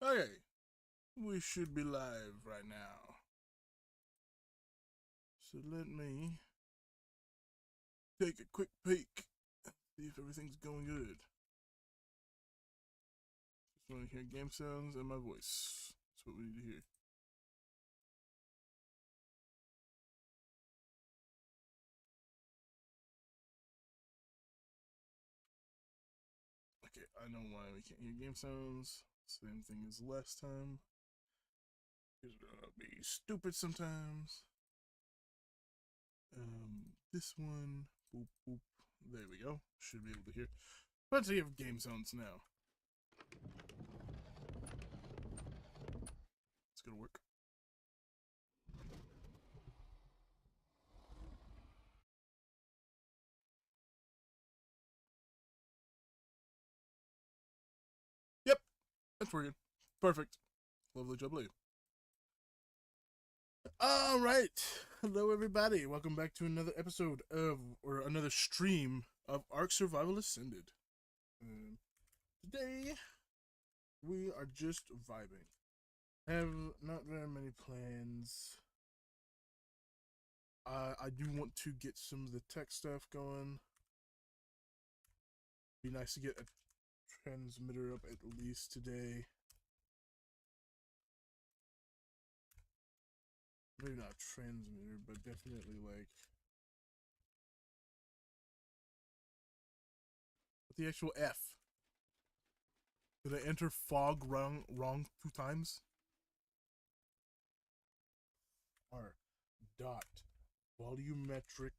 Okay, we should be live right now. So let me take a quick peek, see if everything's going good. Just want to hear game sounds and my voice. That's what we need to hear. Okay, I know why we can't hear game sounds. Same thing as last time. It's gonna be stupid sometimes. This one, boop boop. There we go. Should be able to hear plenty of game sounds now. It's gonna work. Yep, that's working. Perfect. Lovely jubbly. All right. Hello, everybody. Welcome back to another episode of, or another stream of Ark Survival Ascended. Today, we are just vibing. Have not very many plans. I do want to get some of the tech stuff going. Be nice to get a transmitter up at least today. Maybe not a transmitter, but definitely like the actual F. Did I enter fog wrong 2 times? R dot volumetric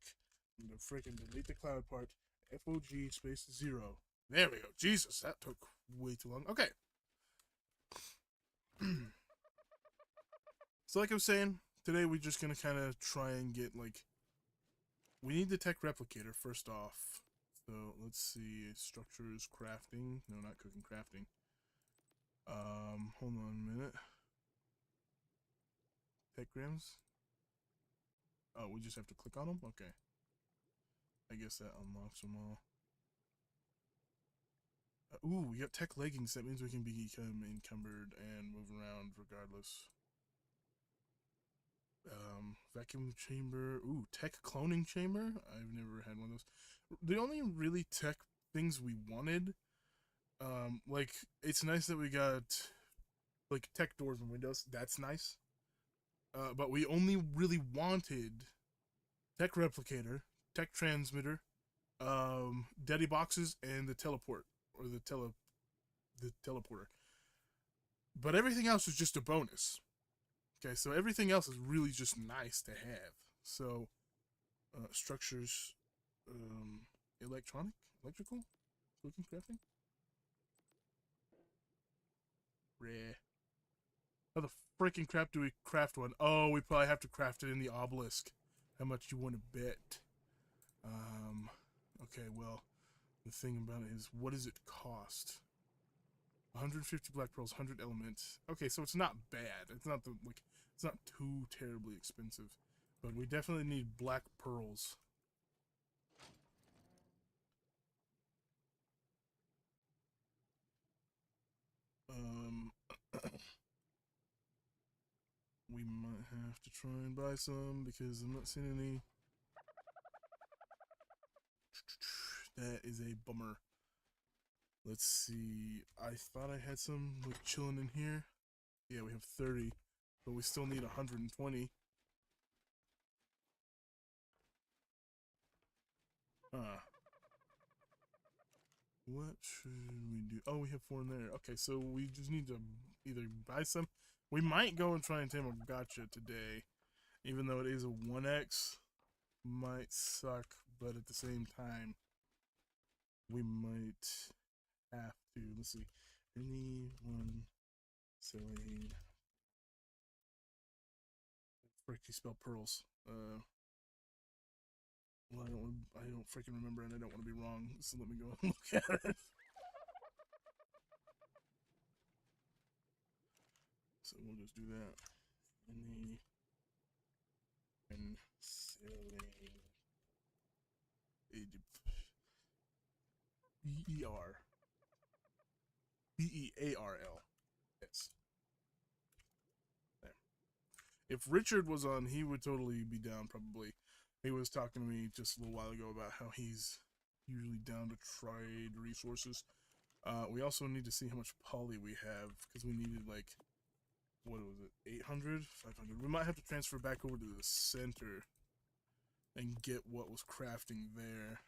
and the freaking delete the cloud part FOG space 0. There we go. Jesus, that took way too long. Okay. So like I was saying, today we're just gonna kind of try and get like, we need the tech replicator first off. So let's see, structures, crafting. No, not cooking, crafting. Hold on a minute. Techgrams. Oh, we just have to click on them? Okay. I guess that unlocks them all. Ooh, we got tech leggings. That means we can become encumbered and move around regardless. Vacuum chamber. Ooh, tech cloning chamber. I've never had one of those. The only really tech things we wanted, like, it's nice that we got like tech doors and windows. That's nice. But we only really wanted tech replicator, tech transmitter, daddy boxes, and the teleport or the teleporter. But everything else was just a bonus. Okay, so everything else is really just nice to have. So, structures, electrical, cooking, crafting, rare. How the freaking crap do we craft one? Oh, we probably have to craft it in the obelisk. How much you want to bet? Okay, well, the thing about it is, what does it cost? 150 black pearls, 100 elements. Okay, so it's not bad. It's not it's not too terribly expensive, but we definitely need black pearls. Um, we might have to try and buy some because I'm not seeing any. That is a bummer. Let's see. I thought I had some like chilling in here. Yeah, we have 30, but we still need 120. Ah. What should we do? Oh, we have 4 in there. Okay, so we just need to either buy some. We might go and try and tame a gotcha today, even though it is a 1x. Might suck, but at the same time, we might have to. Let's see. Anyone selling? Frick, you spell pearls. Well, I don't freaking remember, and I don't want to be wrong. So let me go and look at it. So we'll just do that. Any and selling B-E-R. B-E-A-R-L. Yes. There. If Richard was on, he would totally be down, probably. He was talking to me just a little while ago about how he's usually down to trade resources. We also need to see how much poly we have, because we needed, like, what was it, 800? 500? We might have to transfer back over to the center and get what was crafting there.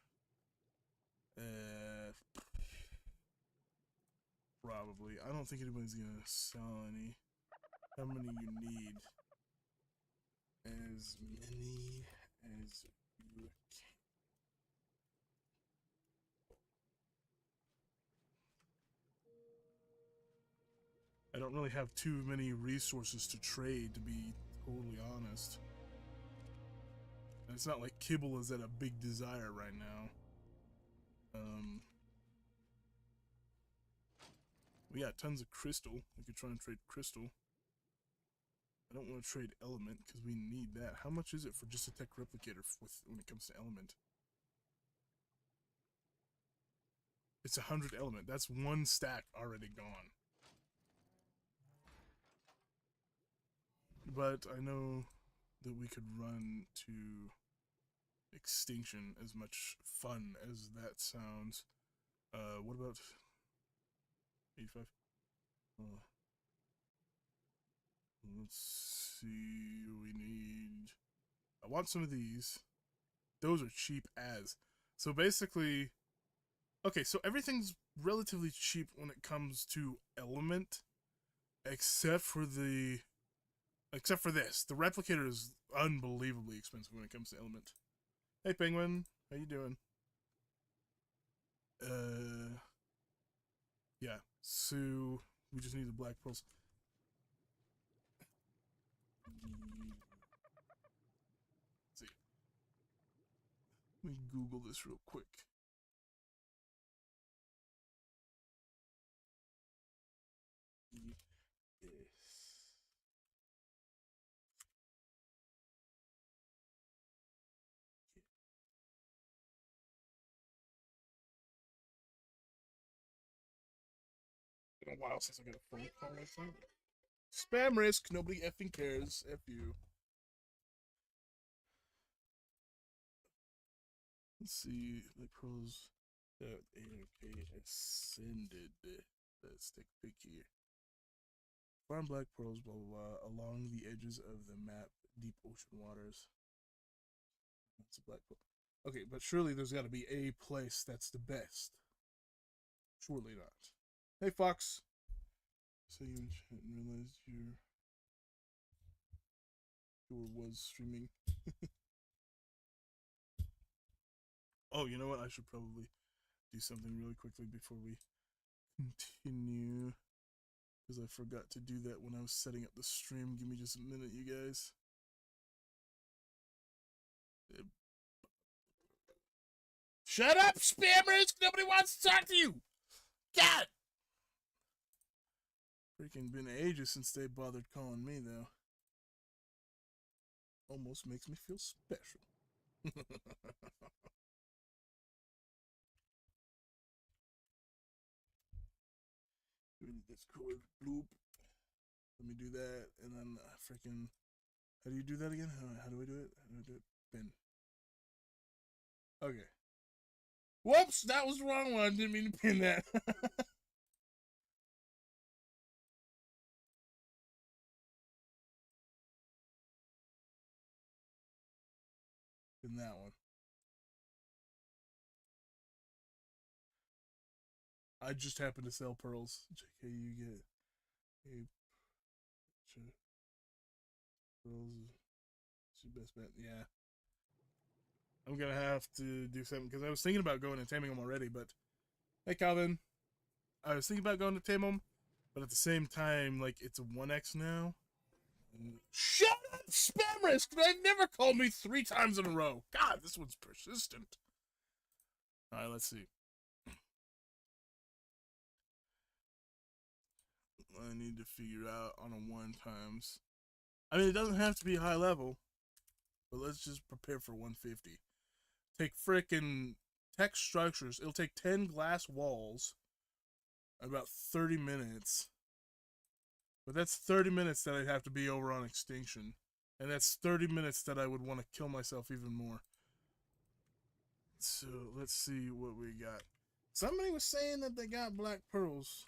Probably. I don't think anybody's gonna sell any. How many you need? As many as you can. I don't really have too many resources to trade, to be totally honest. And it's not like kibble is at a big desire right now. We got tons of crystal. We could try and trade crystal. I don't want to trade element because we need that. How much is it for just a tech replicator when it comes to element? It's 100 element. That's one stack already gone. But I know that we could run to extinction, as much fun as that sounds. What about 85? Let's see. We need. I want some of these. Those are cheap as. So basically, okay. So everything's relatively cheap when it comes to element, except for this. The replicator is unbelievably expensive when it comes to element. Hey, Penguin, how you doing? Yeah. So we just need the black pearls. Let's see. Let me Google this real quick. Yes. Been a while since I got a phone call myself. Spam risk. Nobody effing cares. F you. Let's see. Like pros. Okay, ascended. Let's take a pic here. Farm black pearls, blah blah blah, along the edges of the map, deep ocean waters. That's a black pearl. Okay, but surely there's got to be a place that's the best. Surely not. Hey, Fox. So you realized your was streaming. Oh, you know what? I should probably do something really quickly before we continue, because I forgot to do that when I was setting up the stream. Give me just a minute, you guys. Shut up, spammers! Nobody wants to talk to you! God! Freaking been ages since they bothered calling me, though. Almost makes me feel special. That's cool. Bloop. Let me do that, and then freaking. How do you do that again? How do I do it? How do I do it? Pin. Okay. Whoops, that was the wrong one. I didn't mean to pin that. Pin that one. I just happen to sell pearls. JK, you get a pearls. It's your best bet. Yeah. I'm gonna have to do something because I was thinking about going and taming them already, but hey, Calvin, I was thinking about going to tame them, but at the same time, like it's a 1x now. Shut up, spam risk! They've never called me 3 times in a row. God, this one's persistent. All right, let's see. I need to figure out on a 1 times. I mean, it doesn't have to be high level, but let's just prepare for 150. Take frickin' tech structures. It'll take 10 glass walls, about 30 minutes. But that's 30 minutes that I'd have to be over on extinction. And that's 30 minutes that I would want to kill myself even more. So let's see what we got. Somebody was saying that they got black pearls.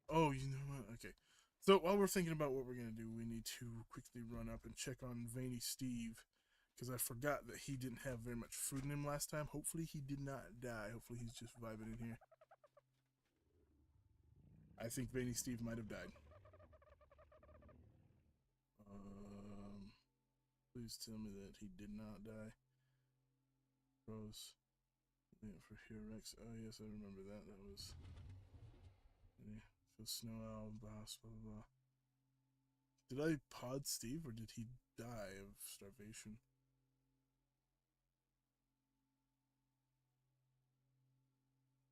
Oh, you know what? Okay. So while we're thinking about what we're going to do, we need to quickly run up and check on Veiny Steve. Because I forgot that he didn't have very much food in him last time. Hopefully he did not die. Hopefully he's just vibing in here. I think Veiny Steve might have died. Please tell me that he did not die. Rose. For here, Rex. Oh, yes, I remember that. That was. For Snow Owl, Boss, blah, blah, blah. Did I pod Steve or did he die of starvation?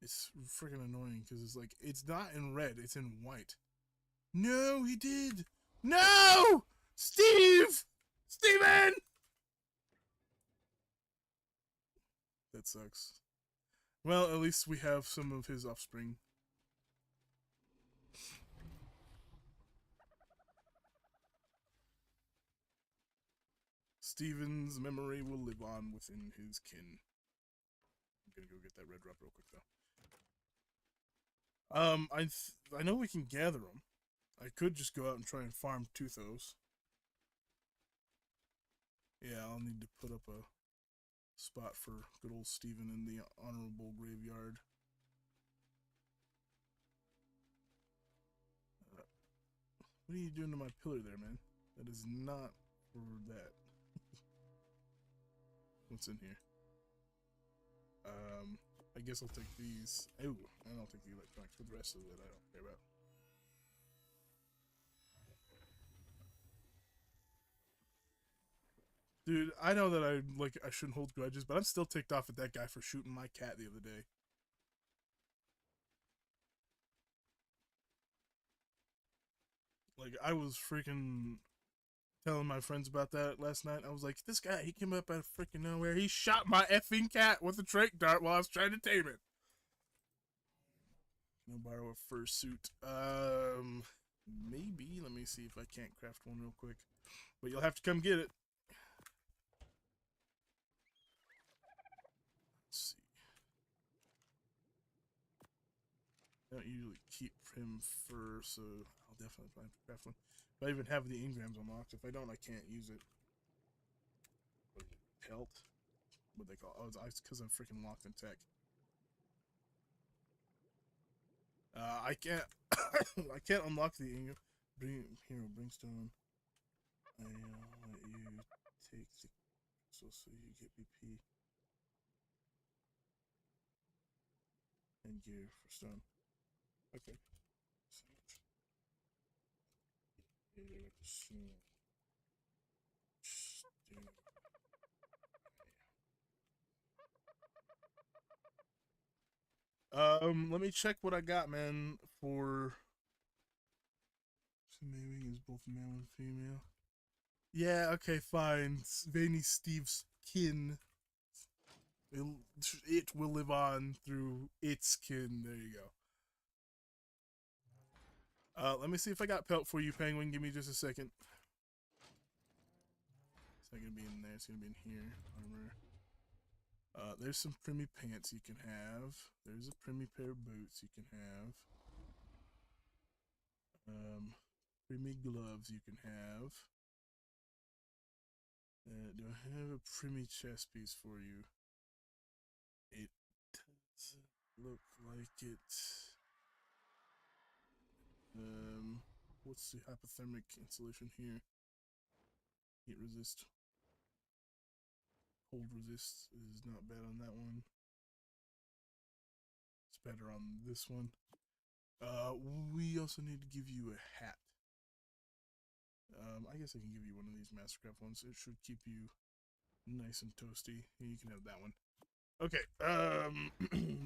It's freaking annoying because it's like, it's not in red, it's in white. No, he did! No! Steve! Steven! That sucks. Well, at least we have some of his offspring. Steven's memory will live on within his kin. I'm gonna go get that red drop real quick though. I know we can gather them. I could just go out and try and farm Toothos. Yeah, I'll need to put up a spot for good old Steven in the honorable graveyard. What are you doing to my pillar there, man? That is not for that. What's in here? I guess I'll take these. Oh, I don't take the electronics, but the rest of it I don't care about. Dude, I know that I shouldn't hold grudges, but I'm still ticked off at that guy for shooting my cat the other day. Like, I was freaking telling my friends about that last night. I was like, this guy, he came up out of freaking nowhere. He shot my effing cat with a trach dart while I was trying to tame it. Can I borrow a fursuit? Maybe. Let me see if I can't craft one real quick. But you'll have to come get it. Let's see. I don't usually keep him fur, so I'll definitely plan to craft one. If I even have the engrams unlocked. If I don't, I can't use it. Pelt? What they call it? Oh, it's because I'm freaking locked in tech. I can't. I can't unlock the engram. Hero Brimstone. I'll let you take the so you get BP and gear for stone. Okay. Let me check what I got, man, for maybe is both male and female. Yeah, okay, fine. Veiny Steve's kin. It will live on through its kin. There you go. Let me see if I got pelt for you, Penguin. Give me just a second. It's not gonna be in there. It's gonna be in here. Armor. There's some primmy pants you can have. There's a primmy pair of boots you can have. Primmy gloves you can have. Do I have a primmy chest piece for you? It doesn't look like it. What's the hypothermic insulation here? Heat resist. Cold resist is not bad on that one. It's better on this one. We also need to give you a hat. I guess I can give you one of these Mastercraft ones. It should keep you nice and toasty. You can have that one. Okay,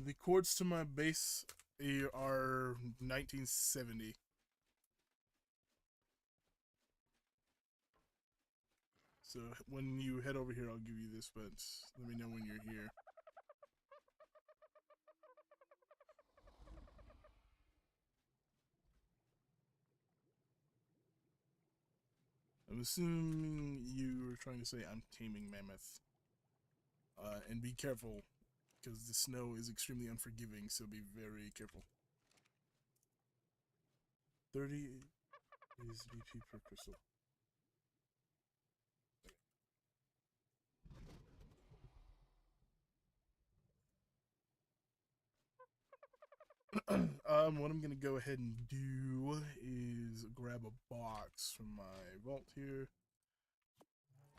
the chords to my base are 1970. So when you head over here, I'll give you this, but let me know when you're here. I'm assuming you were trying to say I'm taming mammoth. And be careful, because the snow is extremely unforgiving, so be very careful. 30 is BP per crystal. What I'm gonna go ahead and do is grab a box from my vault here,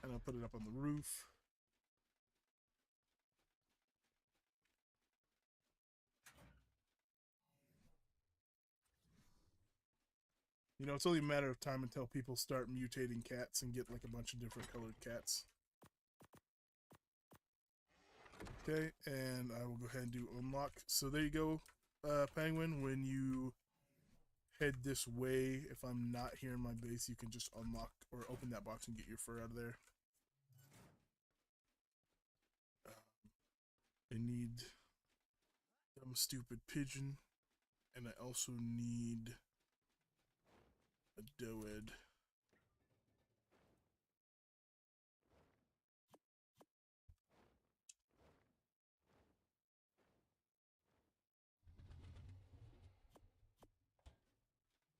and I'll put it up on the roof. You know, it's only a matter of time until people start mutating cats and get like a bunch of different colored cats. Okay, and I will go ahead and do unlock. So there you go, Penguin. When you head this way, if I'm not here in my base, you can just unlock or open that box and get your fur out of there. I need dumb stupid pigeon, and I also need a doed.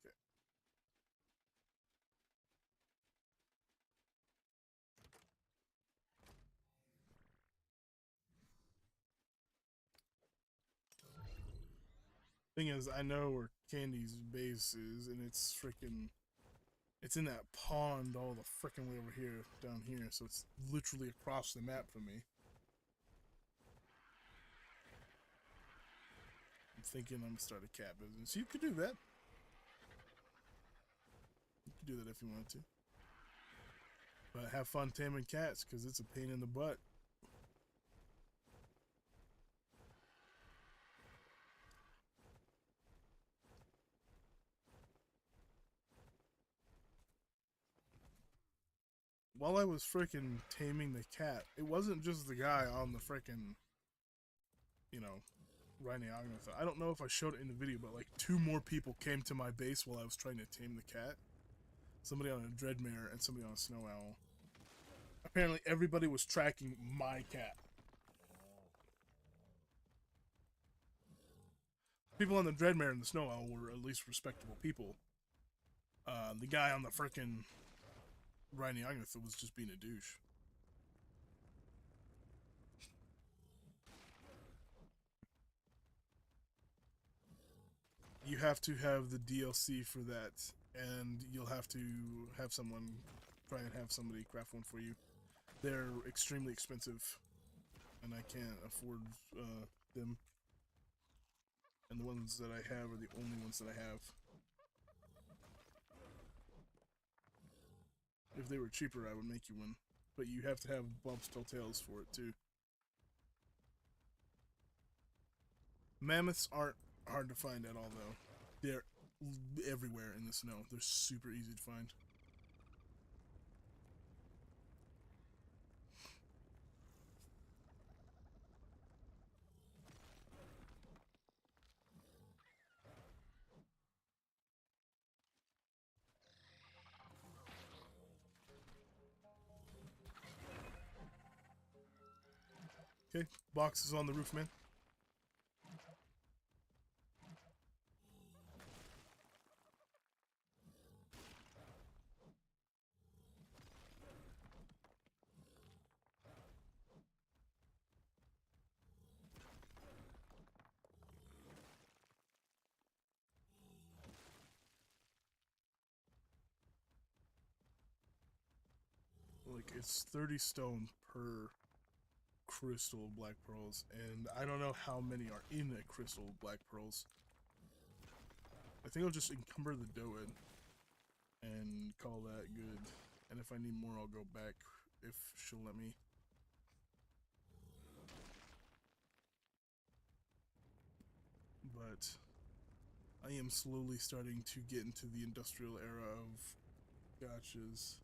Okay. Thing is, I know where Candy's base is, and it's freaking. It's in that pond all the freaking way over here, down here, so it's literally across the map from me. I'm thinking I'm gonna start a cat business. You could do that. You could do that if you wanted to. But have fun taming cats, because it's a pain in the butt. While I was freaking taming the cat, it wasn't just the guy on the freaking, you know, riding Agnatha. I don't know if I showed it in the video, but like 2 more people came to my base while I was trying to tame the cat. Somebody on a dreadmare and somebody on a snow owl. Apparently everybody was tracking my cat. People on the dreadmare and the snow owl were at least respectable people. The guy on the frickin' riding Agnatha was just being a douche. You have to have the DLC for that, and you'll have to have someone try and have somebody craft one for you. They're extremely expensive, and I can't afford them. And the ones that I have are the only ones that I have. If they were cheaper, I would make you one. But you have to have bumps till tails for it, too. Mammoths aren't hard to find at all, though. They're everywhere in the snow. They're super easy to find. Okay, box is on the roof, man. Like, it's 30 stone per crystal black pearls, and I don't know how many are in a crystal black pearls. I think I'll just encumber the doed and call that good. And if I need more, I'll go back if she'll let me. But I am slowly starting to get into the industrial era of gotchas.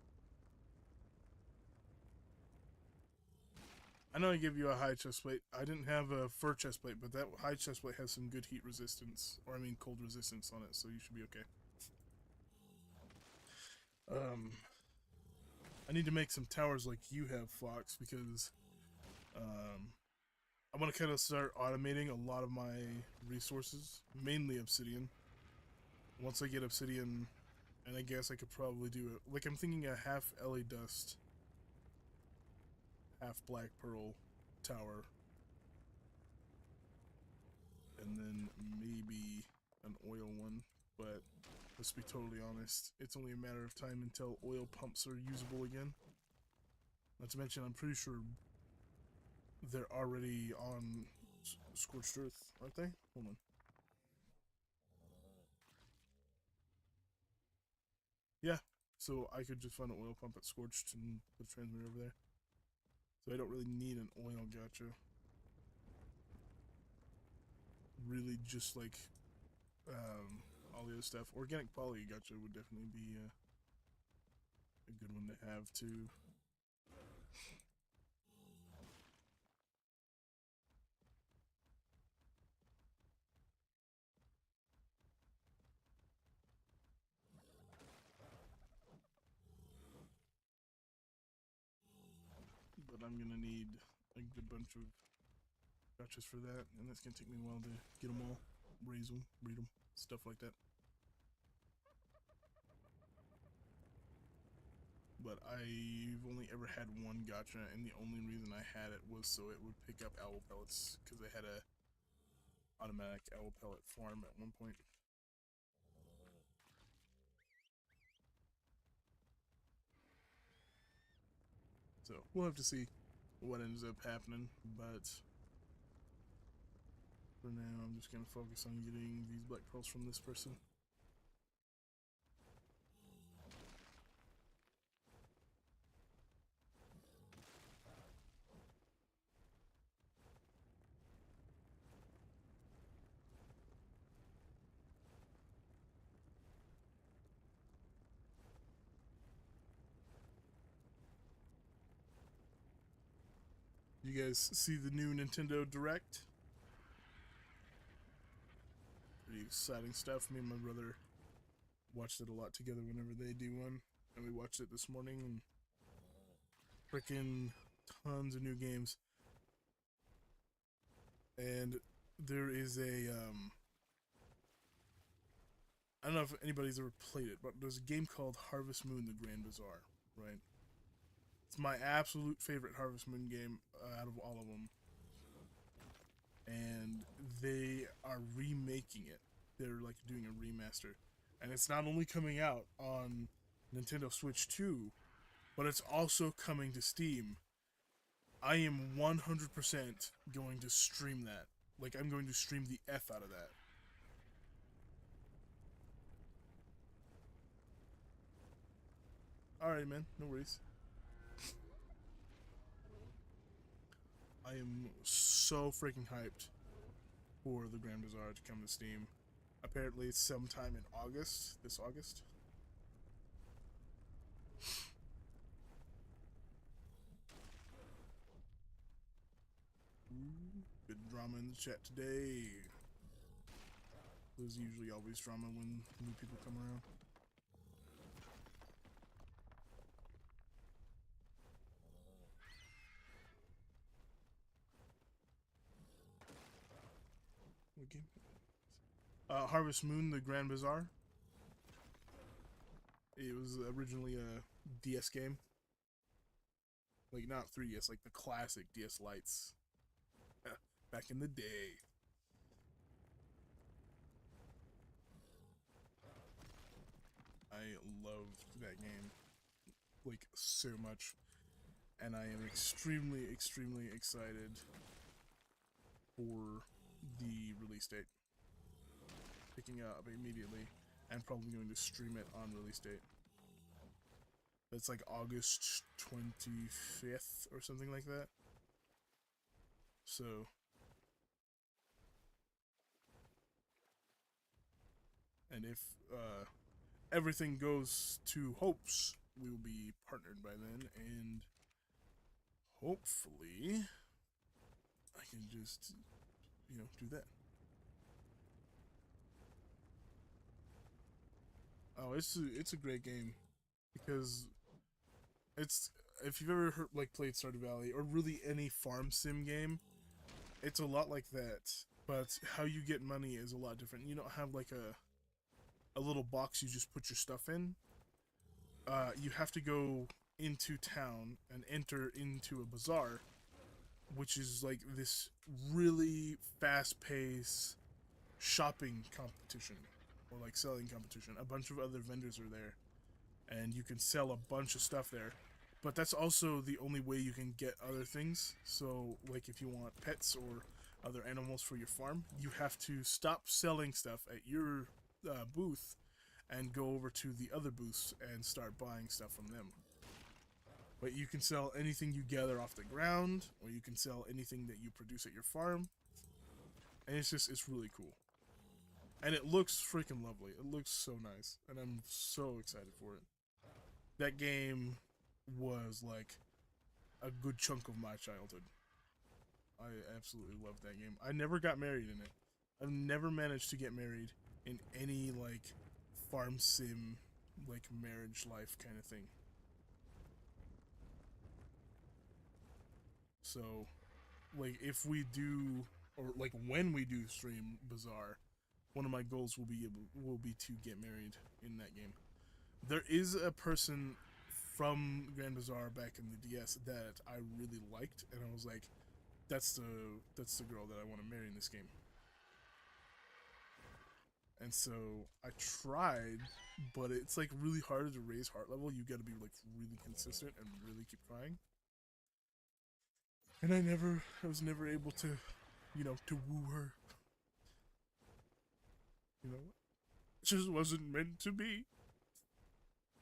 I know I give you a high chest plate. I didn't have a fur chest plate, but that high chest plate has some good heat resistance, or I mean cold resistance on it, so you should be okay. I need to make some towers like you have, Fox, because I want to kind of start automating a lot of my resources, mainly obsidian. Once I get obsidian, and I guess I could probably do it. Like, I'm thinking a half LA dust, half black pearl tower, and then maybe an oil one. But let's be totally honest, it's only a matter of time until oil pumps are usable again. Not to mention, I'm pretty sure they're already on scorched earth, aren't they? Hold on. Yeah, so I could just find an oil pump at scorched and put a transmitter over there. So I don't really need an oil gotcha. Really, just like all the other stuff. Organic poly gotcha would definitely be a good one to have too. But I'm gonna need a good bunch of gotchas for that, and that's gonna take me a while to get them all, raise them, breed them, stuff like that. But I've only ever had one gotcha, and the only reason I had it was so it would pick up owl pellets, because I had a automatic owl pellet farm at one point. So we'll have to see what ends up happening, but for now I'm just gonna focus on getting these black pearls from this person. You guys see the new Nintendo Direct? Pretty exciting stuff. Me and my brother watched it a lot together whenever they do one, and we watched it this morning, and freaking tons of new games. And there is a I don't know if anybody's ever played it, but there's a game called Harvest Moon: The Grand Bazaar, right? It's my absolute favorite Harvest Moon game out of all of them, and they are remaking it. They're like doing a remaster, and it's not only coming out on Nintendo Switch 2, but it's also coming to Steam. I am 100% going to stream that. Like, I'm going to stream the F out of that. Alright, man, no worries. I am so freaking hyped for the Grand Bazaar to come to Steam. Apparently, it's sometime in August, this August. Ooh, good drama in the chat today. There's usually always drama when new people come around. What game? Harvest Moon: The Grand Bazaar. It was originally a DS game. Like, not 3DS, like the classic DS Lights. Back in the day. I loved that game, like, so much. And I am extremely, extremely excited for the release date. Picking up immediately, and probably going to stream it on release date. It's like August 25th or something like that. So, and if everything goes to hopes, we will be partnered by then, and hopefully I can just, do that. Oh, it's a great game because It's if you've ever heard, like played Stardew Valley or really any farm sim game, it's a lot like that. But how you get money is a lot different. You don't have like a little box you just put your stuff in. You have to go into town and enter into a bazaar, which is like this really fast-paced shopping competition or like selling competition. A bunch of other vendors are there, and you can sell a bunch of stuff there. But that's also the only way you can get other things. So, like if you want pets or other animals for your farm, you have to stop selling stuff at your booth and go over to the other booths and start buying stuff from them. But you can sell anything you gather off the ground, or you can sell anything that you produce at your farm. And it's really cool. And it looks freaking lovely. It looks so nice. And I'm so excited for it. That game was like a good chunk of my childhood. I absolutely loved that game. I never got married in it. I've never managed to get married in any like farm sim like marriage life kind of thing. So like if we do or like when we do stream Bazaar, one of my goals will be to get married in that game. There is a person from Grand Bazaar back in the DS that I really liked, and I was like, that's the girl that I want to marry in this game. And so I tried, but it's like really hard to raise heart level. You got to be like really consistent and really keep trying. And I was never able to, to woo her. You know, it just wasn't meant to be.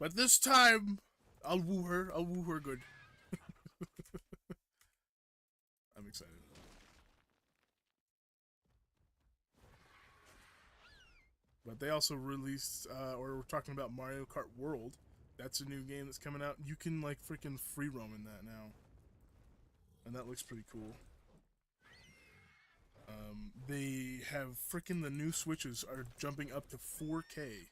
But this time, I'll woo her. I'll woo her good. I'm excited. But they also released, or we're talking about Mario Kart World. That's a new game that's coming out. You can like freaking free roam in that now, and that looks pretty cool. They have freaking the new Switches are jumping up to 4K.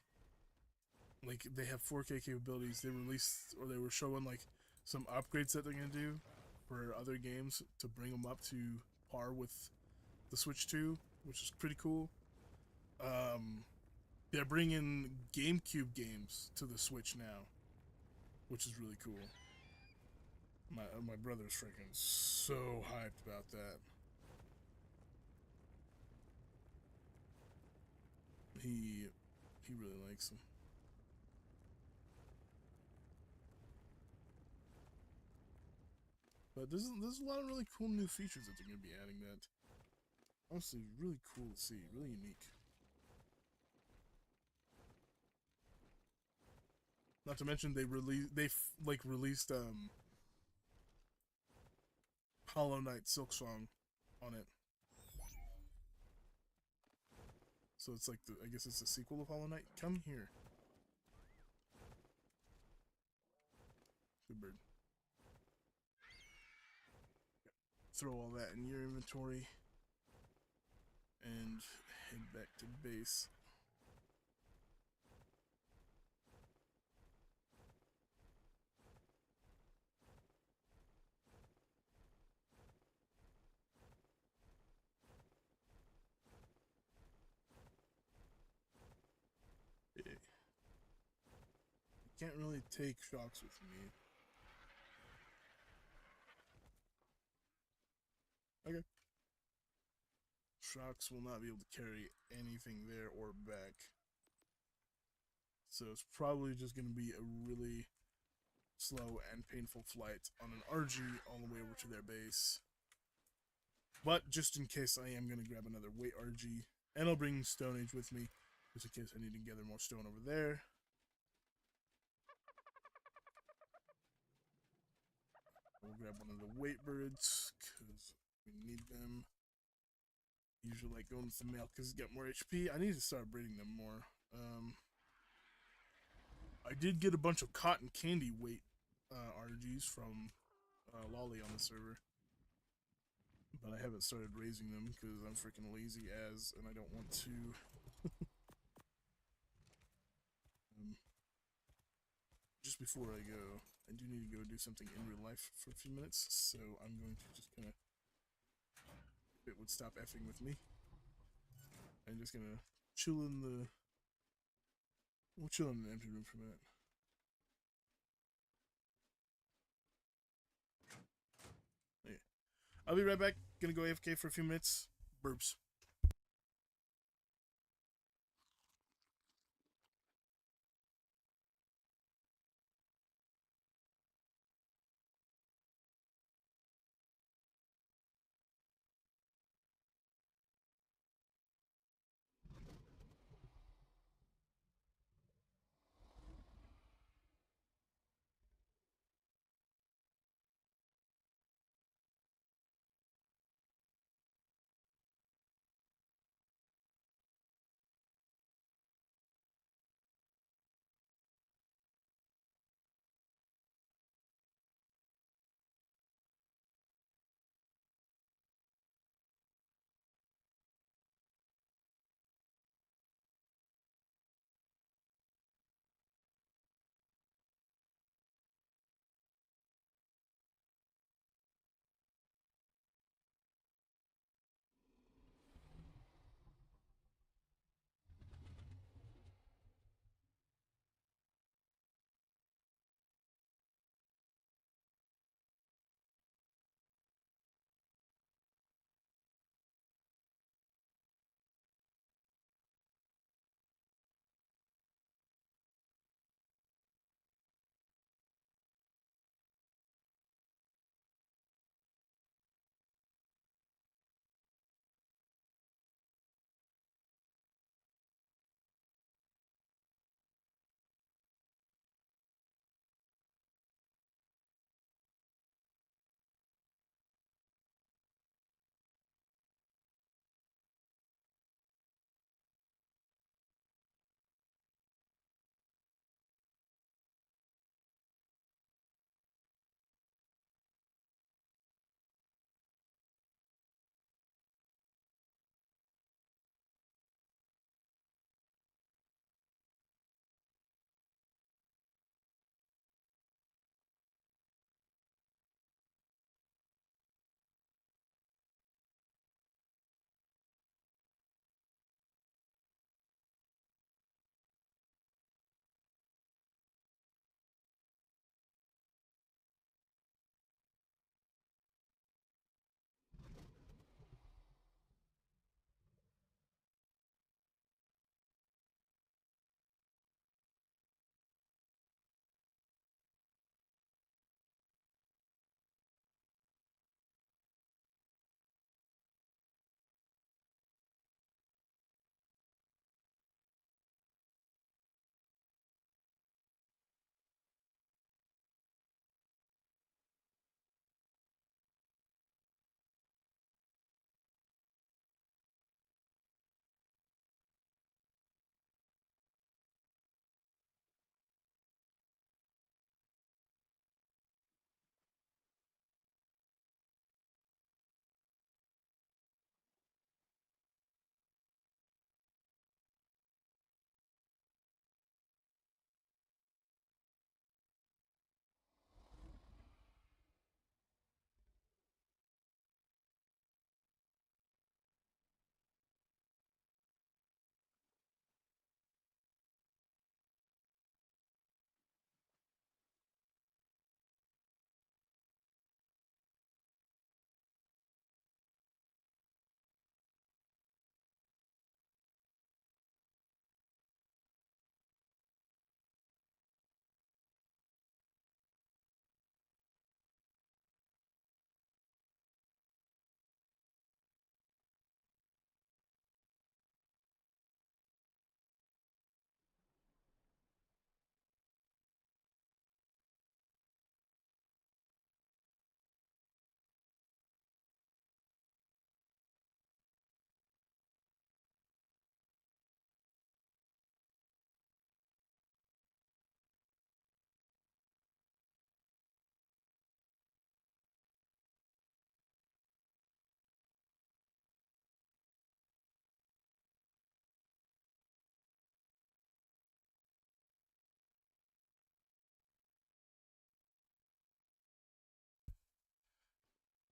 Like they have 4K capabilities. They released or they were showing like some upgrades that they're gonna do for other games to bring them up to par with the Switch 2, which is pretty cool. Um, they're bringing GameCube games to the Switch now, which is really cool. My brother's freaking so hyped about that. He he really likes them. But there's a lot of really cool new features that they're gonna be adding. That honestly really cool to see, really unique. Not to mention they released Hollow Knight Silk Song on it. So it's like I guess it's a sequel of Hollow Knight. Come here, good bird. Throw all that in your inventory and head back to base. You can't really take shocks with me. Okay. Shocks will not be able to carry anything there or back. So it's probably just going to be a really slow and painful flight on an RG all the way over to their base. But just in case, I am going to grab another weight RG, and I'll bring Stone Age with me, just in case I need to gather more stone over there. We'll grab one of the weight birds, because we need them. Usually like going with the male because he's got more HP. I need to start breeding them more. I did get a bunch of cotton candy weight RGs from Lolly on the server, but I haven't started raising them because I'm freaking lazy as, and I don't want to. Just before I go, I do need to go do something in real life for a few minutes, so I'm going to just kind of, if it would stop effing with me, I'm just gonna chill in the, we'll chill in the empty room for a minute. Yeah. I'll be right back. Gonna go AFK for a few minutes. Burps.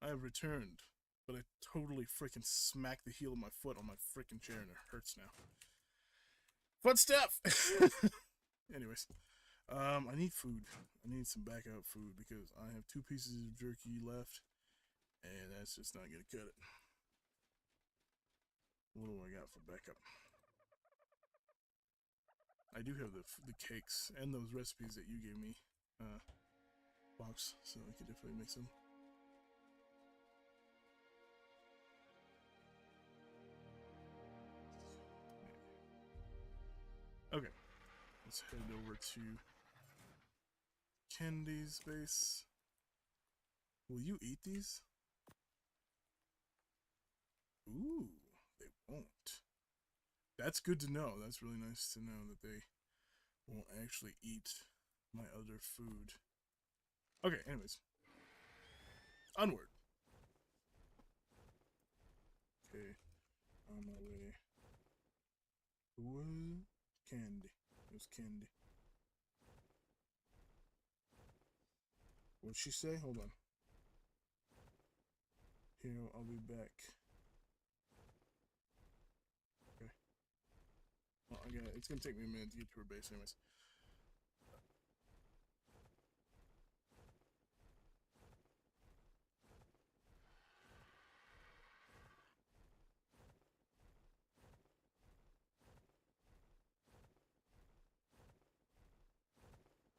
I have returned, but I totally freaking smacked the heel of my foot on my freaking chair and it hurts now. Foot stuff! Anyways, I need food. I need some backup food because I have 2 pieces of jerky left, and that's just not gonna cut it. What do I got for backup? I do have the cakes and those recipes that you gave me, box, so I could definitely make some. Okay, let's head over to Candy's base. Will you eat these? Ooh, they won't. That's good to know. That's really nice to know that they won't actually eat my other food. Okay, anyways. Onward. Okay, on my way. Who was it? Candy. It was Candy. What'd she say? Hold on. Here, I'll be back. Okay. Well, it's gonna take me a minute to get to her base anyways.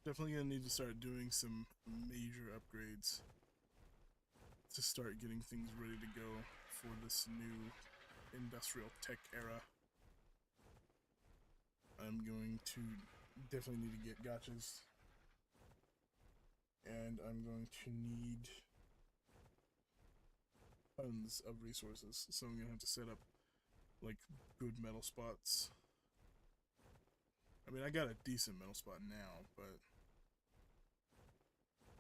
Definitely gonna need to start doing some major upgrades to start getting things ready to go for this new industrial tech era. I'm going to definitely need to get gotchas, and I'm going to need tons of resources, so I'm gonna have to set up like good metal spots. I mean, I got a decent metal spot now, but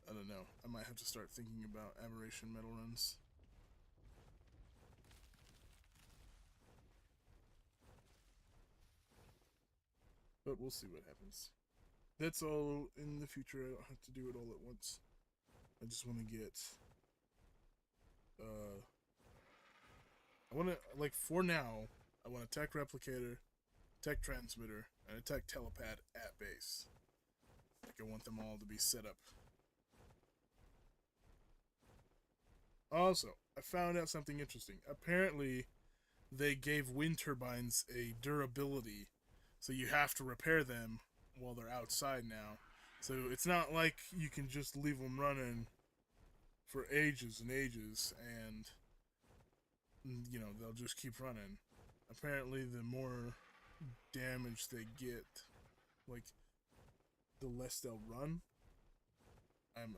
I don't know. I might have to start thinking about aberration metal runs. But we'll see what happens. That's all in the future. I don't have to do it all at once. I just want to get I want to, like, for now, I want a tech replicator, tech transmitter, and a tech telepad at base. Like, I want them all to be set up. Also, I found out something interesting. Apparently, they gave wind turbines a durability, so you have to repair them while they're outside now. So it's not like you can just leave them running for ages and ages, and you know they'll just keep running. Apparently, the more damage they get, like the less they'll run.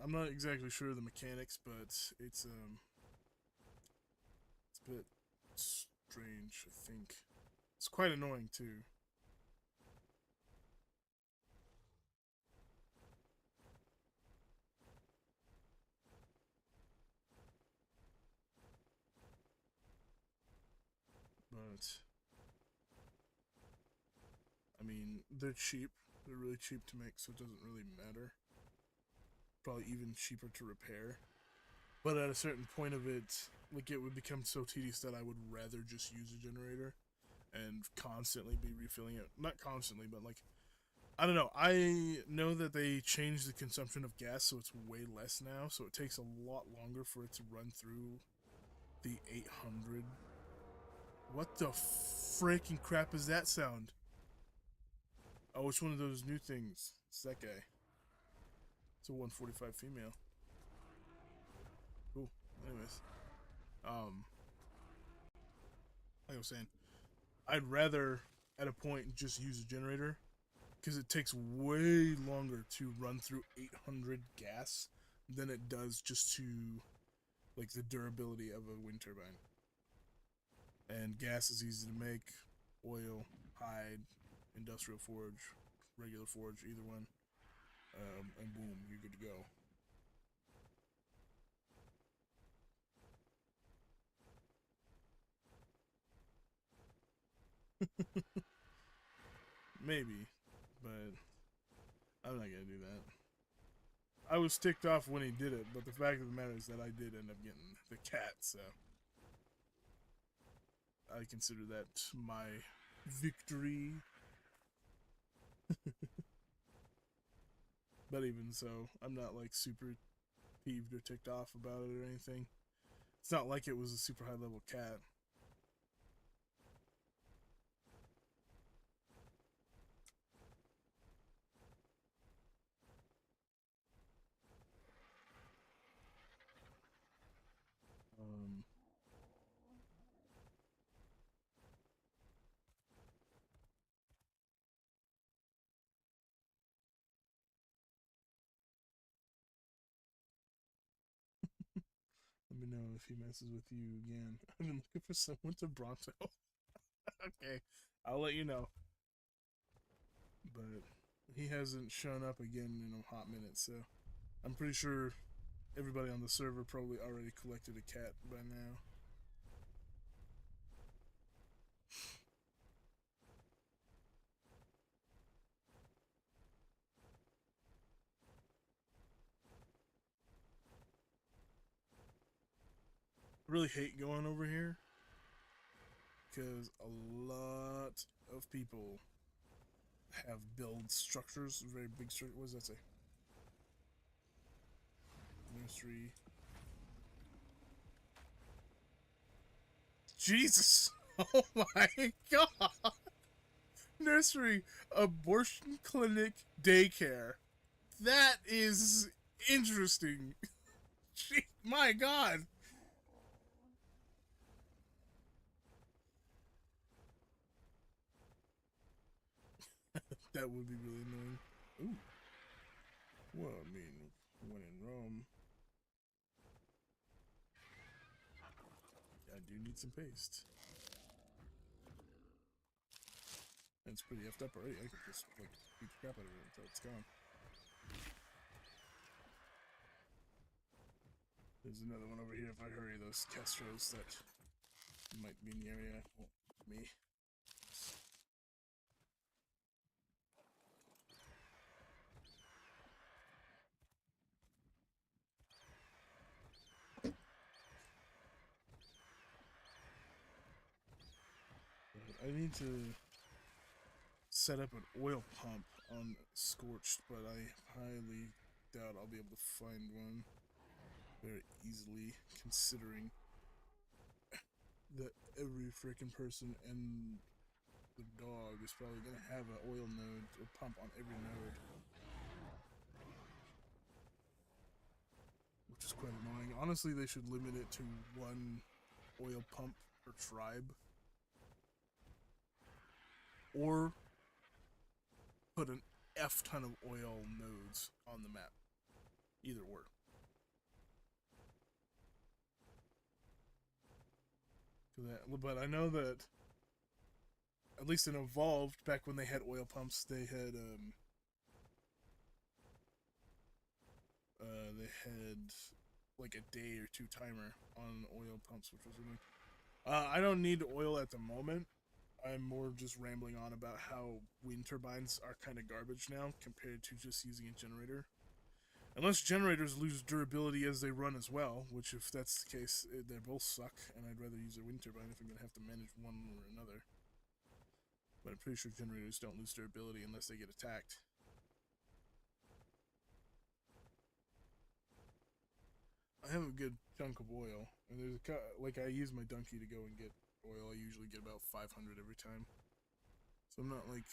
I'm not exactly sure of the mechanics, but it's a bit strange. I think it's quite annoying too. But I mean, they're cheap. They're really cheap to make, so it doesn't really matter. Probably even cheaper to repair. But at a certain point of it, like, it would become so tedious that I would rather just use a generator and constantly be refilling it. Not constantly, but like, I don't know. I know that they changed the consumption of gas, so it's way less now. So it takes a lot longer for it to run through the 800. What the freaking crap is that sound? Oh, it's one of those new things. It's that guy. It's a 145 female. Cool. Anyways, like I was saying, I'd rather at a point just use a generator because it takes way longer to run through 800 gas than it does just to like the durability of a wind turbine. And gas is easy to make. Oil, hide, industrial forge, regular forge, either one, and boom, you're good to go. Maybe, but I'm not gonna do that. I was ticked off when he did it, but the fact of the matter is that I did end up getting the cat, so I consider that my victory. But even so, I'm not like super peeved or ticked off about it or anything. It's not like it was a super high level cat. Um, Let me know if he messes with you again. I've been looking for someone to Bronto. Okay, I'll let you know. But he hasn't shown up again in a hot minute, so I'm pretty sure everybody on the server probably already collected a cat by now. I really hate going over here because a lot of people have build structures, very big structure. What does that say? Nursery. Jesus! Oh my god! Nursery, abortion clinic, daycare. That is interesting. My god! That would be really annoying. Ooh. Well, I mean, when in Rome, I do need some paste. And it's pretty effed up already. I can just like beat the crap out of it until it's gone. There's another one over here if I hurry. Those Castros that might be in the area. Well, me. I need to set up an oil pump on Scorched, but I highly doubt I'll be able to find one very easily, considering that every freaking person and the dog is probably going to have an oil node or pump on every node, which is quite annoying. Honestly, they should limit it to one oil pump per tribe, or put an F ton of oil nodes on the map. Either or. But I know that at least in Evolved, back when they had oil pumps, they had like a day or two timer on oil pumps, which was annoying. I don't need oil at the moment. I'm more just rambling on about how wind turbines are kind of garbage now compared to just using a generator. Unless generators lose durability as they run as well, which if that's the case, they both suck, and I'd rather use a wind turbine if I'm going to have to manage one or another. But I'm pretty sure generators don't lose durability unless they get attacked. I have a good chunk of oil, and there's like I use my donkey to go and get oil. I usually get about 500 every time, so I'm not like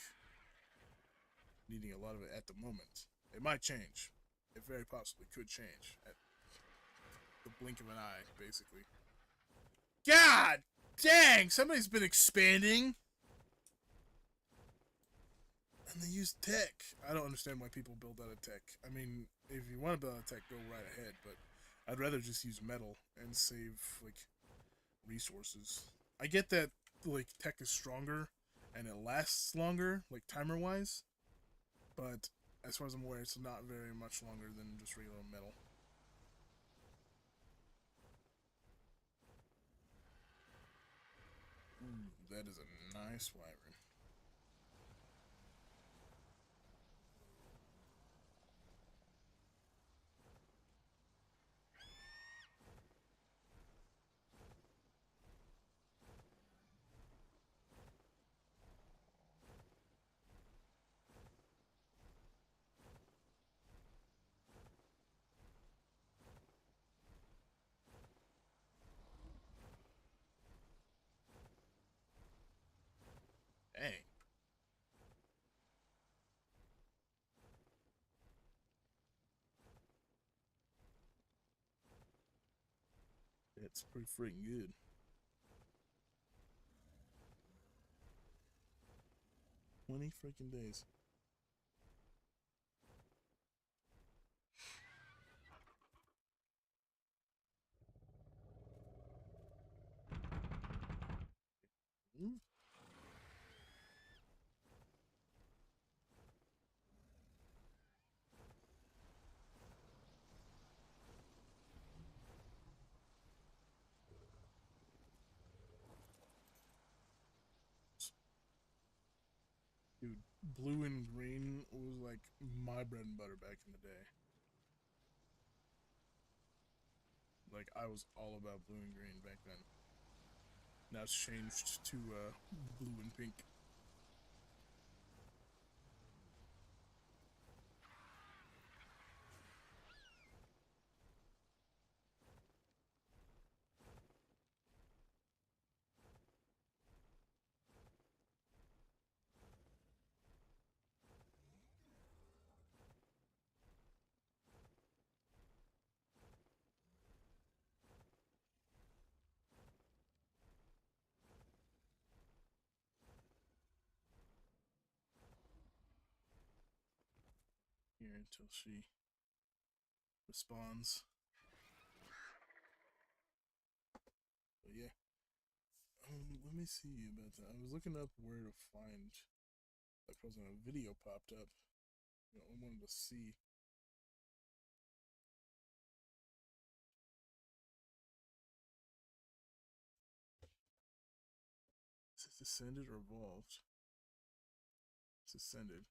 needing a lot of it at the moment. It might change. It very possibly could change at the blink of an eye, basically. God dang! Somebody's been expanding, and they use tech. I don't understand why people build out of tech. I mean, if you want to build out of tech, go right ahead, but I'd rather just use metal and save like resources. I get that like tech is stronger and it lasts longer, like timer wise, but as far as I'm aware, it's not very much longer than just regular metal. Ooh, that is a nice wyvern. It's pretty freaking good. Twenty freaking days. Mm. Dude, blue and green was like my bread and butter back in the day. Like I was all about blue and green back then. Now it's changed to blue and pink. Here until she responds. But yeah, let me see about that. I was looking up where to find that wasn't a video popped up. You know, I wanted to see. Is it descended or evolved? It's ascended.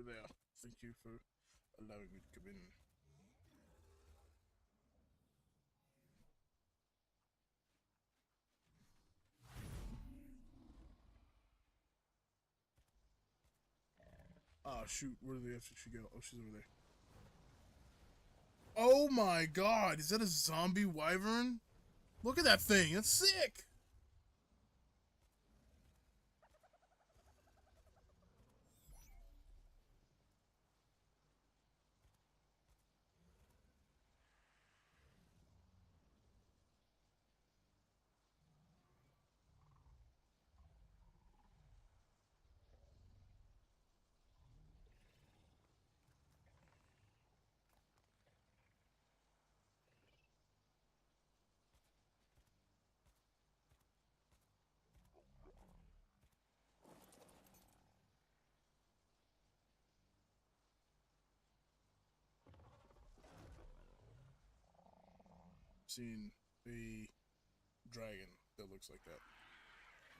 There. Thank you for allowing me to come in. Ah, shoot. Where do they have to she go? Oh, she's over there. Oh my god. Is that a zombie wyvern? Look at that thing. That's sick. Seen a dragon that looks like that.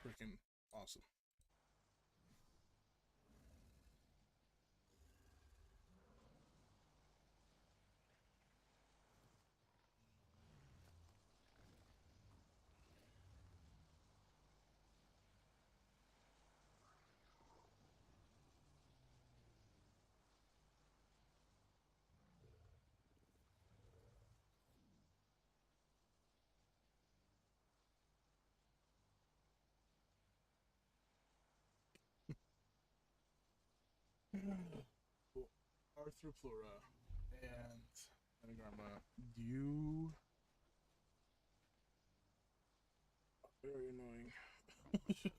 Freaking awesome. Arthropleura and Anagarma. You very annoying.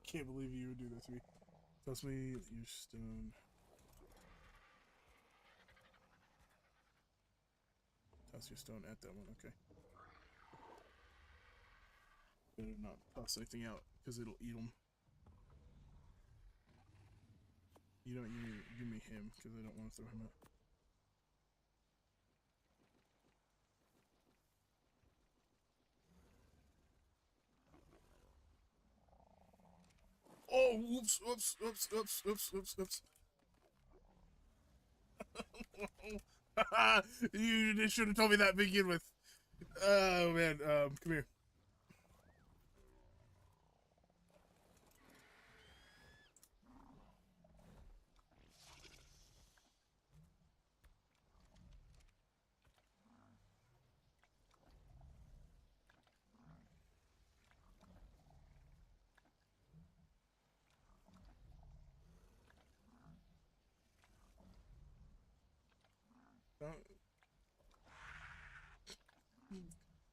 Can't believe you would do that to me. Toss me your stone. Toss your stone at that one, okay. Better not toss anything out, because it'll eat them. You don't give me him, because I don't want to throw him out. Oh, whoops, whoops, whoops, whoops, whoops, whoops, whoops. You should have told me that to begin with. Oh, man, come here.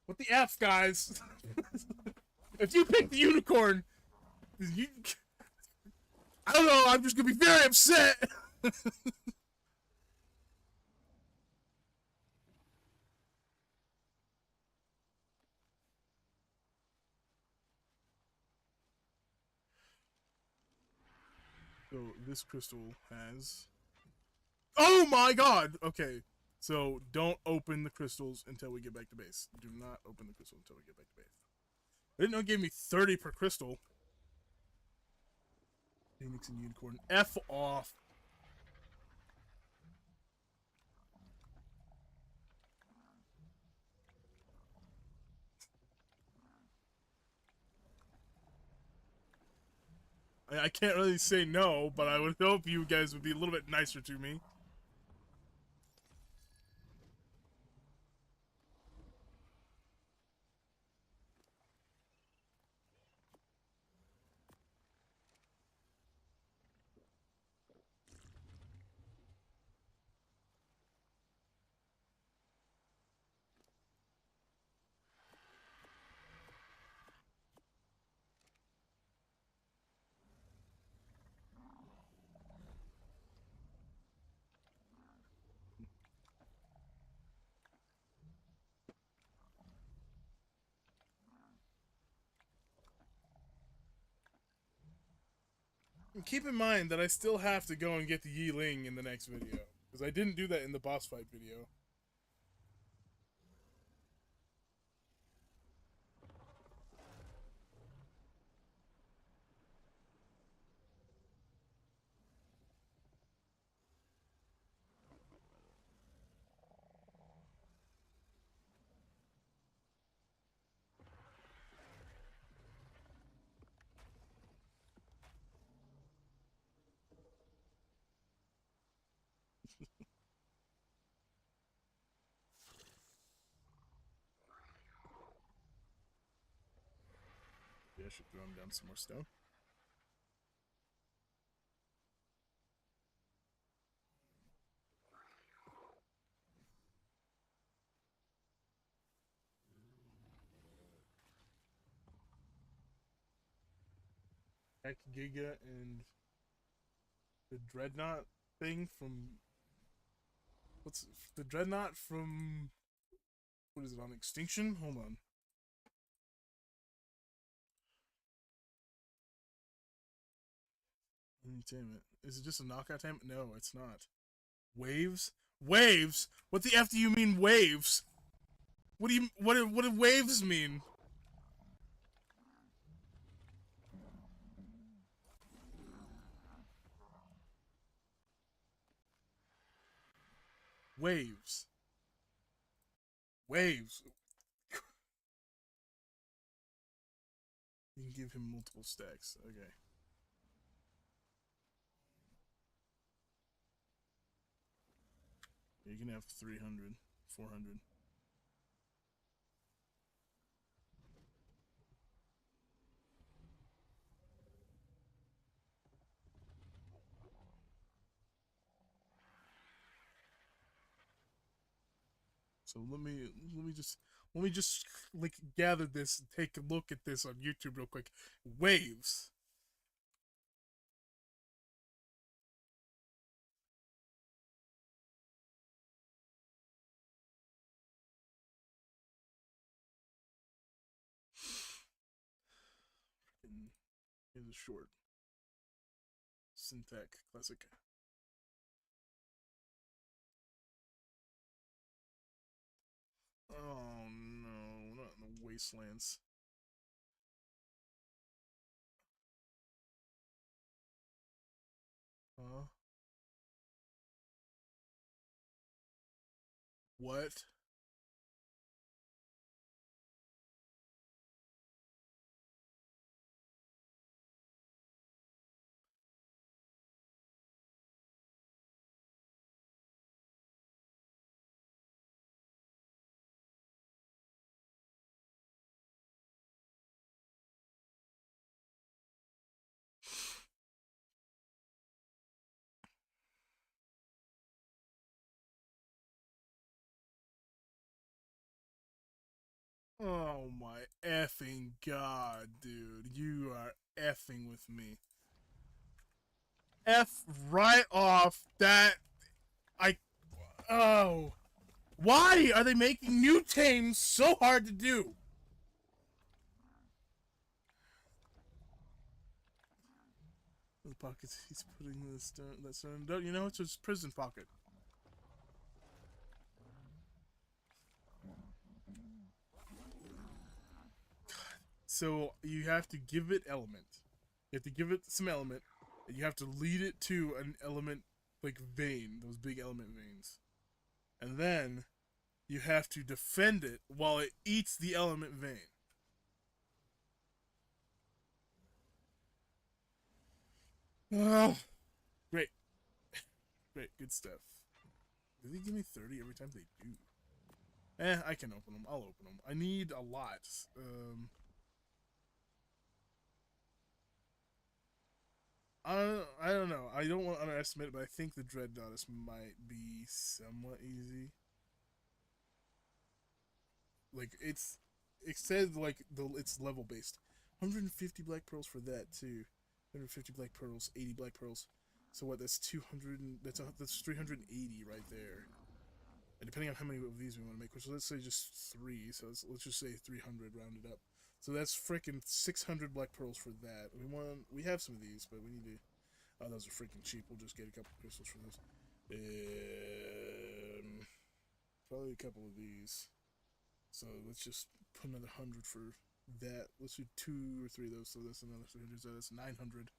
What the F, guys? If you pick the unicorn, you... I don't know, I'm just gonna be very upset! So, this crystal has... Oh my god! Okay, so don't open the crystals until we get back to base. Do not open the crystal until we get back to base. I didn't know it gave me 30 per crystal. Phoenix and unicorn. F off. I can't really say no, but I would hope you guys would be a little bit nicer to me. And keep in mind that I still have to go and get the Yi Ling in the next video. Because I didn't do that in the boss fight video. Yeah, I should throw him down some more stone. Heck Giga and the Dreadnought thing from... What's the Dreadnought from... What is it, on Extinction? Hold on. Damn it. Is it just a knockout tame? No, it's not. Waves? Waves? What the F do you mean waves? What do waves mean? Waves. Waves. You can give him multiple stacks. Okay. You can have 300, 400. So let me just like gather this and take a look at this on YouTube real quick. Waves. Here's a short syntax classic. Oh no, not in the wastelands. Huh? What? Oh my effing god, dude. You are effing with me. F right off that I oh. Why are they making new tames so hard to do? The pockets he's putting this that stone. Don't you know it's his prison pocket? So you have to give it element. You have to give it some element, and you have to lead it to an element like vein, those big element veins. And then you have to defend it while it eats the element vein. Oh, great, great, good stuff. Do they give me 30 every time they do? I can open them. I'll open them. I need a lot. I don't know. I don't want to underestimate it, but I think the Dread Goddess might be somewhat easy. Like it says like it's level based. 150 black pearls for that too. 150 black pearls, 80 black pearls. So what? That's 200. That's 380 right there. And depending on how many of these we want to make, which let's say just three. So let's just say 300 rounded up. So that's freaking 600 black pearls for that. We have some of these, but we need to. Oh, those are freaking cheap. We'll just get a couple crystals for those. Probably a couple of these. So let's just put another 100 for that. Let's do 2 or 3 of those. So that's another 300. So that's 900.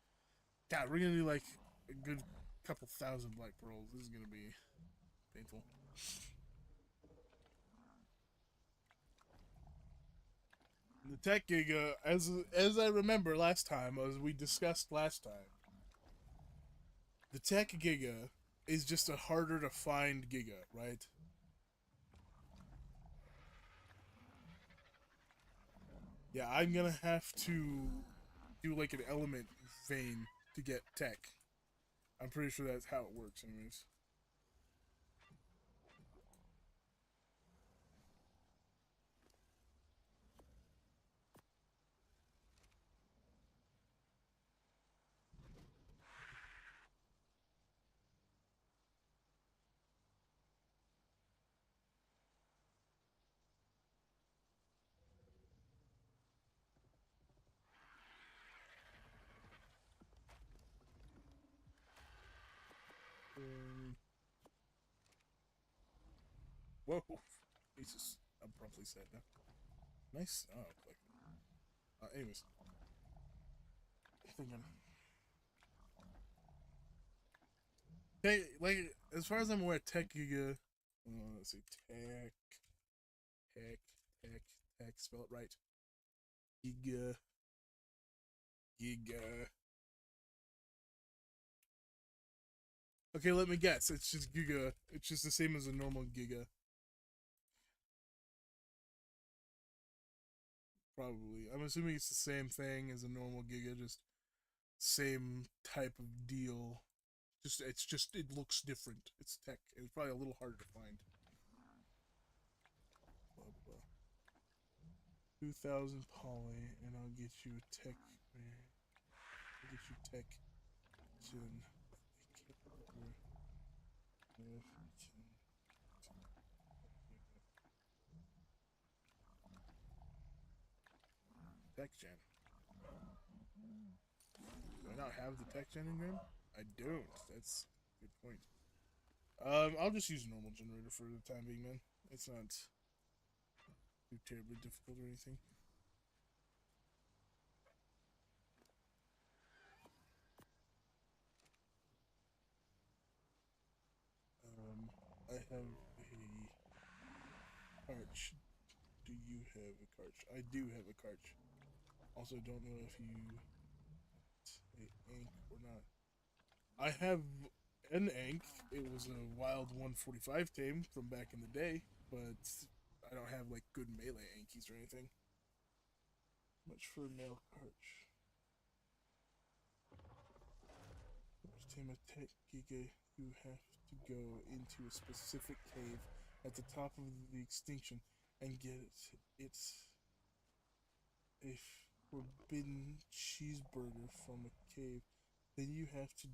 God, we're gonna do like a good couple thousand black pearls. This is gonna be painful. The tech giga, as I remember last time, as we discussed last time, the tech giga is just a harder to find giga, right? Yeah, I'm gonna have to do like an element vein to get tech. I'm pretty sure that's how it works, anyways. Um, whoa, Jesus! Abruptly said no. Nice. Oh, like. Anyways, thinking. Hey, like as far as I'm aware, Tech Giga. Let's see, Tech, Tech, Tech. Spell it right. Giga, Giga. Okay, let me guess. It's just Giga. It's just the same as a normal Giga. Probably. I'm assuming it's the same thing as a normal Giga, just same type of deal. Just it looks different. It's tech. It's probably a little harder to find. 2,000 poly, and I'll get you a tech. I'll get you tech gen. Tech gen. Do I not have the tech gen engram? I don't. That's a good point. I'll just use a normal generator for the time being, man. It's not too terribly difficult or anything. I have a carch. Do you have a carch? I do have a carch. Also, don't know if you a ink or not. I have an ink. It was a wild 145 tame from back in the day, but I don't have like good melee ankies or anything. Much for a male carch. To tame a tech giga, you have to go into a specific cave at the top of the extinction and get its a forbidden cheeseburger from a cave. Then you have to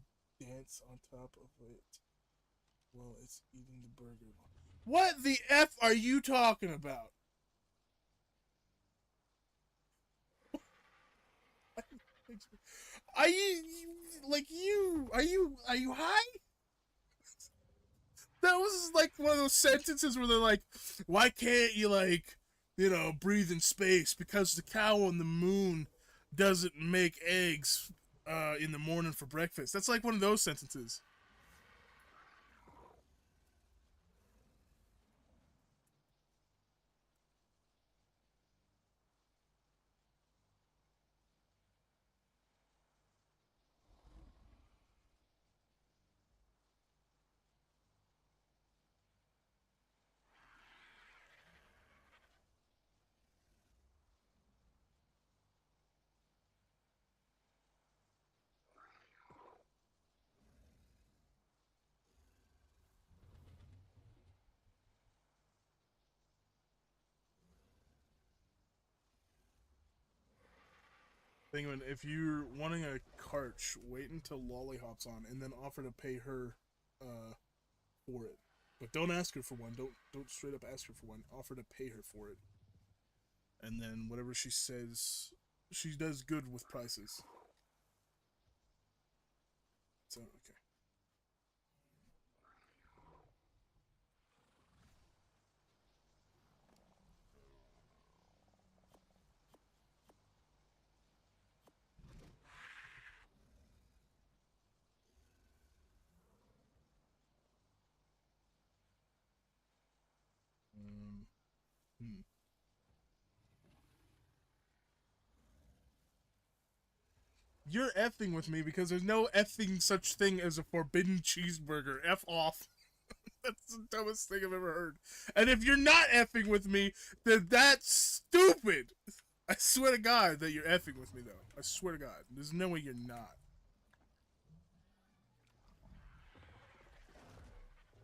dance on top of it while it's eating the burger. What the F are you talking about? Are you like you? Are you high? That was like one of those sentences where they're like, "Why can't you like, breathe in space? Because the cow on the moon doesn't make eggs in the morning for breakfast." That's like one of those sentences. Think of it, if you're wanting a carch, wait until Lolly hops on and then offer to pay her uh, for it. But don't ask her for one. Don't straight up ask her for one. Offer to pay her for it. And then whatever she says, she does good with prices. So okay. Um, hmm. You're effing with me because there's no effing such thing as a forbidden cheeseburger. F off. That's the dumbest thing I've ever heard. And if you're not effing with me, then that's stupid. I swear to God that you're effing with me, though. I swear to God. There's no way you're not.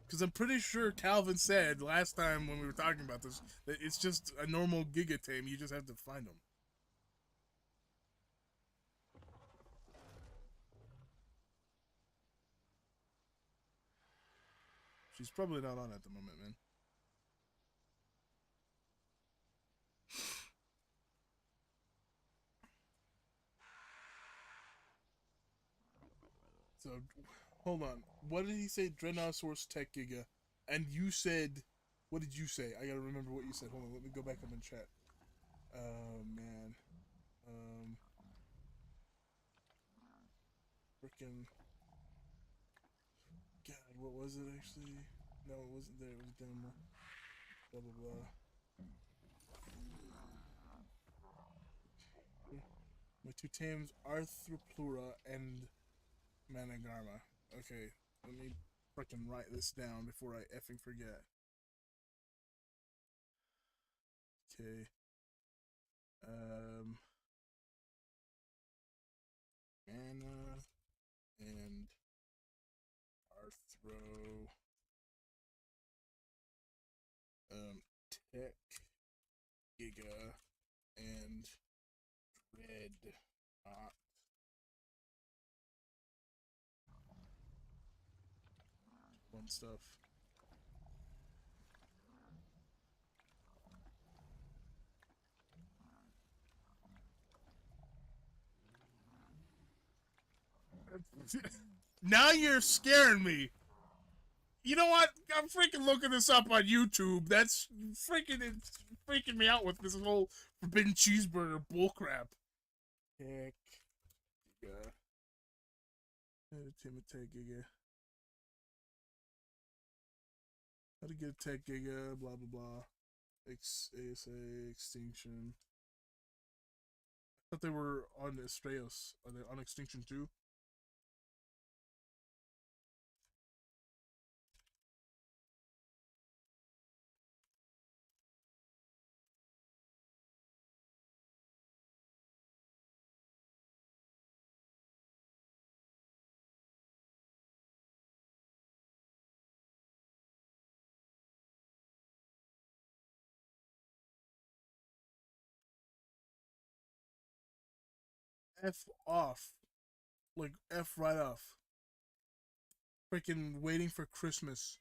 Because I'm pretty sure Calvin said last time when we were talking about this that it's just a normal Giga tame. You just have to find them. She's probably not on at the moment, man. So, hold on. What did he say? Dreadnoughtosaurus Tech Giga. And you said, what did you say? I gotta remember what you said. Hold on, let me go back up and chat. Oh, man. Um, Freaking. God, what was it actually? No, it wasn't there. It was down more. Blah, blah, blah. My two tames, Arthroplura and Managarma. Okay, let me freaking write this down before I effing forget. Okay. Um, Anna and Arthro. Um, Tech Giga dead. Ah, fun stuff. Now you're scaring me. You know what? I'm freaking looking this up on YouTube. That's it's freaking me out with this whole forbidden cheeseburger bullcrap. Heck, giga. Timothy giga. How to get a tech giga? Blah blah blah. ASA extinction. I thought they were on Estrellas. Are they on extinction too? F off. Like F right off. Freaking waiting for Christmas.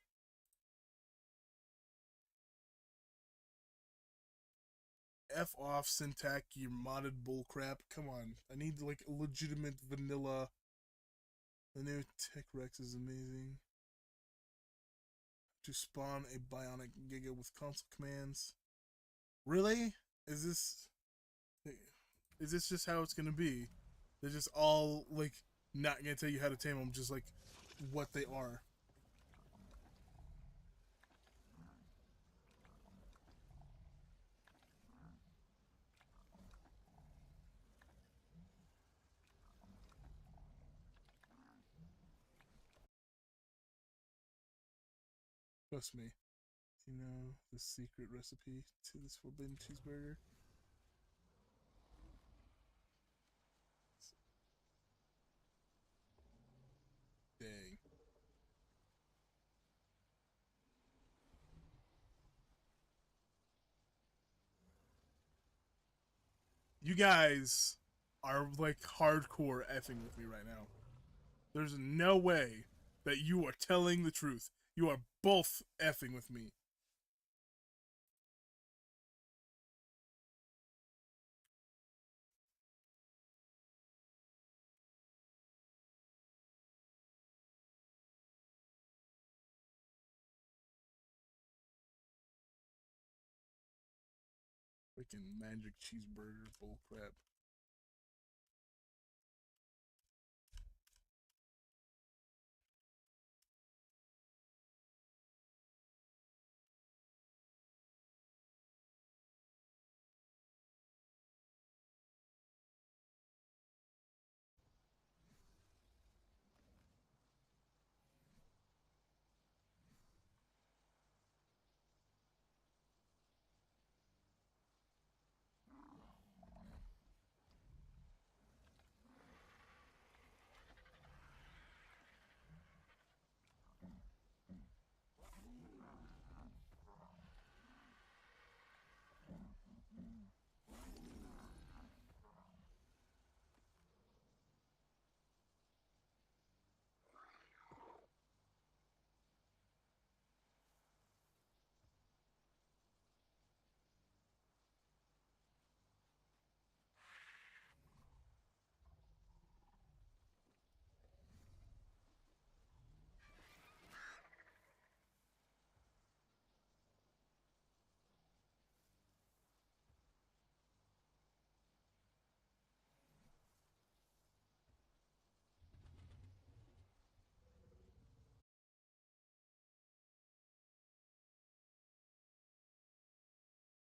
F off syntax, you modded bullcrap. Come on. I need like a legitimate vanilla. The new Tech Rex is amazing. To spawn a bionic Giga with console commands. Really? Is this just how it's gonna be? They're just all like not gonna tell you how to tame them, just like what they are. Trust me. You know the secret recipe to this forbidden cheeseburger? Dang. You guys are like hardcore effing with me right now. There's no way that you are telling the truth. You are both effing with me. Freaking magic cheeseburger bullcrap.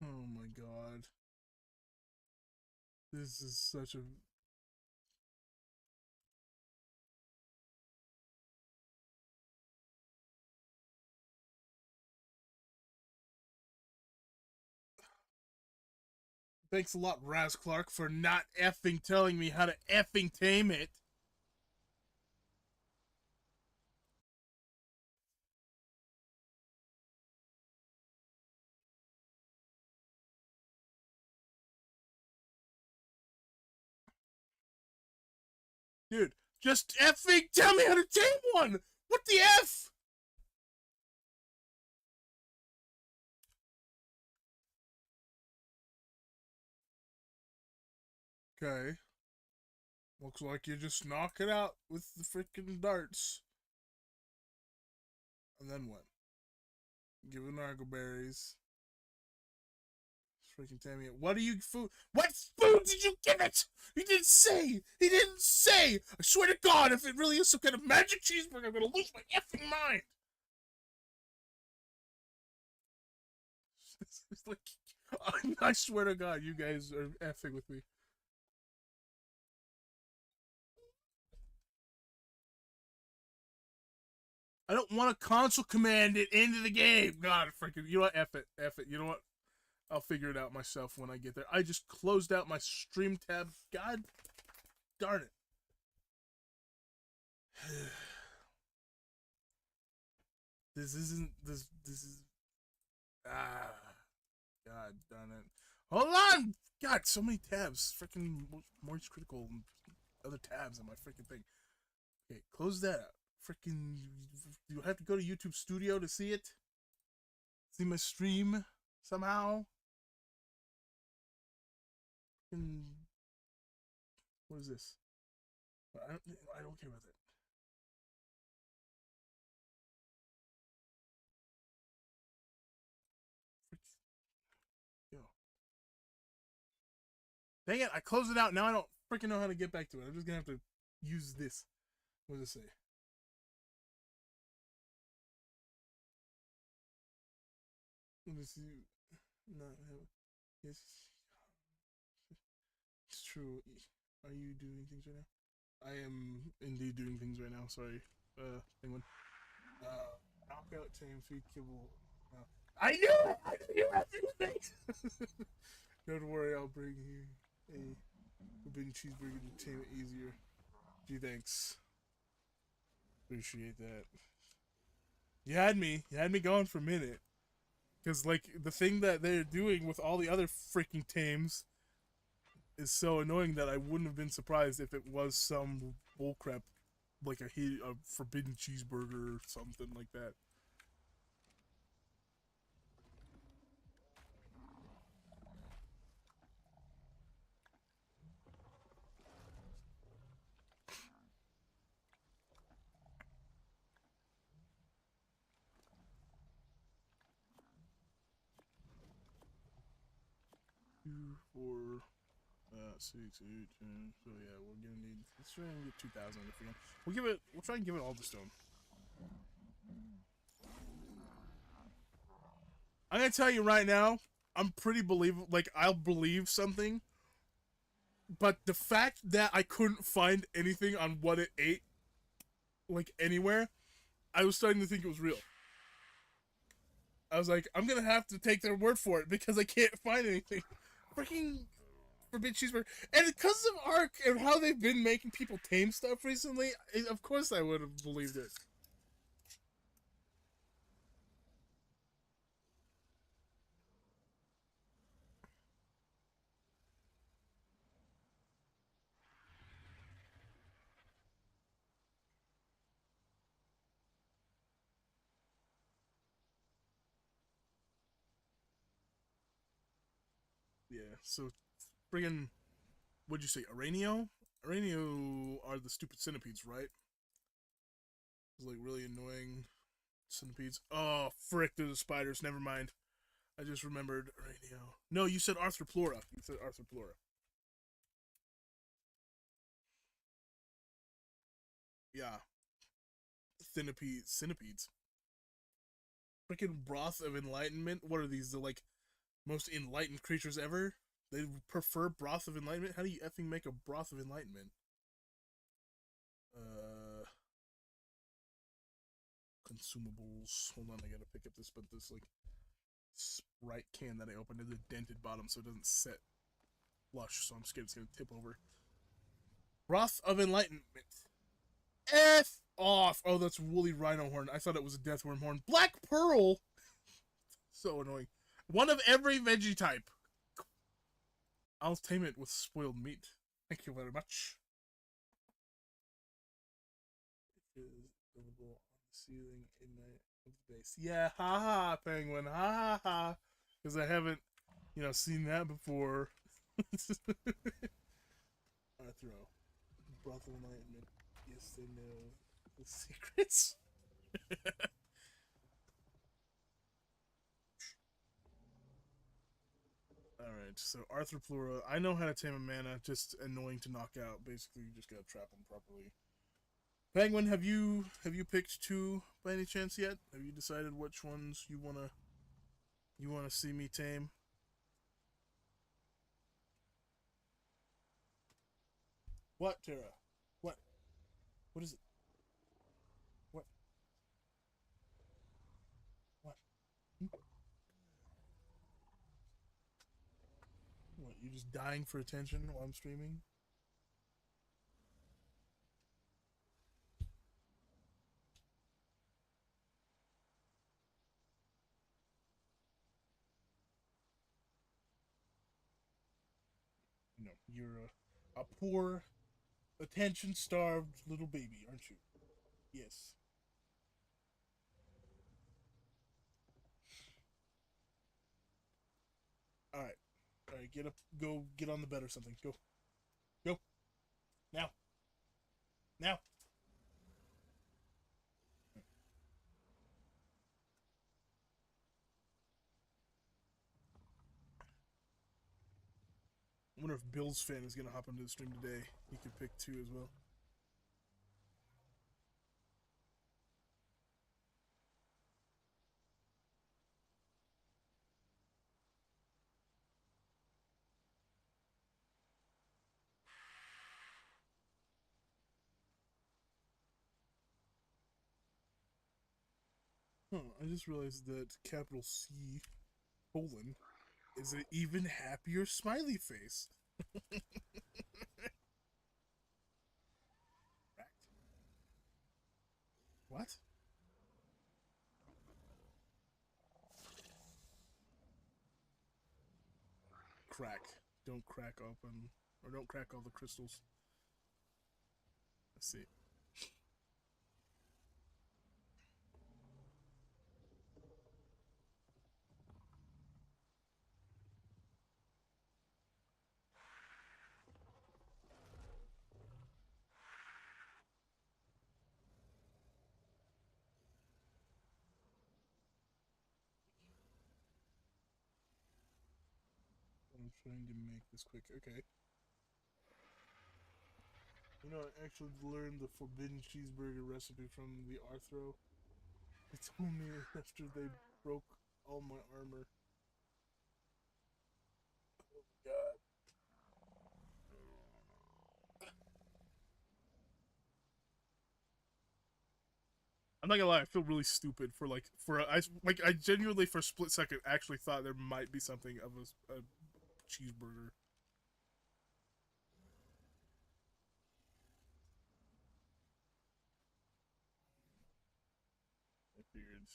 Oh my god. This is such a. Thanks a lot, Raz Clark, for not effing telling me how to effing tame it. Dude, just effing tell me how to tame one! What the F? Okay. Looks like you just knock it out with the freaking darts. And then what? Give it nargoberries. Freaking tell me what do you food? What food did you give it? He didn't say. He didn't say. I swear to God, if it really is some kind of magic cheeseburger, I'm gonna lose my effing mind. It's like, I swear to God, you guys are effing with me. I don't want to console command it into the game. God, freaking, you know what? F it. F it. You know what? I'll figure it out myself when I get there. I just closed out my stream tab. God darn it. This isn't this is ah God darn it. Hold on! God, so many tabs. Freaking Moist Critical and other tabs on my freaking thing. Okay, close that up. Freaking you have to go to YouTube Studio to see it? See my stream somehow? Freaking what is this? I don't care about that. Yo. Dang it, I closed it out. Now I don't freaking know how to get back to it. I'm just gonna have to use this. What does it say? Let me see. No, yes, it's true. Are you doing things right now? I am indeed doing things right now. Sorry, penguin. Knockout tame feed kibble. No. I knew it! I knew you had to. Don't worry, I'll bring you a forbidden cheeseburger to tame it easier. Gee, thanks. Appreciate that. You had me. You had me going for a minute. Because, like, the thing that they're doing with all the other freaking tames is so annoying that I wouldn't have been surprised if it was some bullcrap, like a forbidden cheeseburger or something like that. 2, 4, 6, 8, 10. So yeah, we're gonna need. Let's try and get 2,000 if we can. We'll give it. We'll try and give it all the stone. I'm gonna tell you right now. I'm pretty believable. Like I'll believe something, but the fact that I couldn't find anything on what it ate, like anywhere, I was starting to think it was real. I was like, I'm gonna have to take their word for it because I can't find anything. Freaking forbidden cheeseburger, and because of Ark and how they've been making people tame stuff recently, of course I would have believed it. Yeah. So, friggin', what'd you say, Aranio? Aranio are the stupid centipedes, right? It's like really annoying centipedes. Oh, frick, they're the spiders. Never mind. I just remembered Aranio. No, you said Arthroplora. You said Arthroplora. Yeah, centipedes. Freaking broth of enlightenment. What are these? The like most enlightened creatures ever? They prefer broth of enlightenment. How do you effing make a broth of enlightenment? Uh, consumables. Hold on, I gotta pick up this, but this like Sprite can that I opened is a dented bottom, so it doesn't set flush. So I'm scared it's gonna tip over. Broth of enlightenment. F off. Oh, that's woolly rhino horn. I thought it was a deathworm horn. Black pearl. So annoying. One of every veggie type. I'll tame it with spoiled meat. Thank you very much. ceiling in my base. Yeah, ha ha, penguin, ha ha ha. Because I haven't, seen that before. Arthro, brothel enlightenment. Yes, they know the secrets. All right, so Arthur Plura. I know how to tame a mana. Just annoying to knock out. Basically, you just gotta trap them properly. Penguin, have you picked two by any chance yet? Have you decided which ones you wanna see me tame? What, Tara? What? What is it? What? What? Hmm? What? You just dying for attention while I'm streaming? No, you're a poor, attention-starved little baby, aren't you? Yes. All right. All right. Get up. Go. Get on the bed or something. Go. Go now. Now. I wonder if Bill's fan is gonna hop into the stream today. He could pick two as well. Huh, I just realized that capital C colon is an even happier smiley face. What? Crack. Don't crack open, or don't crack all the crystals. Let's see. I'm trying to make this quick. Okay. I actually learned the forbidden cheeseburger recipe from the Arthro. They told me after they broke all my armor. Oh god. I'm not gonna lie, I feel really stupid I genuinely for a split second actually thought there might be something of a cheeseburger. I figured.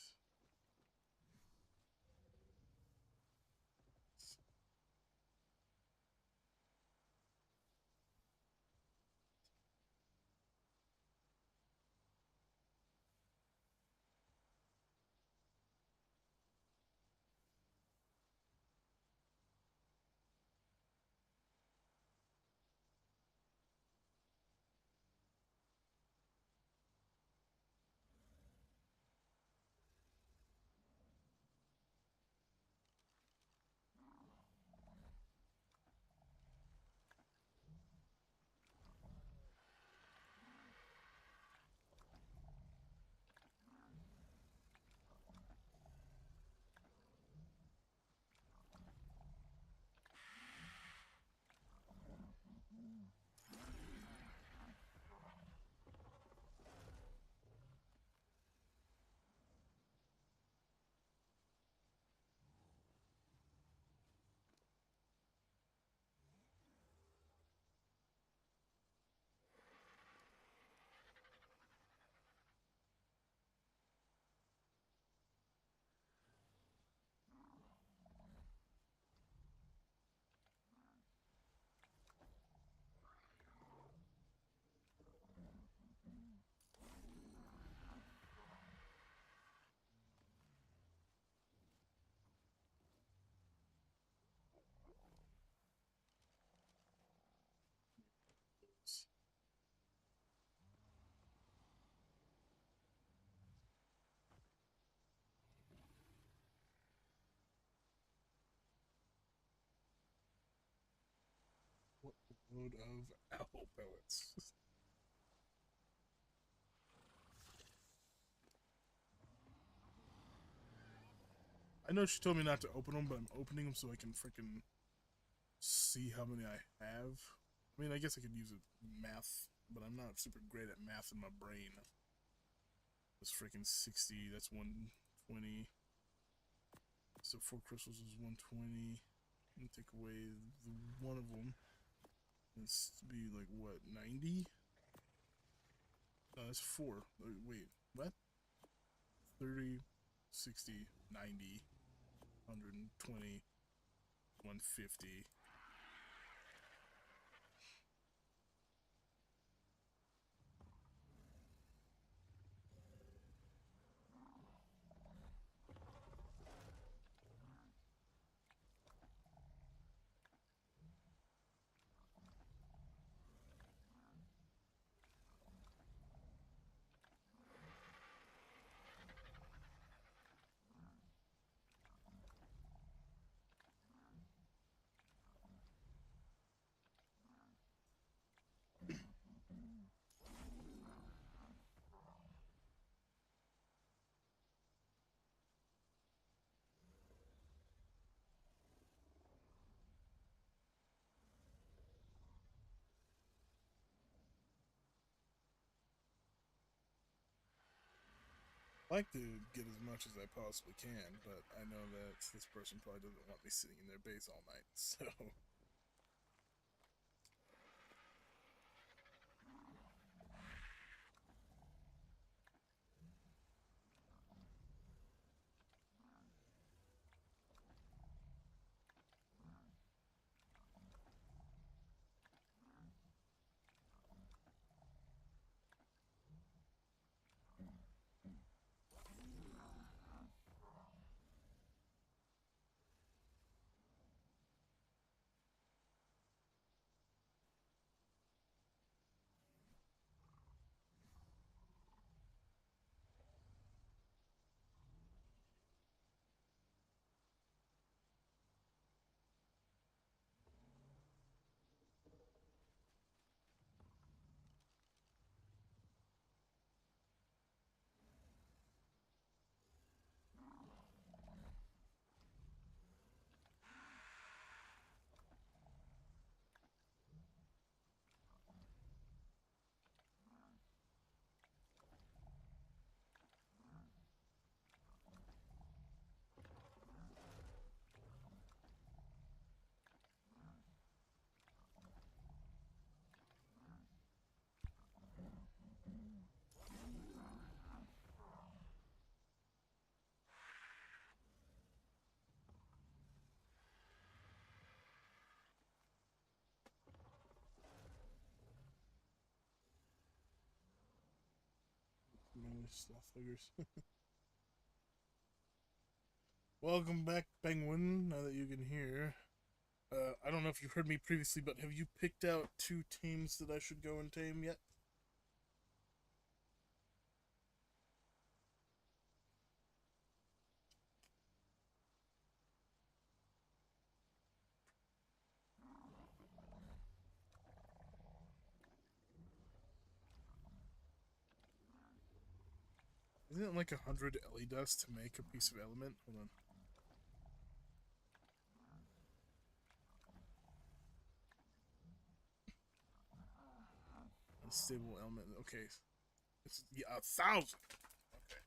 Load of apple pellets. I know she told me not to open them, but I'm opening them so I can freaking see how many I have. I mean, I guess I could use a math, but I'm not super great at math in my brain. That's freaking 60. That's 120. So 4 crystals is 120. And take away one of them. It's to be like what, 90? No, that's four. Wait, what? 30, 60, 90, 120, 150. I like to get as much as I possibly can, but I know that this person probably doesn't want me sitting in their base all night, so. Many stuff figures. Welcome back, Penguin, now that you can hear. I don't know if you've heard me previously, but have you picked out 2 teams that I should go and tame yet? Isn't it like 100 Ellie dust to make a piece of element? Hold on. Unstable element. Okay. It's, yeah, 1,000! Okay.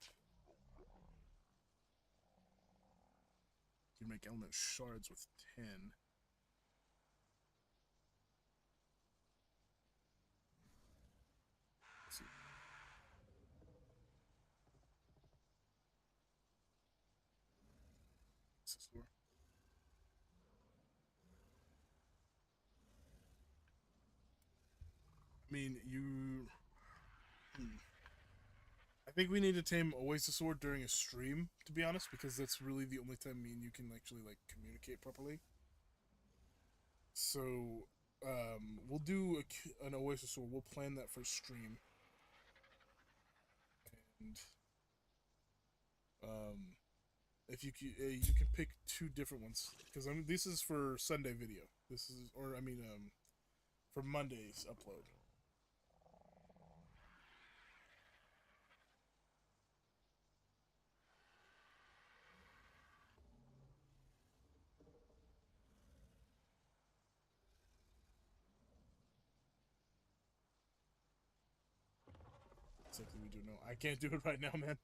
You can make element shards with 10. Let's see. What's this for? I mean, you. Hmm. I think we need to tame Oasis Sword during a stream, to be honest, because that's really the only time me and you can actually like communicate properly. So, we'll do an Oasis Sword. We'll plan that for stream, and um, if you can pick 2 different ones because I mean this is for Sunday video. This is, or I mean for Monday's upload. Exactly, we do know. I can't do it right now, man.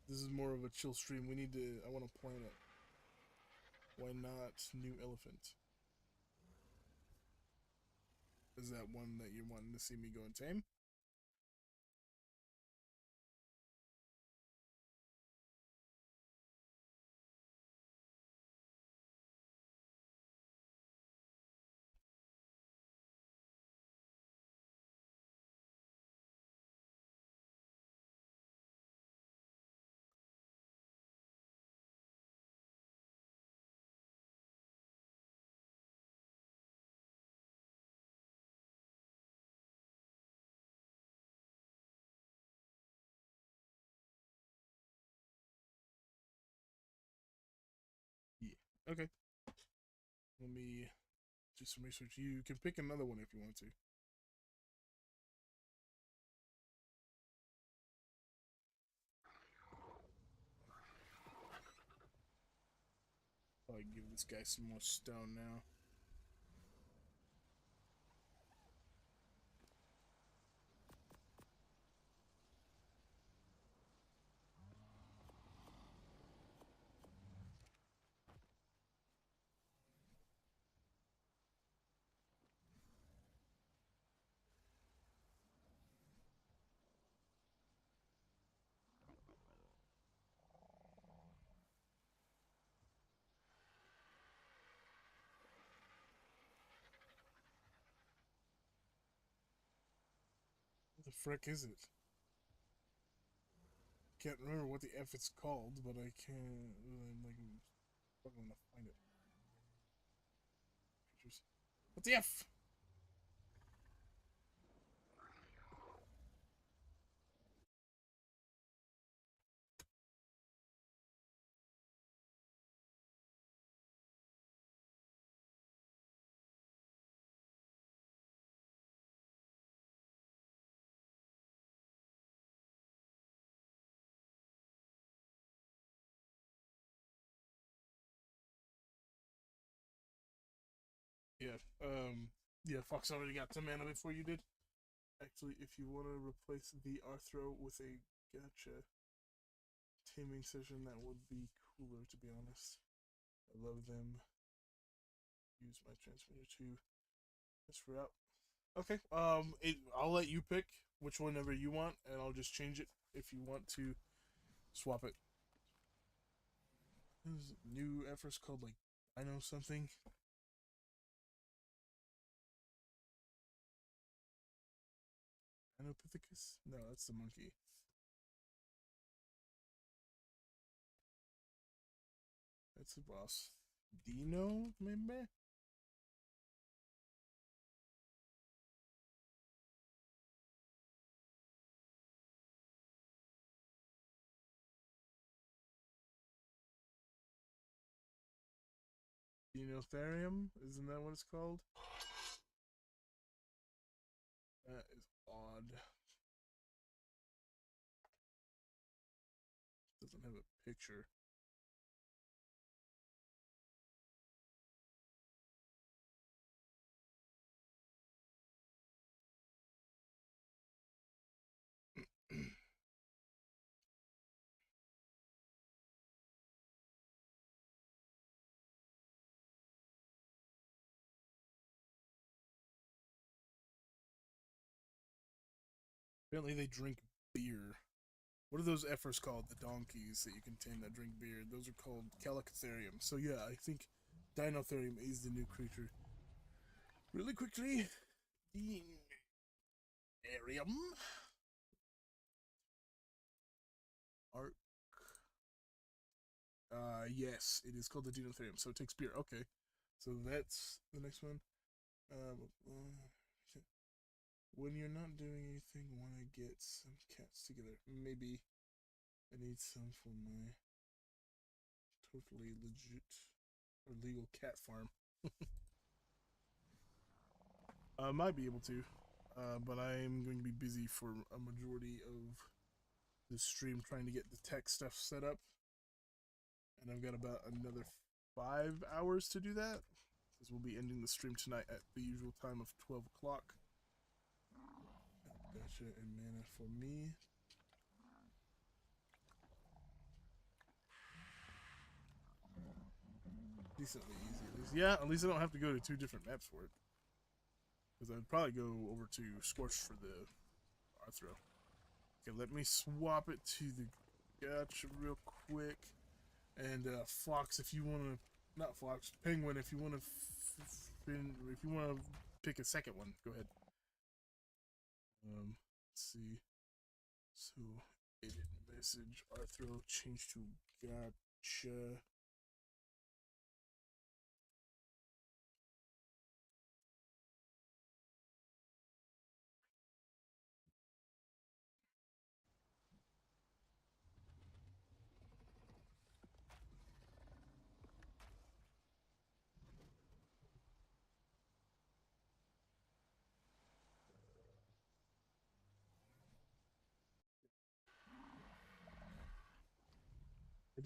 This is more of a chill stream. We need to. I want to plan it. Why not new elephant? Is that one that you're wanting to see me go and tame? Yeah. Okay. Let me do some research. You can pick another one if you want to. I'll give this guy some more stone now. What the frick is it? Can't remember what the F it's called, but I can't. I'm like struggling to find it. Pictures. What the F? Yeah. Yeah. Fox already got some mana before you did. Actually, if you want to replace the Arthro with a gacha taming session, that would be cooler. To be honest, I love them. Use my transmitter to this route. Okay. I'll let you pick which whenever you want, and I'll just change it if you want to swap it. There's new efforts called like Dino something. Dinopithecus? No, that's the monkey. That's the boss. Dino, maybe? Dinotherium? Isn't that what it's called? That is odd. Doesn't have a picture. Apparently they drink beer. What are those efforts called? The donkeys that you can tame that drink beer. Those are called Calicotherium. So yeah, I think Dinotherium is the new creature. Really quickly, Dinarium. Arc. Yes, it is called the Dinotherium. So it takes beer. Okay, so that's the next one. When you're not doing anything, want to get some cats together. Maybe I need some for my totally legit or legal cat farm. I might be able to, but I am going to be busy for a majority of this stream trying to get the tech stuff set up, and I've got about another 5 hours to do that, because we'll be ending the stream tonight at the usual time of 12 o'clock. Gotcha, and mana for me. Decently easy, at least. Yeah, at least I don't have to go to 2 different maps for it. Because I'd probably go over to Scorch for the Arthro. Okay, let me swap it to the Gotcha real quick. And Fox, if you want to, not Fox, Penguin, if you want to, pick a second one, go ahead. Let's see. So, edit message, Arthro, change to Gotcha.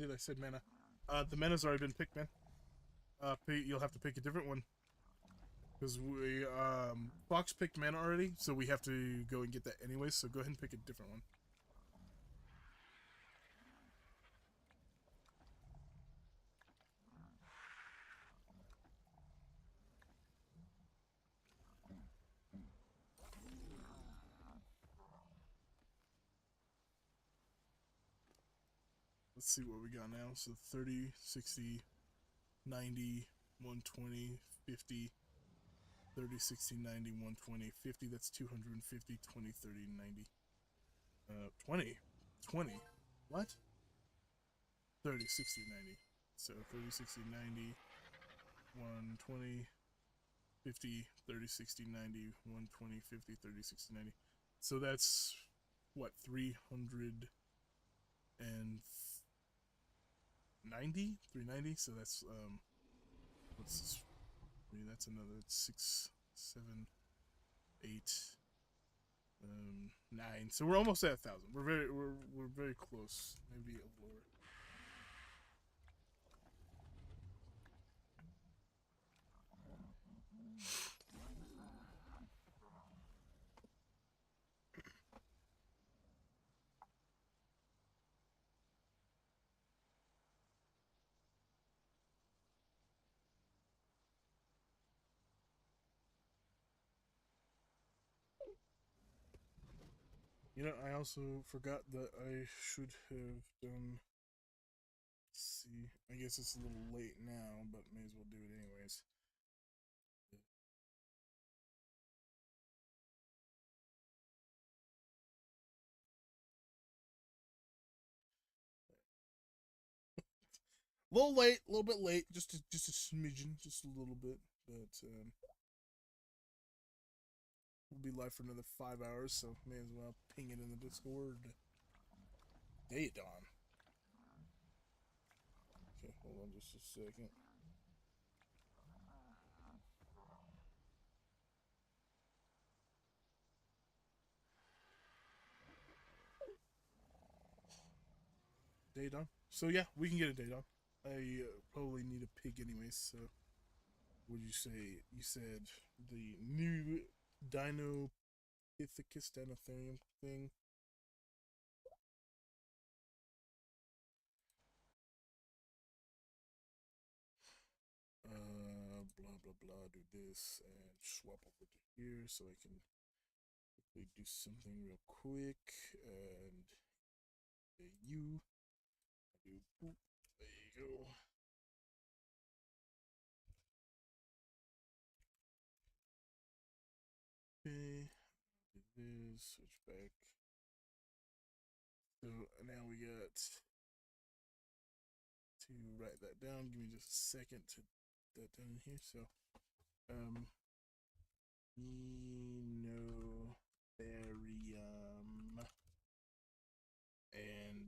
I said mana. The mana's already been picked, man. You'll have to pick a different one. Because we, Fox picked mana already, so we have to go and get that anyway, so go ahead and pick a different one. Let's see what we got now. So 30, 60, 90, 120, 50, 30, 60, 90, 120, 50. That's 250, 20, 30, 90. 20. 20. What? 30, 60, 90. So 30, 60, 90, 120, 50, 30, 60, 90, 120, 50, 30, 60, 90. So that's what, 390? 390? So that's, what's this? That's another 6, 7, 8, 9. So we're almost at 1,000. We're very close. Maybe a little lower. You know, I also forgot that I should have done. Let's see, I guess it's a little late now, but may as well do it anyways. A little late, a little bit late, just a smidgen, just a little bit, but we'll be live for another 5 hours, so may as well ping it in the Discord. Day dawn. Okay, hold on just a second. Day dawn. So yeah, we can get a day dawn. I probably need a pig anyways. So, would you say? You said the new Dinopithecus Dinotherium thing. Blah blah blah. Do this and swap over to here so I can do something real quick. And you do. Boop. There you go. Okay. Do this. Switch back. So now we got to write that down. Give me just a second to put that down here. So, Enobarium and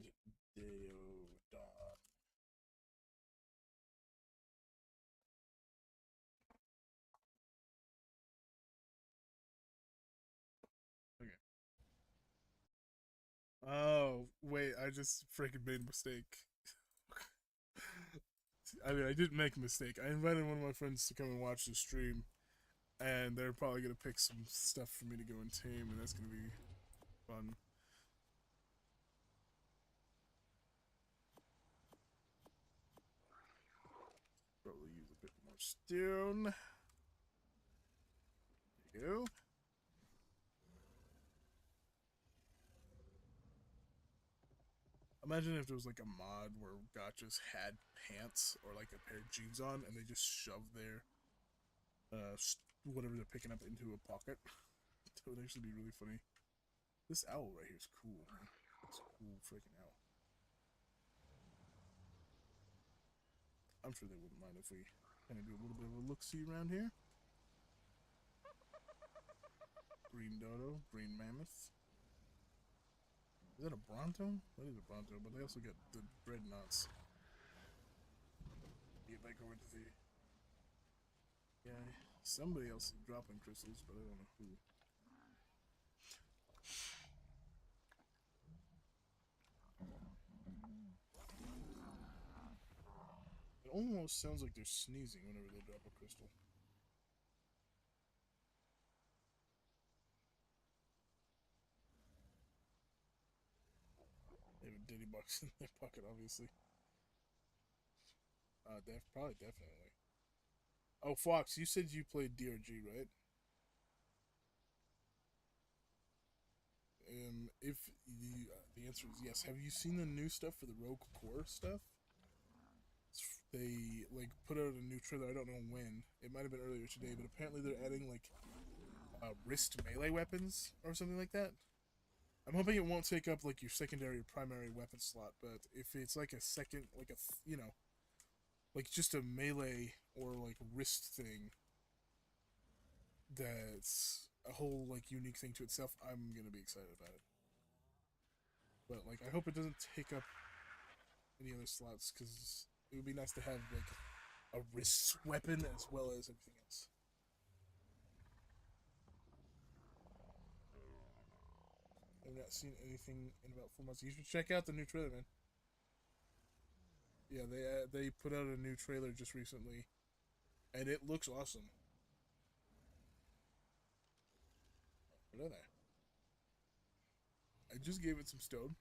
Deodon. just freaking made a mistake. I mean, I didn't make a mistake. I invited one of my friends to come and watch the stream, and they're probably gonna pick some stuff for me to go and tame, and that's gonna be fun. Probably use a bit more stone. There you go. Imagine if there was like a mod where gotchas had pants or like a pair of jeans on, and they just shove their whatever they're picking up into a pocket. That would actually be really funny. This owl right here is cool, man. It's a cool freaking owl. I'm sure they wouldn't mind if we kind of do a little bit of a look-see around here. Green dodo, green mammoth. Is that a bronto? That is a bronto, but they also got the dreadnoughts. Get back over to the guy. Somebody else is dropping crystals, but I don't know who. It almost sounds like they're sneezing whenever they drop a crystal. They have a ditty box in their pocket, obviously. Probably, definitely. Oh, Fox, you said you played DRG, right? If the answer is yes, have you seen the new stuff for the Rogue Core stuff? They like put out a new trailer. I don't know when. It might have been earlier today, but apparently they're adding like wrist melee weapons or something like that. I'm hoping it won't take up like your secondary or primary weapon slot, but if it's like a second, like a like just a melee or like wrist thing, that's a whole like unique thing to itself. I'm gonna be excited about it. But like, I hope it doesn't take up any other slots because it would be nice to have like a wrist weapon as well as everything else. I've not seen anything in about 4 months. You should check out the new trailer, man. Yeah, they put out a new trailer just recently, and it looks awesome. What are they? I just gave it some stone.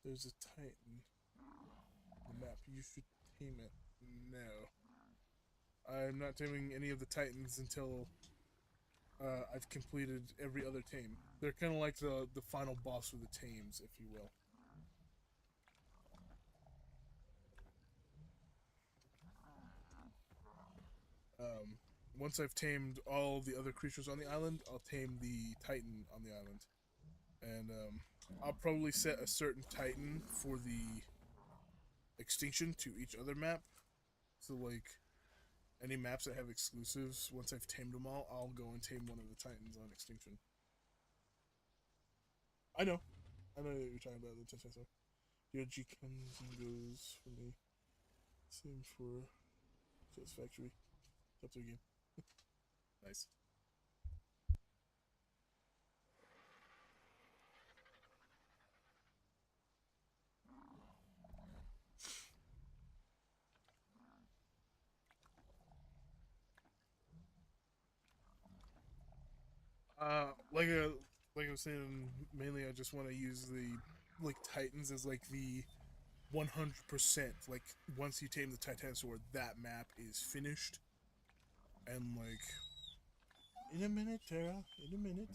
There's a titan. The map. You should tame it. No. I'm not taming any of the titans until I've completed every other tame. They're kind of like the final boss of the tames, if you will. Once I've tamed all the other creatures on the island, I'll tame the titan on the island. And I'll probably set a certain titan for the extinction to each other map. So like any maps that have exclusives, once I've tamed them all, I'll go and tame one of the titans on extinction. I know. I know what you're talking about, the Tensei. Your G comes and goes for me. Same for Satisfactory. Top 3 game. Nice. Like I was saying, mainly I just want to use the like Titans as like the 100%. Like once you tame the Titanosaur, that map is finished. And like, in a minute, Tara. In a minute.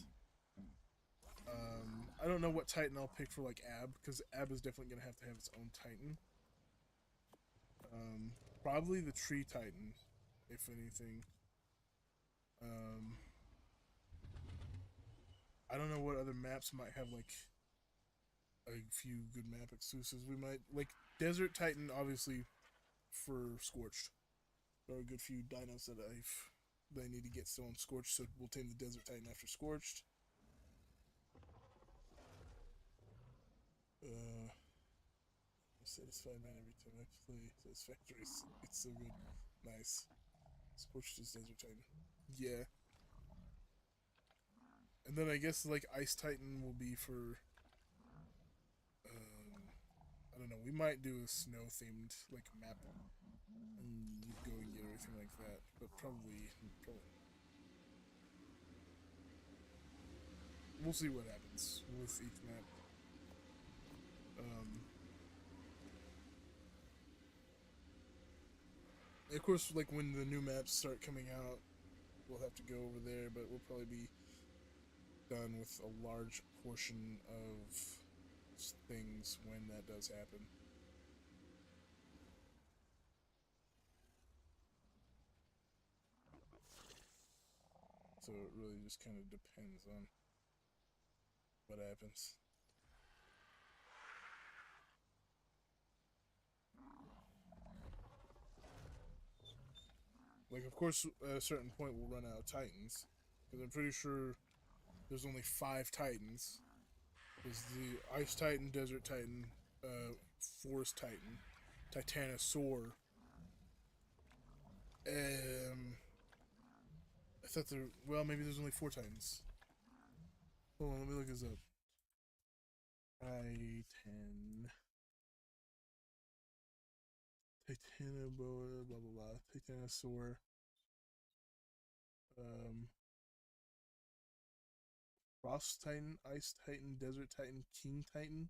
I don't know what Titan I'll pick for like Ab, because Ab is definitely gonna have to have its own Titan. Probably the Tree Titan, if anything. Um, I don't know what other maps might have like a few good map exclusives. We might like Desert Titan, obviously, for Scorched. There are a good few dinos that I need to get still on Scorched, so we'll tame the Desert Titan after Scorched. Satisfied man every time I play Satisfactory. It's so good. Nice. Scorched is Desert Titan. Yeah. And then I guess like Ice Titan will be for I don't know. We might do a snow themed like map and you go and get everything like that, but probably we'll see what happens with each map. Um, of course, like when the new maps start coming out, we'll have to go over there, but we'll probably be done with a large portion of things when that does happen. So it really just kind of depends on what happens. Like, of course, at a certain point, we'll run out of Titans. Because I'm pretty sure there's only 5 Titans. There's the Ice Titan, Desert Titan, Forest Titan, Titanosaur. I thought there. Well, maybe there's only 4 Titans. Hold on, let me look this up. Titan. Titanoboa, blah blah blah. Titanosaur. Um, Frost Titan, Ice Titan, Desert Titan, King Titan.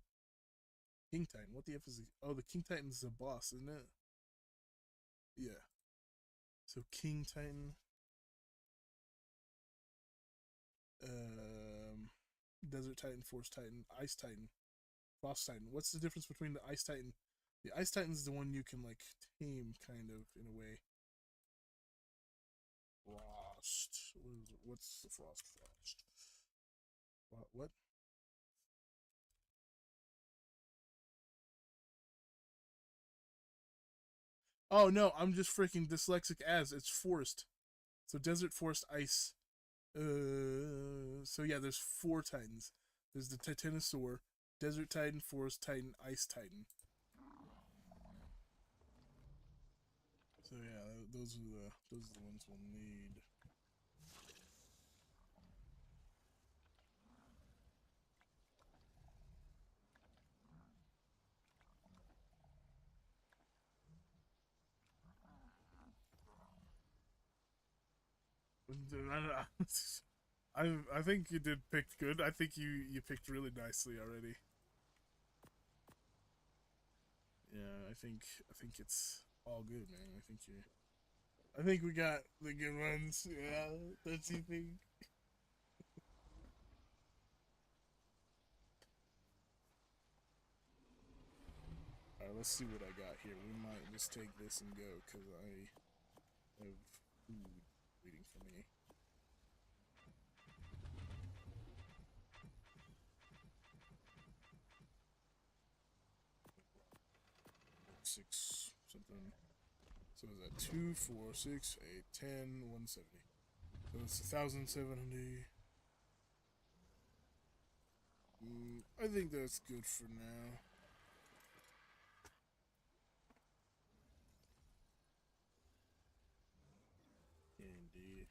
King Titan. What the F is the? Oh, the King Titan's the boss, isn't it? Yeah. So King Titan. Um, Desert Titan, Forest Titan, Ice Titan, Frost Titan. What's the difference between the Ice Titan? The Ice Titan's the one you can like tame, kind of in a way. Frost. What is it? What's the Frost? Frost. What? Oh no, I'm just freaking dyslexic as it's forest. So desert, forest, ice. So yeah, there's 4 Titans. There's the Titanosaur, Desert Titan, Forest Titan, Ice Titan. So yeah, those are the ones we'll need. I think you did pick good. I think you picked really nicely already. Yeah, I think it's all good, man. I think we got the good ones. Yeah, don't you think? All right, let's see what I got here. We might just take this and go because I have food waiting for me. 6 something. So is that 2, 4, 6, 8, 10, 170. So it's 1,700. I think that's good for now. Yeah, indeed.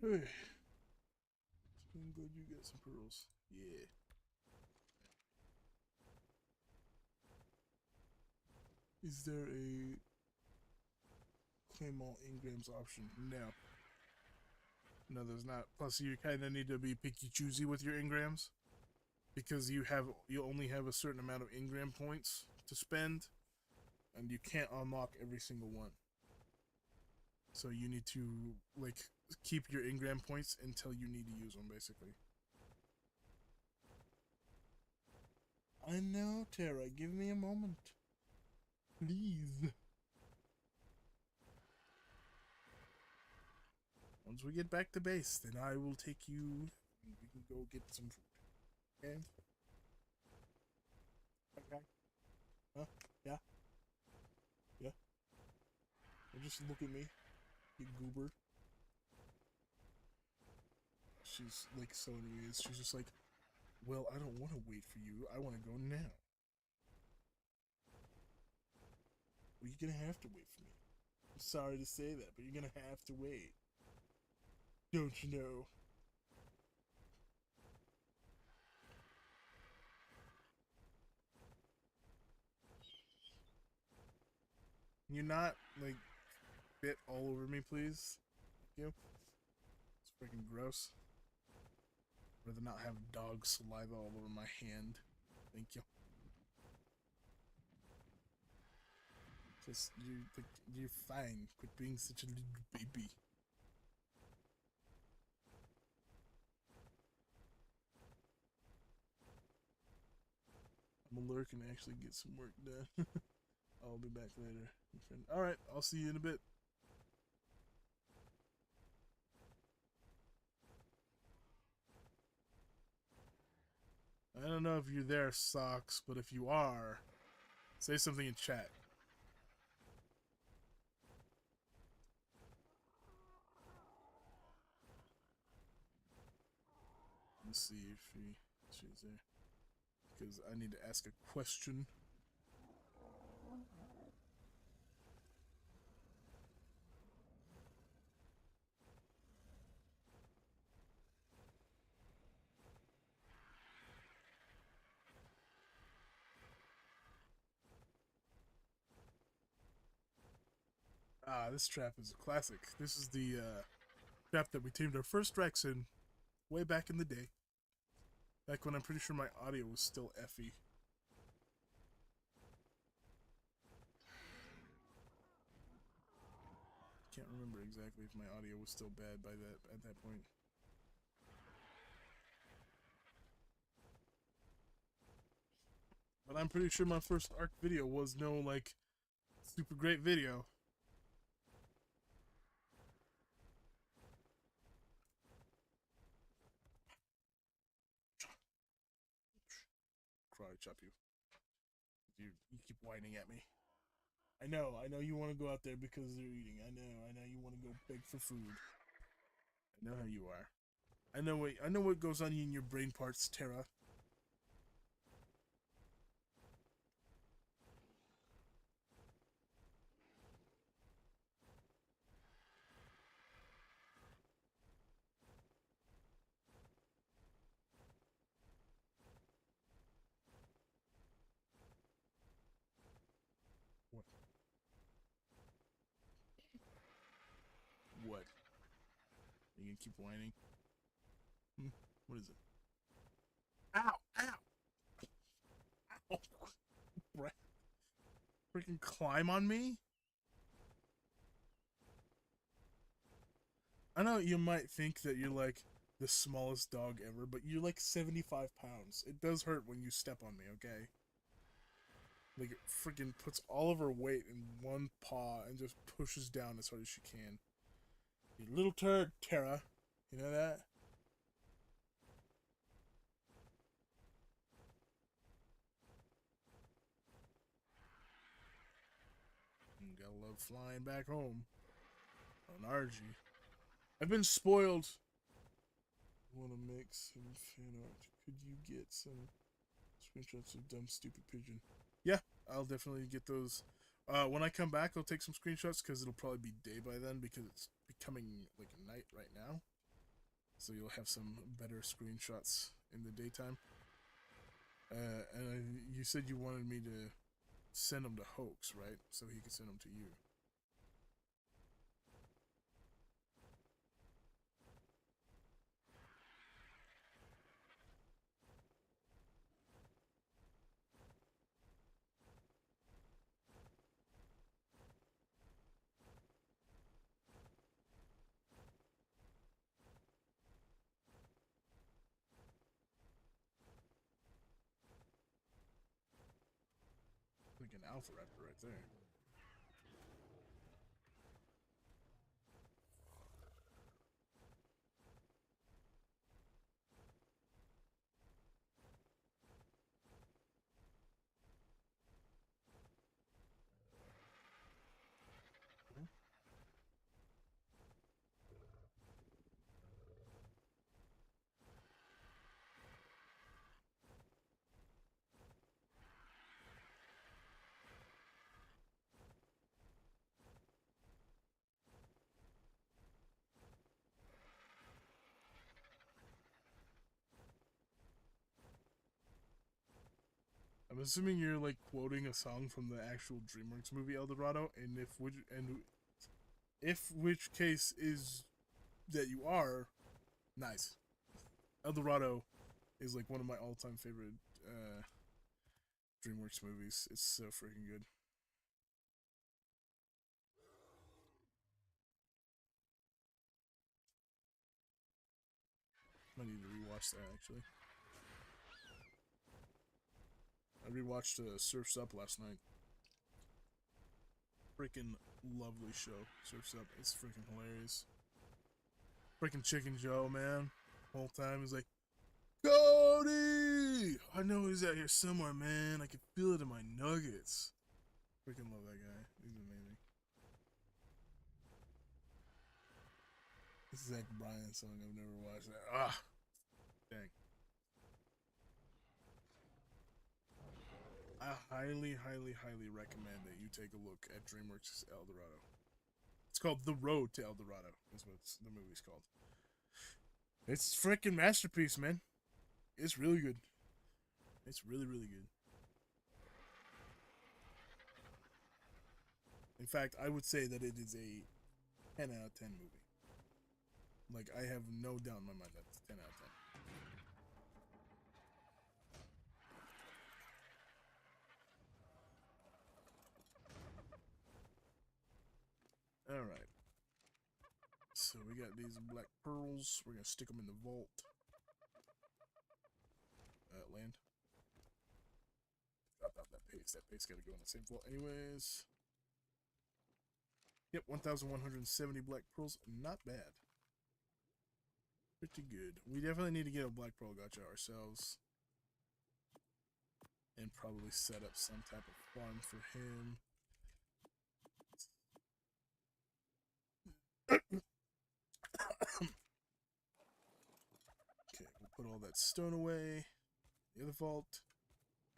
Hey, I'm glad you got some pearls. Yeah. Is there a claim all engrams option? No. No, there's not. Plus, you kind of need to be picky choosy with your engrams because you only have a certain amount of engram points to spend, and you can't unlock every single one. So you need to like keep your engram points until you need to use them, basically. I know, Tara. Give me a moment, please. Once we get back to base, then I will take you and we can go get some food. Okay? Okay. Huh? Yeah? Yeah? Well, just look at me, you goober. She's like so anyways. She's just like, well, I don't want to wait for you. I want to go now. Well, you're gonna have to wait for me. I'm sorry to say that, but you're gonna have to wait. Don't you know? You're not like bit all over me, please. Thank you. It's freaking gross. I'd rather not have dog saliva all over my hand. Thank you. Just you're fine. Quit being such a little baby. I'm gonna lurk and actually get some work done. I'll be back later, my friend. All right, I'll see you in a bit. I don't know if you're there, Socks, but if you are, say something in chat. Let's see if she's there. Because I need to ask a question. Ah, this trap is a classic. This is the trap that we tamed our first Rex in way back in the day. Back when I'm pretty sure my audio was still effy. Can't remember exactly if my audio was still bad by that at that point. But I'm pretty sure my first ARC video was no like super great video. Karate chop you. You keep whining at me. I know you want to go out there because they're eating. I know you want to go beg for food. I know how you are. I know what goes on in your brain parts, Tara. What? What? Are you gonna keep whining? Hmm? What is it? Ow! Ow! Ow! Freaking climb on me? I know you might think that you're like the smallest dog ever, but you're like 75 pounds. It does hurt when you step on me, okay? Like, it freaking puts all of her weight in one paw and just pushes down as hard as she can. You little turd, Tara. You know that? You gotta love flying back home on RG. I've been spoiled. Want to make some fan art? Could you get some screenshots of dumb, stupid pigeon? Yeah, I'll definitely get those. When I come back, I'll take some screenshots because it'll probably be day by then because it's becoming like night right now. so you'll have some better screenshots in the daytime. And you said you wanted me to send them to Hoax, right? So he could send them to you. Like an alpha raptor right there. I'm assuming you're like quoting a song from the actual DreamWorks movie El Dorado, and if which case is that you are, nice. El Dorado is like one of my all-time favorite DreamWorks movies. It's so freaking good. I need to rewatch that actually. I rewatched Surfs Up last night. Freaking lovely show. Surfs Up. It's freaking hilarious. Freaking Chicken Joe, man. Whole time he's like, Cody! I know he's out here somewhere, man. I can feel it in my nuggets. Freaking love that guy. He's amazing. This is Zach Bryan song. I've never watched that. Ah, dang. I highly, highly, highly recommend that you take a look at DreamWorks' El Dorado. It's called The Road to El Dorado, is what the movie's called. It's freaking masterpiece, man. It's really good. It's really, really good. In fact, I would say that it is a 10 out of 10 movie. Like, I have no doubt in my mind that it's 10 out of 10. Alright. So we got these black pearls. We're going to stick them in the vault. Land. Drop out that paste. That paste got to go in the same vault anyways. Yep, 1,170 black pearls. Not bad. Pretty good. We definitely need to get a black pearl gacha ourselves. And probably set up some type of farm for him. Okay, we'll put all that stone away. The other vault.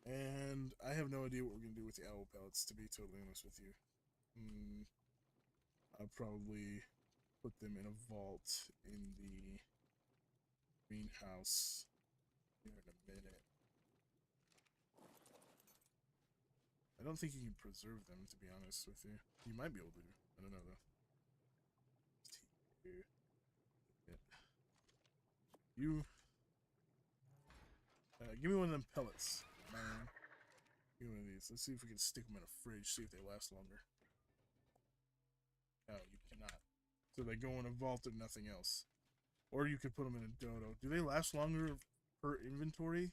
And I have no idea what we're going to do with the owl pellets, to be totally honest with you. I'll probably put them in a vault in the greenhouse here in a minute. I don't think you can preserve them, to be honest with you. You might be able to. I don't know, though. You... give me one of them pellets, man. Give me one of these. Let's see if we can stick them in a fridge, see if they last longer. No, you cannot. So they go in a vault and nothing else. Or you could put them in a dodo. Do they last longer per inventory?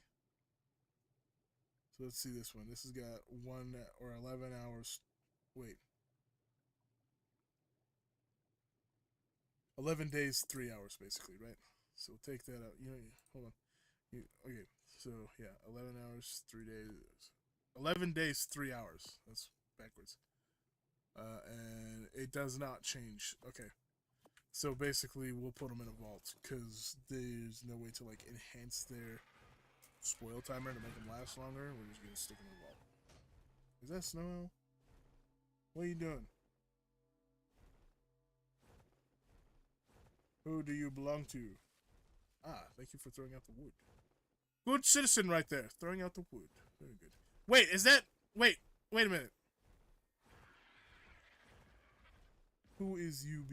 So let's see this one. This has got 1 or 11 hours. Wait. 11 days, 3 hours, basically, right? So we'll take that out. You know, hold on. Okay, so yeah, 11 hours, 3 days. 11 days, 3 hours. That's backwards. And it does not change. Okay. So basically, we'll put them in a vault because there's no way to like enhance their spoil timer to make them last longer. We're just gonna stick them in a vault. Is that snow? What are you doing? Who do you belong to? Ah, thank you for throwing out the wood. Good citizen right there, throwing out the wood. Very good. Wait, is that... Wait a minute. Who is UB?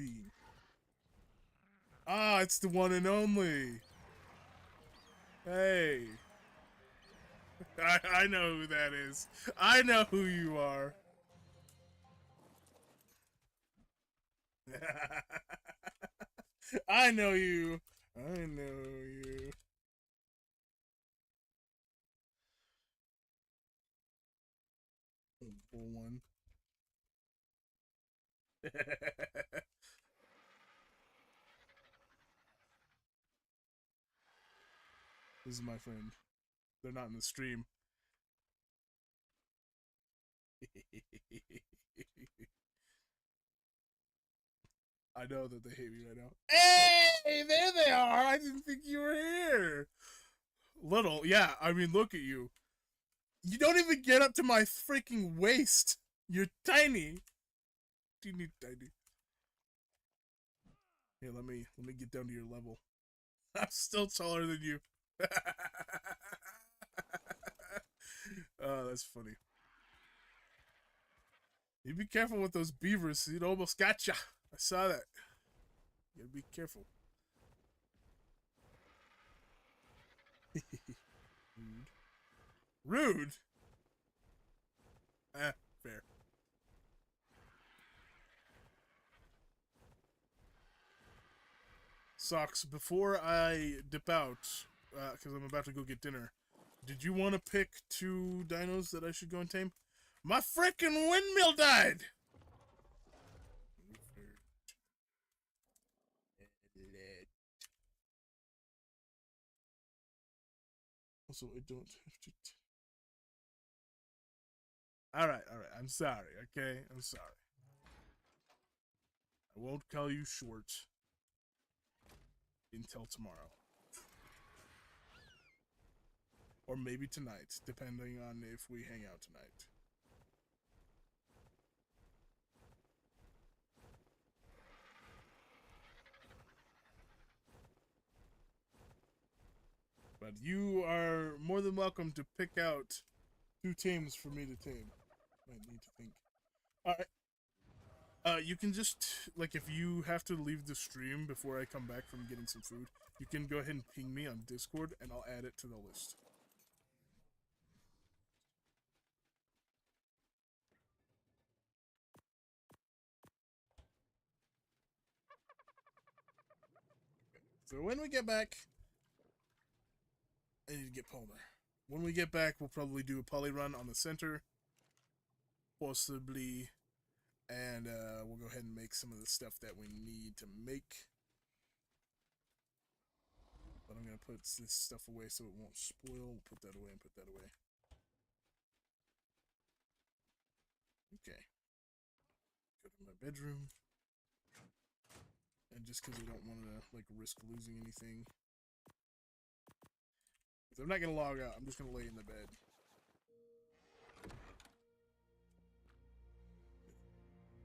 Ah, it's the one and only. Hey. I know who that is. I know who you are. I know you. I know you. Full one. This is my friend. They're not in the stream. I know that they hate me right now. Hey, there they are. I didn't think you were here. Little, yeah. I mean, look at you. You don't even get up to my freaking waist. You're tiny. Teeny tiny. Here, let me get down to your level. I'm still taller than you. Oh, that's funny. You be careful with those beavers. It almost got ya. I saw that. You gotta be careful. Rude. Rude? Fair. Socks, before I dip out, because I'm about to go get dinner, did you want to pick 2 dinos that I should go and tame? My frickin' windmill died! Also, I don't have to... Alright. I'm sorry, okay? I'm sorry. I won't call you short until tomorrow. Or maybe tonight, depending on if we hang out tonight. But you are more than welcome to pick out 2 tames for me to tame. Might need to think. Alright. You can just, like, if you have to leave the stream before I come back from getting some food, you can go ahead and ping me on Discord, and I'll add it to the list. So when we get back, I need to get Palmer. When we get back, we'll probably do a poly run on the center, possibly, and we'll go ahead and make some of the stuff that we need to make. But I'm going to put this stuff away so it won't spoil. We'll put that away and put that away. Okay. Go to my bedroom. And just because I don't want to, like, risk losing anything. So I'm not going to log out. I'm just going to lay in the bed.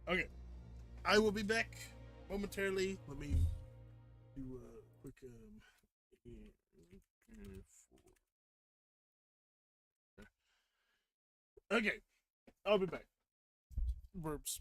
Okay. I will be back momentarily. Let me do a quick, Okay. I'll be back. Burps.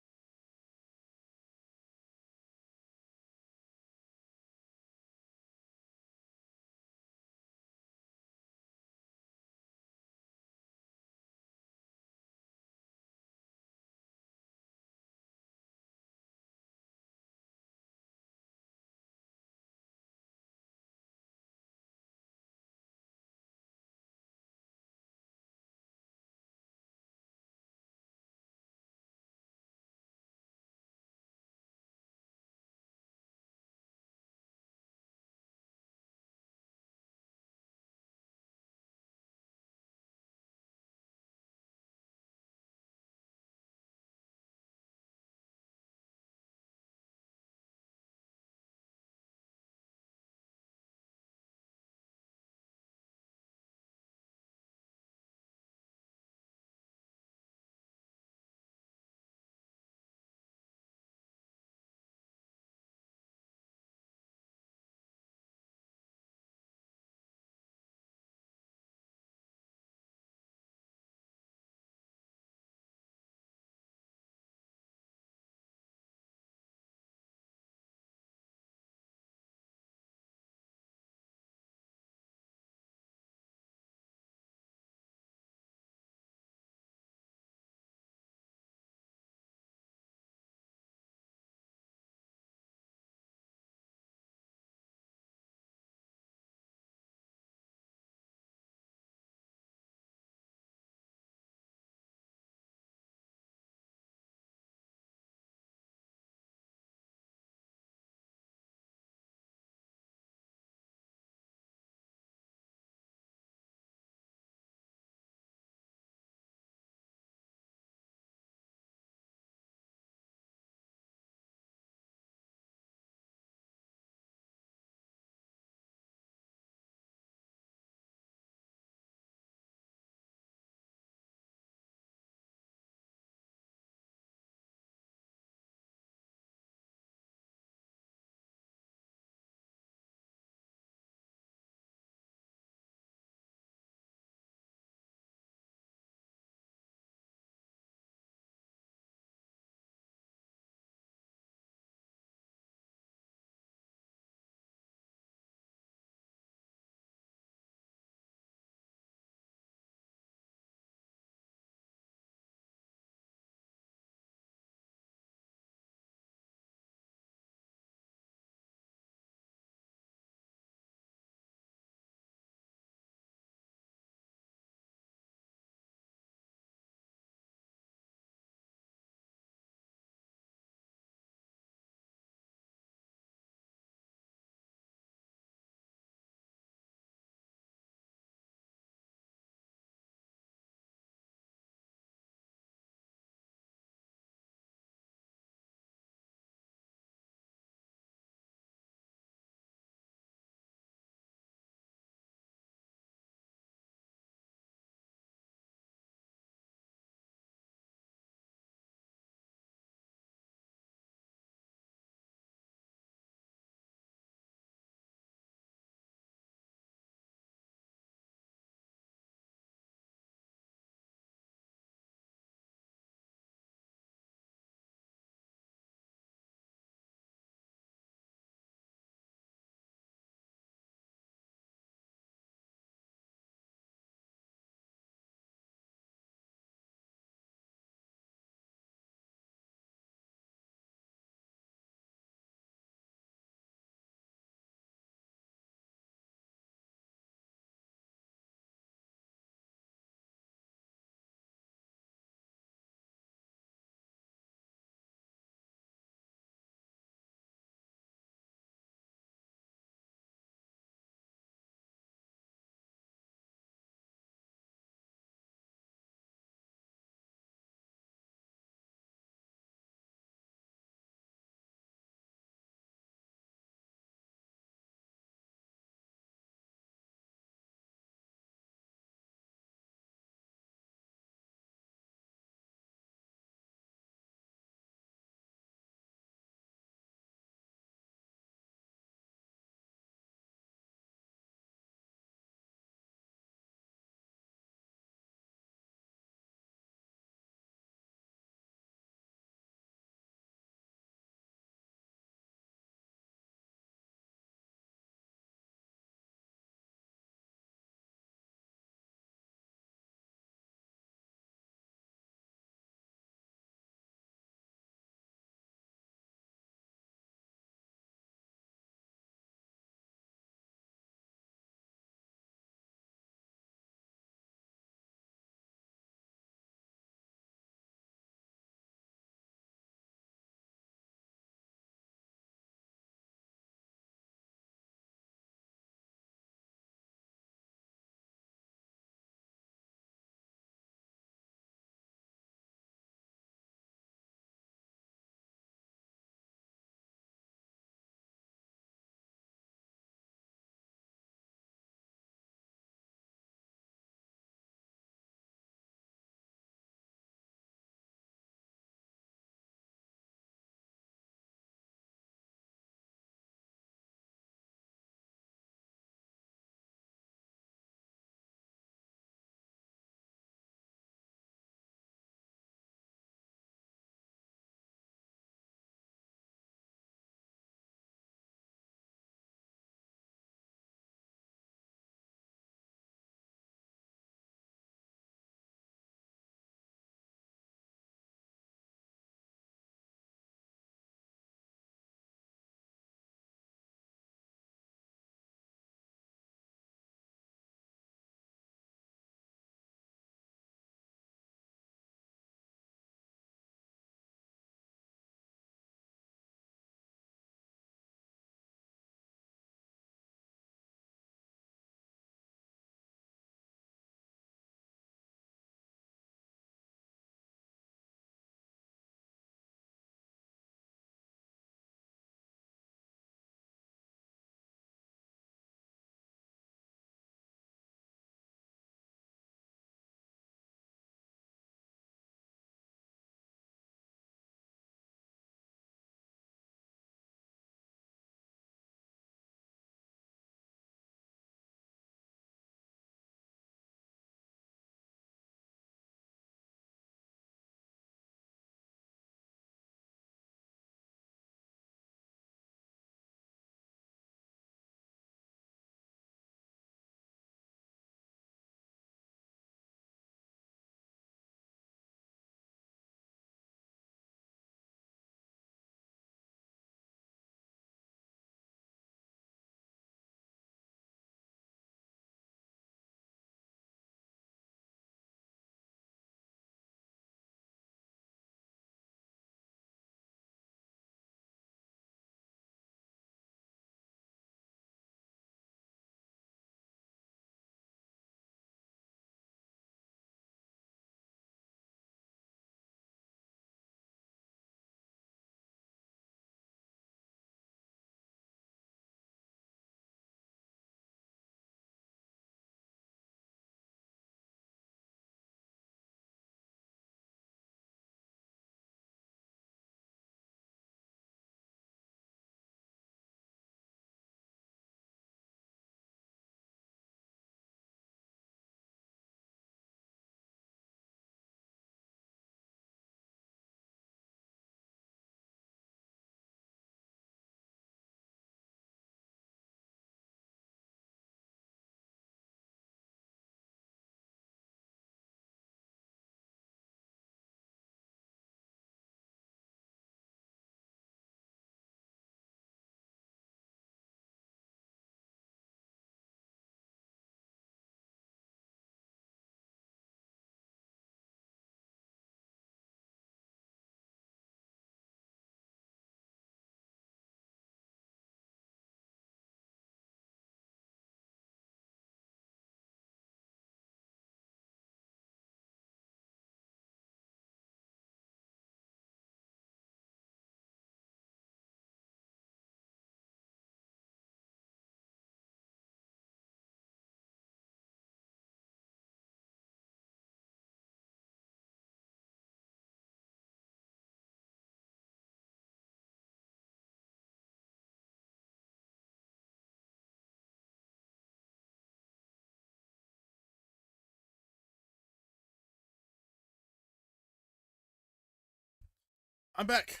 I'm back.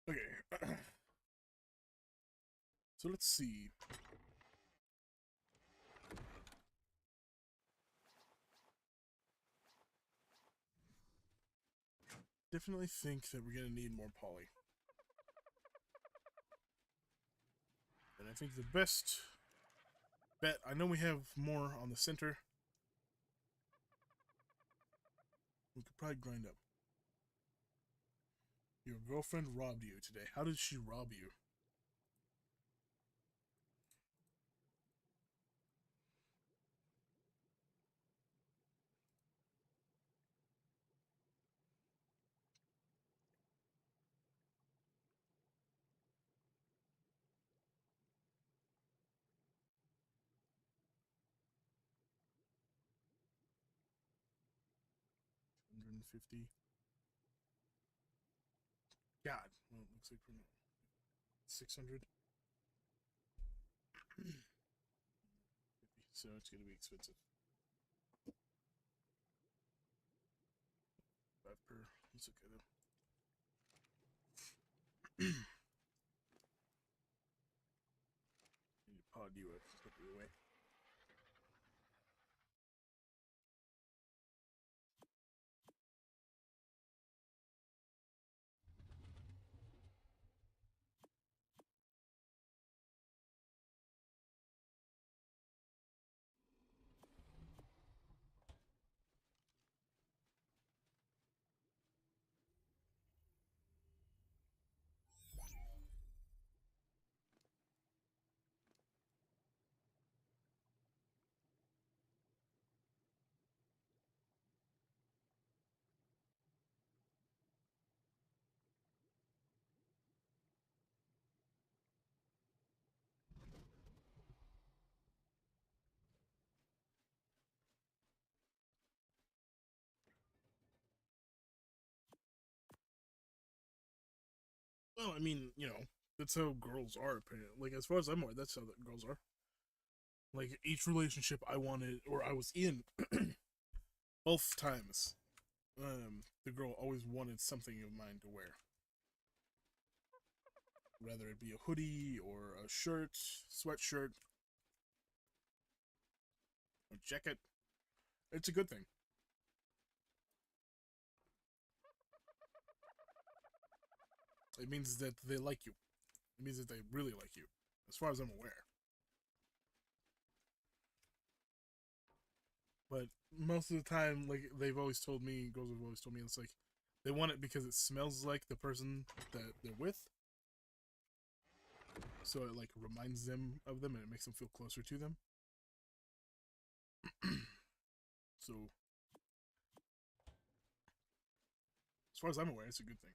Okay. So let's see. Definitely think that we're gonna need more poly. And I think the best bet, I know we have more on the center. We could probably grind up. Your girlfriend robbed you today. How did she rob you? $150. God. Well, it looks like we're not. 600. So it's gonna be expensive. 5 per. That's okay though. I need to pod you up. Put you away. Well, I mean, that's how girls are. Apparently, like as far as I'm aware, that's how girls are. Like each relationship I wanted or I was in, both times, the girl always wanted something of mine to wear, whether it be a hoodie or a shirt, sweatshirt, a jacket. It's a good thing. It means that they like you. It means that they really like you, as far as I'm aware. But most of the time, like they've always told me, girls have always told me, it's like they want it because it smells like the person that they're with. So it like reminds them of them and it makes them feel closer to them. So as far as I'm aware, it's a good thing.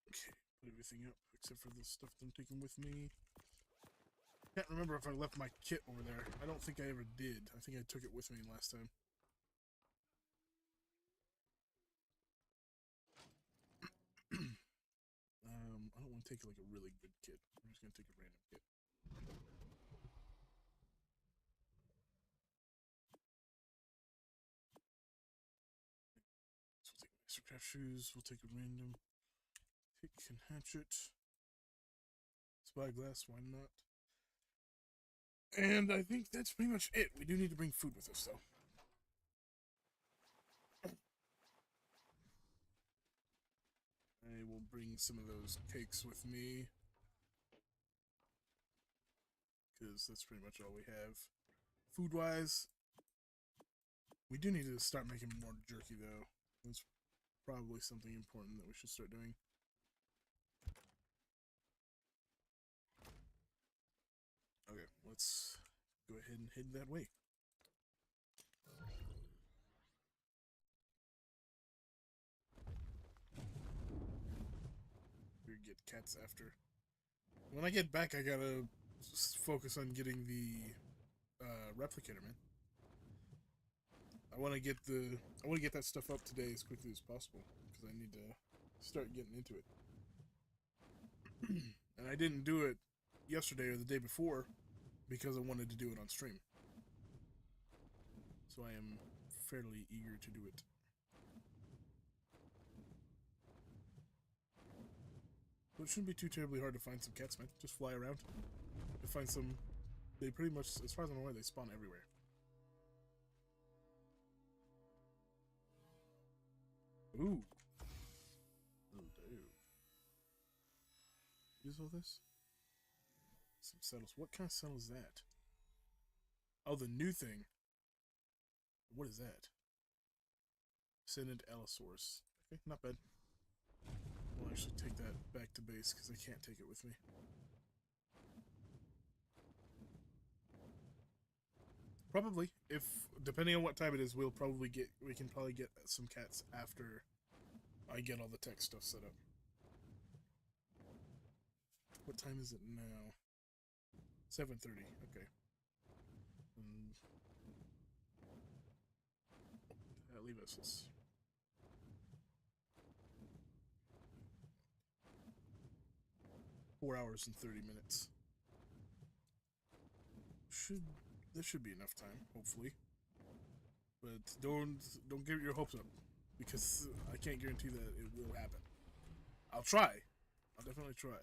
Okay, put everything up except for the stuff that I'm taking with me. Can't remember if I left my kit over there. I don't think I ever did. I think I took it with me last time. I don't want to take like a really good kit. I'm just gonna take a random kit. So we'll take Mastercraft shoes. We'll take a random pick and hatchet. Spyglass, why not? And I think that's pretty much it. We do need to bring food with us, though. I will bring some of those cakes with me. Because that's pretty much all we have. Food-wise, we do need to start making more jerky, though. That's probably something important that we should start doing. Okay, let's go ahead and head that way. We get cats after. When I get back, I gotta focus on getting the replicator, man. I want to get that stuff up today as quickly as possible because I need to start getting into it. And I didn't do it yesterday or the day before because I wanted to do it on stream. So I am fairly eager to do it. But it shouldn't be too terribly hard to find some cats, man. Just fly around and find some. They pretty much, as far as I'm aware, they spawn everywhere. Ooh. Oh, dude. Use all this? Some settles. What kind of settle is that? Oh, the new thing. What is that? Ascendant Allosaurus. Okay, not bad. I'll actually take that back to base because I can't take it with me. Probably, if depending on what time it is, we can probably get some cats after I get all the tech stuff set up. What time is it now? 7:30. Okay. That leave us this. Four hours and 30 minutes. This should be enough time, hopefully. But don't give your hopes up, because I can't guarantee that it will happen. I'll try. I'll definitely try.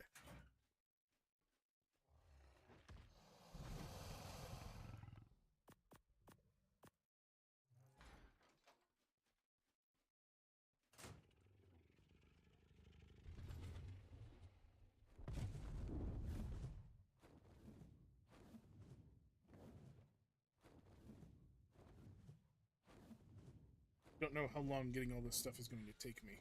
Don't know how long getting all this stuff is going to take me.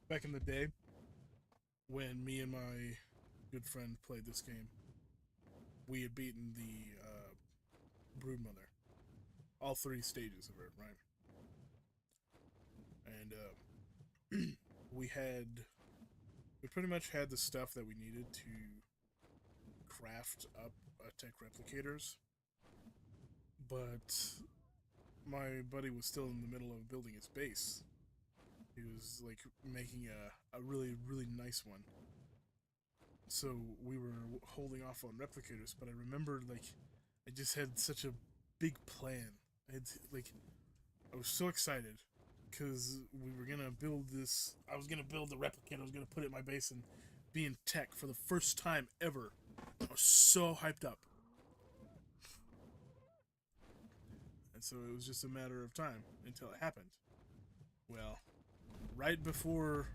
Back in the day, when me and my good friend played this game, we had beaten the Broodmother. All 3 stages of it, right? And we pretty much had the stuff that we needed to craft up tech replicators, but my buddy was still in the middle of building his base. He was like making a really, really nice one. So we were holding off on replicators, but I remember like I just had such a big plan. I was so excited because we were gonna build this. I was gonna build the replicator. I was gonna put it in my base and be in tech for the first time ever. I was so hyped up. And so it was just a matter of time until it happened. Well, right before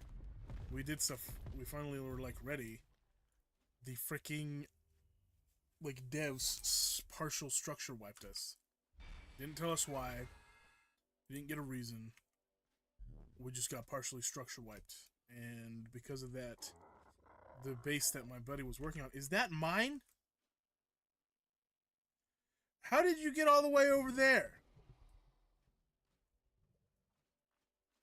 we did stuff, we finally were like ready. The freaking like devs partial structure wiped us. Didn't tell us why. Didn't get a reason. We just got partially structure wiped. And because of that, the base that my buddy was working on, is that mine? How did you get all the way over there?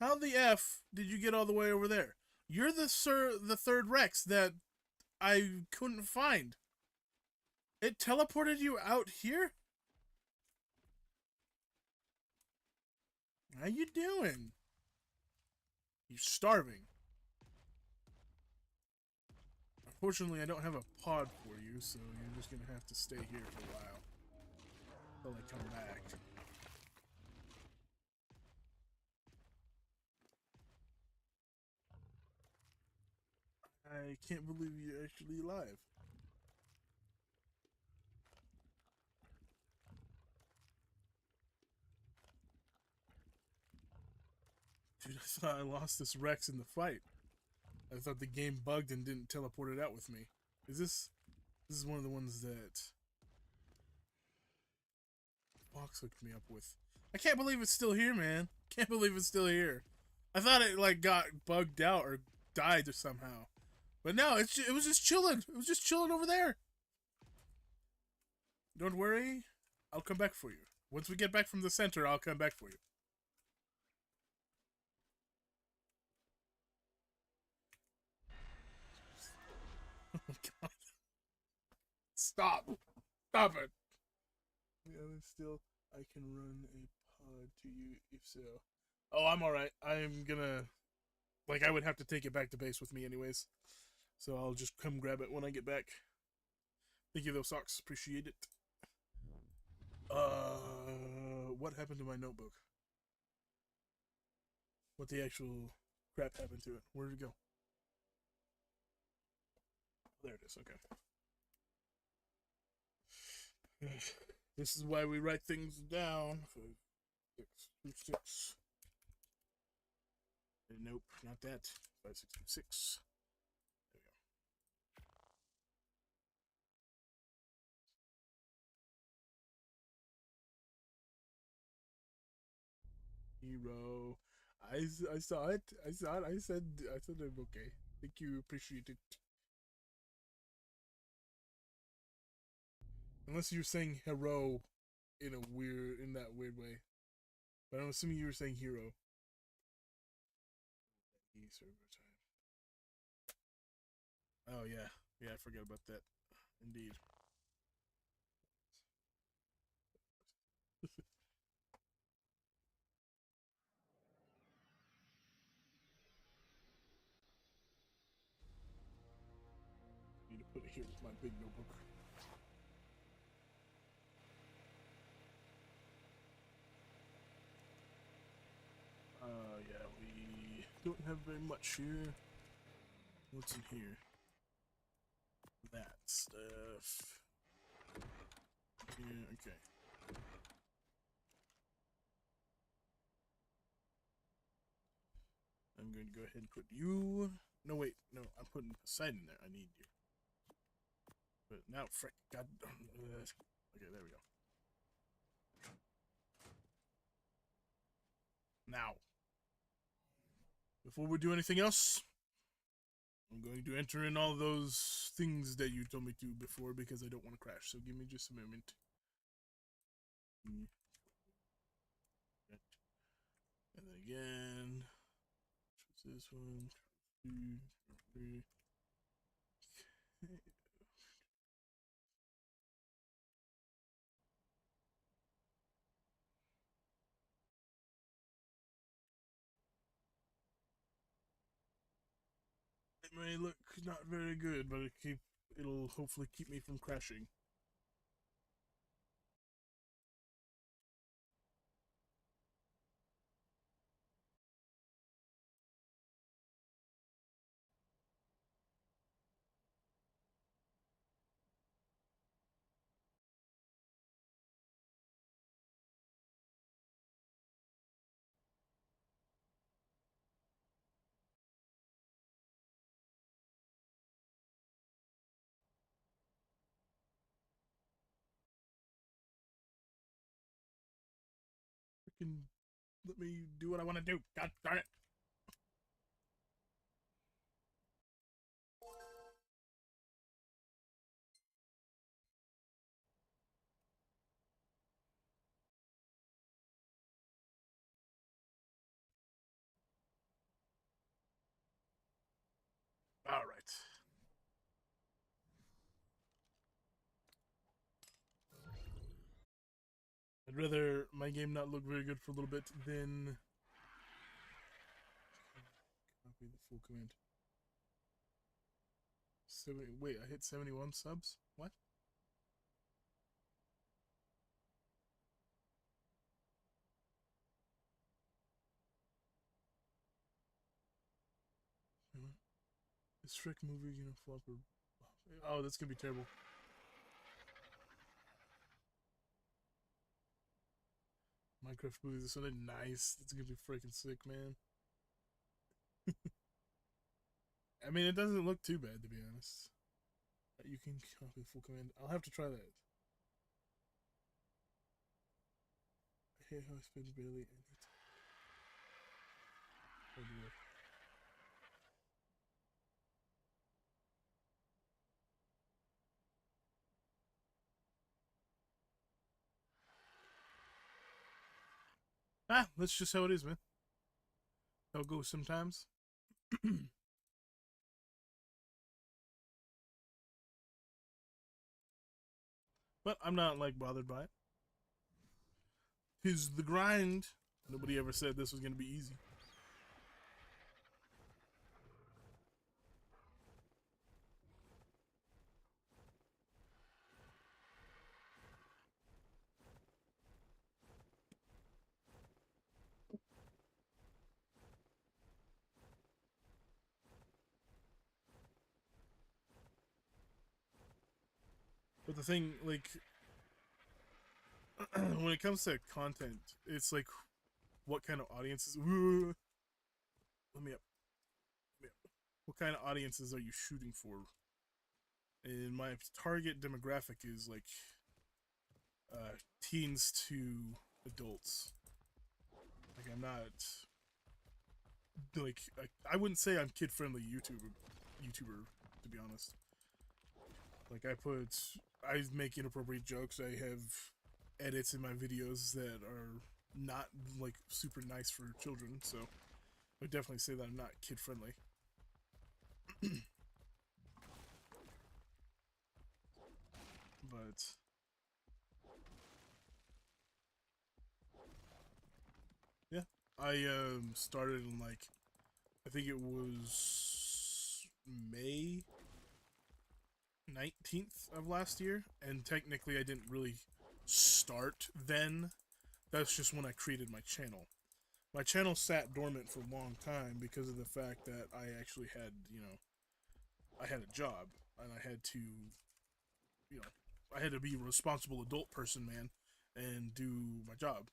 How the F did you get all the way over there? You're the third Rex that I couldn't find. It teleported you out here? How you doing? You're starving. Unfortunately, I don't have a pod for you, so you're just gonna have to stay here for a while. Until I come back. I can't believe you're actually alive. Dude, I thought I lost this Rex in the fight. I thought the game bugged and didn't teleport it out with me. Is this... This is one of the ones that... Fox hooked me up with. I can't believe it's still here, man. Can't believe it's still here. I thought it, like, got bugged out or died or somehow. But no, it was just chilling. It was just chilling over there. Don't worry. I'll come back for you. Once we get back from the center, I'll come back for you. Stop. Stop it. Yeah, still, I can run a pod to you if so. Oh, I'm alright. I'm gonna. Like, I would have to take it back to base with me, anyways. So I'll just come grab it when I get back. Thank you, though, Socks. Appreciate it. What happened to my notebook? What the actual crap happened to it? Where did it go? There it is. Okay. This is why we write things down. 5, 6, 2, 6. Nope, not that. 5, 6, 2, 6. There we go. Hero. I saw it. I saw it. I said I'm okay. Thank you. Appreciate it. Unless you're saying hero in that weird way. But I'm assuming you were saying hero. Server time. Oh yeah. Yeah, I forgot about that. Indeed. Need to put it here with my big notebook. Yeah, we don't have very much here. What's in here? That stuff. Yeah, okay. I'm going to go ahead and put you. No, wait. No, I'm putting Poseidon there. I need you. But now, frick. God. Okay, there we go. Now, before we do anything else, I'm going to enter in all those things that you told me to before because I don't want to crash. So give me just a moment. And then again. What's this one? 2, 3. It may look not very good, but it'll hopefully keep me from crashing. Freaking let me do what I want to do. God darn it. All right. I'd rather my game not look very good for a little bit than copy the full command. Wait, I hit 71 subs? What? Is Shrek movie gonna flop or... Oh, that's gonna be terrible. Minecraft movie, this one nice. That's gonna be freaking sick, man. I mean, it doesn't look too bad, to be honest. You can copy full command. I'll have to try that. I hate how I spend barely any time. Ah, that's just how it is, man. How it goes sometimes. But I'm not like bothered by it. Cause the grind. Nobody ever said this was gonna be easy. But the thing, like, when it comes to content, it's like, what kind of audiences? Let me up. Let me up. What kind of audiences are you shooting for? And my target demographic is like teens to adults. Like I'm not like I wouldn't say I'm kid friendly YouTuber to be honest. Like I make inappropriate jokes. I have edits in my videos that are not like super nice for children. So I would definitely say that I'm not kid friendly. But yeah, I started in like I think it was May 19th of last year, and technically I didn't really start then. That's just when I created my channel. My channel sat dormant for a long time because of the fact that I actually had, I had a job and I had to, you know, I had to be a responsible adult person, man, and do my job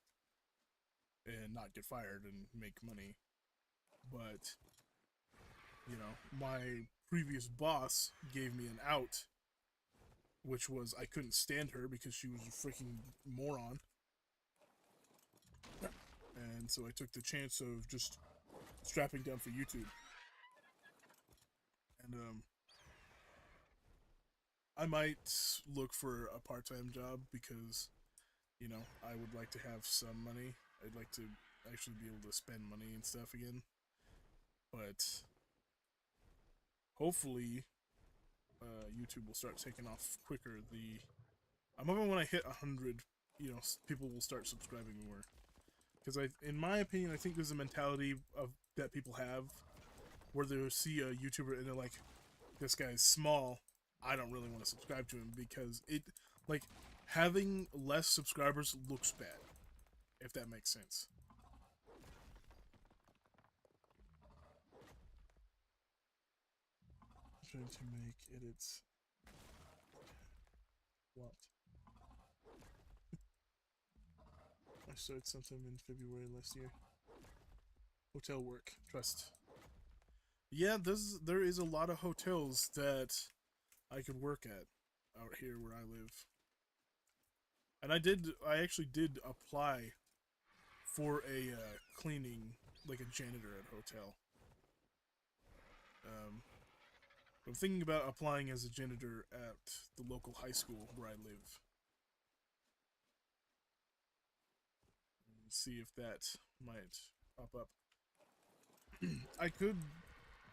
and not get fired and make money. But, my previous boss gave me an out, which was I couldn't stand her because she was a freaking moron. And so I took the chance of just strapping down for YouTube. And I might look for a part-time job because, I would like to have some money. I'd like to actually be able to spend money and stuff again. But hopefully, YouTube will start taking off quicker. I'm hoping when I hit 100, people will start subscribing more. Because in my opinion, I think there's a mentality of that people have where they see a YouTuber and they're like, "This guy's small. I don't really want to subscribe to him because like having less subscribers looks bad, if that makes sense." I'm trying to make edits. What? I started something in February last year. Hotel work. Trust. Yeah, there is a lot of hotels that I could work at out here where I live. And I actually did apply for a cleaning, like a janitor at a hotel. Um, I'm thinking about applying as a janitor at the local high school where I live. And see if that might pop up. I could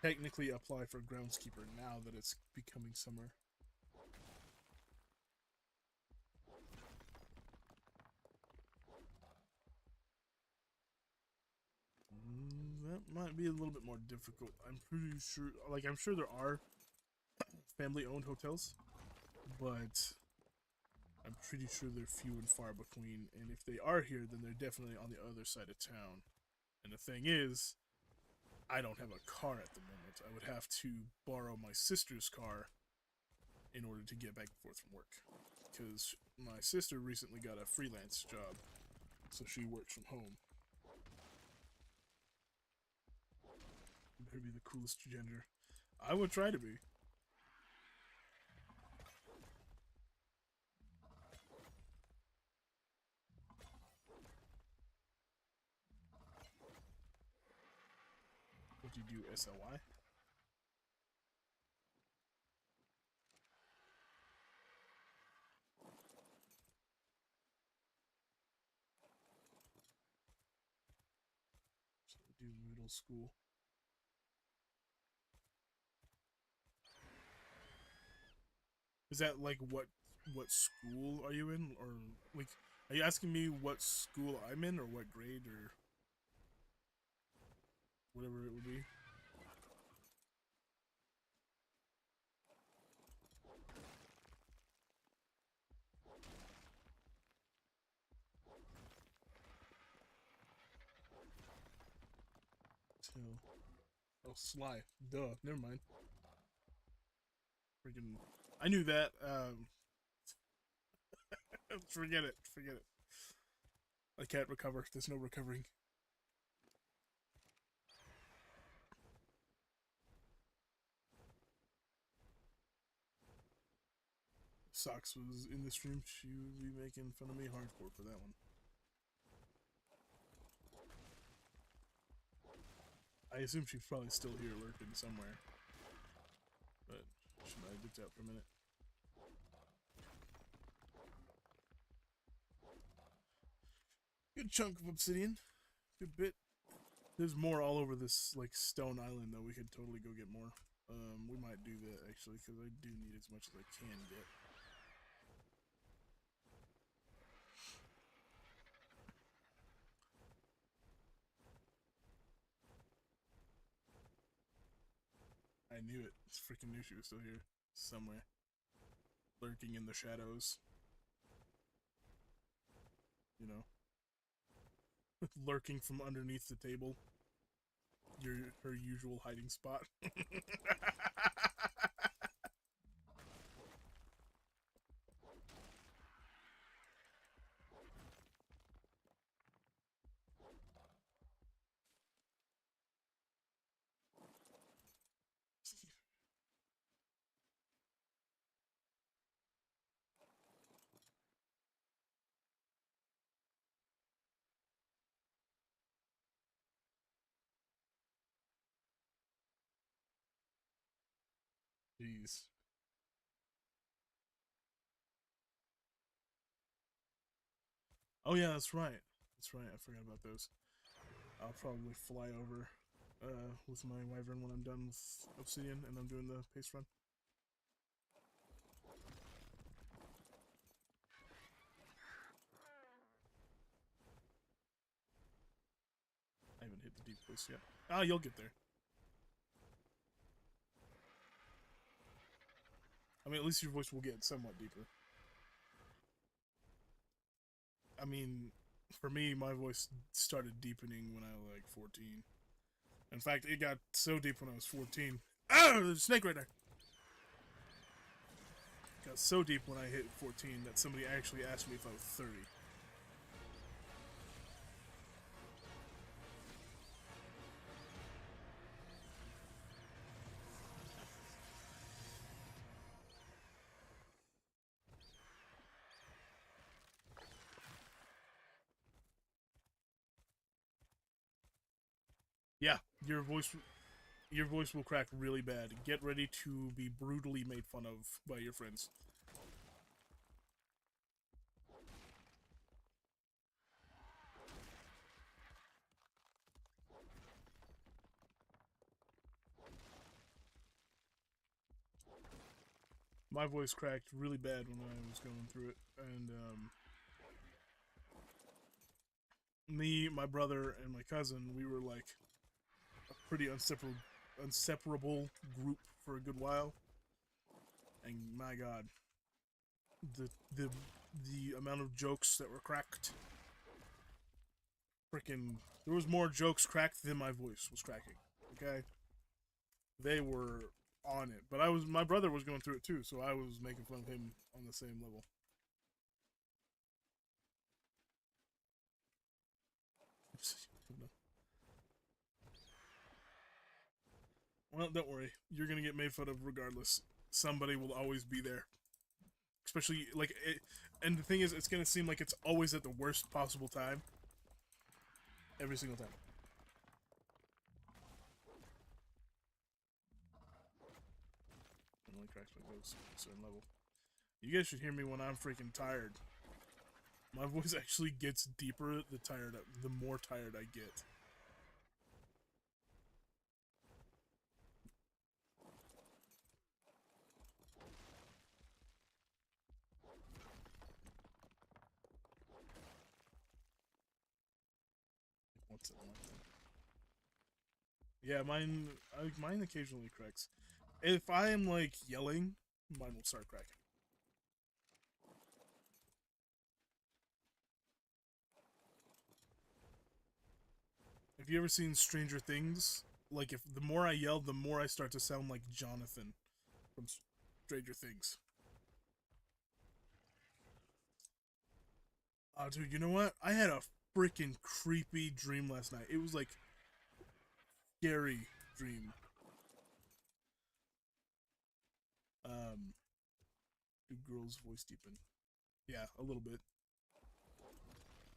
technically apply for groundskeeper now that it's becoming summer. That might be a little bit more difficult. I'm pretty sure, I'm sure there are family-owned hotels, but I'm pretty sure they're few and far between. And if they are here, then they're definitely on the other side of town. And the thing is, I don't have a car at the moment. I would have to borrow my sister's car in order to get back and forth from work. Because my sister recently got a freelance job, so she works from home. You better be the coolest gender. I would try to be. What do you do, SLY? So I do middle school. Is that like what what school are you in, or like, are you asking me what school I'm in, or what grade, or whatever it would be? Till oh, Sly. Duh. Never mind. Freaking. I knew that. Forget it. Forget it. I can't recover. There's no recovering. Socks was in the stream. She would be making fun of me hardcore for that one. I assume she's probably still here lurking somewhere. But she might have dipped out for a minute. Good chunk of obsidian. Good bit. There's more all over this like stone island though. We could totally go get more. We might do that actually because I do need as much as I can get. I knew it. Freaking knew she was still here somewhere, lurking in the shadows. You know, lurking from underneath the table. Her usual hiding spot. Jeez. Oh yeah, that's right. That's right. I forgot about those. I'll probably fly over with my wyvern when I'm done with obsidian and I'm doing the pace run. I haven't hit the deep voice yet. Ah, you'll get there. I mean, at least your voice will get somewhat deeper. I mean, for me, my voice started deepening when I was like 14. In fact, it got so deep when I was 14. Ah, there's a snake right there. It got so deep when I hit 14 that somebody actually asked me if I was 30. Yeah, your voice will crack really bad. Get ready to be brutally made fun of by your friends. My voice cracked really bad when I was going through it, and me, my brother, and my cousin, we were like a pretty inseparable group for a good while. And my God, the the the amount of jokes that were cracked, freaking, there was more jokes cracked than my voice was cracking. Okay, they were on it, but my brother was going through it too, so I was making fun of him on the same level. Well, don't worry. You're gonna get made fun of regardless. Somebody will always be there. Especially like it, and the thing is, it's gonna seem like it's always at the worst possible time. Every single time. It only cracks when it goes to a certain level. You guys should hear me when I'm freaking tired. My voice actually gets deeper the more tired I get. once in a while. Yeah, mine occasionally cracks. If I am like yelling, mine will start cracking. Have you ever seen Stranger Things? Like, if the more I yell, the more I start to sound like Jonathan from Stranger Things. Dude, you know what? I had a freaking creepy dream last night. It was like scary dream. Um, do girls voice deepen? Yeah, a little bit.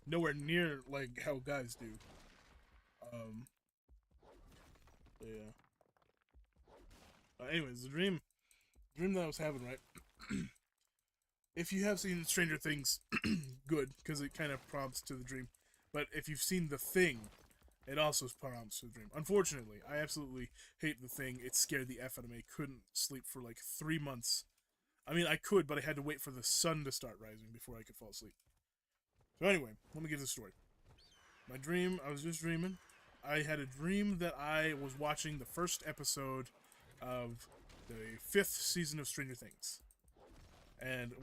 Nowhere near like how guys do. Um, yeah. Anyways, the dream that I was having, right? If you have seen Stranger Things, good, because it kind of prompts to the dream. But if you've seen The Thing, it also prompts to the dream. Unfortunately, I absolutely hate The Thing. It scared the F out of me. Couldn't sleep for like 3 months. I mean, I could, but I had to wait for the sun to start rising before I could fall asleep. So anyway, let me get to the story. My dream, I was just dreaming. I had a dream that I was watching the first episode of the 5th season of Stranger Things. And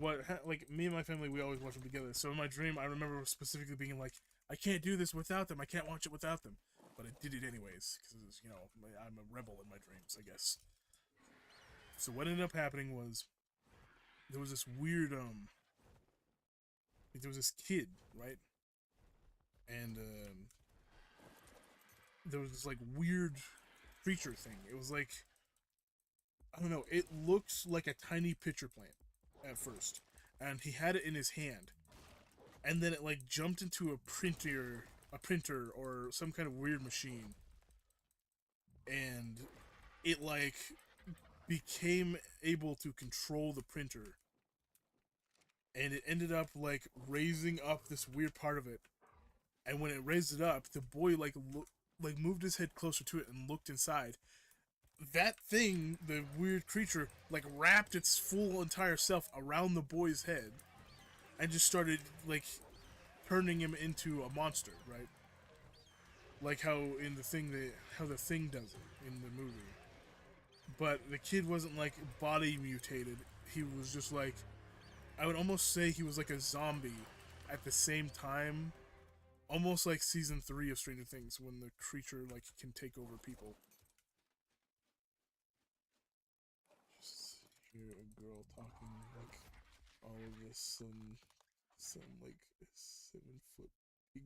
like, me and my family, we always watch them together. So in my dream, I remember specifically being like, I can't do this without them. I can't watch it without them. But I did it anyways, because, you know, I'm a rebel in my dreams, I guess. So what ended up happening was, there was this weird, like, there was this kid, right? And, there was this, like, weird creature thing. It was like, I don't know, it looked like a tiny pitcher plant at first. And he had it in his hand. And then it like jumped into a printer or some kind of weird machine. And it like became able to control the printer. And it ended up like raising up this weird part of it. And when it raised it up, the boy like moved his head closer to it and looked inside. That thing, the weird creature, like wrapped its full entire self around the boy's head and just started like turning him into a monster, right? Like how in the thing how the thing does it in the movie. But the kid wasn't like body mutated. He was just like, I would almost say he was like a zombie at the same time. Almost like season 3 of Stranger Things when the creature like can take over people. Just hear a girl talking like all of this and some like 7-foot big.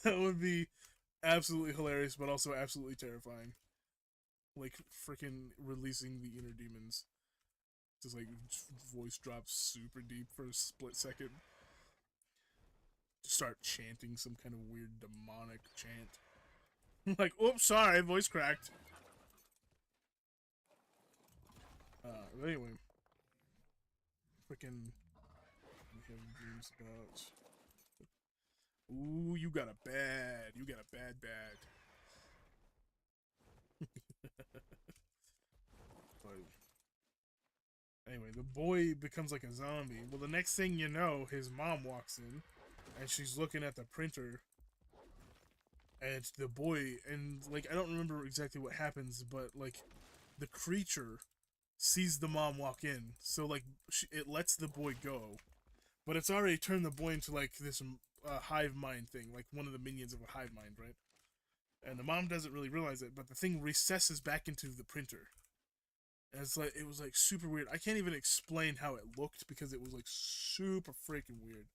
That would be absolutely hilarious, but also absolutely terrifying. Like freaking releasing the inner demons. Just like voice drops super deep for a split second. Just start chanting some kind of weird demonic chant. Like, oops, sorry, voice cracked. But anyway, freaking, we have dreams about. Ooh, you got a bad. But anyway, the boy becomes like a zombie. Well, the next thing you know, his mom walks in, and she's looking at the printer, and it's the boy, and like I don't remember exactly what happens, but like the creature sees the mom walk in, so like it lets the boy go, but it's already turned the boy into like this hive mind thing, like one of the minions of a hive mind, right? And the mom doesn't really realize it, but the thing recesses back into the printer. And it's like, it was like super weird. I can't even explain how it looked because it was like super freaking weird.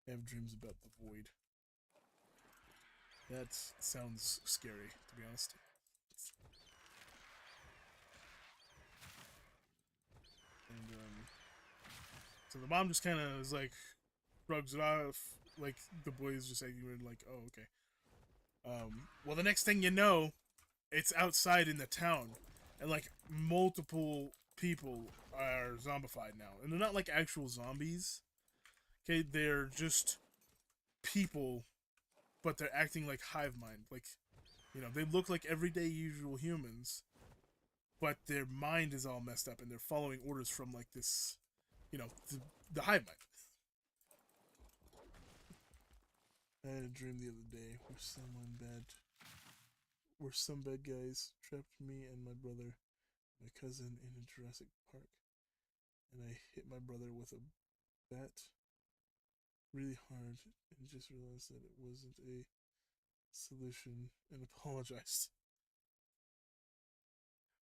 I have dreams about the void. That sounds scary, to be honest. And so the mom just kind of is like, shrugs it off. Like the boy is just acting weird. Like, oh, okay. Well, the next thing you know, it's outside in the town, and like multiple people are zombified now, and they're not like actual zombies. Okay, they're just people, but they're acting like hive mind. Like, you know, they look like everyday usual humans, but their mind is all messed up, and they're following orders from like this, you know, the hive mind. I had a dream the other day where some bad guys trapped me and my brother, my cousin, in a Jurassic Park, and I hit my brother with a bat really hard and just realized that it wasn't a solution and apologized.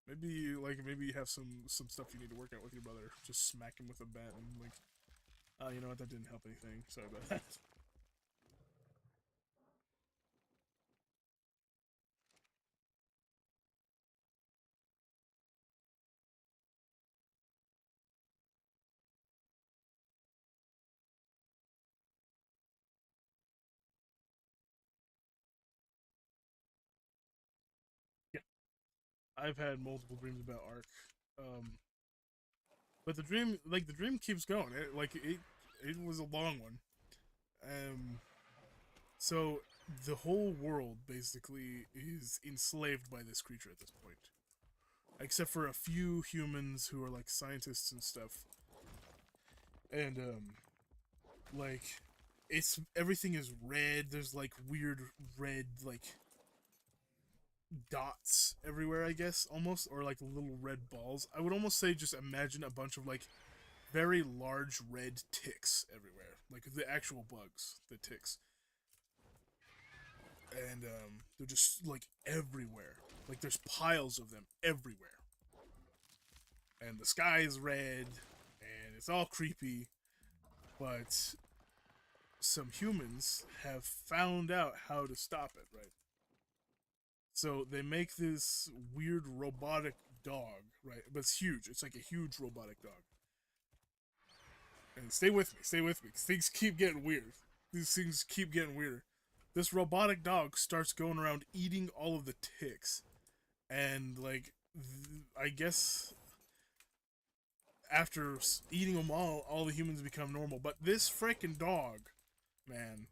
Maybe you have some stuff you need to work out with your brother. Just smack him with a bat and like, oh, you know what? That didn't help anything. Sorry about that. Yeah, I've had multiple dreams about Ark, um, but the dream keeps going. It was a long one. Um, so the whole world basically is enslaved by this creature at this point, except for a few humans who are like scientists and stuff. And like it's everything is red. There's like weird red like dots everywhere, I guess, almost, or like little red balls. I would almost say just imagine a bunch of like very large red ticks everywhere, like the actual bugs, the ticks, and they're just like everywhere. Like there's piles of them everywhere, and the sky is red, and it's all creepy. But some humans have found out how to stop it, right? So they make this weird robotic dog, right? But it's huge. It's like a huge robotic dog. And stay with me. Things keep getting weird. These things keep getting weirder. This robotic dog starts going around eating all of the ticks, and like, I guess after eating them all the humans become normal. But this freaking dog, man,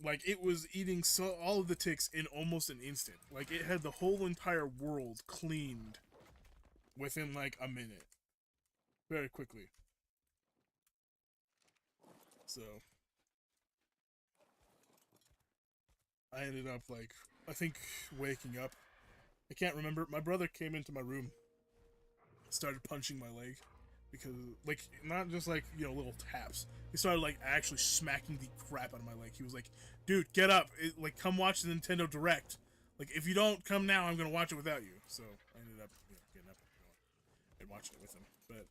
like it was eating all of the ticks in almost an instant. Like it had the whole entire world cleaned within like a minute, very quickly. So I ended up like, I think, waking up. I can't remember. My brother came into my room, started punching my leg because like not just like, you know, little taps. He started like actually smacking the crap out of my leg. He was like, "Dude, get up! Like come watch the Nintendo Direct. Like if you don't come now, I'm gonna watch it without you." So I ended up, you know, getting up and watching it with him. But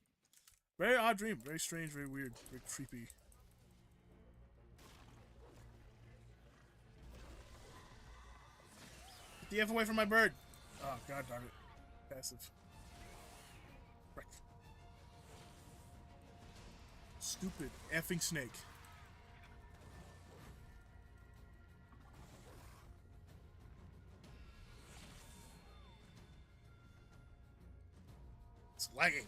very odd dream, very strange, very weird, very creepy. Get the F away from my bird! Oh god darn it. Passive. Frick. Stupid effing snake. It's lagging.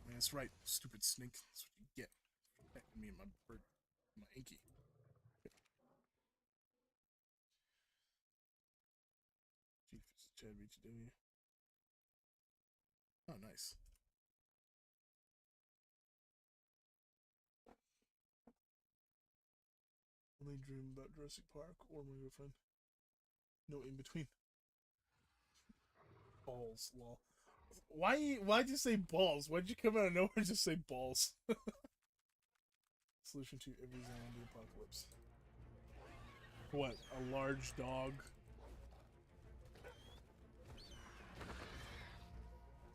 Man, that's right. Stupid snake. That's what you get. Protecting me and my bird. My inky. Chief Chad BTW. Oh, nice. Only dream about Jurassic Park or my girlfriend. No in between. Balls, lol. Why'd you say balls? Why'd you come out of nowhere and just say balls? Solution to every zombie apocalypse. What? A large dog?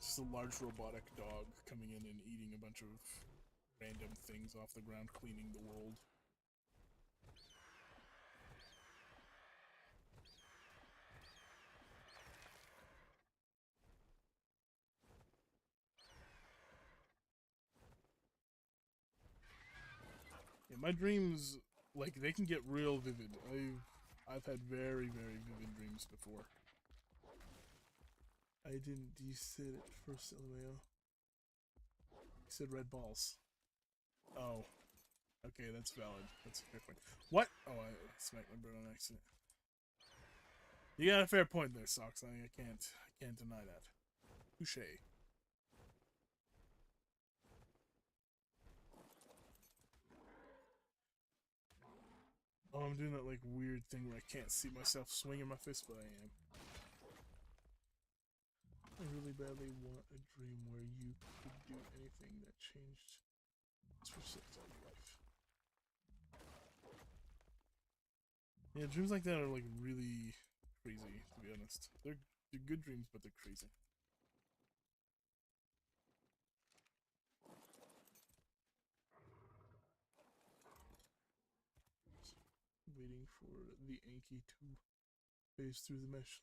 Just a large robotic dog coming in and eating a bunch of random things off the ground, cleaning the world. Yeah, my dreams, like, they can get real vivid. I've had very, very vivid dreams before. I didn't. You said it first, LMAO. You said red balls. Oh, okay, that's valid. That's a fair point. What? Oh, I smacked my bird on accident. You got a fair point there, Socks. I can't deny that. Touche. Oh, I'm doing that like weird thing where I can't see myself swinging my fist, but I am. I really badly want a dream where you could do anything that changed perspective of life. Yeah, dreams like that are like really crazy, to be honest. They're good dreams, but they're crazy. Waiting for the Anki to phase through the mesh.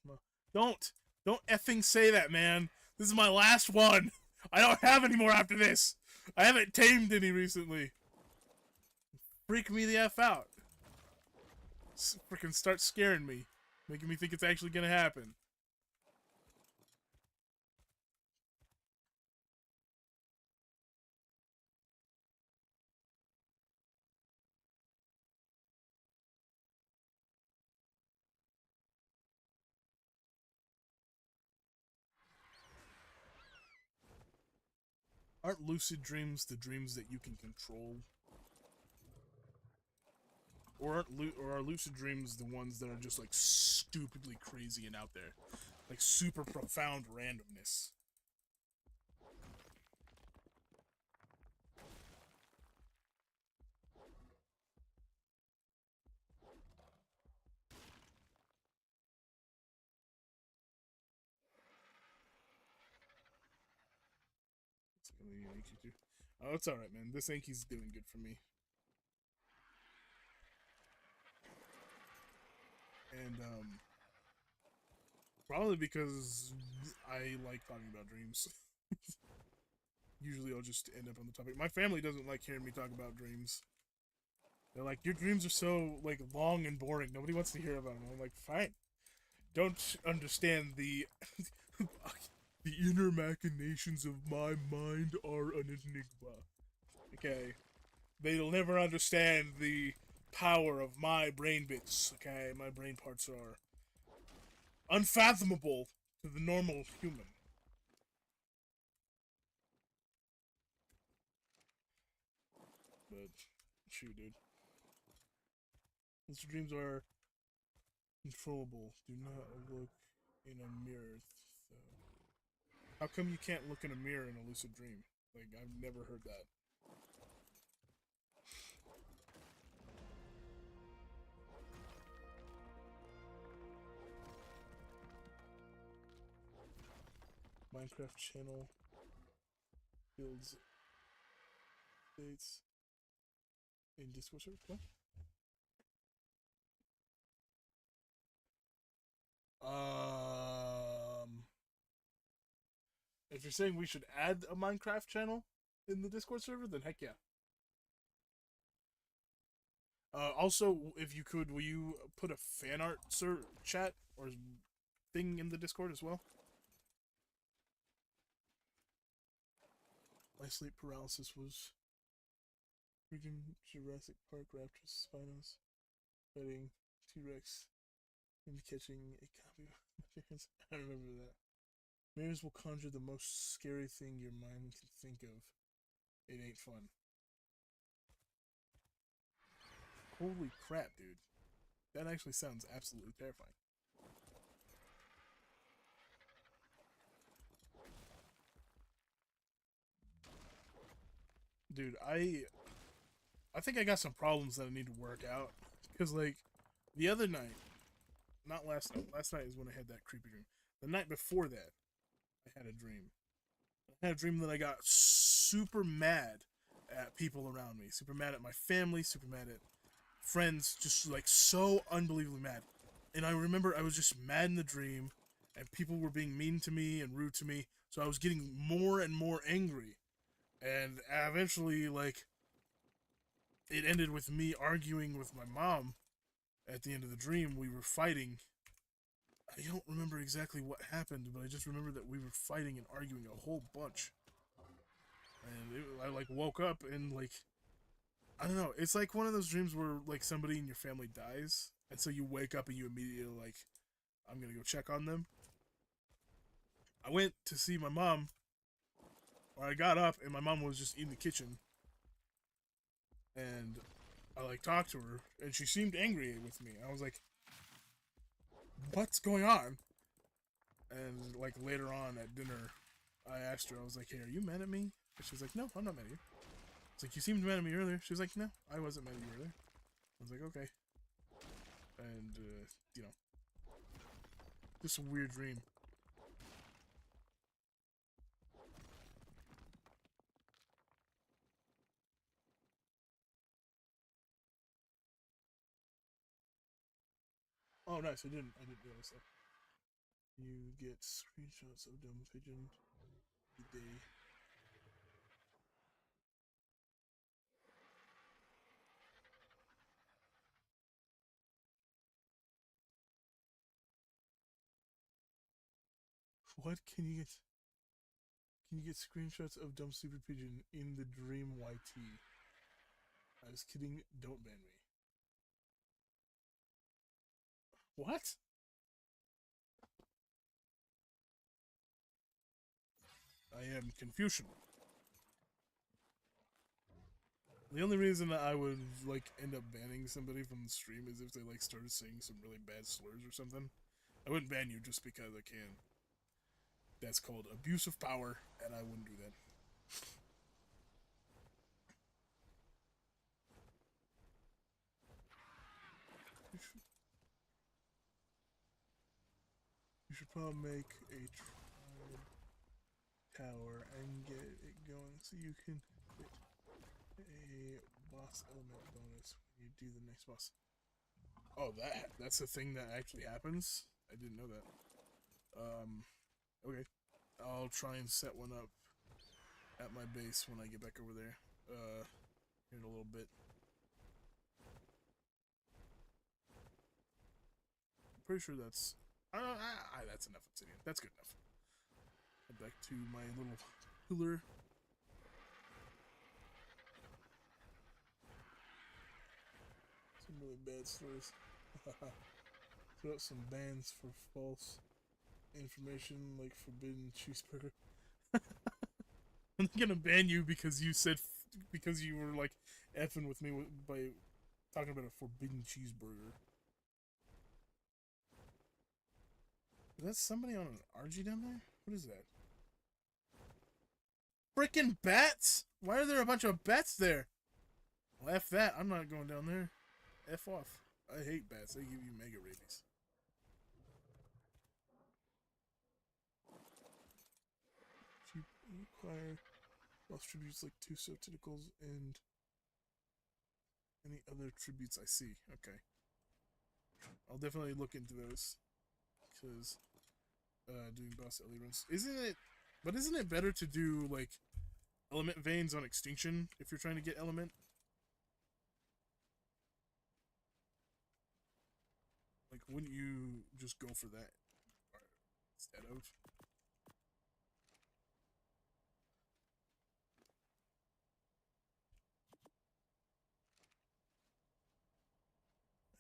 Don't! Don't effing say that, man! This is my last one! I don't have any more after this! I haven't tamed any recently. Freak me the F out. Freaking start scaring me. Making me think it's actually gonna happen. Aren't lucid dreams the dreams that you can control? Or are lucid dreams the ones that are just like stupidly crazy and out there? Like super profound randomness. Oh, it's alright, man. This Anki's doing good for me. And, probably because I like talking about dreams. Usually I'll just end up on the topic. My family doesn't like hearing me talk about dreams. They're like, your dreams are so, like, long and boring. Nobody wants to hear about them. I'm like, fine. Don't understand the... the inner machinations of my mind are an enigma. Okay? They'll never understand the power of my brain bits, okay? My brain parts are unfathomable to the normal human. But, shoot, dude. These dreams are controllable. Do not look in a mirror, though. How come you can't look in a mirror in a lucid dream? Like, I've never heard that. Minecraft channel builds dates in Discord server. What? If you're saying we should add a Minecraft channel in the Discord server, then heck yeah. Also, if you could, will you put a fan art chat or thing in the Discord as well? My sleep paralysis was freaking Jurassic Park Raptors Spinos fighting T-Rex and catching a copy of my parents. I remember that. Mirrors will conjure the most scary thing your mind can think of. It ain't fun. Holy crap, dude. That actually sounds absolutely terrifying. Dude, I think I got some problems that I need to work out. Because, like, the other night, not last night, last night is when I had that creepy dream. The night before that, I had a dream. I had a dream that I got super mad at people around me. Super mad at my family, super mad at friends, just like so unbelievably mad. And I remember I was just mad in the dream, and people were being mean to me and rude to me. So I was getting more and more angry. And eventually, like, it ended with me arguing with my mom at the end of the dream. We were fighting. I don't remember exactly what happened, but I just remember that we were fighting and arguing a whole bunch. And I like woke up and like I don't know. It's like one of those dreams where like somebody in your family dies, and so you wake up and you immediately like, I'm gonna go check on them. I went to see my mom. Or I got up and my mom was just in the kitchen, and I like talked to her, and she seemed angry with me. I was like, "What's going on?" And like later on at dinner, I asked her. I was like, "Hey, are you mad at me?" And she was like, "No, I'm not mad at you." It's like, "You seemed mad at me earlier." She was like, "No, I wasn't mad at you earlier." I was like, "Okay." And you know, just a weird dream. Oh, nice. I didn't realize that. You get screenshots of dumb pigeon day. What can you get? Can you get screenshots of dumb super pigeon in the dream YT? I was kidding. Don't ban me. What? I am Confucian. The only reason that I would like end up banning somebody from the stream is if they like started saying some really bad slurs or something. I wouldn't ban you just because I can. That's called abuse of power, and I wouldn't do that. You should probably make a tribe tower and get it going so you can quit a boss element bonus when you do the next boss. Oh, that's a thing that actually happens? I didn't know that. Okay. I'll try and set one up at my base when I get back over there. In a little bit. I'm pretty sure that's that's enough obsidian. That's good enough. Head back to my little pillar. Some really bad stories. Throw out some bans for false information like forbidden cheeseburger. I'm gonna ban you because you said because you were like effing with me by talking about a forbidden cheeseburger. Is that somebody on an RG down there? What is that? Frickin' bats! Why are there a bunch of bats there? Well, F that. I'm not going down there. F off. I hate bats. They give you mega rabies. If you acquire boss tributes like two tentacles and any other tributes I see. Okay. I'll definitely look into those. Because doing boss elite runs. Isn't it better to do like element veins on extinction if you're trying to get element? Like, wouldn't you just go for that instead of?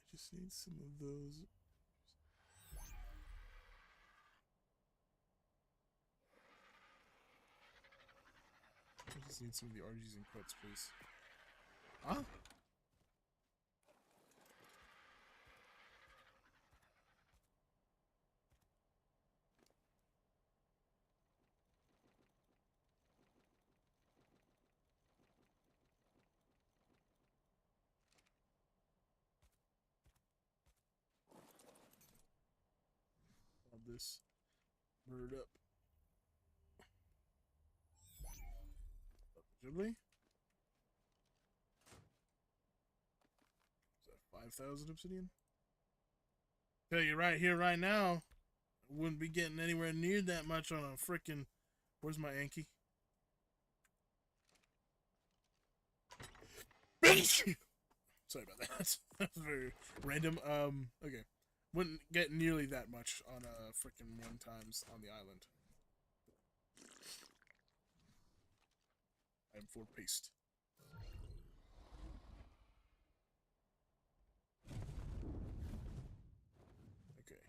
I just need some of those. I just need some of the RGs and quets, please. Huh? All this bird up. Ghibli? Is that 5,000 obsidian? Tell you right here, right now, I wouldn't be getting anywhere near that much on a freaking. Where's my Anki? Sorry about that. That was very random. Okay. Wouldn't get nearly that much on a freaking one times on the island. I'm for paste. Okay.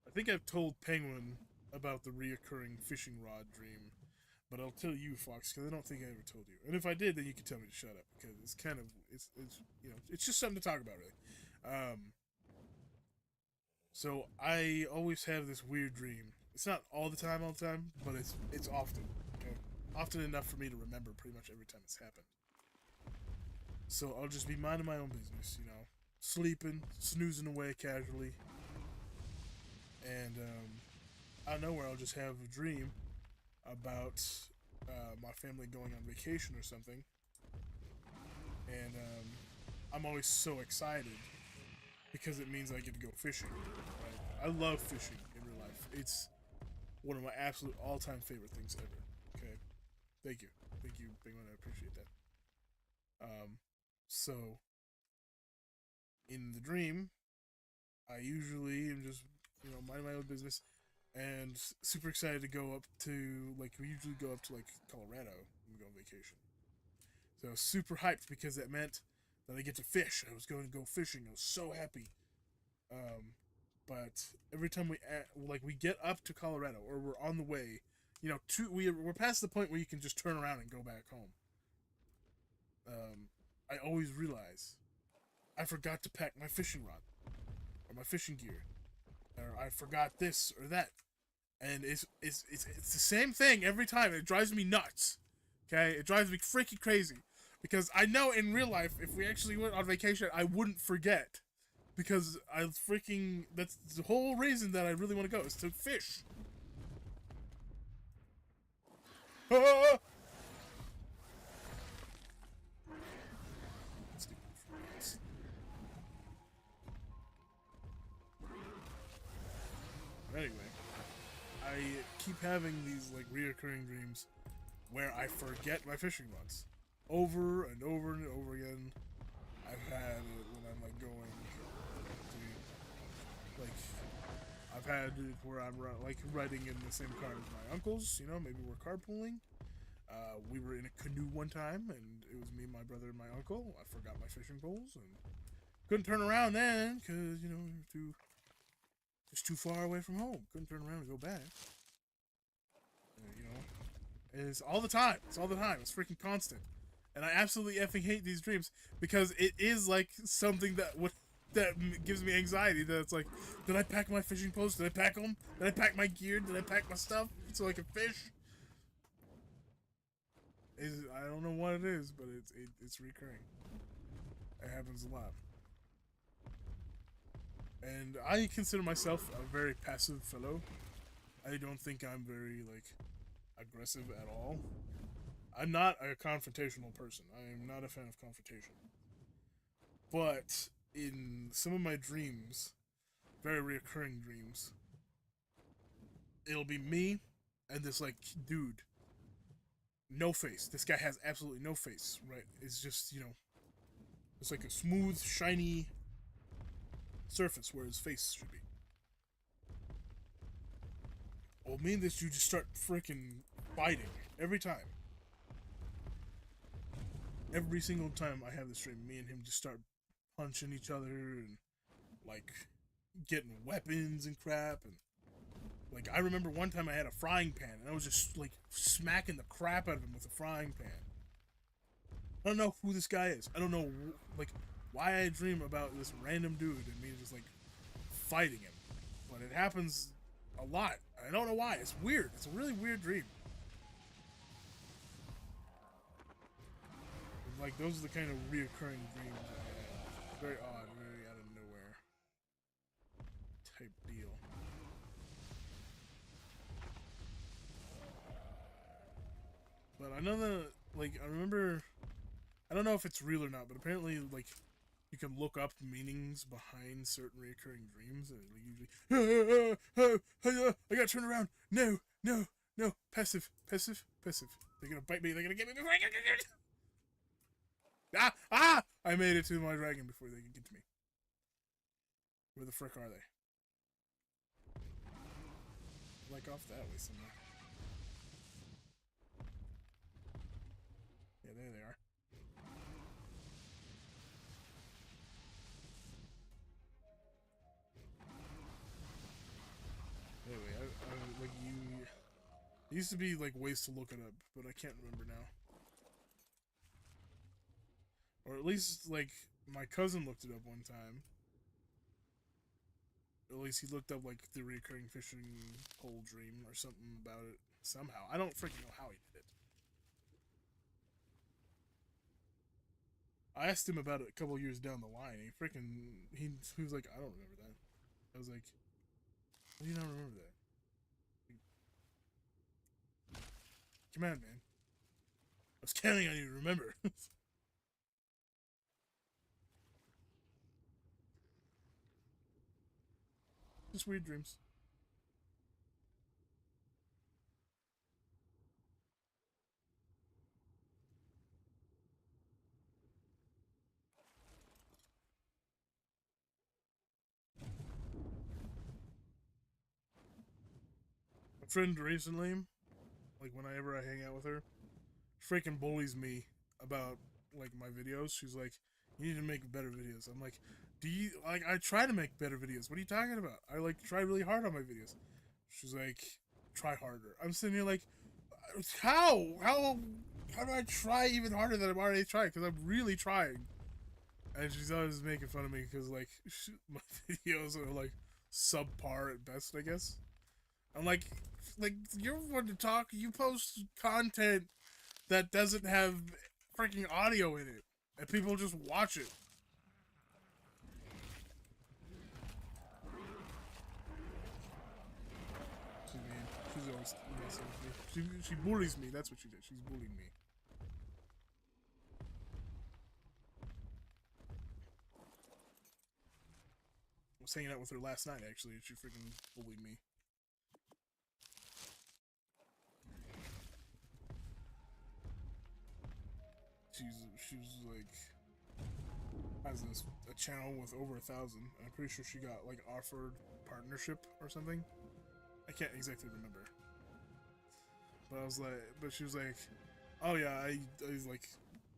I think I've told Penguin about the reoccurring fishing rod dream, but I'll tell you, Fox, because I don't think I ever told you. And if I did, then you can tell me to shut up because it's kind of it's you know it's just something to talk about, really. So I always have this weird dream. It's not all the time, but it's often. Okay, often enough for me to remember pretty much every time it's happened. So I'll just be minding my own business, you know, sleeping, snoozing away casually, and out of nowhere I'll just have a dream about my family going on vacation or something, and I'm always so excited because it means I get to go fishing. Right? I love fishing in real life. It's one of my absolute all-time favorite things ever. Okay, thank you, Penguin. I appreciate that. So in the dream, I usually am just mind my own business, and super excited to go up to we usually go up to Colorado when we go on vacation. So I was super hyped because that meant that I get to fish. I was going to go fishing. I was so happy. But every time we get up to Colorado or we're on the way, we're past the point where you can just turn around and go back home. I always realize I forgot to pack my fishing rod or my fishing gear, or I forgot this or that, and it's the same thing every time. It drives me nuts. Okay, it drives me freaking crazy because I know in real life if we actually went on vacation, I wouldn't forget because that's the whole reason that I really want to go is to fish. Ah! Anyway, I keep having these reoccurring dreams where I forget my fishing rods over and over and over again. I've had it when I'm going to I've had it where I'm riding in the same car as my uncles. Maybe we're carpooling. We were in a canoe one time, and it was me, my brother, and my uncle. I forgot my fishing poles and couldn't turn around then because we were just too far away from home. Couldn't turn around and go back. And it's all the time. It's all the time. It's freaking constant. And I absolutely effing hate these dreams because it is something that gives me anxiety. That it's did I pack my fishing poles? Did I pack them? Did I pack my gear? Did I pack my stuff so I can fish? I don't know what it is, but it's recurring. It happens a lot. And I consider myself a very passive fellow. I don't think I'm very aggressive at all. I'm not a confrontational person. I am not a fan of confrontation. But in some of my dreams, very reoccurring dreams, it'll be me and this dude. No face. This guy has absolutely no face, right? It's just, it's like a smooth, shiny surface where his face should be. Well, me and this dude just start freaking fighting every time. Every single time I have this dream, me and him just start punching each other and getting weapons and crap. And I remember one time I had a frying pan and I was just smacking the crap out of him with a frying pan. I don't know who this guy is. I don't know why I dream about this random dude and me just fighting him, but it happens a lot. I don't know why. It's weird. It's a really weird dream. Those are the kind of reoccurring dreams I have. Very odd, very out of nowhere type deal. But another, I remember, I don't know if it's real or not, but apparently, you can look up meanings behind certain recurring dreams, and usually, I gotta turn around. No, no, no, passive. They're gonna bite me. They're gonna get me before I can get it. I made it to my dragon before they can get to me. Where the frick are they? Off that way somewhere. Yeah, there they are. Anyway, you Used to be like ways to look it up, but I can't remember now. Or at least like my cousin looked it up one time. At least he looked up like the recurring fishing pole dream or something about it somehow. I don't freaking know how he did it. I asked him about it a couple years down the line. He was like, I don't remember that. I was like, how do you not remember that? Come on, man. I was counting on you to remember. Just weird dreams. A friend recently, like whenever I hang out with her, freaking bullies me about like my videos. She's like, "You need to make better videos." I'm like, "Do you like?" I try to make better videos. What are you talking about? I like try really hard on my videos. She's like, "Try harder." I'm sitting here like, how do I try even harder than I'm already trying? Because I'm really trying. And she's always making fun of me because like my videos are like subpar at best, I guess. I'm like you're one to talk. You post content that doesn't have freaking audio in it, and people just watch it. She's mean. She's always messing with me. She bullies me. That's what she did. She's bullying me. I was hanging out with her last night actually, and she freaking bullied me. She was like has this a channel with over 1,000. I'm pretty sure she got like offered partnership or something. I can't exactly remember. But I was like, but she was like, oh yeah, I like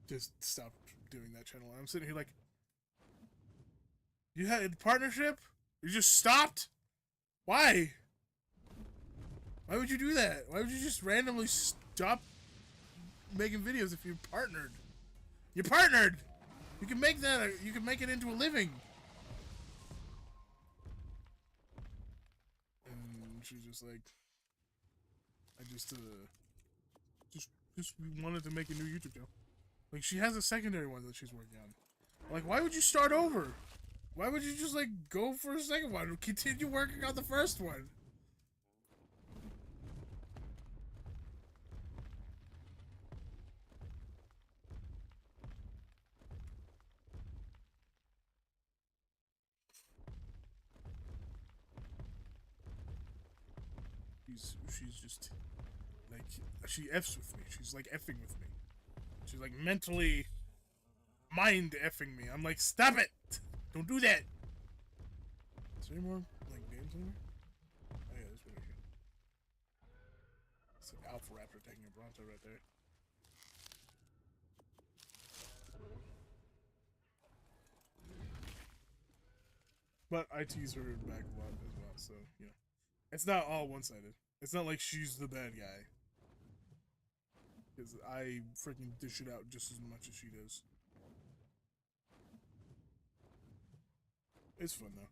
just stopped doing that channel. And I'm sitting here like, you had a partnership? You just stopped? Why? Why would you do that? Why would you just randomly stop making videos if you're partnered? You're partnered. You can make that. You can make it into a living. And she's just like, I just wanted to make a new YouTube channel. Like she has a secondary one that she's working on. Like, why would you start over? Why would you just like go for a second one? Continue working on the first one. She's just like she f's with me. She's like effing with me. She's like mentally mind effing me. I'm like, stop it! Don't do that. Is there any more like games in here? Oh yeah, there's one here. It's an Alpha Raptor taking a Bronto right there. But I tease her back a lot as well, so you know. It's not all one-sided. It's not like she's the bad guy. Because I freaking dish it out just as much as she does. It's fun though.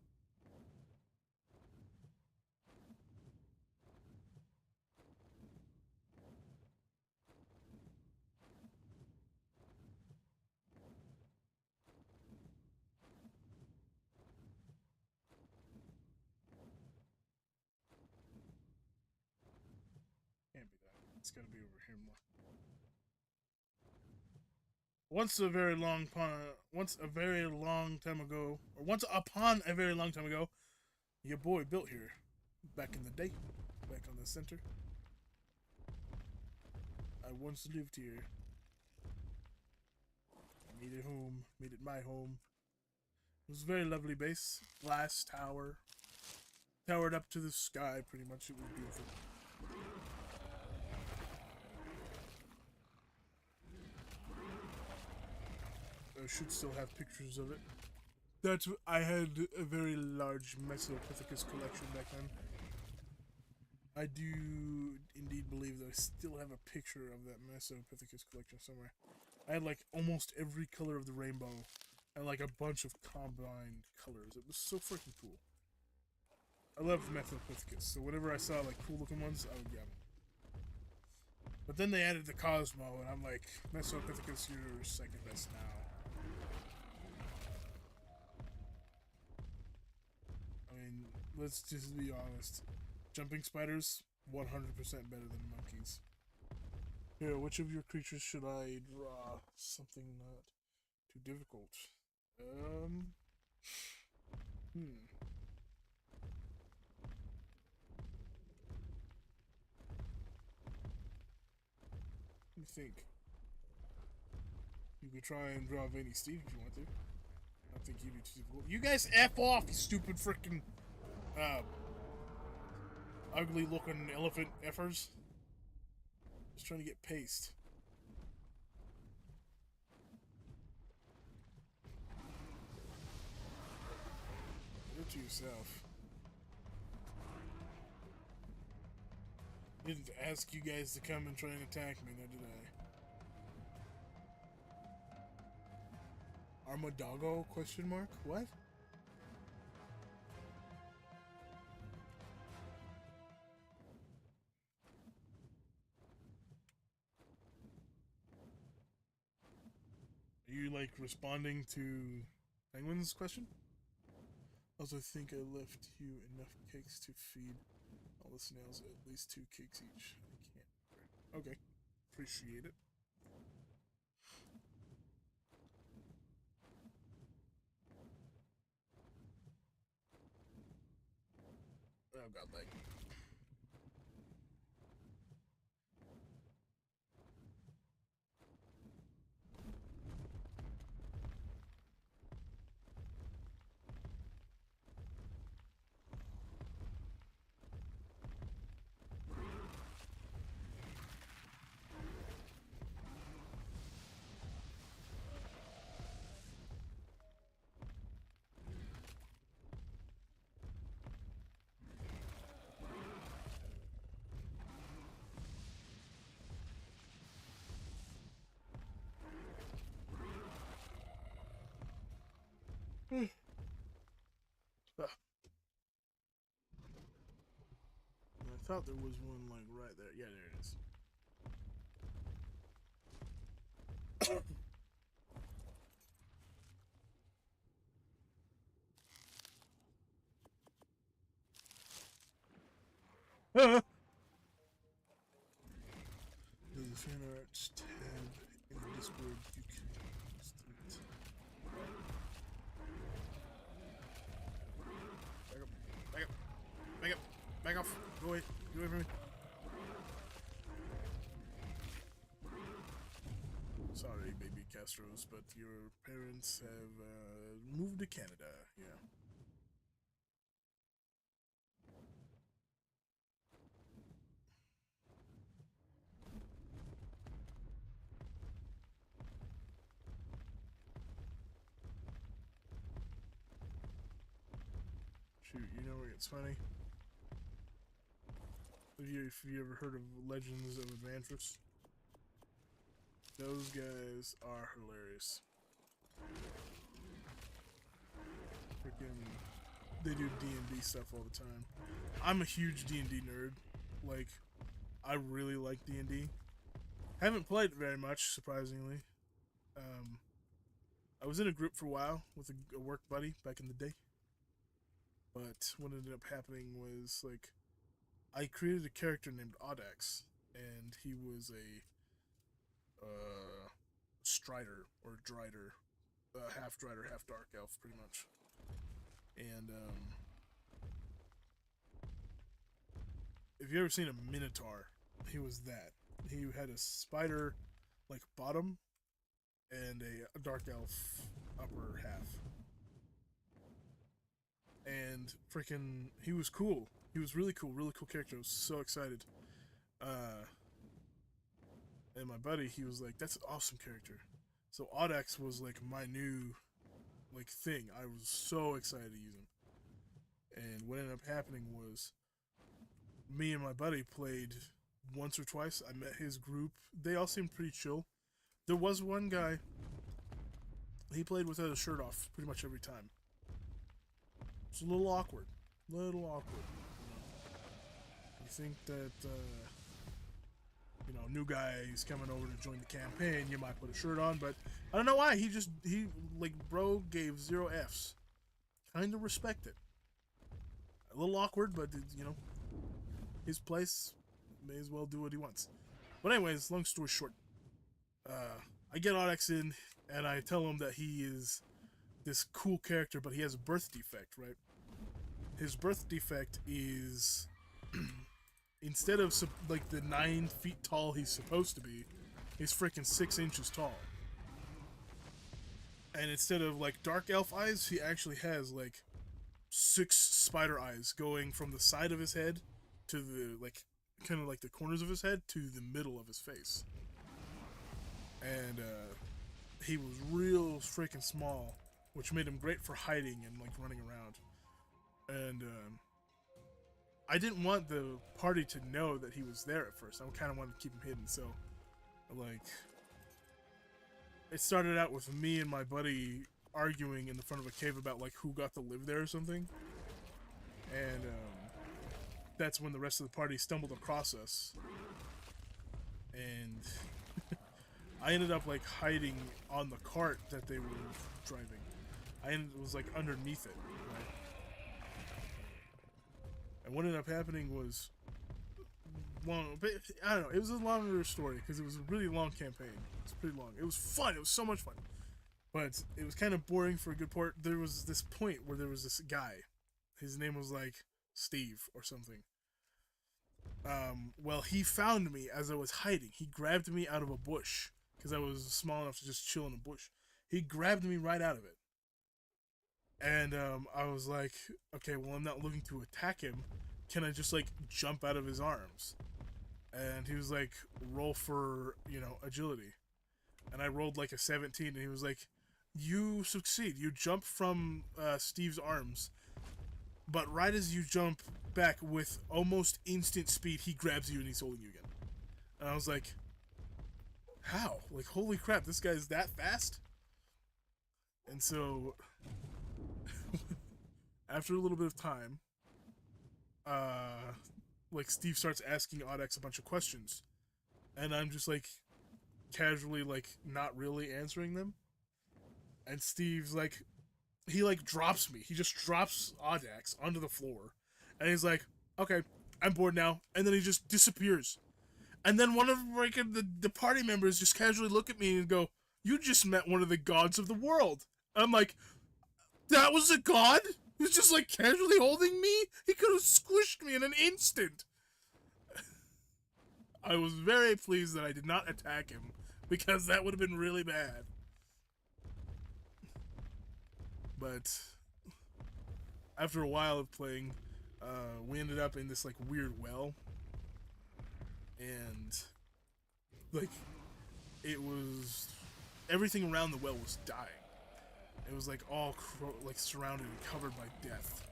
Can't be that. It's gotta be over here more. Once a very long time ago, or once upon a very long time ago, your boy built here. Back in the day. Back on the center. I once lived here. I made it home. Made it my home. It was a very lovely base. Glass tower. Towered up to the sky, pretty much. It was beautiful. I should still have pictures of it. I had a very large Mesolopithecus collection back then. I do indeed believe that I still have a picture of that Mesopithecus collection somewhere. I had like almost every color of the rainbow and like a bunch of combined colors. It was so freaking cool. I loved Mesopithecus, so whenever I saw like cool looking ones, I would get them. But then they added the Cosmo, and I'm like, Mesopithecus, you're second best now. I mean, let's just be honest. Jumping spiders, 100% better than monkeys. Here, which of your creatures should I draw? Something not too difficult. Hmm. Let me think. You could try and draw Veiny Steve if you want to. I don't think you'd be too difficult. You guys F off, you stupid freaking, ugly looking elephant effers. Just trying to get paste. Do it to yourself. I didn't ask you guys to come and try and attack me, now did I? Armadoggo? Question mark? What? Are you like responding to Penguin's question? Also, think I left you enough cakes to feed all the snails at least 2 cakes each. I can't. Okay. Appreciate it. Oh god, like. Ah, I thought there was one like right there. Yeah, there it is. There's a fan arts tab in the Discord. You can post it. Back up. Back up. Back up. Back off. Go away. Go away from me. Sorry, baby Castros, but your parents have moved to Canada. Yeah. Shoot, you know where it's funny? Have you ever heard of Legends of Adventures? Those guys are hilarious. Freaking, they do D&D stuff all the time. I'm a huge D&D nerd. Like, I really like D&D. Haven't played it very much, surprisingly. Um, I was in a group for a while with a work buddy back in the day. But what ended up happening was, like, I created a character named Audax, and he was a Strider or Drider, half Drider, half Dark Elf, pretty much. And if you ever seen a Minotaur, he was that. He had a spider like bottom and a dark elf upper half. And freaking, he was cool. He was really cool character. I was so excited. Uh, and my buddy, he was like, "That's an awesome character." So Audax was like my new like thing. I was so excited to use him. And what ended up happening was me and my buddy played once or twice. I met his group. They all seemed pretty chill. There was one guy, he played without his shirt off pretty much every time. It's a little awkward. Little awkward. You think that, new guys coming over to join the campaign, you might put a shirt on, but I don't know why. Like, bro gave 0 Fs. Kind of respect it. A little awkward, but, his place, may as well do what he wants. But anyways, long story short, I get Onyx in, and I tell him that he is this cool character, but he has a birth defect, right? His birth defect is instead of like the 9 feet tall he's supposed to be, he's freaking 6 inches tall. And instead of like dark elf eyes, he actually has like 6 spider eyes going from the side of his head to the like kind of like the corners of his head to the middle of his face. And he was real freaking small, which made him great for hiding and like running around. And I didn't want the party to know that he was there at first. I kind of wanted to keep him hidden, so like it started out with me and my buddy arguing in the front of a cave about like who got to live there or something. And that's when the rest of the party stumbled across us. And I ended up like hiding on the cart that they were driving. Was like underneath it, right? And what ended up happening was long. I don't know. It was a longer story because it was a really long campaign. It's pretty long. It was fun. It was so much fun, but it was kind of boring for a good part. There was this point where there was this guy. His name was like Steve or something. Well, he found me as I was hiding. He grabbed me out of a bush because I was small enough to just chill in a bush. He grabbed me right out of it. And I was like, okay, well, I'm not looking to attack him. Can I just, like, jump out of his arms? And he was like, roll for, agility. And I rolled, like, a 17, and he was like, you succeed. You jump from Steve's arms, but right as you jump back with almost instant speed, he grabs you and he's holding you again. And I was like, how? Like, holy crap, this guy's that fast? And so after a little bit of time, like Steve starts asking Audex a bunch of questions, and I'm just like casually like not really answering them. And Steve's like, he like drops me. He just drops Audex onto the floor, and he's like, "Okay, I'm bored now." And then he just disappears. And then one of like the party members just casually look at me and go, "You just met one of the gods of the world." And I'm like, that was a god? He was just like casually holding me? He could have squished me in an instant. I was very pleased that I did not attack him, because that would have been really bad. But after a while of playing, we ended up in this like weird well. And like it was everything around the well was dying. It was like all like surrounded and covered by death.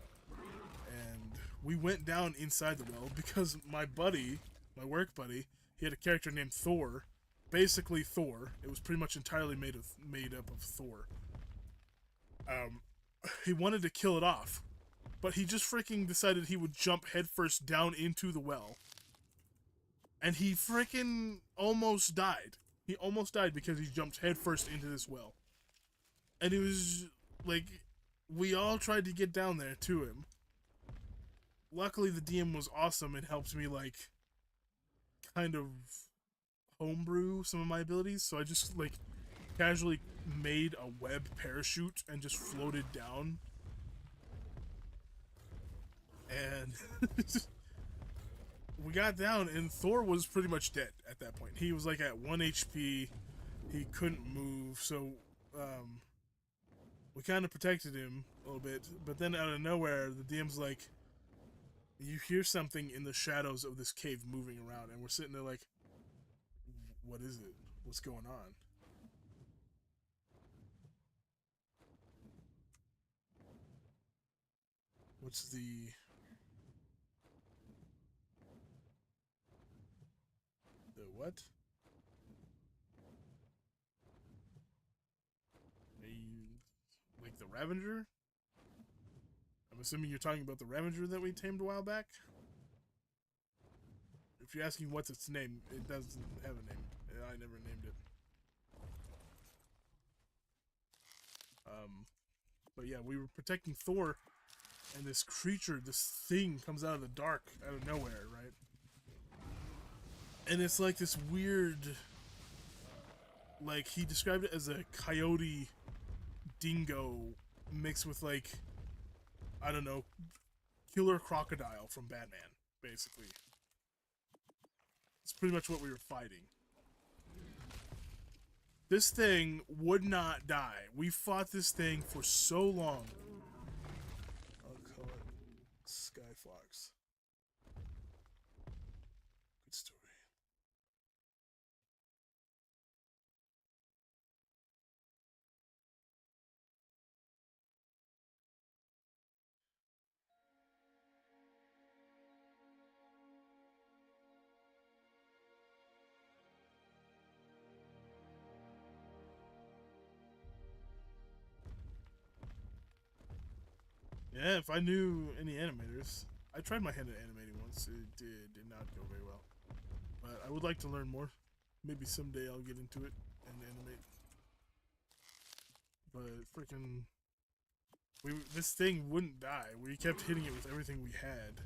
And we went down inside the well because my buddy, my work buddy, he had a character named Thor. Basically Thor. It was pretty much entirely made up of Thor. He wanted to kill it off, but he just freaking decided he would jump headfirst down into the well. And he freaking almost died. He almost died because he jumped headfirst into this well. And it was like, we all tried to get down there to him. Luckily, the DM was awesome and helped me, like, kind of homebrew some of my abilities. So I just, like, casually made a web parachute and just floated down. And we got down, and Thor was pretty much dead at that point. He was, like, at 1 HP. He couldn't move, so, we kind of protected him a little bit, but then out of nowhere, the DM's like, you hear something in the shadows of this cave moving around, and we're sitting there like, what is it? What's going on? What's the... The what? Like the Ravager? I'm assuming you're talking about the Ravager that we tamed a while back? If you're asking what's its name, it doesn't have a name. I never named it. But yeah, we were protecting Thor, and this creature, this thing, comes out of the dark, out of nowhere, right? And it's like this weird, like, he described it as a coyote dingo mixed with, like, I don't know, killer crocodile from Batman, basically. It's pretty much what we were fighting. This thing would not die. We fought this thing for so long. I'll call it Skyfox. Good story. Yeah, if I knew any animators. I tried my hand at animating once. It did not go very well. But I would like to learn more. Maybe someday I'll get into it and animate. But freaking, this thing wouldn't die. We kept hitting it with everything we had.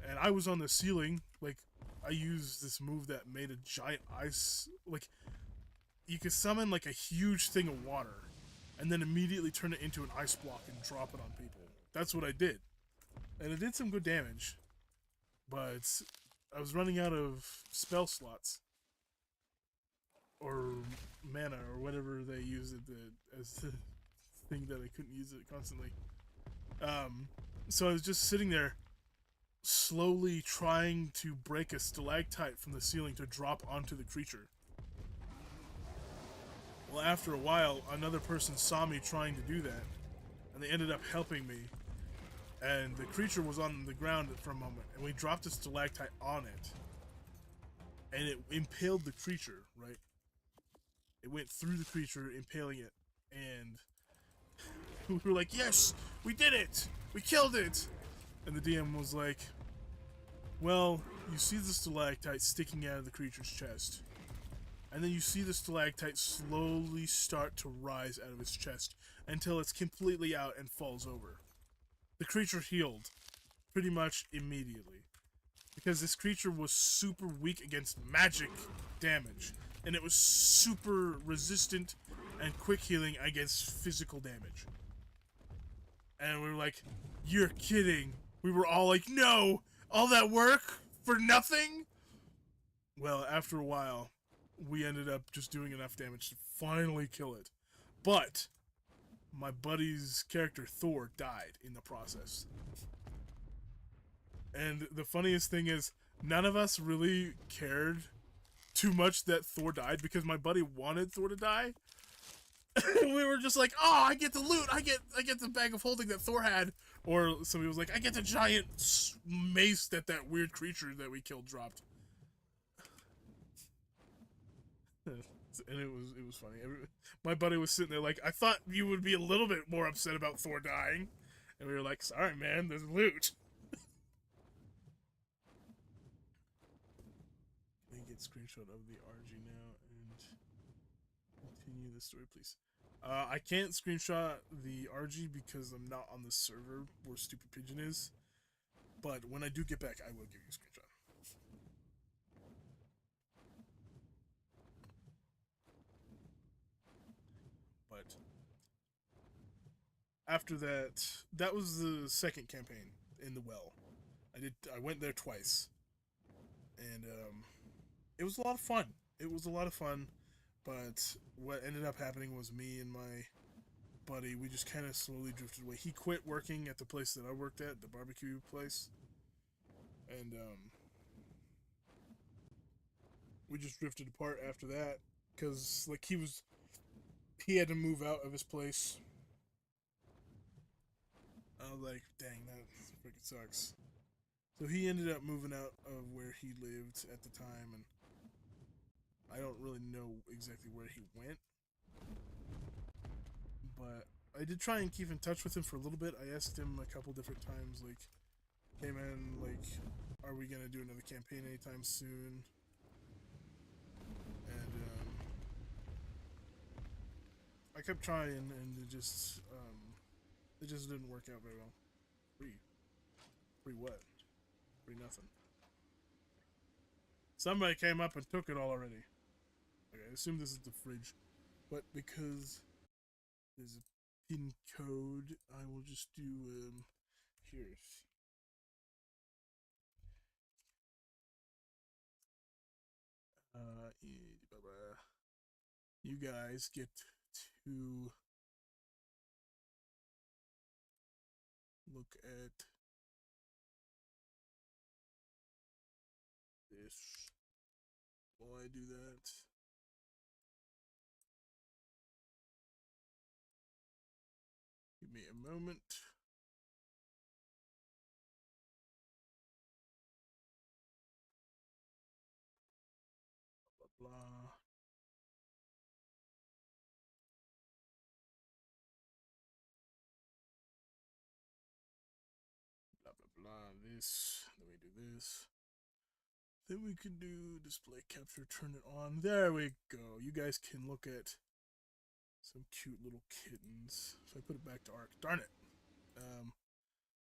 And I was on the ceiling. Like, I used this move that made a giant ice. Like, you could summon like a huge thing of water and then immediately turn it into an ice block and drop it on people. That's what I did. And it did some good damage. But I was running out of spell slots. Or mana, or whatever they used it as the thing that I couldn't use it constantly. So I was just sitting there, slowly trying to break a stalactite from the ceiling to drop onto the creature. Well, after a while, another person saw me trying to do that, and they ended up helping me. And the creature was on the ground for a moment, and we dropped a stalactite on it, and it impaled the creature, right? It went through the creature, impaling it, and we were like, yes, we did it! We killed it! And the DM was like, well, you see the stalactite sticking out of the creature's chest. And then you see the stalactite slowly start to rise out of its chest until it's completely out and falls over. The creature healed pretty much immediately. Because this creature was super weak against magic damage. And it was super resistant and quick healing against physical damage. And we were like, you're kidding. We were all like, no! All that work for nothing? Well, after a while, we ended up just doing enough damage to finally kill it. But my buddy's character, Thor, died in the process. And the funniest thing is, none of us really cared too much that Thor died because my buddy wanted Thor to die. We were just like, oh, I get the loot, I get the bag of holding that Thor had. Or somebody was like, I get the giant mace that weird creature that we killed dropped. And it was funny. My buddy was sitting there like, I thought you would be a little bit more upset about Thor dying. And we were like, sorry man, there's loot. Can I get a screenshot of the RG now and continue the story, please? I can't screenshot the RG because I'm not on the server where Stupid Pigeon is. But when I do get back, I will give you a screenshot. But after that, that was the second campaign in the well. I went there twice, and it was a lot of fun. It was a lot of fun, but what ended up happening was me and my buddy, we just kind of slowly drifted away. He quit working at the place that I worked at, the barbecue place, and we just drifted apart after that because like he had to move out of his place. I was like, dang, that freaking sucks. So he ended up moving out of where he lived at the time, and don't really know exactly where he went, but I did try and keep in touch with him for a little bit. I asked him a couple different times, like, "Hey man, like, are we gonna do another campaign anytime soon?" And I kept trying, and it just didn't work out very well. Free, free what? Free nothing. Somebody came up and took it all already. Okay, I assume this is the fridge, but because there's a pin code, I will just do here. You guys get to look at this while I do that. Give me a moment. Blah blah. Blah blah blah. This. Then we do this. Then we can do display capture. Turn it on. There we go. You guys can look at some cute little kittens. So I put it back to Arc. Darn it.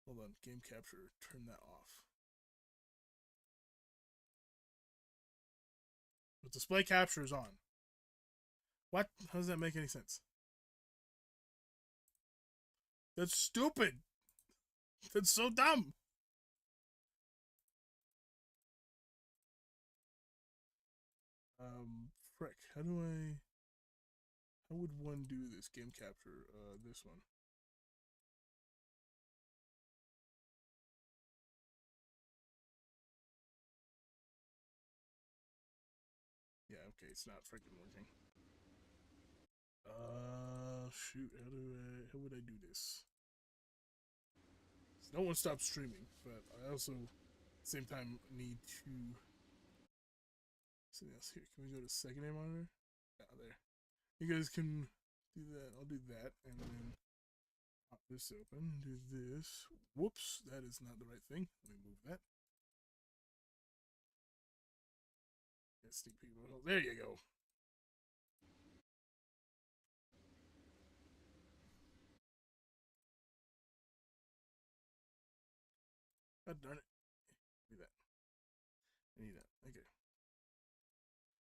Hold on. Game capture. Turn that off. But display capture is on. What? How does that make any sense? That's stupid. That's so dumb. Frick. How would one do this game capture? This one. Yeah, okay, it's not freaking working. Shoot, how would I do this? So no one stopped streaming, but I also, at the same time, need to. Something else here. Can we go to secondary monitor? Yeah, there. You guys can do that. I'll do that, and then pop this open. Do this. Whoops, that is not the right thing. Let me move that. Sneak peek. There you go. God darn it. Need that. I need that. Okay.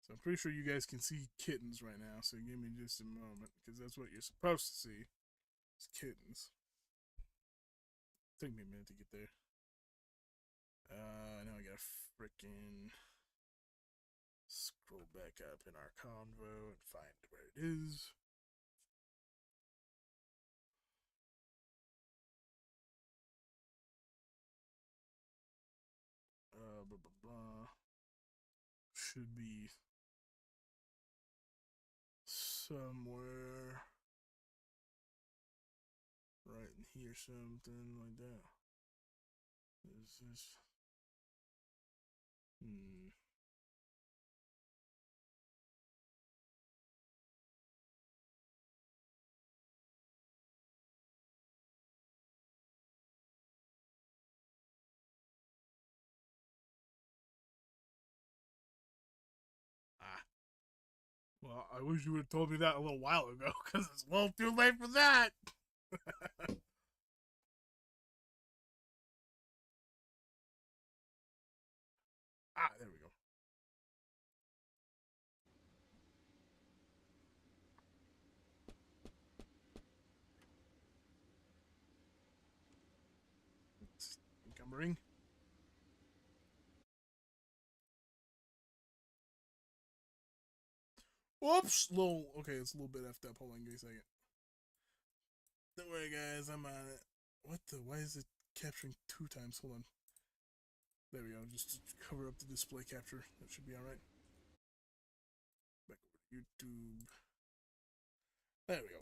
So I'm pretty sure you guys can see kittens right now, so give me just a moment, because that's what you're supposed to see. It's kittens. Take me a minute to get there. Now I gotta frickin' scroll back up in our convo and find where it is. Blah blah blah. Should be somewhere right in here, something like that. Is this? Ah. Well, I wish you would have told me that a little while ago, because it's a little too late for that. There we go. It's encumbering. Whoops! Okay, it's a little bit effed up. Hold on, give me a second. Don't worry, guys, I'm on it. What the? Why is it capturing 2 times? Hold on. There we go. Just to cover up the display capture. That should be alright. Back over to YouTube. There we go.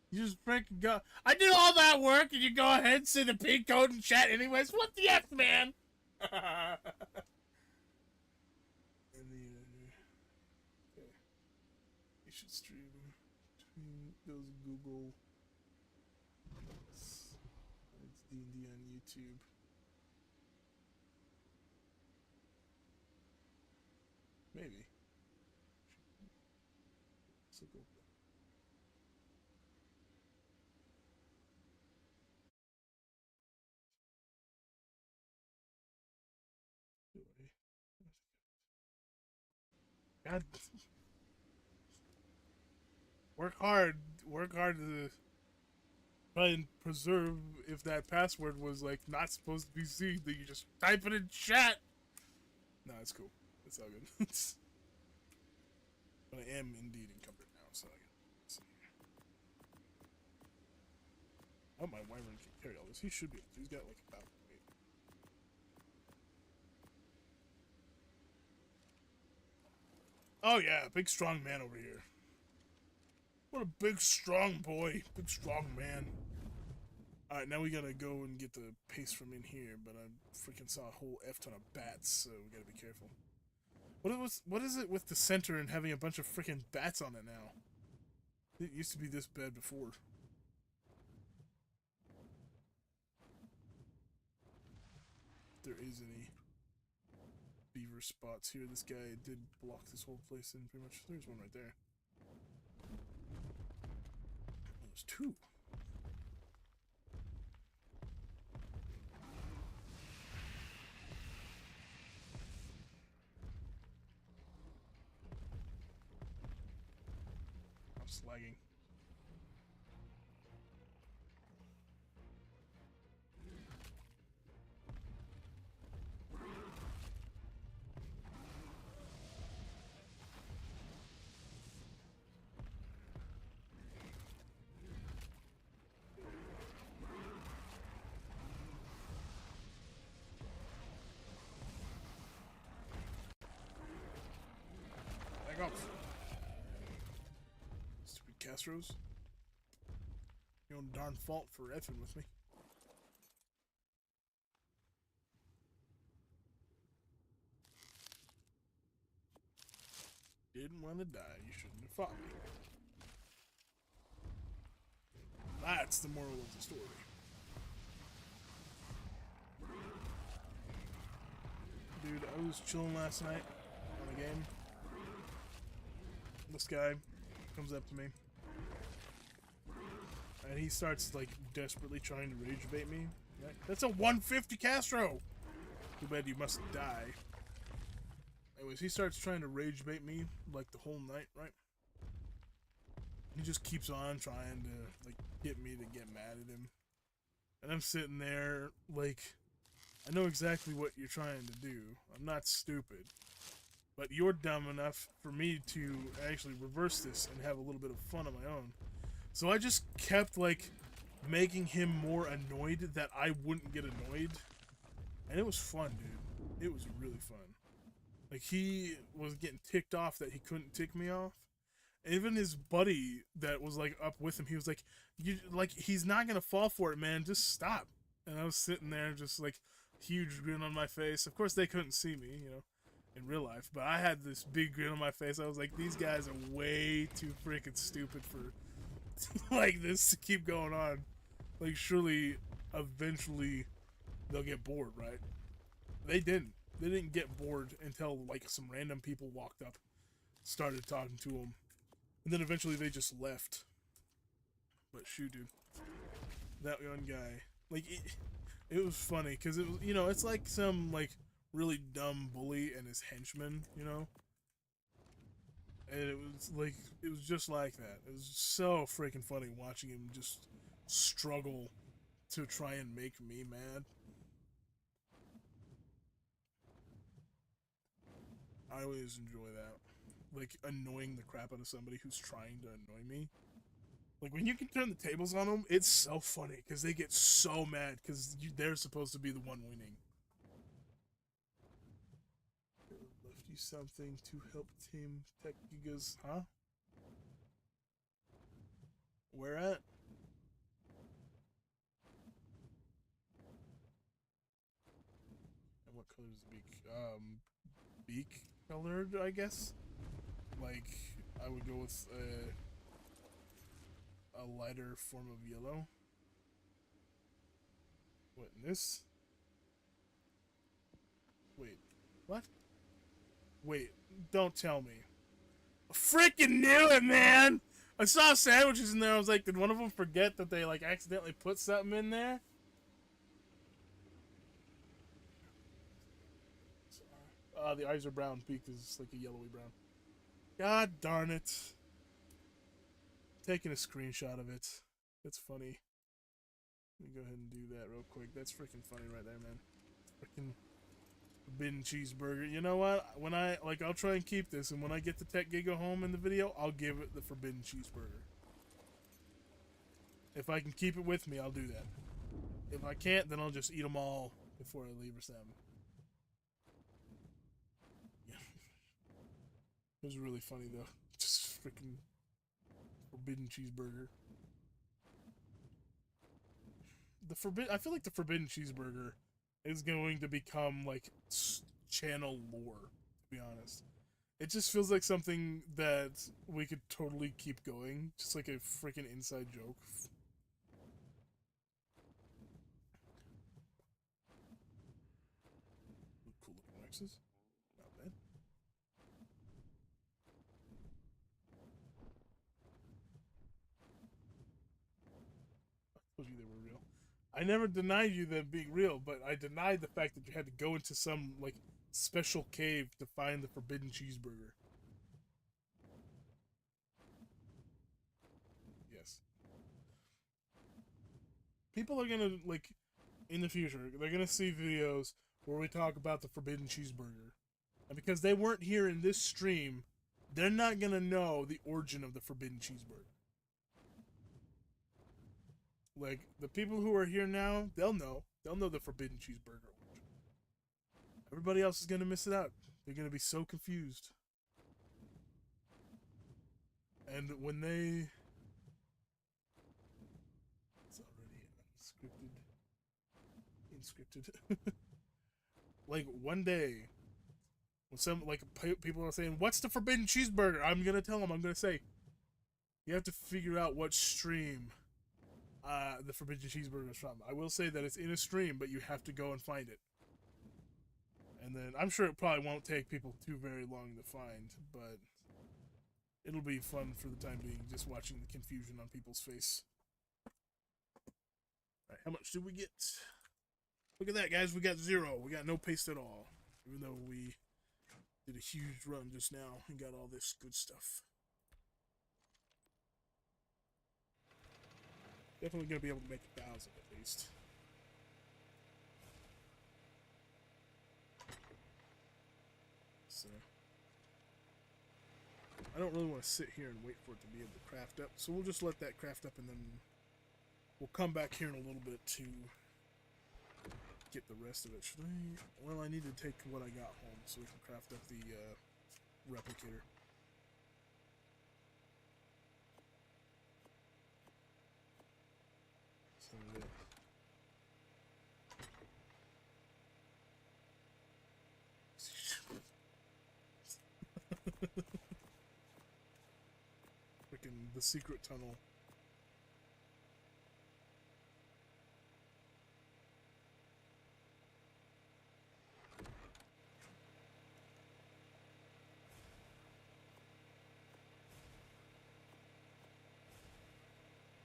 You just freaking go. I did all that work, and you go ahead and say the pink code in chat anyways. What the F, man? And okay. You should stream between those Google. It's D&D on YouTube. Maybe. So go. God, work hard. Work hard to try and preserve if that password was like not supposed to be seen. That you just type it in chat. No, it's cool. It's all good. But I am indeed encumbered now, so I can see. Oh, my wyvern can carry all this. He should be. He's got like about 8. Oh yeah, big strong man over here. What a big strong boy, big strong man. All right, now we gotta go and get the paste from in here, but I freaking saw a whole F ton of bats, so we gotta be careful. What is it with the center and having a bunch of freaking bats on it now? It used to be this bad before. If there is any beaver spots here. This guy did block this whole place in pretty much. There's one right there. Oh, there's 2. I'm slagging. Back off. Stupid Castros. Your own darn fault for effing with me. Didn't want to die. You shouldn't have fought me. That's the moral of the story. Dude, I was chilling last night on a game. This guy comes up to me. And he starts, like, desperately trying to rage bait me. Right? That's a 150 Castro! Too bad you must die. Anyways, he starts trying to rage bait me, like, the whole night, right? He just keeps on trying to, like, get me to get mad at him. And I'm sitting there, like, I know exactly what you're trying to do. I'm not stupid. But you're dumb enough for me to actually reverse this and have a little bit of fun on my own. So I just kept, like, making him more annoyed that I wouldn't get annoyed. And it was fun, dude. It was really fun. Like, he was getting ticked off that he couldn't tick me off. And even his buddy that was, like, up with him, he was like, he's not gonna fall for it, man. Just stop. And I was sitting there just, like, huge grin on my face. Of course, they couldn't see me, you know, in real life. But I had this big grin on my face. I was like, these guys are way too freaking stupid for, like, this to keep going on. Like, surely, eventually, they'll get bored, right? They didn't. They didn't get bored until, like, some random people walked up, started talking to them, and then eventually they just left. But shoot, dude, that one guy, like, it was funny because it was, you know, it's like some, like, really dumb bully and his henchman, you know, and it was just like that. It was so freaking funny watching him just struggle to try and make me mad. I always enjoy that. Like, annoying the crap out of somebody who's trying to annoy me. Like, when you can turn the tables on them, it's so funny, because they get so mad, because they're supposed to be the one winning. Left you something to help Team Tech Gigas, huh? Where at? color is the beak? Beak colored, I guess. Like, I would go with a lighter form of yellow. What, this? Wait, what? Wait, don't tell me. I freaking knew it, man! I saw sandwiches in there. I was like, did one of them forget that they like accidentally put something in there? The eyes are brown. Beak is like a yellowy brown. God darn it! Taking a screenshot of it. That's funny. Let me go ahead and do that real quick. That's freaking funny right there, man. Freaking forbidden cheeseburger. You know what? When I'll try and keep this, and when I get the Tech Giga home in the video, I'll give it the forbidden cheeseburger. If I can keep it with me, I'll do that. If I can't, then I'll just eat them all before I leave or something. Yeah. It was really funny though. Just freaking forbidden cheeseburger. I feel like the forbidden cheeseburger is going to become like channel lore, to be honest. It just feels like something that we could totally keep going, just like a freaking inside joke. Cool looking waxes. Not bad. I told you they were real. I never denied you them being real, but I denied the fact that you had to go into some like special cave to find the forbidden cheeseburger. Yes. People are gonna like in the future, they're gonna see videos where we talk about the forbidden cheeseburger. And because they weren't here in this stream, they're not gonna know the origin of the forbidden cheeseburger. Like, the people who are here now, they'll know. They'll know the forbidden cheeseburger origin. Everybody else is gonna miss it out. They're gonna be so confused. And when they... It's already unscripted. Like, one day, when some, like, people are saying, what's the forbidden cheeseburger? I'm gonna tell them, I'm gonna say, you have to figure out what stream the forbidden cheeseburger is from. I will say that it's in a stream, but you have to go and find it. And then, I'm sure it probably won't take people too very long to find, but it'll be fun for the time being, just watching the confusion on people's face. Alright, how much did we get? Look at that, guys, we got 0. We got no paste at all. Even though we did a huge run just now and got all this good stuff. Definitely gonna be able to make 1,000 at least. So I don't really want to sit here and wait for it to be able to craft up. So we'll just let that craft up, and then we'll come back here in a little bit to get the rest of it. Should I? Well, I need to take what I got home so we can craft up the replicator. So freaking the secret tunnel.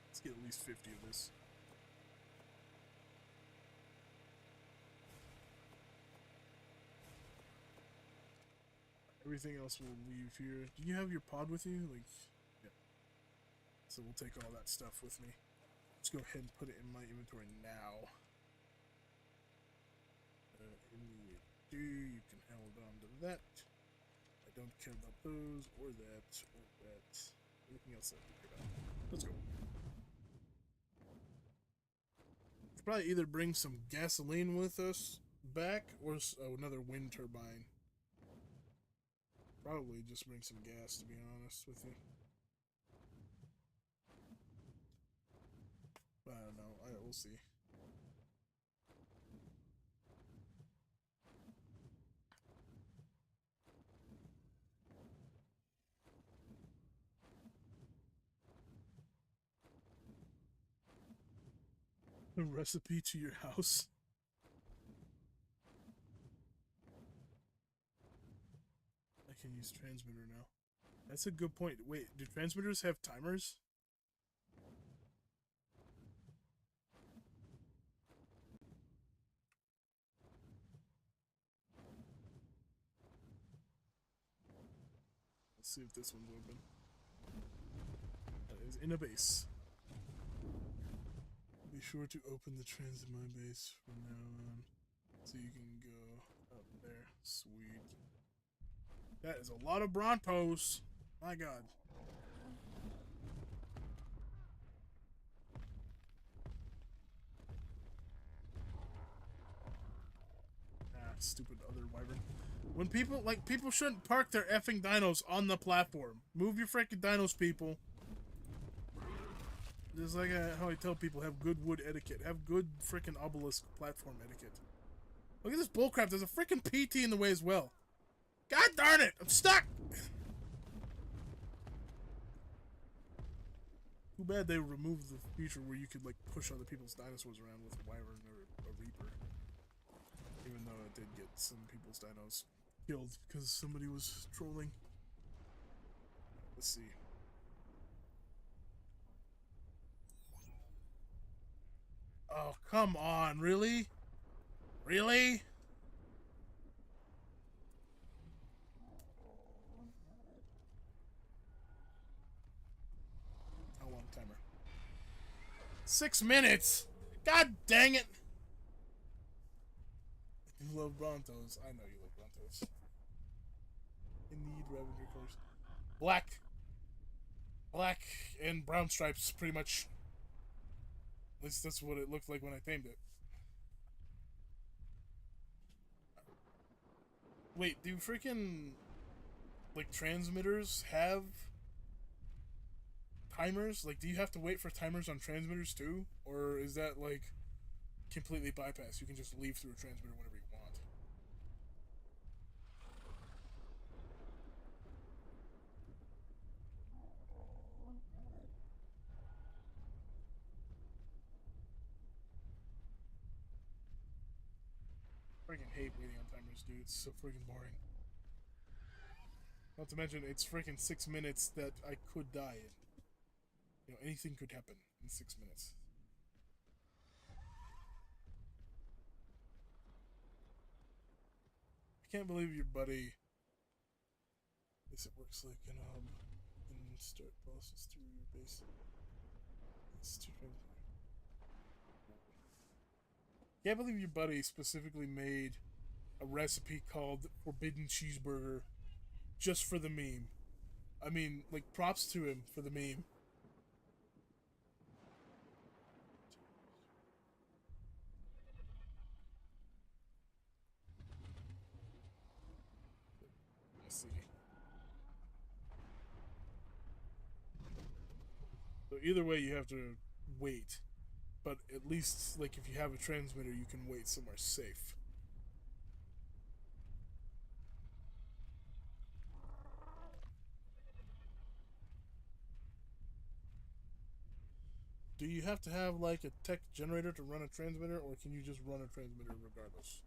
Let's get at least 50 of this. Everything else we'll leave here. Do you have your pod with you? Like, yeah. So we'll take all that stuff with me. Let's go ahead and put it in my inventory now. You can hold on to that. I don't care about those, or that, or that. Anything else I can pick up. Let's go. Should probably either bring some gasoline with us back, or another wind turbine. Probably just bring some gas, to be honest with you. I don't know. We'll see. A recipe to your house. I can use transmitter now. That's a good point. Wait, do transmitters have timers? Let's see if this one's open. That is in a base. Be sure to open the transit my base from now on. So you can go up there. Sweet. That is a lot of Brontos. My god. Ah, stupid other wyvern. When people, people shouldn't park their effing dinos on the platform. Move your freaking dinos, people. Just like how I tell people, have good wood etiquette. Have good freaking obelisk platform etiquette. Look at this bullcrap. There's a freaking PT in the way as well. God darn it! I'm stuck! Too bad they removed the feature where you could, like, push other people's dinosaurs around with a wyvern or a reaper. Even though it did get some people's dinos killed because somebody was trolling. Let's see. Oh, come on, really? Really? How long timer? 6 minutes? God dang it! You love Brontos. I know you love Brontos. Indeed, Ravager course. Black. Black and brown stripes, pretty much. At least that's what it looked like when I tamed it. Wait, do freaking, like, transmitters have timers? Like, do you have to wait for timers on transmitters too? Or is that, like, completely bypassed? You can just leave through a transmitter whenever you want. I freaking hate waiting on timers, dude. It's so freaking boring. Not to mention, it's freaking 6 minutes that I could die in. You know, anything could happen in 6 minutes. I can't believe your buddy. Yes, it works like an hub. And start process through your base. It's too Can't believe your buddy specifically made a recipe called Forbidden Cheeseburger just for the meme. I mean, like, props to him for the meme. Let's see. So either way, you have to wait. But at least, like, if you have a transmitter, you can wait somewhere safe. Do you have to have, like, a tech generator to run a transmitter, or can you just run a transmitter regardless?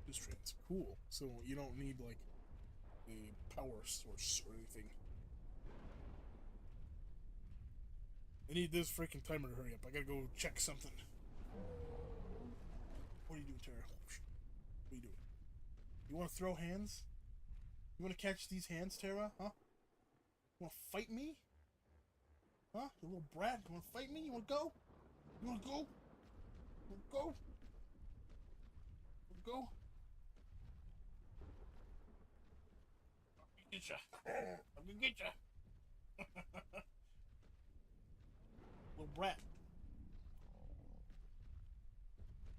Just trans. Cool. So you don't need, like, a power source or anything. I need this freaking timer to hurry up. I gotta go check something. What are you doing, Tara? What are you doing? You want to throw hands? You want to catch these hands, Tara? Huh? wanna fight me? Huh? You little brat? You wanna fight me? You wanna go? You wanna go? You wanna go? You wanna go? Get ya! I'm gonna get ya! Little brat.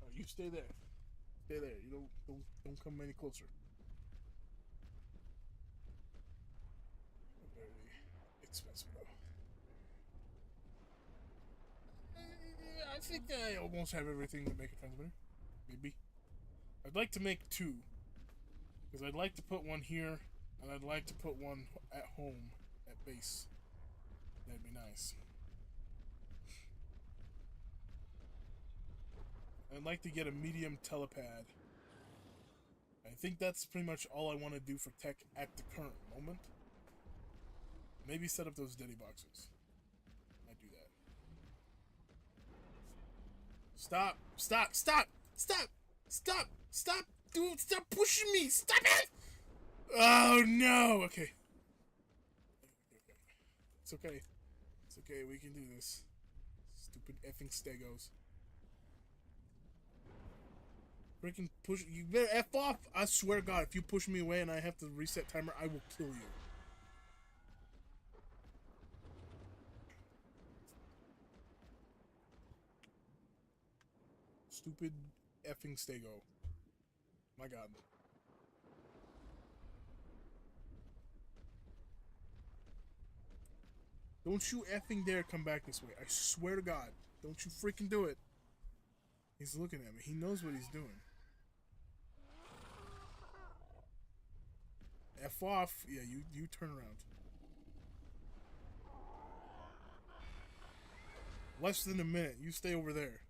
Right, you stay there. Stay there. You don't come any closer. Very expensive though. I think I almost have everything to make a transmitter. Maybe. I'd like to make two. Because I'd like to put one here, and I'd like to put one at home, at base. That'd be nice. I'd like to get a medium telepad. I think that's pretty much all I want to do for tech at the current moment. Maybe set up those Denny boxes. I do that. Stop! Stop! Stop! Stop! Stop! Stop! Dude, stop pushing me! Stop it! Oh no! Okay. It's okay. It's okay, we can do this. Stupid effing stegos. Freaking push. You better F off! I swear to God, if you push me away and I have to reset timer, I will kill you. Stupid effing stego. My God. Don't you effing dare come back this way. I swear to God. Don't you freaking do it. He's looking at me. He knows what he's doing. F off. Yeah, you turn around. Less than a minute. You stay over there.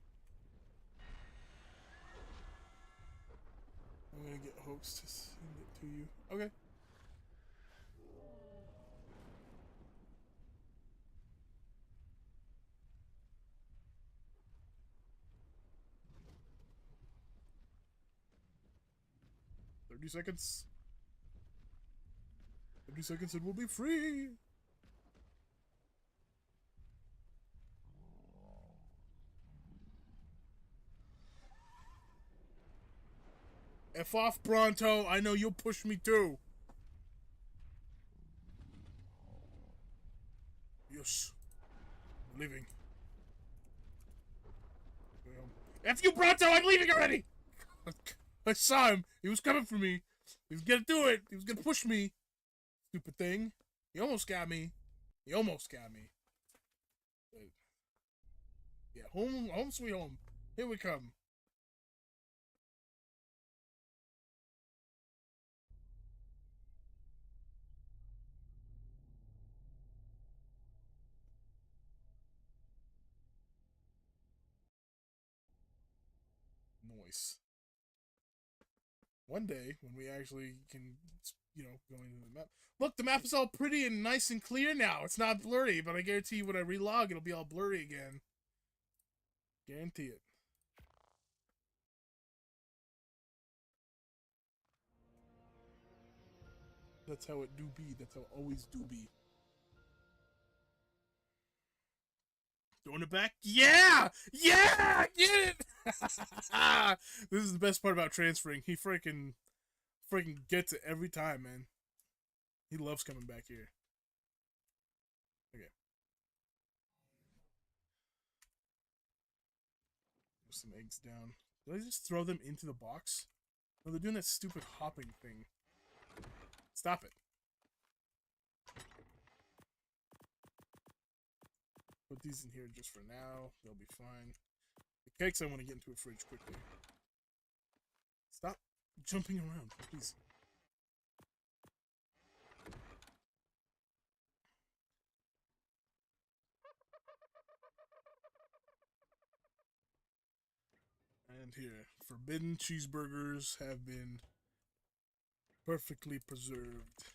I'm gonna get Hoax to send it to you. Okay. "30 seconds. 30 seconds and we'll be free." F off, Bronto. I know you'll push me too. Yes. I'm leaving. F you, Bronto! I'm leaving already! I saw him. He was coming for me. He was gonna do it. He was gonna push me. Stupid thing. He almost got me. He almost got me. Yeah, home sweet home. Here we come. Noise. One day, when we actually can, go into the map. Look, the map is all pretty and nice and clear now. It's not blurry, but I guarantee you when I relog, it'll be all blurry again. Guarantee it. That's how it do be. That's how it always do be. Throwing it back? Yeah! Yeah! Get it! This is the best part about transferring. He freaking gets it every time, man. He loves coming back here. Okay. Put some eggs down. Did I just throw them into the box? No, they're doing that stupid hopping thing. Stop it. Put these in here just for now. They'll be fine. The cakes I want to get into a fridge quickly. Stop jumping around, please. And here, forbidden cheeseburgers have been perfectly preserved.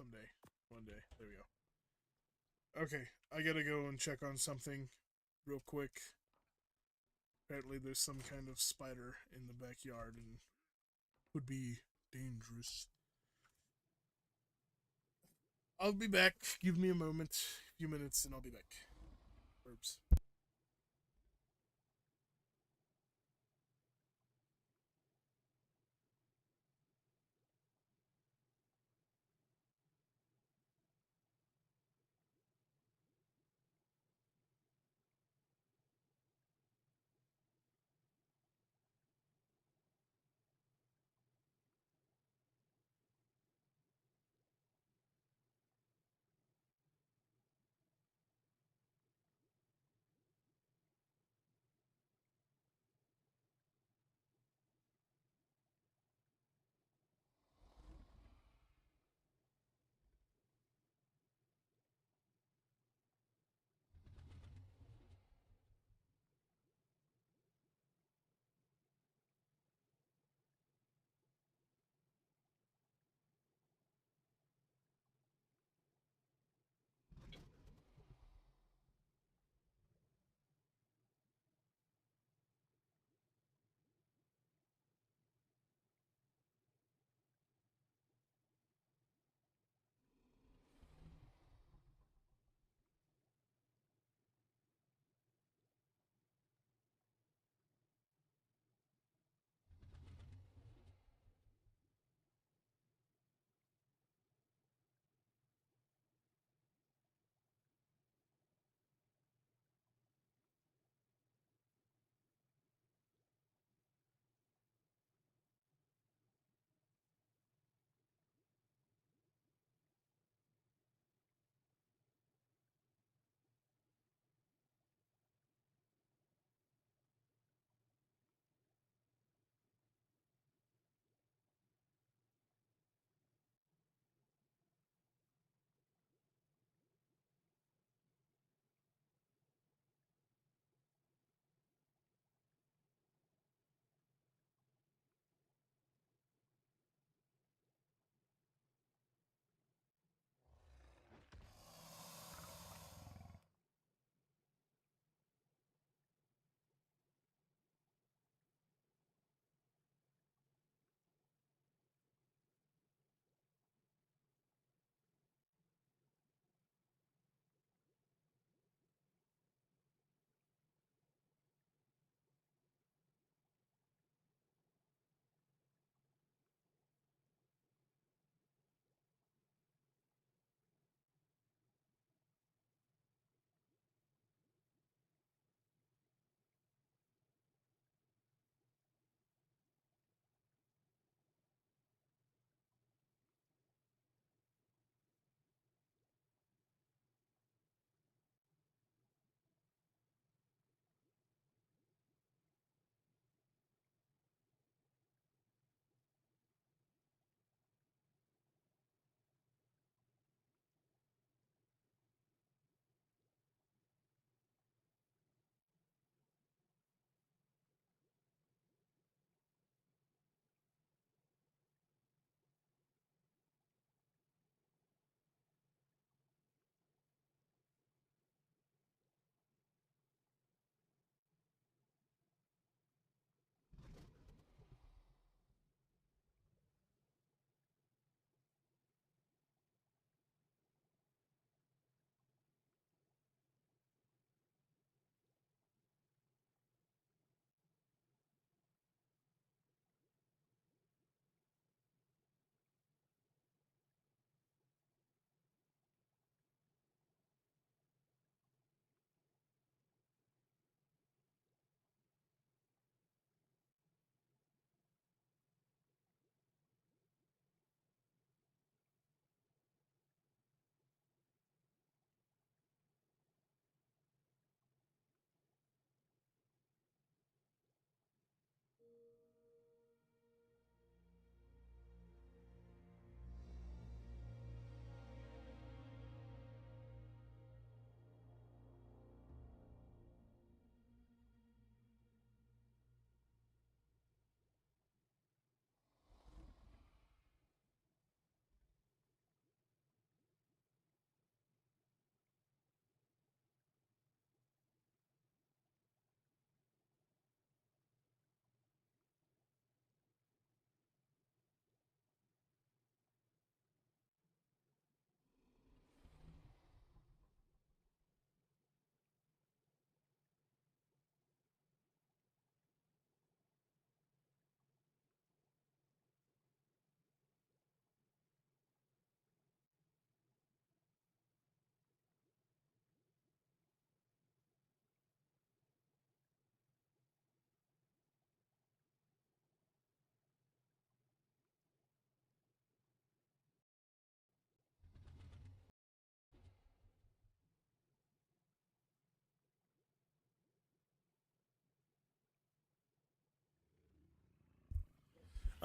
someday. One day. There we go. Okay, I gotta go and check on something real quick. Apparently, there's some kind of spider in the backyard and would be dangerous. I'll be back. Give me a moment, a few minutes, and I'll be back. Herbs.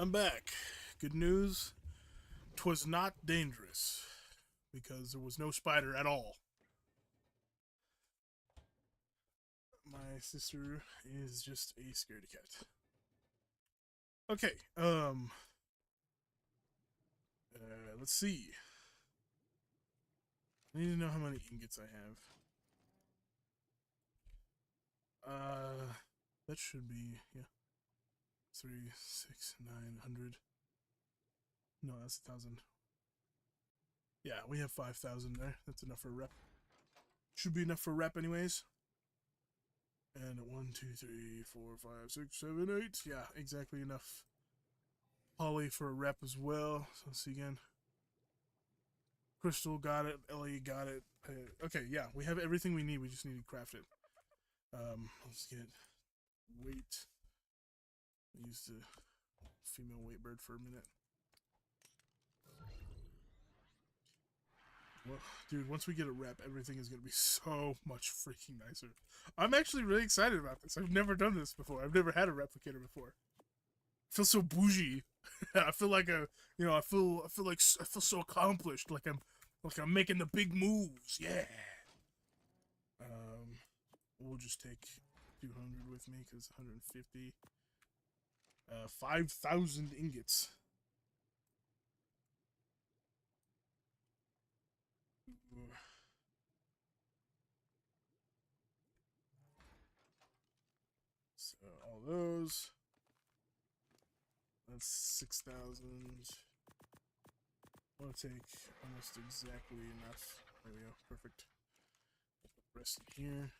I'm back. Good news. 'Twas not dangerous because there was no spider at all. My sister is just a scaredy cat. Okay. Let's see. I need to know how many ingots I have. That should be, yeah. 3, 6, 900. No, that's 1,000. Yeah, we have 5,000 there. That's enough for a rep. Should be enough for a rep, anyways. And 1, 2, 3, 4, 5, 6, 7, 8. Yeah, exactly enough. Poly for a rep as well. So let's see again. Crystal got it. Ellie got it. Okay, yeah, we have everything we need. We just need to craft it. Let's get weight. I used the female weight bird for a minute. Well, dude, once we get a rep, everything is going to be so much freaking nicer. I'm actually really excited about this. I've never done this before. I've never had a replicator before. I feel so bougie. I feel like I feel so accomplished. Like I'm making the big moves. Yeah. We'll just take 200 with me because 150. 5,000 ingots. So all those. That's 6,000. I want to take almost exactly enough. There we go. Perfect. Put the rest in here.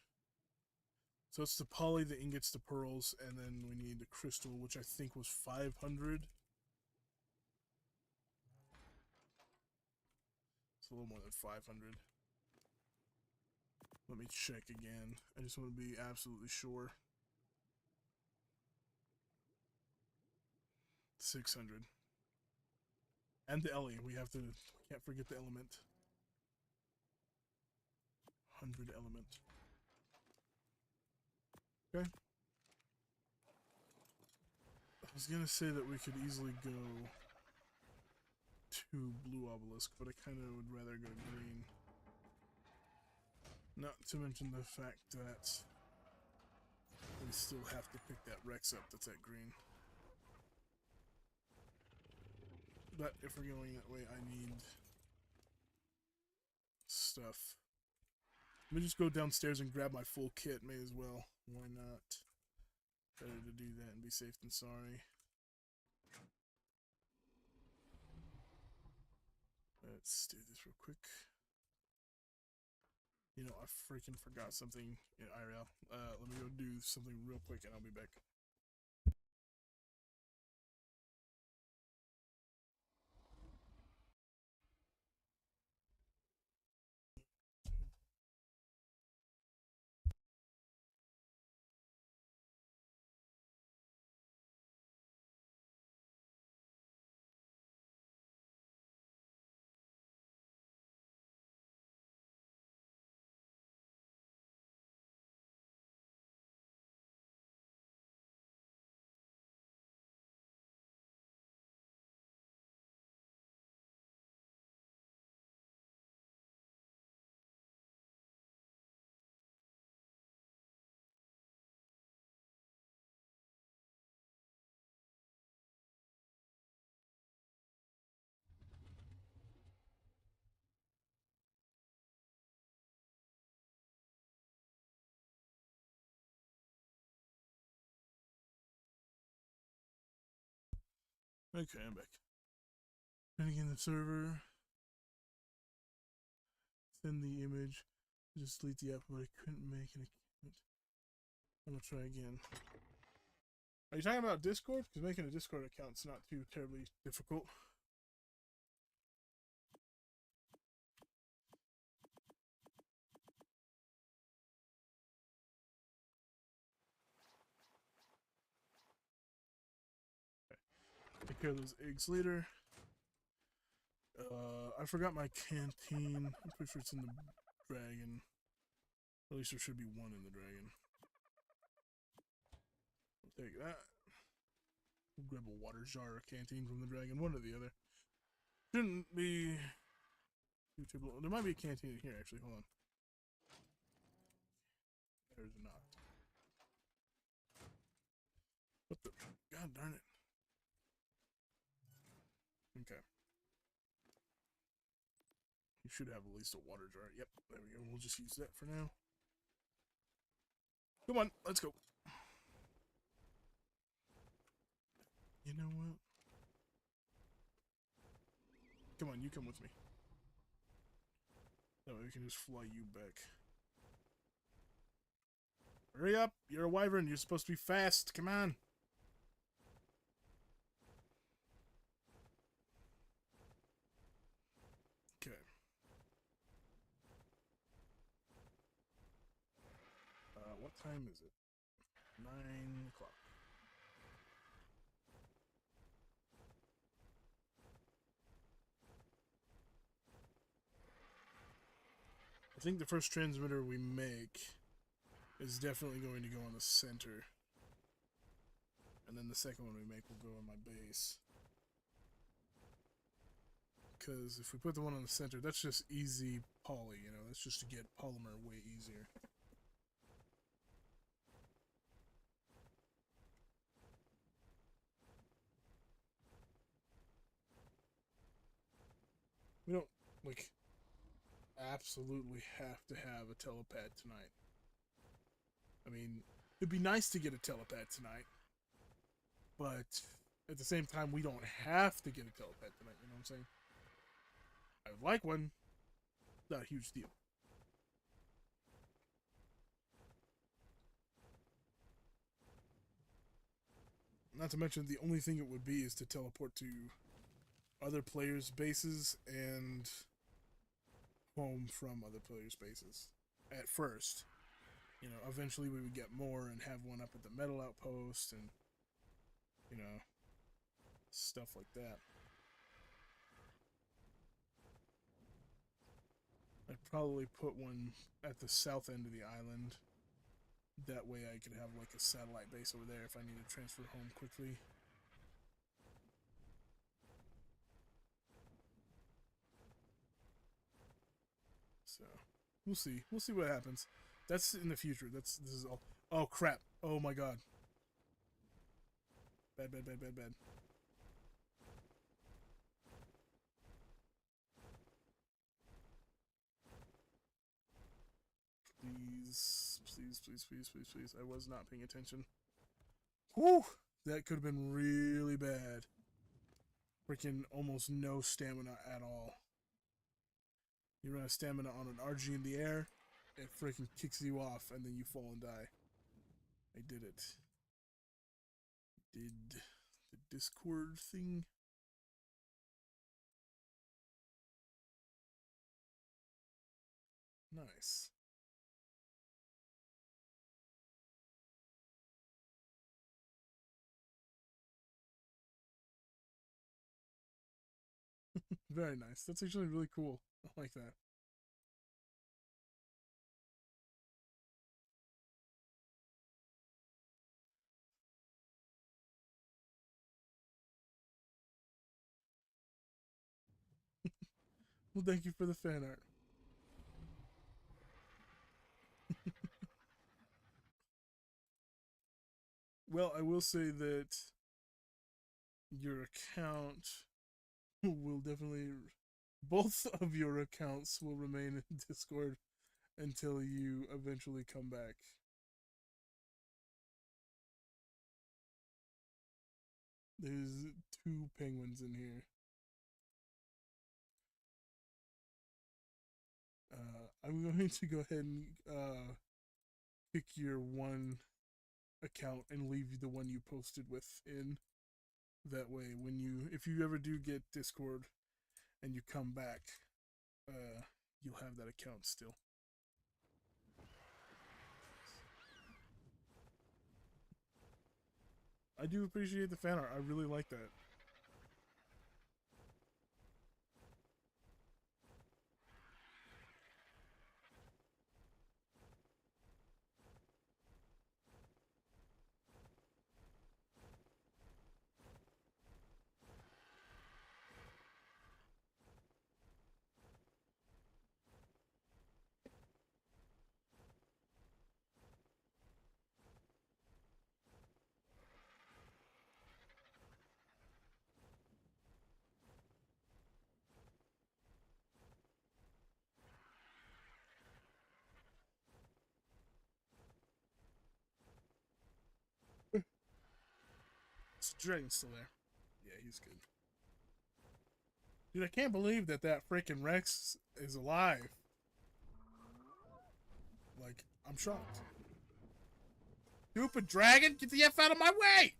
So it's the poly, the ingots, the pearls, and then we need the crystal, which I think was 500. It's a little more than 500. Let me check again. I just want to be absolutely sure. 600. And the Ellie. We can't forget the element. 100 element. Okay. I was gonna say that we could easily go to blue obelisk, but I kind of would rather go green. Not to mention the fact that we still have to pick that Rex up that's at green. But if we're going that way, I need stuff. Let me just go downstairs and grab my full kit. May as well. Why not? Better to do that and be safe than sorry. Let's do this real quick. You know, I freaking forgot something in IRL. Let me go do something real quick and I'll be back. Okay, I'm back. Trying to get in the server. Send the image. Just delete the app, but I couldn't make an account. I'm gonna try again. Are you talking about Discord? Because making a Discord account's not too terribly difficult. Take care of those eggs later. I forgot my canteen. I'm pretty sure it's in the dragon. At least there should be one in the dragon. I'll take that. Grab a water jar or canteen from the dragon, one or the other. Shouldn't be too terrible. There might be a canteen in here, actually. Hold on. There's not. What the? God darn it. Okay. You should have at least a water jar. Yep, there we go. We'll just use that for now. Come on, let's go. You know what? Come on, you come with me. That way we can just fly you back. Hurry up! You're a wyvern. You're supposed to be fast. Come on. Okay. What time is it? 9 o'clock. I think the first transmitter we make is definitely going to go on the center. And then the second one we make will go on my base. Because if we put the one on the center, that's just easy poly, you know, that's just to get polymer way easier. We don't, like, absolutely have to have a telepad tonight. I mean, it'd be nice to get a telepad tonight, but at the same time, we don't have to get a telepad tonight, you know what I'm saying? I would like one, not a huge deal. Not to mention, the only thing it would be is to teleport to other players' bases and home from other players' bases. At first. You know, eventually we would get more and have one up at the metal outpost and, you know, stuff like that. I'd probably put one at the south end of the island. That way I could have like a satellite base over there if I need to transfer home quickly. So, we'll see. We'll see what happens. That's in the future. This is all. Oh crap. Oh my god. Bad, bad, bad, bad, bad. Please, please, please, please, please, please. I was not paying attention. Whew! That could have been really bad. Freaking almost no stamina at all. You run a stamina on an RG in the air, it freaking kicks you off, and then you fall and die. I did it. Did the Discord thing. Nice. Very nice. That's actually really cool. I like that. Well, thank you for the fan art. Well, I will say that your account will definitely. Both of your accounts will remain in Discord until you eventually come back. There's 2 penguins in here. I'm going to go ahead and pick your one account and leave the one you posted with in. That way, if you ever do get Discord and you come back, you'll have that account still. I do appreciate the fan art. I really like that. Dragon's still there. Yeah, he's good. Dude, I can't believe that freaking Rex is alive. Like, I'm shocked. Stupid dragon, get the F out of my way!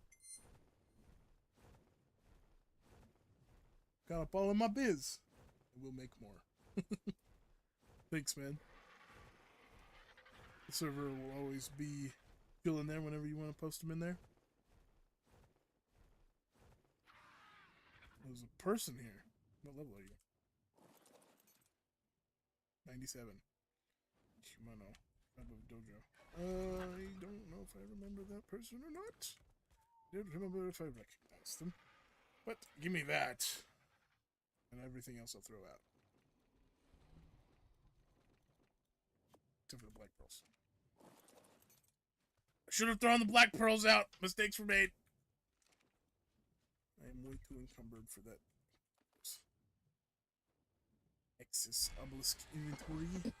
Got up all in my biz. We'll make more. Thanks, man. The server will always be chilling there whenever you want to post them in there. There's a person here. What level are you? 97. Kimono. Above dojo. I don't know if I remember that person or not. I don't remember if I recognized them. But give me that. And everything else I'll throw out. Except for the black pearls. I should have thrown the black pearls out. Mistakes were made. I am way too encumbered for that. Excess obelisk inventory.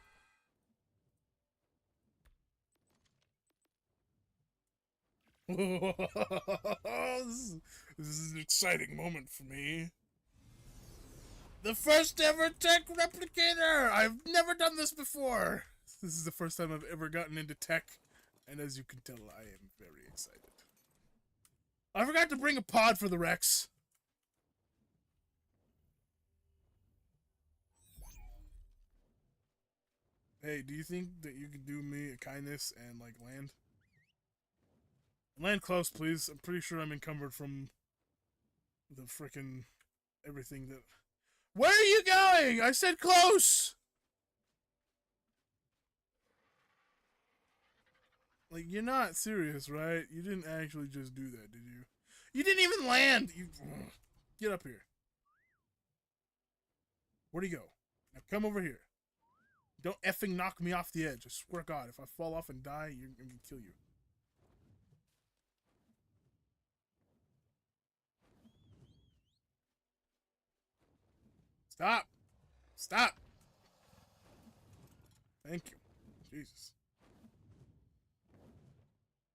This is an exciting moment for me. The first ever tech replicator! I've never done this before! This is the first time I've ever gotten into tech, and as you can tell, I am very excited. I forgot to bring a pod for the Rex. Hey, do you think that you could do me a kindness and, like, land? Land close, please. I'm pretty sure I'm encumbered from the frickin' everything that... Where are you going? I said close! Like, you're not serious, right? You didn't actually just do that, did you? You didn't even land! You... Get up here. Where'd he go? Now come over here. Don't effing knock me off the edge. I swear to God, if I fall off and die, I'm gonna kill you. Stop! Stop! Thank you. Jesus.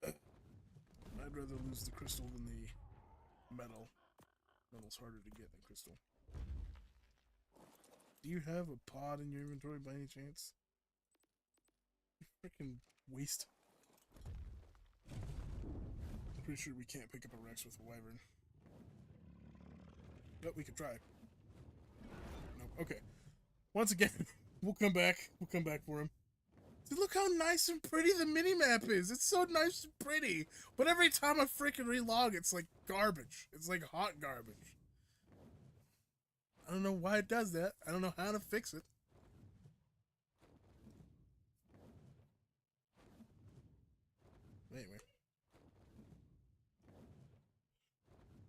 I'd rather lose the crystal than the metal. Metal's harder to get than crystal. Do you have a pod in your inventory by any chance? You freaking waste. Pretty sure we can't pick up a Rex with a wyvern. But we could try. Nope. Okay. Once again, we'll come back. We'll come back for him. See, look how nice and pretty the mini-map is. It's so nice and pretty. But every time I freaking relog, it's like garbage. It's like hot garbage. I don't know why it does that. I don't know how to fix it. Anyway.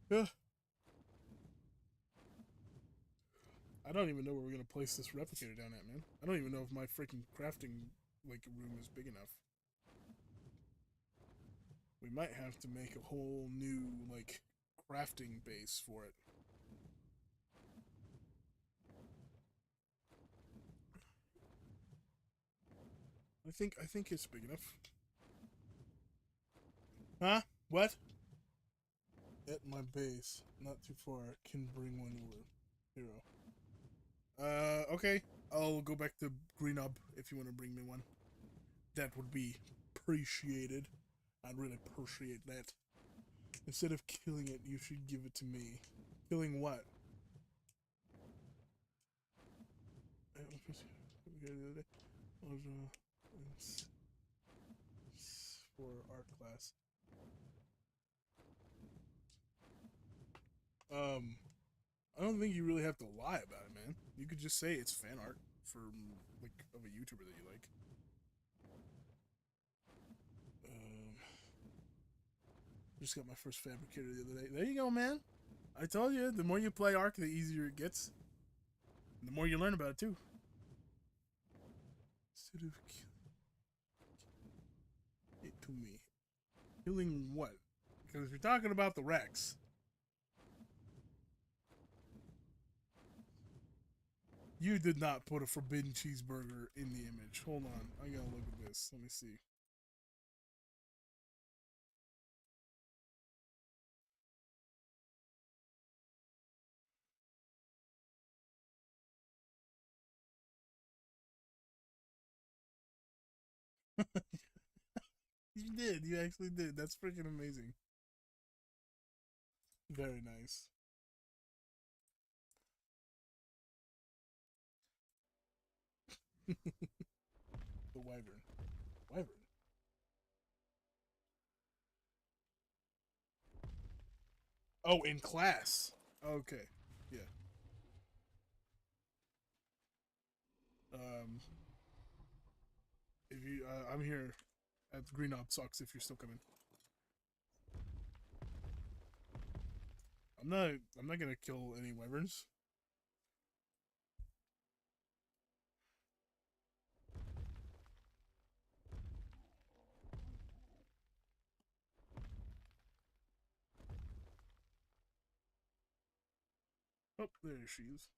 Yeah. I don't even know where we're gonna place this replicator down at, man. I don't even know if my freaking crafting room is big enough. We might have to make a whole new crafting base for it. I think it's big enough. Huh? What? At my base, not too far, can bring one over. Hero. Okay. I'll go back to Green Up if you want to bring me one. That would be appreciated. I'd really appreciate that. Instead of killing it, you should give it to me. Killing what? For art class. I don't think you really have to lie about it, man. You could just say it's fan art for of a YouTuber that you like. Just got my first fabricator the other day. There you go, man. I told you, the more you play Ark, the easier it gets. And the more you learn about it, too. Instead of killing it to me. Killing what? Because if you're talking about the Rex... You did not put a forbidden cheeseburger in the image. Hold on. I gotta look at this. Let me see. You did. You actually did. That's freaking amazing. Very nice. The wyvern. Wyvern. Oh, in class. Okay. Yeah. Um. If you, I'm here at Green Ops Socks. If you're still coming, I'm not. I'm not gonna kill any wyverns. Oh, there she is.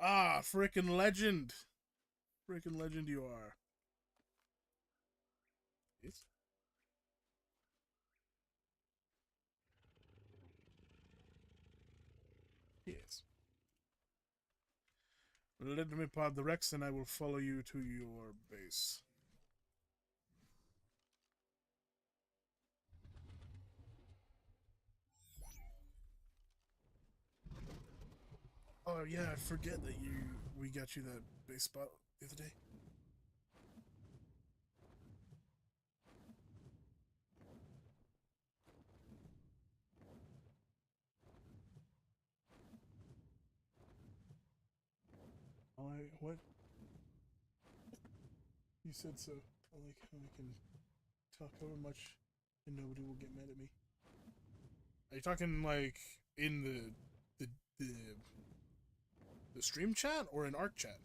Ah, freaking legend. Freaking legend you are. Yes. Yes. Let me pod the Rex and I will follow you to your base. Oh yeah, I forget that we got you that base spot the other day. Oh, what? You said so. I like how I can talk however much and nobody will get mad at me. Are you talking like in the the the stream chat or in Arc chat?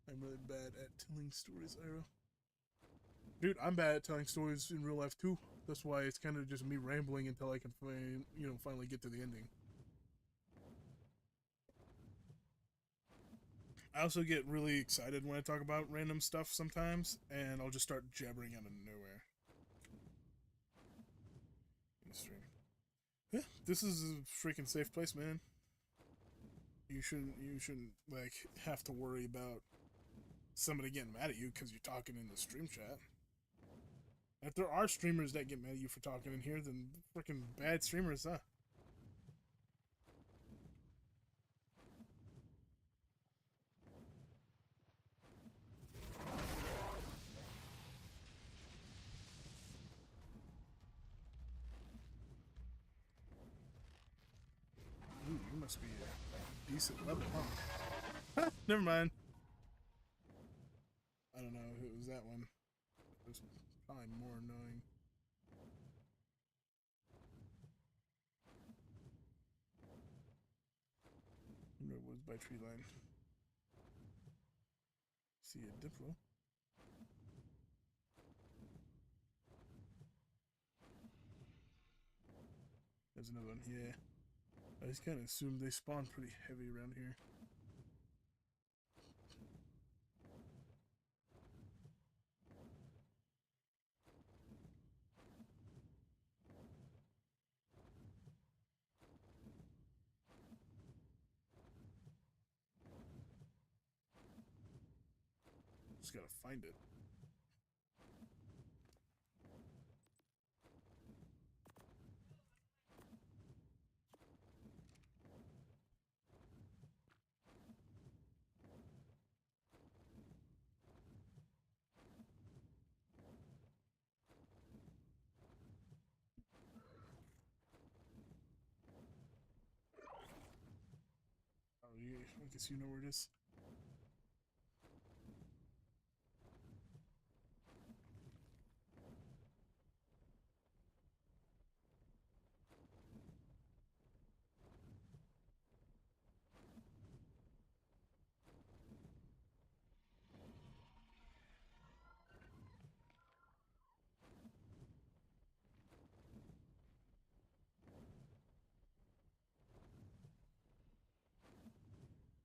I'm really bad at telling stories, Ira. Dude, I'm bad at telling stories in real life too. That's why it's kind of just me rambling until I can finally get to the ending. I also get really excited when I talk about random stuff sometimes, and I'll just start jabbering out of nowhere in the stream. Yeah, this is a freaking safe place, man. You shouldn't like have to worry about somebody getting mad at you because you're talking in the stream chat. If there are streamers that get mad at you for talking in here, then freaking bad streamers, huh? Ooh, you must be a decent level, huh? Never mind. I don't know if it was that one. It was probably more annoying. Wonder it was by tree line. See a Diplo. There's another one. Yeah. I just kind of assumed they spawn pretty heavy around here. Just gotta find it. Oh, I guess you know where it is.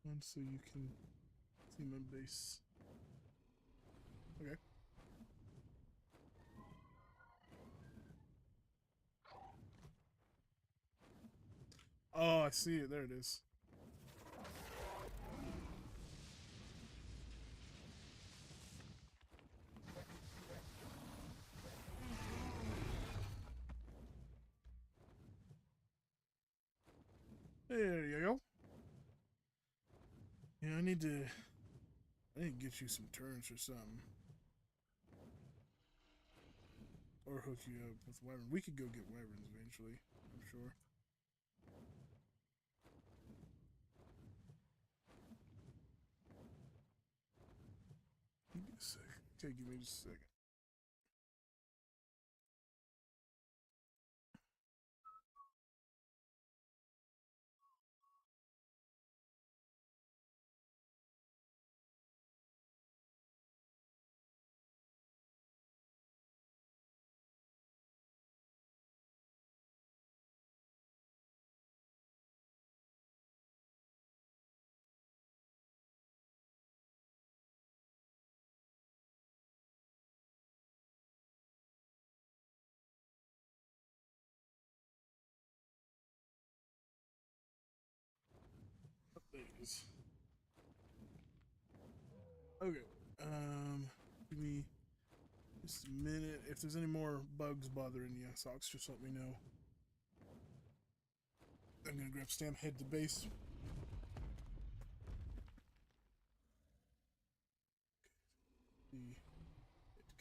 And so you can see my base. Okay. Oh, I see it. There it is. There you go. Yeah, I need to get you some turns or something. Or hook you up with wyvern. We could go get wyverns eventually, I'm sure. Give me a second. Okay, give me just a second. Oh, there it is. Okay. Give me just a minute. If there's any more bugs bothering you, Socks, just let me know. I'm gonna grab Stam, head to base.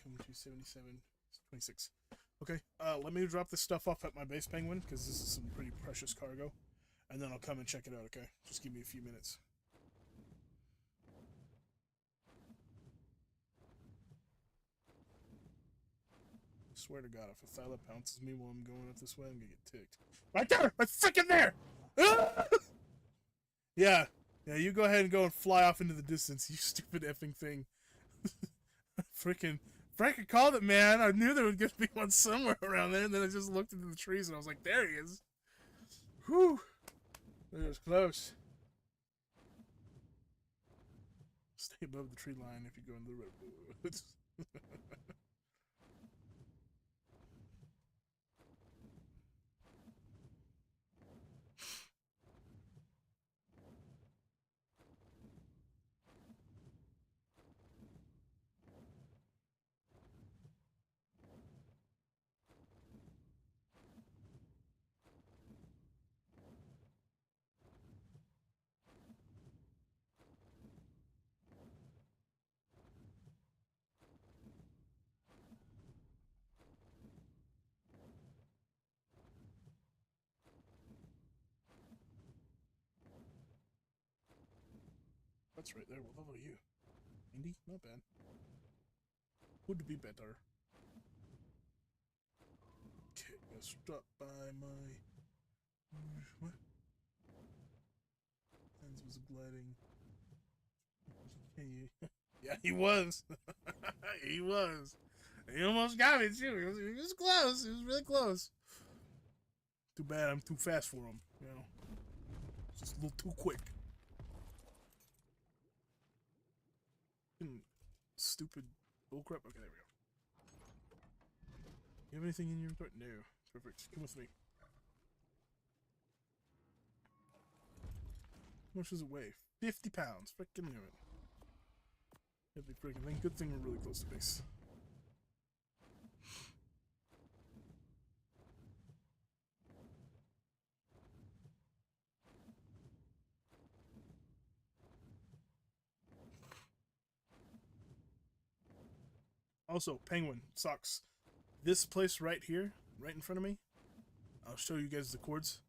Come to 77, 26. Okay, let me drop this stuff off at my base, Penguin, because this is some pretty precious cargo. And then I'll come and check it out, okay? Just give me a few minutes. Swear to God, if a Thyla pounces me while I'm going up this way, I'm gonna get ticked. Right there! Right freaking there! Yeah. Yeah, you go ahead and go and fly off into the distance, you stupid effing thing. Freaking Frank called it, man. I knew there would be one somewhere around there, and then I just looked into the trees and I was like, there he is. Whew. It was close. Stay above the tree line if you go in the redwoods. That's right there. What level are you? 90? Not bad. Would be better. Okay, gonna stop by my. What? Hans was gliding. Yeah, he was. He was. He almost got me too. He was close. He was really close. Too bad I'm too fast for him. You know, just a little too quick. Stupid bullcrap. Okay, there we go. You have anything in your inventory? No. Perfect. Come with me. How much does it weigh? 50 pounds. Freaking knew it. Every freaking thing. Good thing we're really close to base. Also, Penguin, Socks. This place right here, right in front of me, I'll show you guys the chords.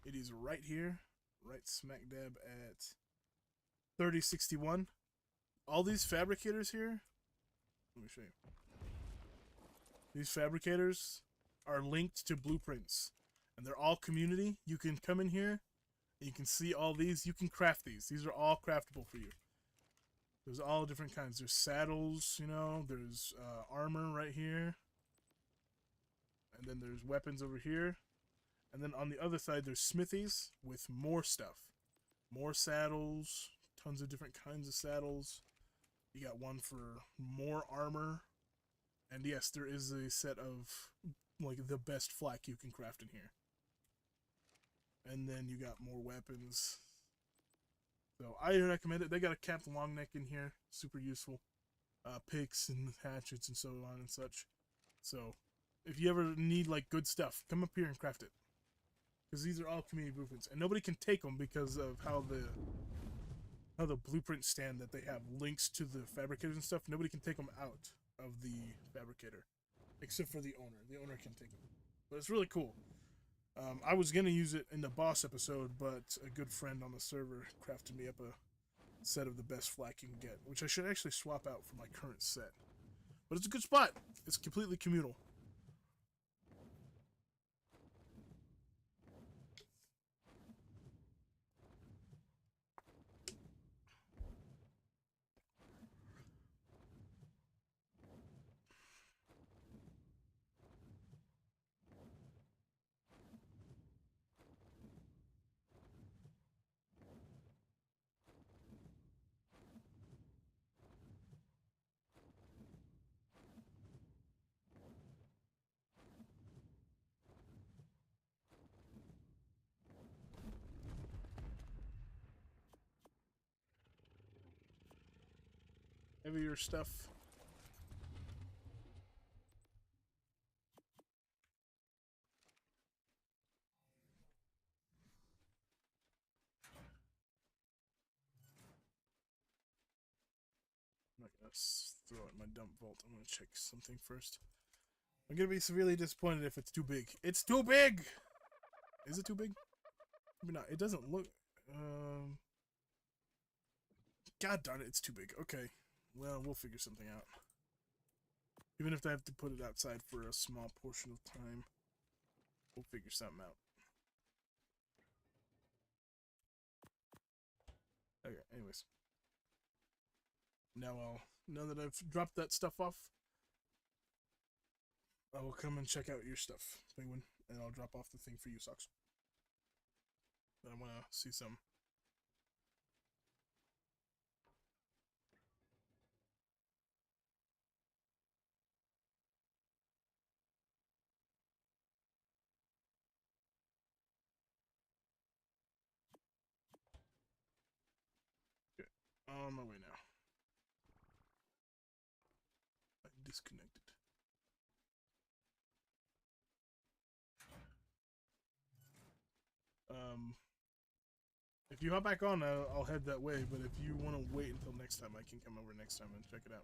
It is right here, right smack dab at 3061. All these fabricators here, let me show you. These fabricators are linked to blueprints, and they're all community. You can come in here, and you can see all these. You can craft these. These are all craftable for you. There's all different kinds. There's saddles, you know. There's armor right here. And then there's weapons over here. And then on the other side, there's smithies with more stuff. More saddles. Tons of different kinds of saddles. You got one for more armor. And yes, there is a set of like the best flak you can craft in here. And then you got more weapons. So I recommend it. They got a capped long neck in here, super useful. Picks and hatchets and so on and such. So if you ever need like good stuff, come up here and craft it. Because these are all community blueprints, and nobody can take them because of how the blueprints stand. That they have links to the fabricators and stuff. Nobody can take them out of the fabricator, except for the owner. The owner can take them, but it's really cool. I was gonna use it in the boss episode, but a good friend on the server crafted me up a set of the best flak you can get, which I should actually swap out for my current set. But it's a good spot. It's completely communal. Heavier stuff. I'm not gonna throw it in my dump vault. I'm gonna check something first. I'm gonna be severely disappointed if it's too big. It's too big! Is it too big? Maybe not. It doesn't look... God darn it, it's too big. Okay. Well, we'll figure something out. Even if I have to put it outside for a small portion of time, we'll figure something out. Okay, anyways. Now that I've dropped that stuff off, I will come and check out your stuff, Penguin, and I'll drop off the thing for you, Socks. But I want to see some. Okay, on my way now. I disconnected. If you hop back on, I'll head that way. But if you want to wait until next time, I can come over next time and check it out.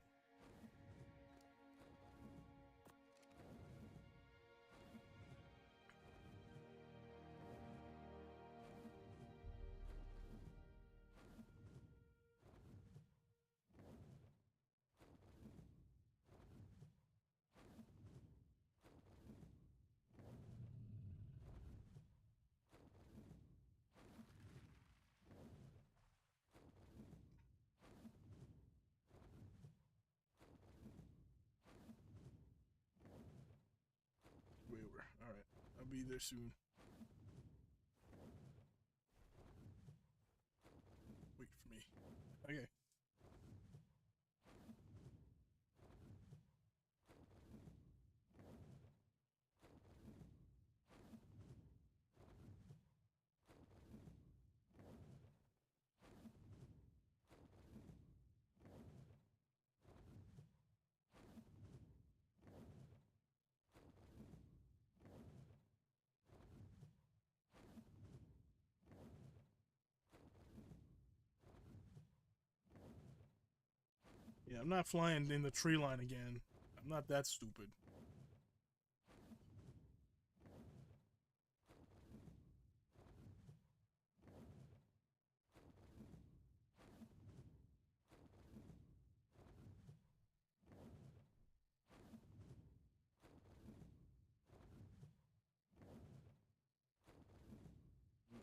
Way over. All right, I'll be there soon. Wait for me. Okay. Yeah, I'm not flying in the tree line again. I'm not that stupid.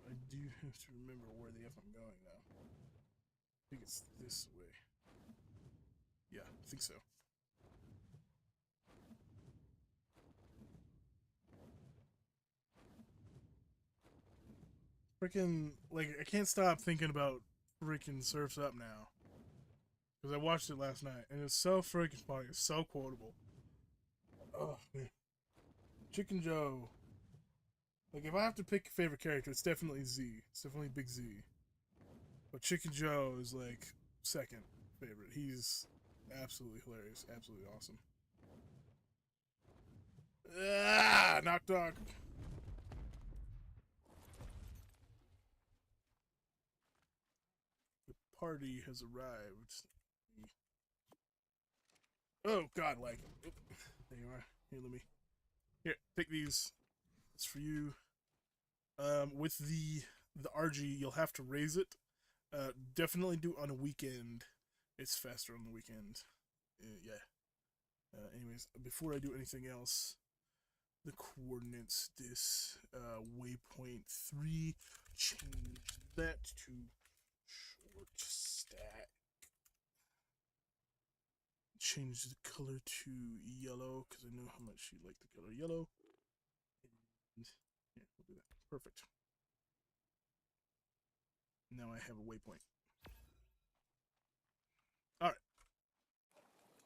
I do have to remember where the F I'm going now. I think it's this way. Yeah, I think so. Freaking, like, I can't stop thinking about freaking Surf's Up now. because I watched it last night, and it's so freaking funny. It's so quotable. Oh man, Chicken Joe. Like if I have to pick a favorite character, it's definitely Z. It's definitely Big Z. But Chicken Joe is like second favorite. He's absolutely hilarious, absolutely awesome. Ah, knock knock. The party has arrived. Oh God, like there you are. Here, let me. Here, take these. It's for you. With the RG, you'll have to raise it. Definitely do on a weekend. It's faster on the weekend. Yeah. Anyways, before I do anything else, the coordinates. This waypoint 3. Change that to short stack. Change the color to yellow because I know how much you like the color yellow. And yeah, we'll do that. Perfect. Now I have a waypoint. Alright.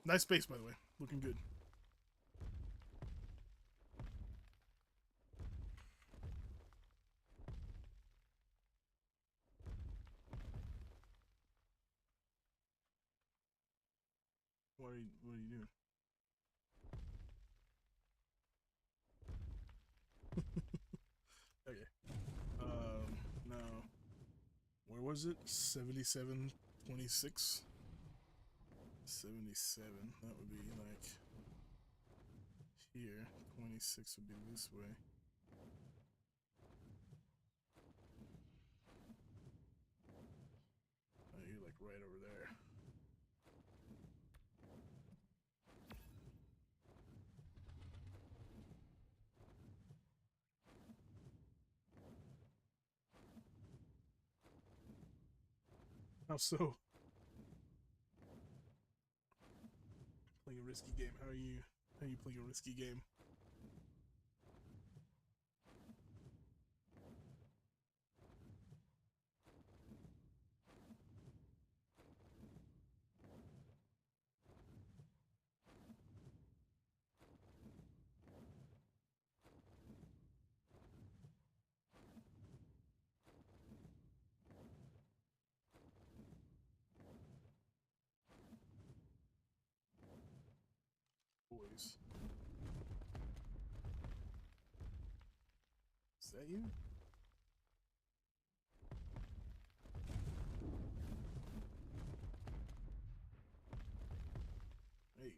Nice base, by the way. Looking good. What are you doing? Okay. Now, where was it? 7726? 77. That would be like here. 26 would be this way. Oh, you're like right over there. How so? Playing a risky game. How are you? How are you playing a risky game? Boys. Is that you? Hey.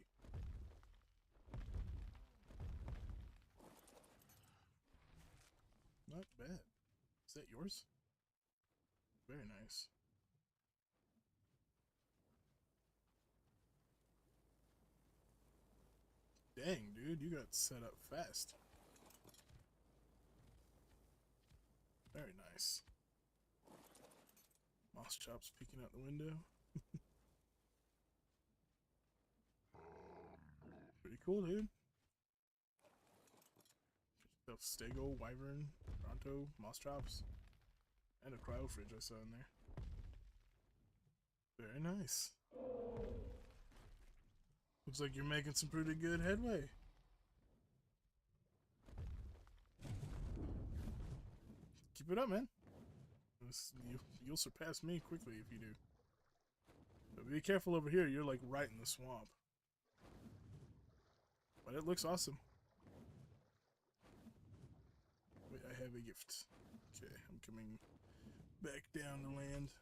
Not bad. Is that yours? Very nice. Dang, dude, you got set up fast. Very nice. Moss chops peeking out the window. Pretty cool, dude. Stuff Stego, Wyvern, Pronto, Moss chops, and a cryo fridge I saw in there. Very nice. Looks like you're making some pretty good headway. Keep it up, man. You'll surpass me quickly if you do. But be careful over here. You're like right in the swamp. But it looks awesome. Wait, I have a gift. Okay, I'm coming back down to land.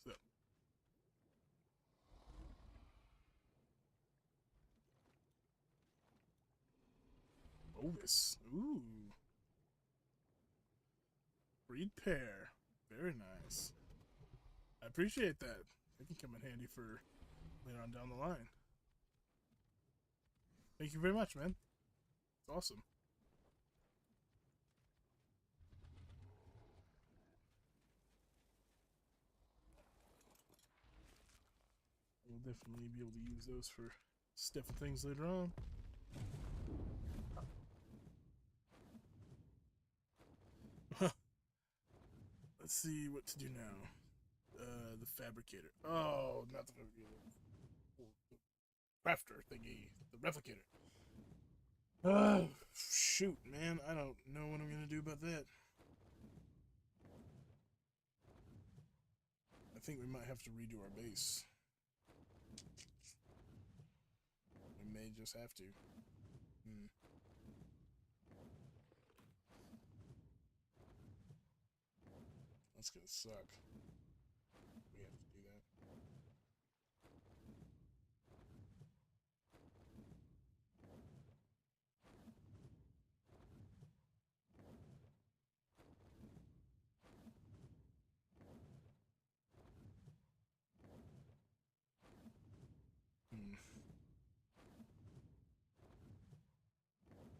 So. Ovis. Ooh. Breed pair. Very nice. I appreciate that. It can come in handy for later on down the line. Thank you very much, man. It's awesome. We'll definitely be able to use those for different things later on. let's see what to do now. The fabricator. Oh, not the fabricator. The crafter thingy. The replicator. Shoot, man. I don't know what I'm gonna do about that. I think we might have to redo our base. We may just have to. That's gonna suck. We have to do that.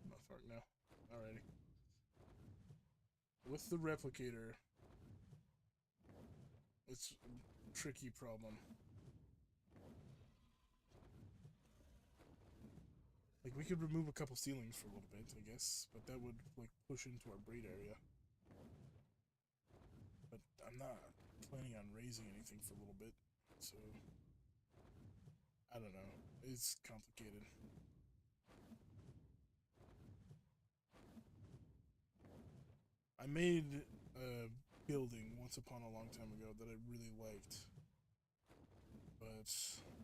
Not far now. Alrighty. With the replicator, it's a tricky problem. Like, we could remove a couple ceilings for a little bit, I guess, but that would, like, push into our breed area. But I'm not planning on raising anything for a little bit, so I don't know. It's complicated. I made a building once upon a long time ago that I really liked, but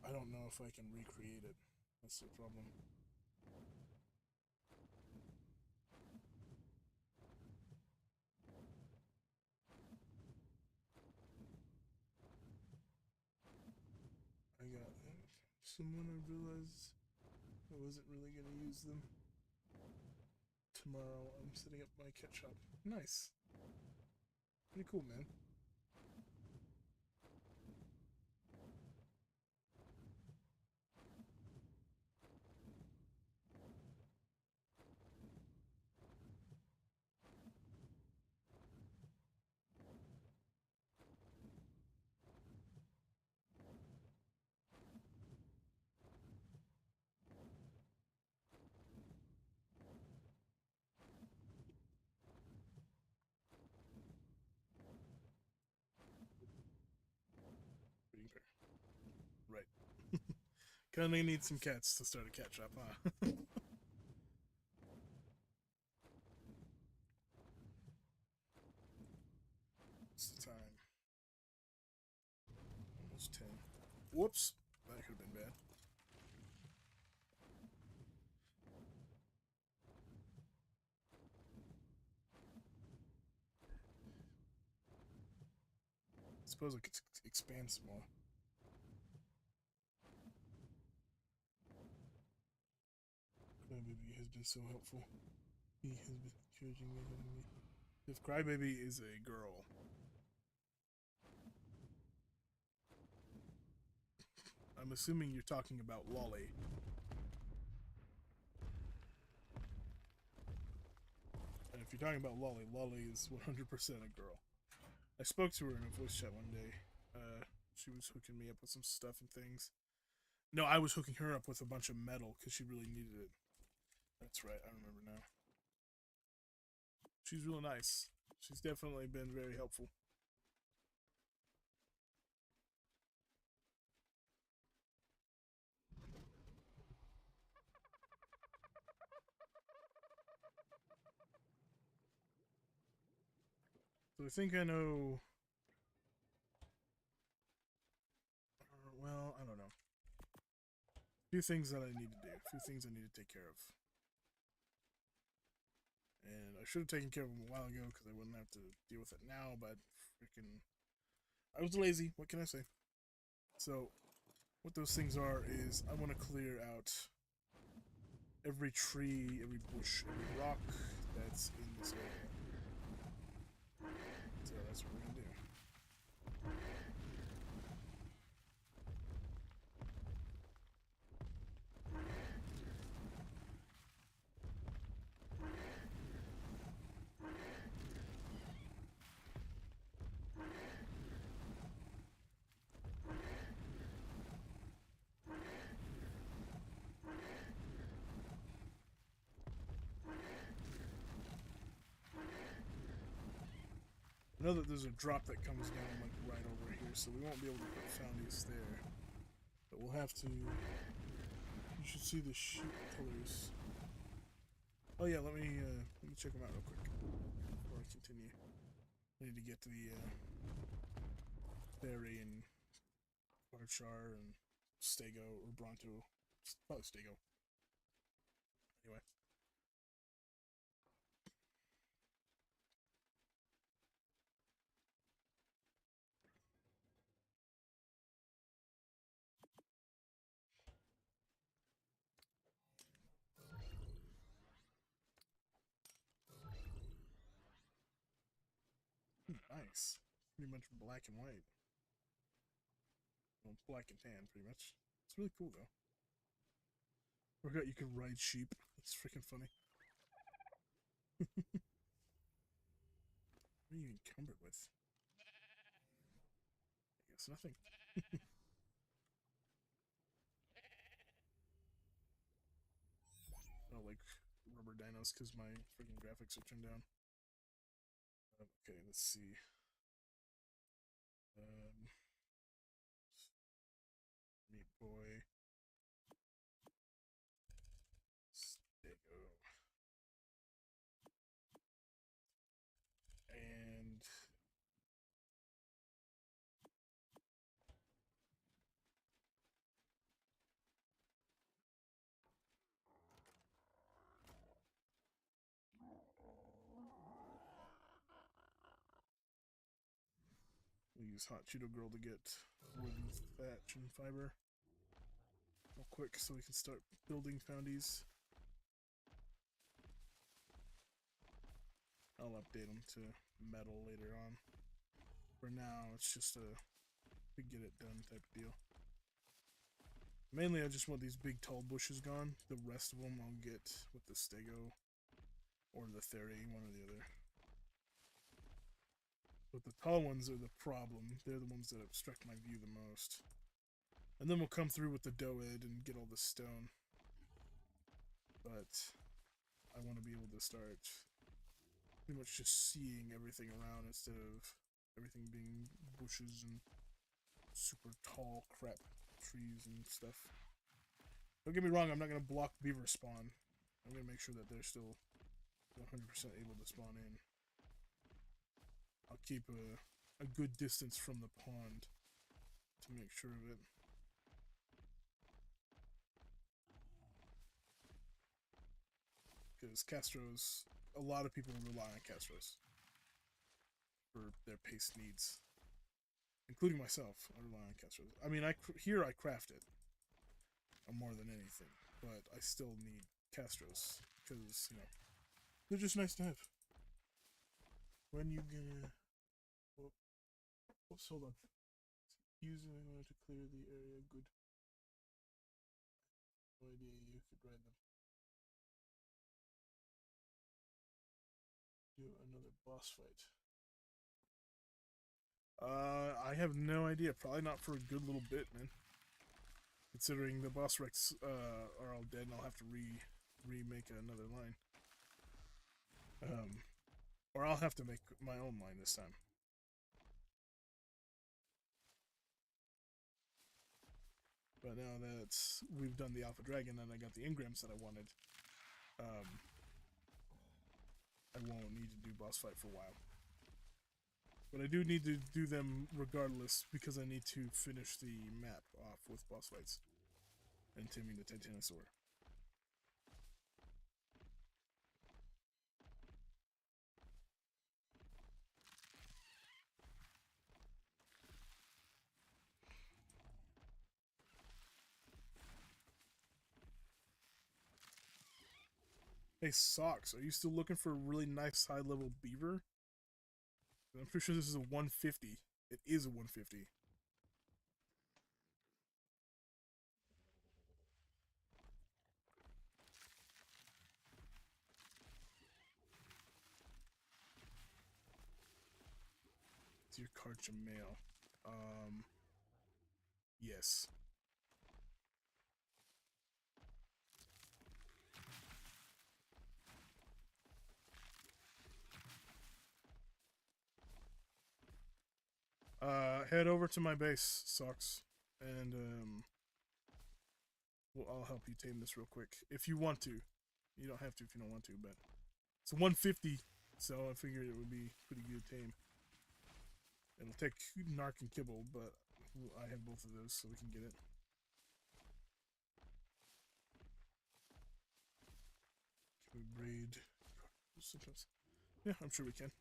I don't know if I can recreate it. That's the problem. I got someone. I realized I wasn't really gonna use them. Tomorrow I'm setting up my cat shop. Nice. Pretty cool, man. Breeding pair. Right. Kinda need some cats to start a cat shop, huh? What's the time? Almost 10. Whoops. That could have been bad. I suppose I could expand some more. Crybaby has been so helpful. He has been encouraging me. If Crybaby is a girl, I'm assuming you're talking about Lolly. And if you're talking about Lolly, Lolly is 100% a girl. I spoke to her in a voice chat one day. She was hooking me up with some stuff and things. No, I was hooking her up with a bunch of metal because she really needed it. That's right, I remember now. She's real nice. She's definitely been very helpful. So I think I know. Well, I don't know. A few things that I need to do. A few things I need to take care of. And I should have taken care of them a while ago because I wouldn't have to deal with it now, but freaking. I was lazy. What can I say? So, what those things are is I want to clear out every tree, every bush, every rock that's in this area. So that's what we're gonna do. know that there's a drop that comes down like right over here, so we won't be able to put foundies there. But we'll have to. You should see the sheep colors. Oh yeah, let me check them out real quick before I continue. I need to get to the Berry and Archar and Stego or Bronto. Probably Stego. Anyway. Nice. Pretty much black and white. Well, black and tan, pretty much. It's really cool, though. Forgot you can ride sheep. That's freaking funny. What are you encumbered with? I guess nothing. Oh, like rubber dinos because my freaking graphics are turned down. Okay, let's see. Meat boy. Stego. And we'll use Hot Cheeto Girl to get wooden thatch and fiber real quick so we can start building foundies. I'll update them to metal later on. For now, it's just a get it done type of deal. Mainly, I just want these big tall bushes gone. The rest of them I'll get with the Stego or the Theory, one or the other. But the tall ones are the problem. They're the ones that obstruct my view the most. And then we'll come through with the Doed and get all the stone. But I want to be able to start pretty much just seeing everything around instead of everything being bushes and super tall crap trees and stuff. Don't get me wrong, I'm not going to block beaver spawn. I'm going to make sure that they're still 100% able to spawn in. I'll keep a good distance from the pond to make sure of it. Because Castros, a lot of people rely on Castros for their paste needs. Including myself, I rely on Castros. I mean, here I craft it more than anything, but I still need Castros because, you know, they're just nice to have. When you gonna... Oops, hold on. Using in order to clear the area, good. No idea you could ride them. Do another boss fight. I have no idea. Probably not for a good little bit, man. Considering the boss wrecks are all dead, and I'll have to remake another line. Or I'll have to make my own line this time. But now that we've done the Alpha Dragon and I got the engrams that I wanted, I won't need to do boss fight for a while. But I do need to do them regardless because I need to finish the map off with boss fights and taming the Titanosaur. Hey, Socks, are you still looking for a really nice high-level beaver? I'm pretty sure this is a 150. It is a 150. It's your Karcha male. Yes. Head over to my base, Socks, and well, I'll help you tame this real quick if you want to. You don't have to if you don't want to, but it's 150, so I figured it would be pretty good tame. It'll take Narc and Kibble, but I have both of those, so we can get it. Can we braid? Sometimes. Yeah, I'm sure we can.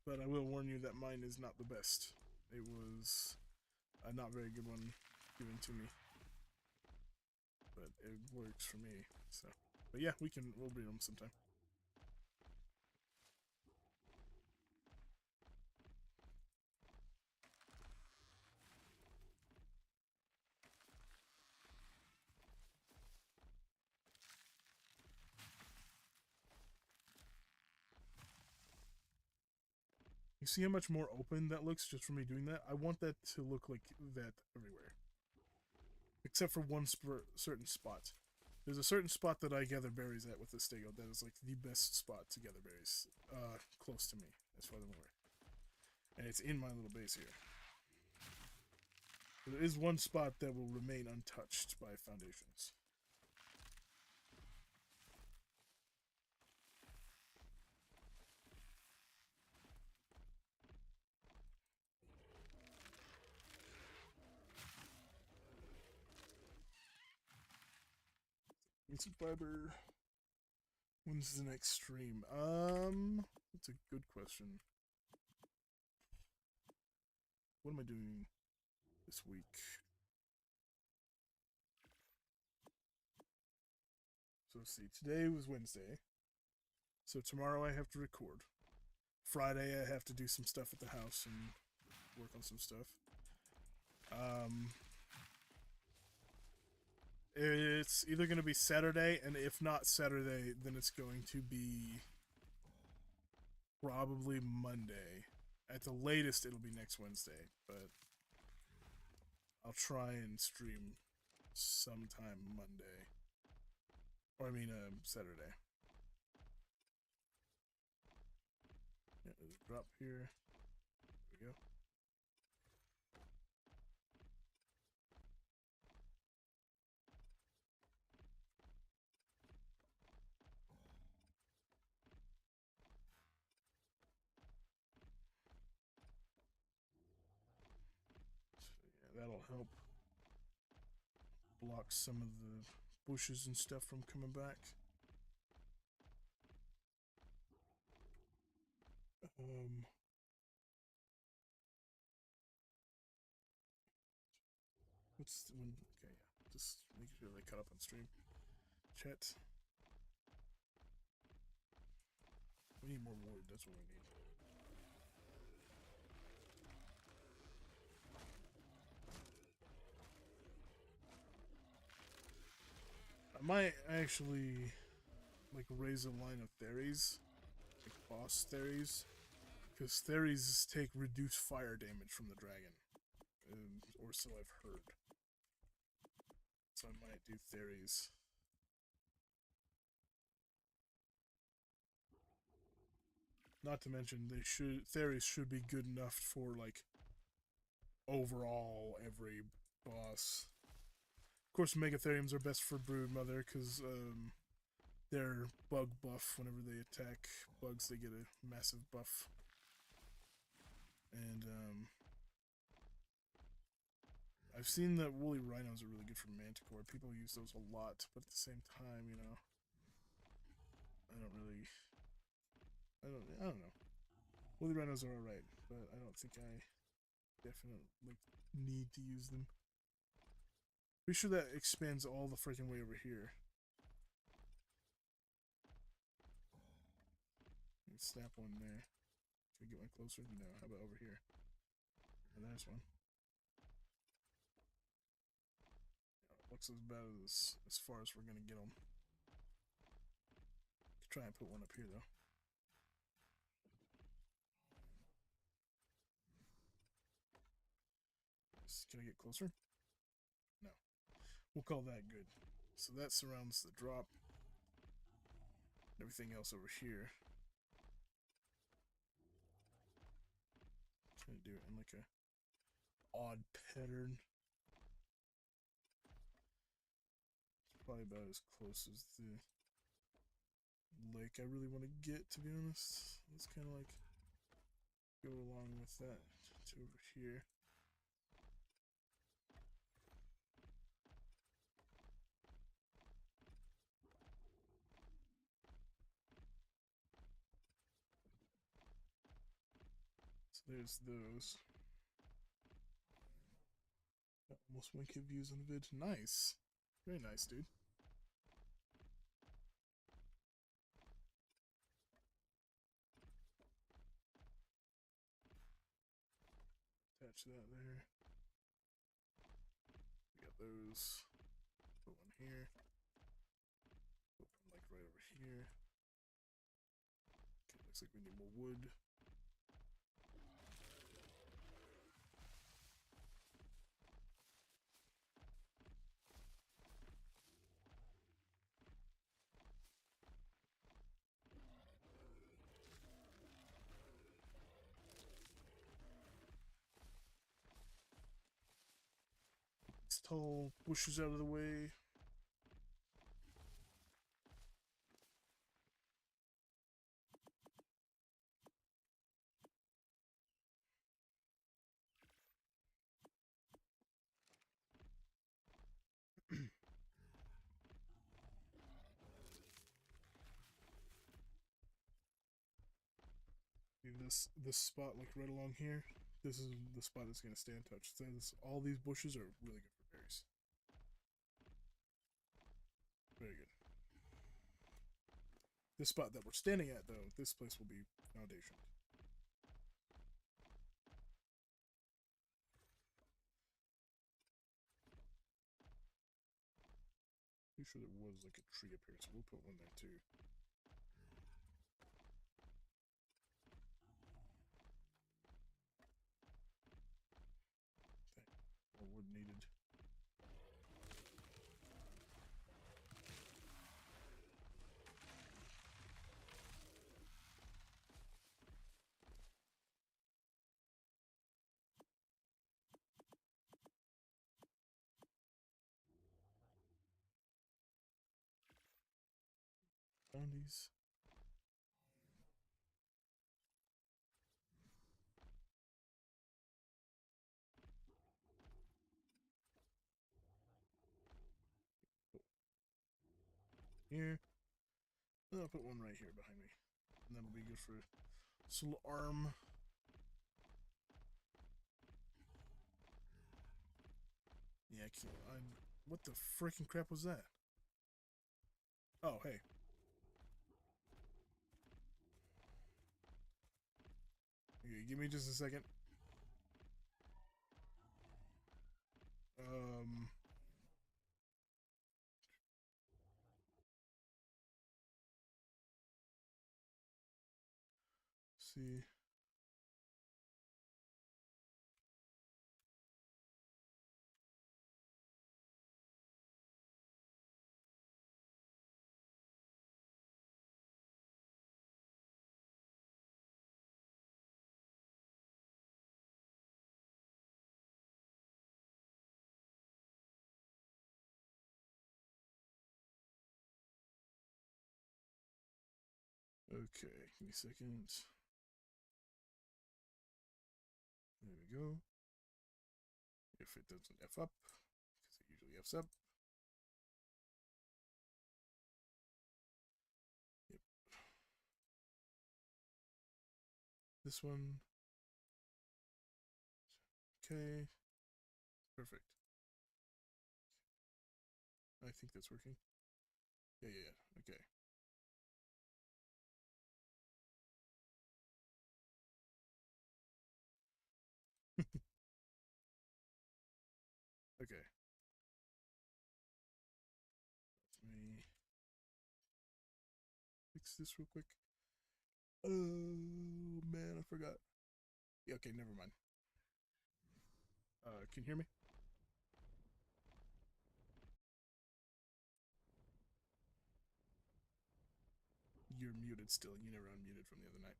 But I will warn you that mine is not the best. It was a not very good one given to me. But it works for me, so. But yeah, we'll breed them sometime. You see how much more open that looks just from me doing that? I want that to look like that everywhere. Except for one certain spot. There's a certain spot that I gather berries at with the stego that is like the best spot to gather berries. Close to me, as far as I'm aware. And it's in my little base here. There is one spot that will remain untouched by foundations. Instant fiber. When's the next stream? That's a good question. What am I doing this week? So let's see. Today was Wednesday. So tomorrow I have to record. Friday I have to do some stuff at the house and work on some stuff. It's either going to be Saturday, and if not Saturday, then it's going to be probably Monday. At the latest, it'll be next Wednesday, but I'll try and stream sometime Monday. Or I mean, Saturday. Yeah, there's a drop here. There we go. So yeah, that'll help block some of the bushes and stuff from coming back. What's the one? Okay, yeah. Just make sure they cut up on stream. Chat. We need more wood. That's what we need. I might actually like raise a line of Theres, like boss Theres, because Theres take reduced fire damage from the dragon, or so I've heard. So I might do Theres. Not to mention, Theres should be good enough for like overall every boss. Of course, Megatheriums are best for Broodmother because they're bug buff. Whenever they attack bugs, they get a massive buff. And I've seen that woolly rhinos are really good for Manticore. People use those a lot, but at the same time, you know, I don't know. Woolly rhinos are alright, but I don't think I definitely need to use them. Pretty sure that expands all the freaking way over here. Let's snap one there. Can I get one closer? No. How about over here? Oh, there's one. Looks about as far as we're gonna get them. Try and put one up here though. Can I get closer? No. We'll call that good. So that surrounds the drop. Everything else over here. Can I do it in like a odd pattern. It's probably about as close as the lake I really want to get, to be honest. Let's kind of like go along with that to over here. So there's those. Almost 1K views on the vid. Nice. Very nice, dude. Attach that there. We got those. Put one here. Put one like right over here. Okay, looks like we need more wood. These tall bushes out of the way. This spot like right along here. This is the spot that's gonna stay untouched. Since all these bushes are really good for berries. Very good. This spot that we're standing at, though, this place will be foundationed. Pretty sure there was like a tree up here, so we'll put one there too. Okay. More wood needed. Bounties. Here. And I'll put one right here behind me. And that'll be good for this little arm. Yeah, I can't. What the freaking crap was that? Oh, hey. Okay, give me just a second. Um. See. Okay, give me a second. There we go. If it doesn't F up, because it usually Fs up. Yep. This one. Okay. Perfect. I think that's working. Yeah. Okay. Okay. Let me fix this real quick. Oh man, I forgot. Yeah, okay, never mind. Can you hear me? You're muted still. You never unmuted from the other night.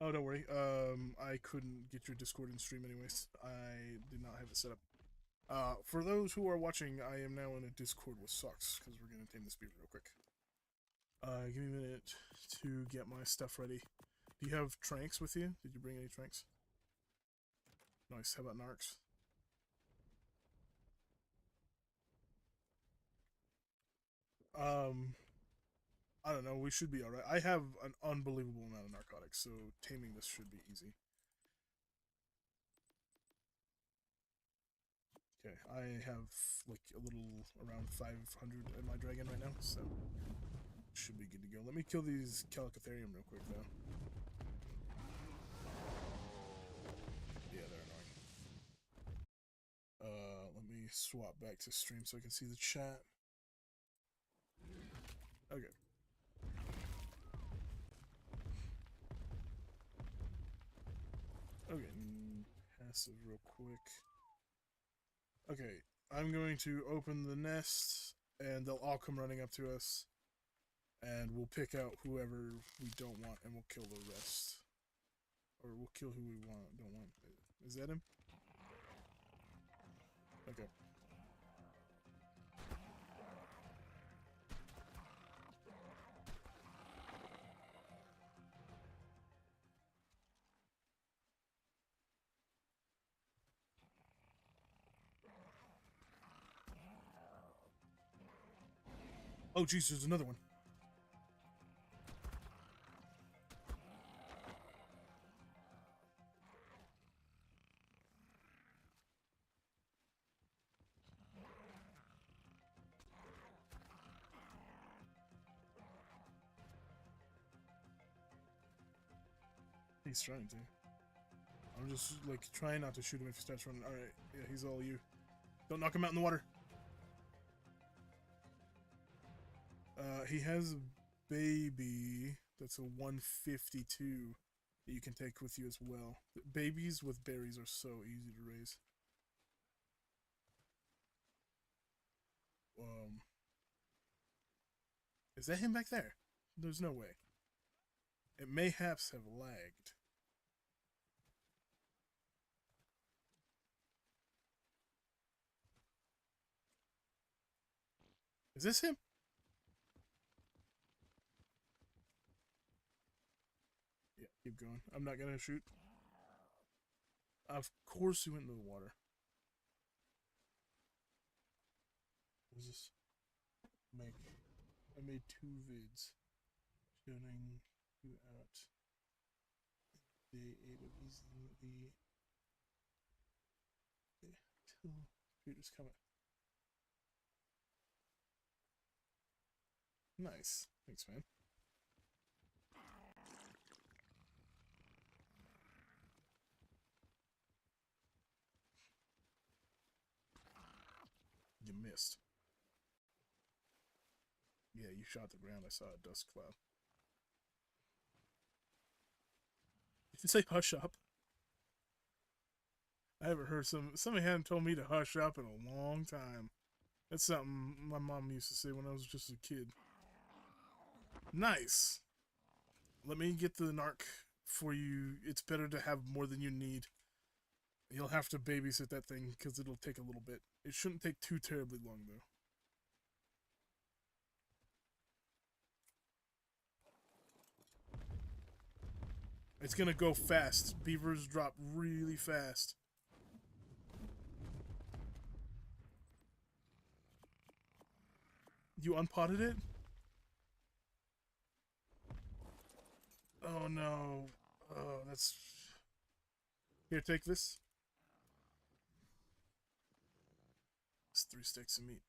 Oh, don't worry. I couldn't get your Discord in stream anyways. I did not have it set up. For those who are watching, I am now in a Discord with Socks because we're gonna tame this beaver real quick. Give me a minute to get my stuff ready. Do you have tranks with you? Did you bring any tranks? Nice. How about narcs? Um, I don't know. We should be alright. I have an unbelievable amount of narcotics, so taming this should be easy. Okay, I have like a little around 500 in my dragon right now, so should be good to go. Let me kill these Calicotherium real quick, though. Yeah, they're annoying. Let me swap back to stream so I can see the chat. Okay. Okay, passive real quick. Okay, I'm going to open the nest, and they'll all come running up to us, and we'll pick out whoever we don't want, and we'll kill the rest. Or we'll kill who we don't want. Is that him? Okay. Oh, jeez, there's another one. He's trying to. I'm just, like, trying not to shoot him if he starts running. Alright, yeah, he's all you. Don't knock him out in the water. He has a baby that's a 152 that you can take with you as well. Babies with berries are so easy to raise. Um, is that him back there? There's no way. It mayhaps have lagged. Is this him? Yeah, keep going. I'm not gonna shoot. Of course he went into the water. What does this make? I made 2 vids showing you out day 8 of easing the computer's coming. Nice. Thanks, man. You missed. Yeah, you shot the ground. I saw a dust cloud. Did you say hush up? I haven't heard somebody hadn't told me to hush up in a long time. That's something my mom used to say when I was just a kid. Nice. Let me get the narc for you. It's better to have more than you need. You'll have to babysit that thing because it'll take a little bit. It shouldn't take too terribly long, though. It's gonna go fast. Beavers drop really fast. You unpotted it? Oh no. Oh, that's... Here, take this. It's 3 sticks of meat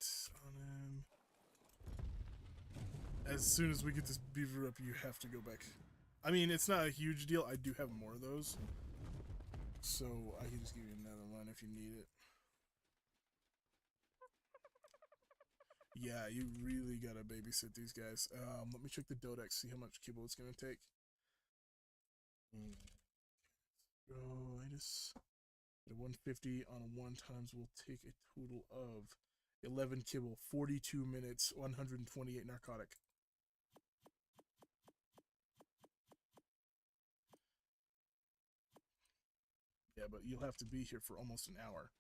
on him. As soon as we get this beaver up, you have to go back. I mean, it's not a huge deal. I do have more of those. So I can just give you another one if you need it. Yeah, you really gotta babysit these guys. Let me check the Dodex, see how much kibble it's gonna take. Go, at 150 on a 1 times will take a total of 11 kibble, 42 minutes, 128 narcotic. Yeah, but you'll have to be here for almost an hour.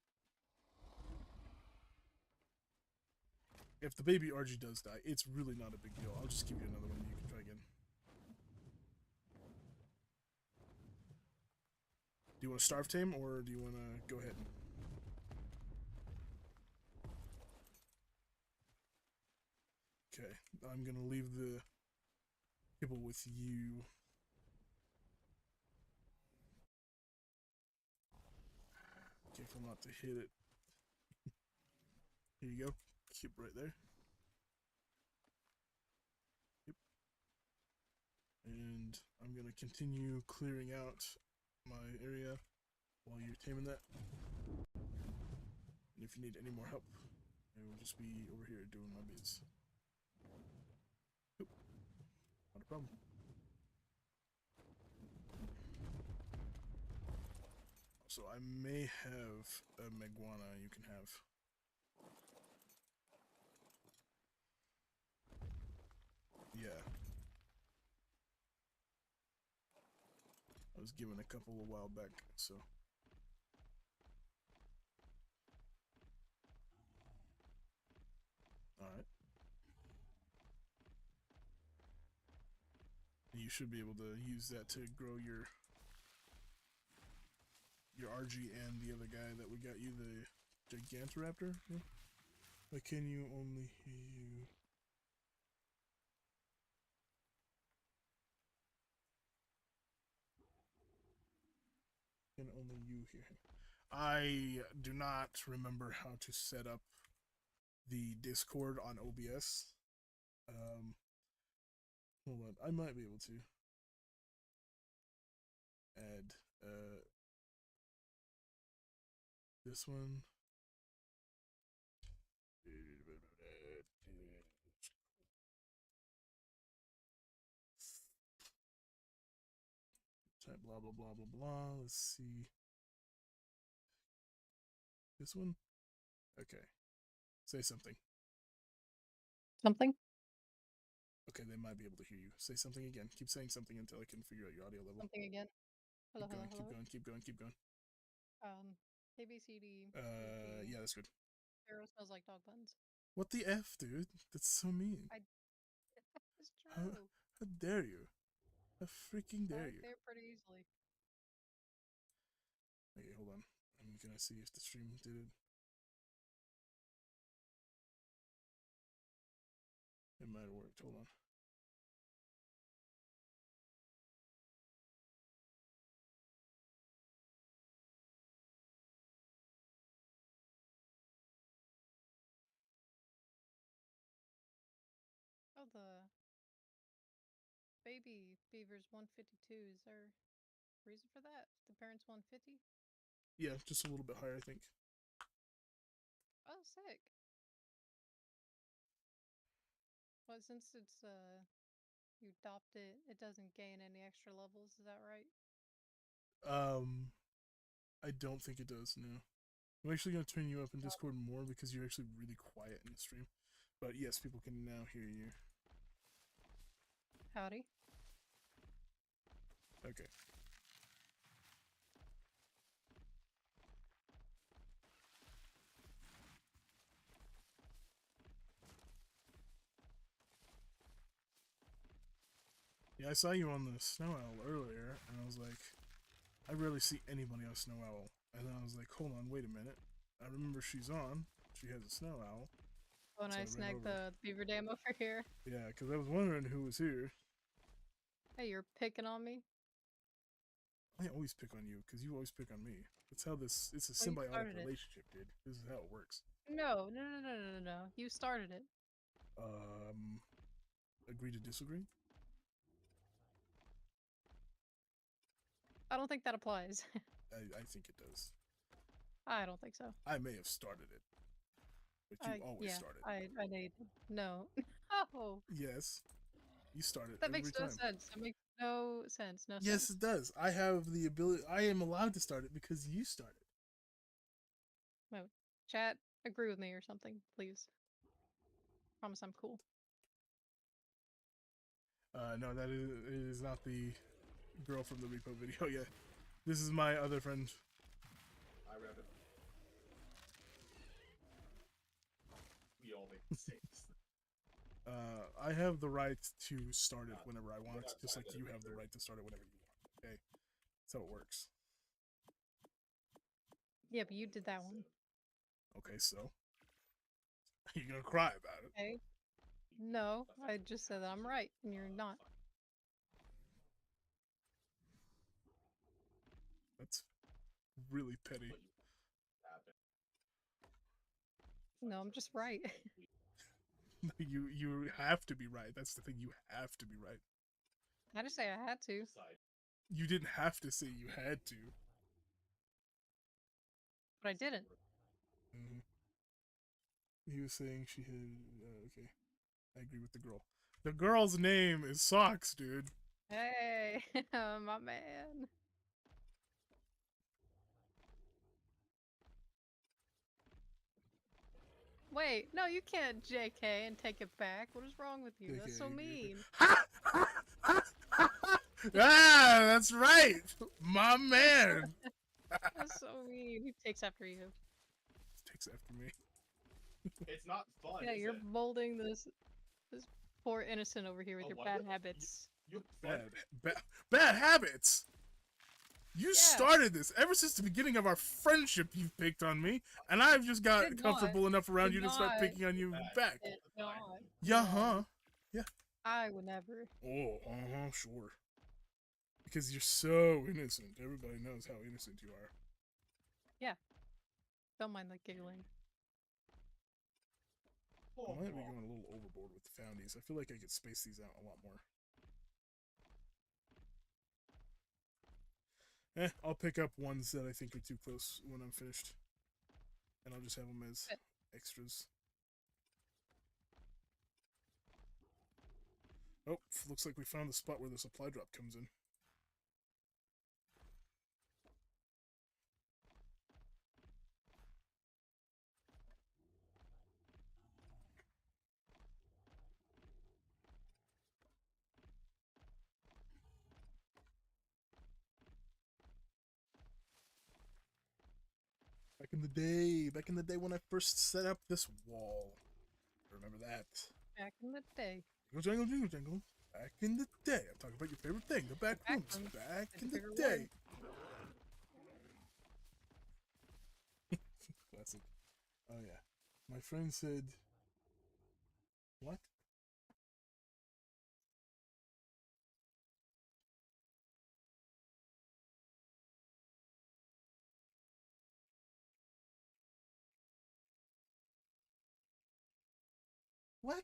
If the baby RG does die, it's really not a big deal. I'll just give you another one. You can try again. Do you want to starve tame, or do you want to go ahead? Okay, I'm gonna leave the kibble with you. Careful not to hit it. Here you go. Keep right there. Yep. And I'm gonna continue clearing out my area while you're taming that. And if you need any more help, I will just be over here doing my bits. Yep. Not a problem. So I may have a Meguana you can have. Yeah. I was given a couple a while back, so. Alright. You should be able to use that to grow your RG and the other guy that we got you, the Gigantoraptor. Yeah? Why can you only hear you? Can only you hear him? I do not remember how to set up the Discord on OBS. Hold on, I might be able to add this one. Type blah blah blah blah blah. Let's see. This one? Okay. Say something. Something? Okay, they might be able to hear you. Say something again. Keep saying something until I can figure out your audio level. Something again. Hello, Keep going, hello, keep hello. going, keep going, keep going. A B C D. Yeah, that's good. Arrow smells like dog buns. What the F, dude? That's so mean. It's How, true. how dare you? How freaking dare Right you? there pretty easily. Okay, hold on. I'm gonna see if the stream did it. It might have worked. Hold on. Oh, the baby beaver's 152. Is there a reason for that? The parent's 150? Yeah, just a little bit higher, I think. Oh, sick. Well, since it's, you adopt it, it doesn't gain any extra levels, is that right? I don't think it does, no. I'm actually gonna turn you up in Discord more because you're actually really quiet in the stream. But yes, people can now hear you. Howdy. Okay. Yeah, I saw you on the Snow Owl earlier, and I was like, I rarely see anybody on Snow Owl. And then I was like, hold on, wait a minute. I remember she's on. She has a Snow Owl. When So I I ran snagged over. the beaver dam over here. Yeah, because I was wondering who was here. Hey, you're picking on me? I always pick on you because you always pick on me. That's how this. It's a Well, you symbiotic started it. relationship, dude. This is how it works. No, no, no, no, no, no, no. You started it. Um, agree to disagree. I don't think that applies. I think it does. I don't think so. I may have started it, but you always Yeah, start it. I need no. Oh, Yes, you start it that every makes no time. sense. That makes no sense. No Yes, sense. it does. I have the ability. I am allowed to start it because you started. No, chat, agree with me or something, please. Promise I'm cool. No, that is not the girl from the repo video. Yeah, this is my other friend. I have the right to start it whenever I want, just like you have the right to start it whenever you want. Okay, that's how it works. Yeah, but you did that one. Okay, so you're gonna cry about it. Okay. No, I just said that I'm right, and you're not. That's really petty. No, I'm just right. You have to be right. That's the thing. You have to be right. I just say I had to, You didn't have to say you had to. but I didn't. Mm-hmm. He was saying she had. Okay, I agree with the girl. The girl's name is Socks, dude. Hey, my man. Wait, no, you can't JK and take it back. What is wrong with you? That's so mean. Ah, that's right, my man. That's so mean. He takes after you. Takes after me. It's not fun. Yeah, is you're it? molding this poor innocent over here with your bad habits. You have Bad habits. You Yeah. started this ever since the beginning of our friendship. You've picked on me, and I've just got Did comfortable enough around Did you to start not. picking on you back. It's not. Yeah, No. huh? Yeah. I would never. Oh, sure. Because you're so innocent. Everybody knows how innocent you are. Don't mind the giggling. I might be going a little overboard with the foundies. I feel like I could space these out a lot more. I'll pick up ones that I think are too close when I'm finished. And I'll just have them as extras. Oh, looks like we found the spot where the supply drop comes in. Back in the day when I first set up this wall. Remember that. Back in the day. Jingle, jingle, jingle. Back in the day. I'm talking about your favorite thing, the back rooms. rooms. Back It's in a the bigger day. Classic. Oh, yeah. My friend said, what? What?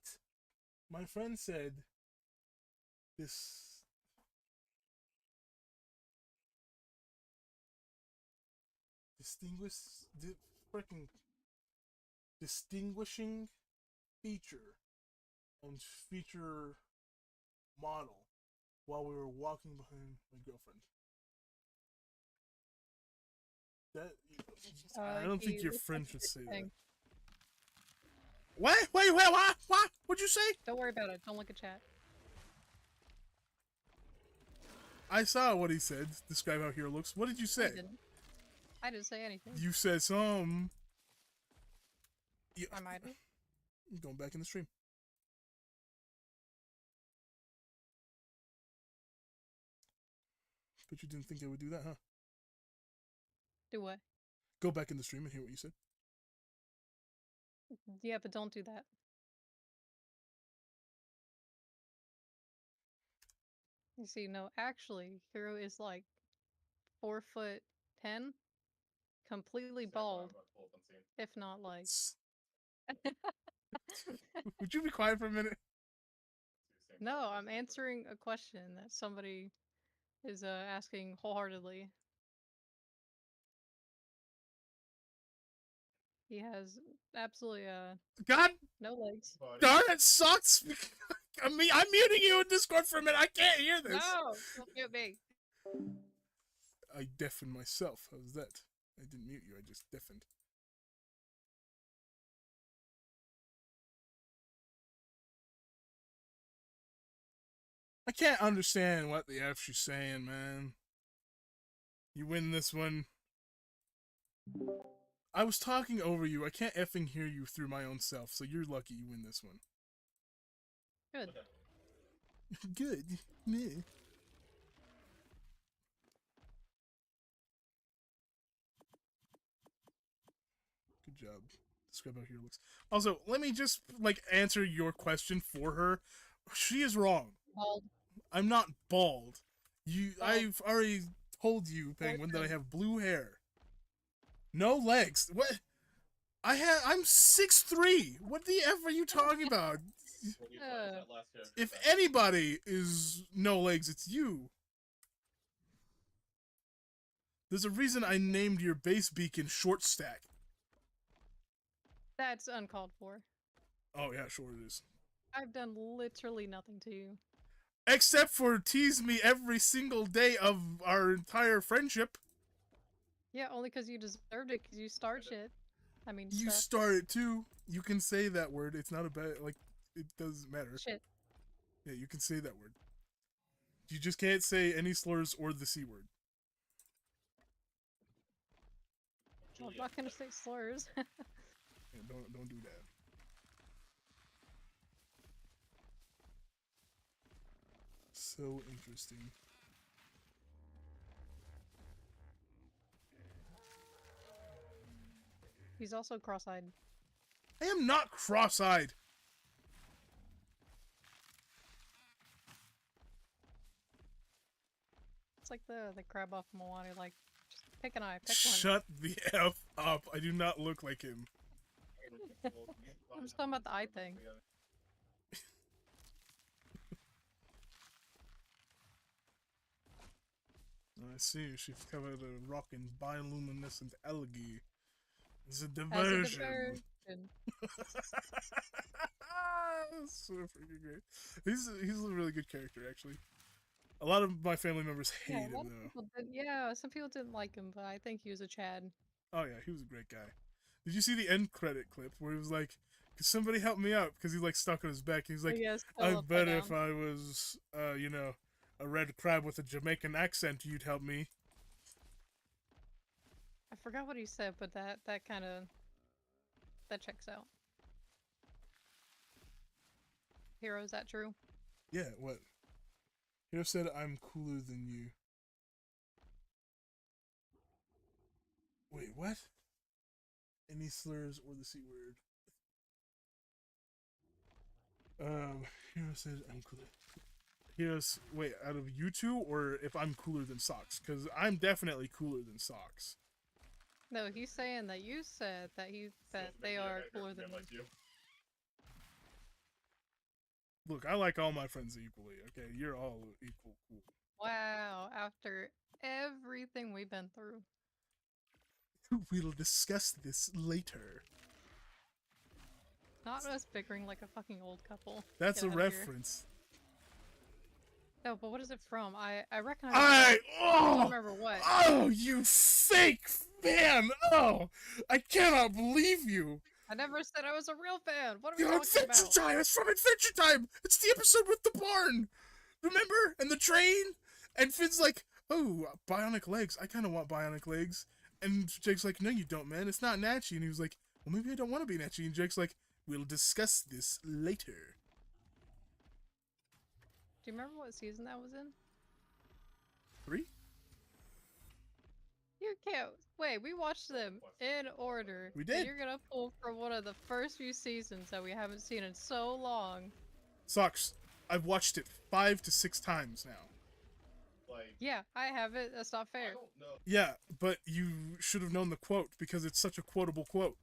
My friend said this freaking distinguishing feature and feature model while we were walking behind my girlfriend. That I don't think your friend should say that. What? Wait, what? What'd you say? Don't worry about it. Don't look at chat. I saw what he said. Describe how Hero looks. What did you say? I didn't say anything. You said some. Yeah. I might have. I'm going back in the stream. But you didn't think I would do that, huh? Do what? Go back in the stream and hear what you said. Yeah, but don't do that. You see, no, actually, Hero is like 4'10", completely bald, if not like. Would you be quiet for a minute? No, I'm answering a question that somebody is asking wholeheartedly. He has absolutely God no legs. darn it, sucks. I'm muting you in Discord for a minute. I can't hear this. No, don't mute me. I deafened myself. How's that? I didn't mute you. I just deafened. I can't understand what the F she's saying, man. You win this one. I was talking over you. I can't effing hear you through my own self, so you're lucky you win this one. Good. Okay. Good. Meh. Good job. Describe how hero looks. Also, let me just like answer your question for her. She is wrong. Bald. I'm not bald. Bald. I've already told you, Penguin, that I Boyfriend. have blue hair. No legs. What? I'm 6'3". What the F are you talking about? What do you find that last character? If anybody is no legs, it's you. There's a reason I named your base beacon Short Stack. That's uncalled for. Oh yeah, sure it is. I've done literally nothing to you. Except for tease me every single day of our entire friendship. Yeah, only because you deserved it, because you start shit. I mean, You stuff. started too. You can say that word. It's not a bad, like, it doesn't matter. Shit. Yeah, you can say that word. You just can't say any slurs or the C word. Well, I'm not gonna say slurs. Yeah, don't do that. So interesting. He's also cross-eyed. I am not cross-eyed. It's like the crab off Moana, like, just pick an eye, pick Shut the F up. I do not look like him. one. I'm just talking about the eye thing. I see. She's covered a rocking bioluminescent algae. It's a As a diversion. diversion. So freaking great. He's a really good character, actually. A lot of my family members hate Yeah, a him, lot of though. people didn't, yeah, some people didn't like him, but I think he was a Chad. Oh yeah, he was a great guy. Did you see the end credit clip where he was like, "Could somebody help me out?" Because he's like stuck on his back. He's like, Yes, "I fell bet upside if down. I was, you know, a red crab with a Jamaican accent, you'd help me." I forgot what he said, but that kind of that checks out. Hero, is that true? Yeah, what? Hero said, "I'm cooler than you." Wait, what? Any slurs or the C word? Hero said, "I'm cooler." Heroes, wait, out of you two, or if I'm cooler than Socks? Because I'm definitely cooler than Socks. No, he's saying that you said that they are cooler than me. you. Look, I like all my friends equally, okay? You're all equal cool. Wow, after everything we've been through. We'll discuss this later. Not us bickering like a fucking old couple. That's Get a outta here. reference. No, but what is it from? I recognize I it, but I don't oh remember what. oh you fake fan! Oh, I cannot believe you. I never said I was a real fan. What are we You're talking Adventure about? Time. It's from Adventure Time. It's the episode with the barn. Remember? And the train. And Finn's like, "Oh, bionic legs. I kind of want bionic legs." And Jake's like, "No, you don't, man. It's not Natchy." And he was like, "Well, maybe I don't want to be Natchy." And Jake's like, "We'll discuss this later." Do you remember what season that was in? 3? You can't. Wait, we watched them in order. We and did. you're gonna pull from one of the first few seasons that we haven't seen in so long. Socks. I've watched it 5 to 6 times now. Like, Yeah, I have it. That's not I fair. don't know. Yeah, but you should have known the quote because it's such a quotable quote.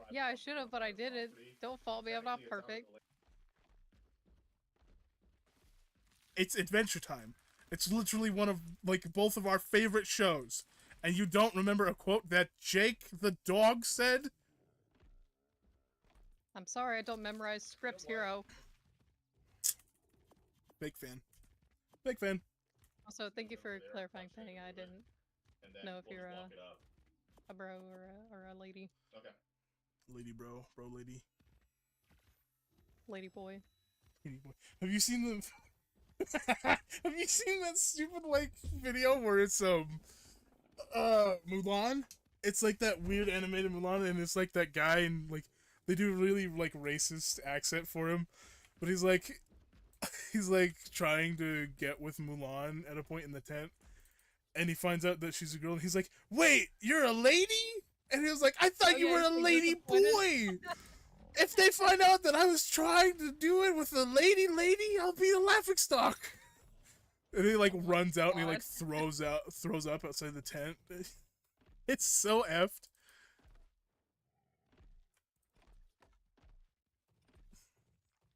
Yeah, I should have, but I didn't. Don't fault me. I'm not perfect. It's Adventure Time. It's literally one of, like, both of our favorite shows. And you don't remember a quote that Jake the dog said? I'm sorry, I don't memorize scripts, Hero. Big fan. Big fan. Also, thank you for clarifying, Penny. I didn't And then know if we'll you're just walk it up. a bro or a lady. Okay. Lady bro. Bro lady. Lady boy. Lady boy. Have you seen the... Have you seen that stupid, like, video where it's, Mulan? it's like that weird animated Mulan, and it's like that guy, and like they do a really like racist accent for him, but he's like trying to get with Mulan at a point in the tent, and he finds out that she's a girl, and he's like, "Wait, you're a lady?" And he was like, "I thought Oh, you yeah, were a he's, like, lady disappointed. boy. If they find out that I was trying to do it with a lady, I'll be a laughingstock." And he like Oh my runs out and he like God. throws up outside the tent. It's so effed.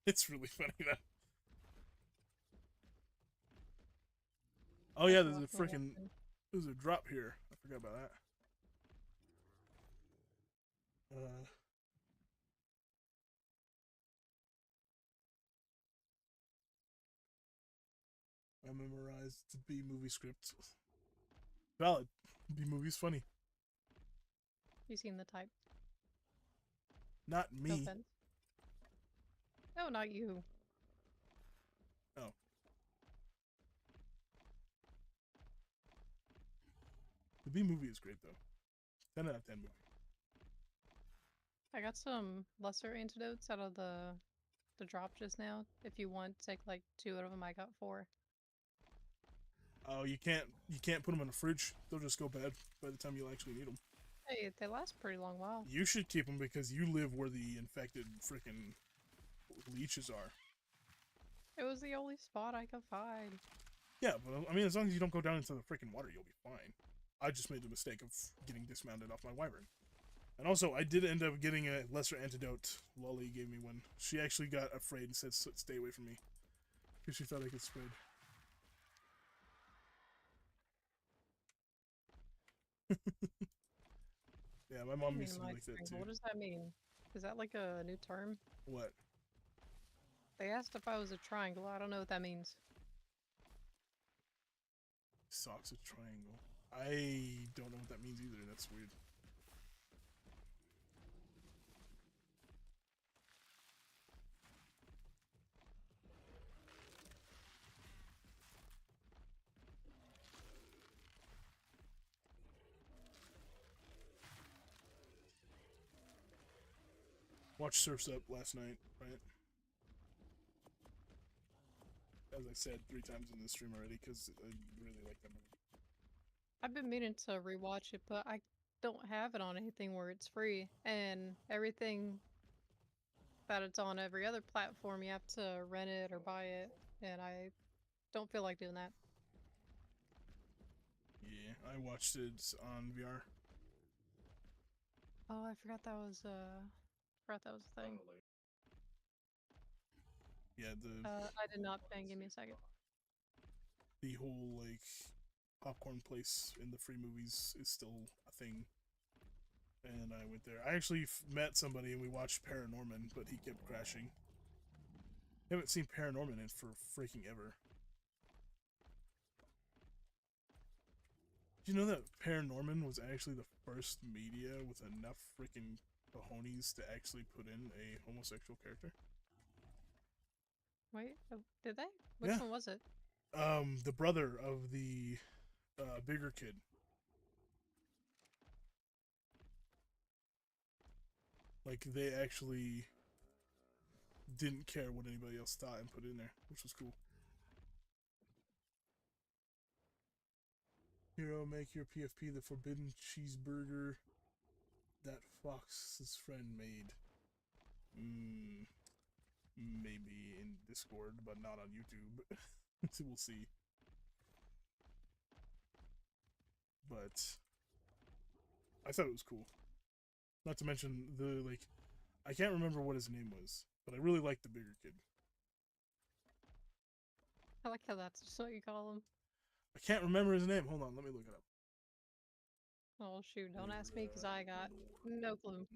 It's really funny though. Oh yeah, That's there's a awesome. freaking there's a drop here. I forgot about that. I memorized the B movie script. Valid. B movie's funny. You seen the type? Not No me. offense. No, not you. Oh. The B movie is great though. 10 out of 10 movie. I got some lesser antidotes out of the drop just now. If you want, take like 2 out of them. I got 4. Oh, you can't put them in the fridge. They'll just go bad by the time you actually need them. Hey, they last a pretty long while. You should keep them because you live where the infected freaking leeches are. It was the only spot I could find. Yeah, but I mean, as long as you don't go down into the freaking water, you'll be fine. I just made the mistake of getting dismounted off my wyvern. And also, I did end up getting a lesser antidote. Lolly gave me one. She actually got afraid and said, "Stay away from me," because she thought I could spread. Yeah, my mom used to be like that too. What does that mean? Is that like a new term? What? They asked if I was a triangle. I don't know what that means. Socks a triangle. I don't know what that means either. That's weird. Watched Surf's Up last night, right? As I said 3 times in this stream already, because I really like that movie. I've been meaning to rewatch it, but I don't have it on anything where it's free. And everything that it's on every other platform, you have to rent it or buy it. And I don't feel like doing that. Yeah, I watched it on VR. Oh, I forgot that was a thing. Yeah, I did not ping. Give me a second. the whole like popcorn place in the free movies is still a thing. And I went there. I actually met somebody and we watched Paranorman, but he kept crashing. Haven't seen Paranorman in for freaking ever. Did you know that Paranorman was actually the first media with enough freaking cojones to actually put in a homosexual character? Wait, oh, did they? Which Yeah. one was it? The brother of the bigger kid. Like, they actually didn't care what anybody else thought and put it in there, which was cool. Hero, make your PFP the forbidden cheeseburger that Fox's friend made. Maybe in Discord, but not on YouTube. We'll see. But I thought it was cool. Not to mention the like, I can't remember what his name was, but I really liked the bigger kid. I like how that's just what you call them. I can't remember his name. Hold on, let me look it up. Oh shoot, don't ask me because I got no clue.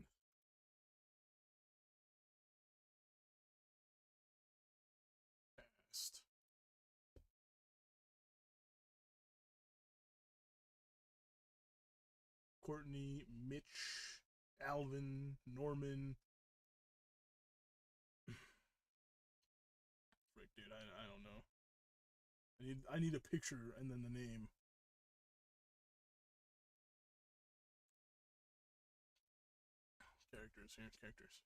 Courtney, Mitch, Alvin, Norman. Frick, dude, I don't know. I need a picture and then the name. characters. Here's characters.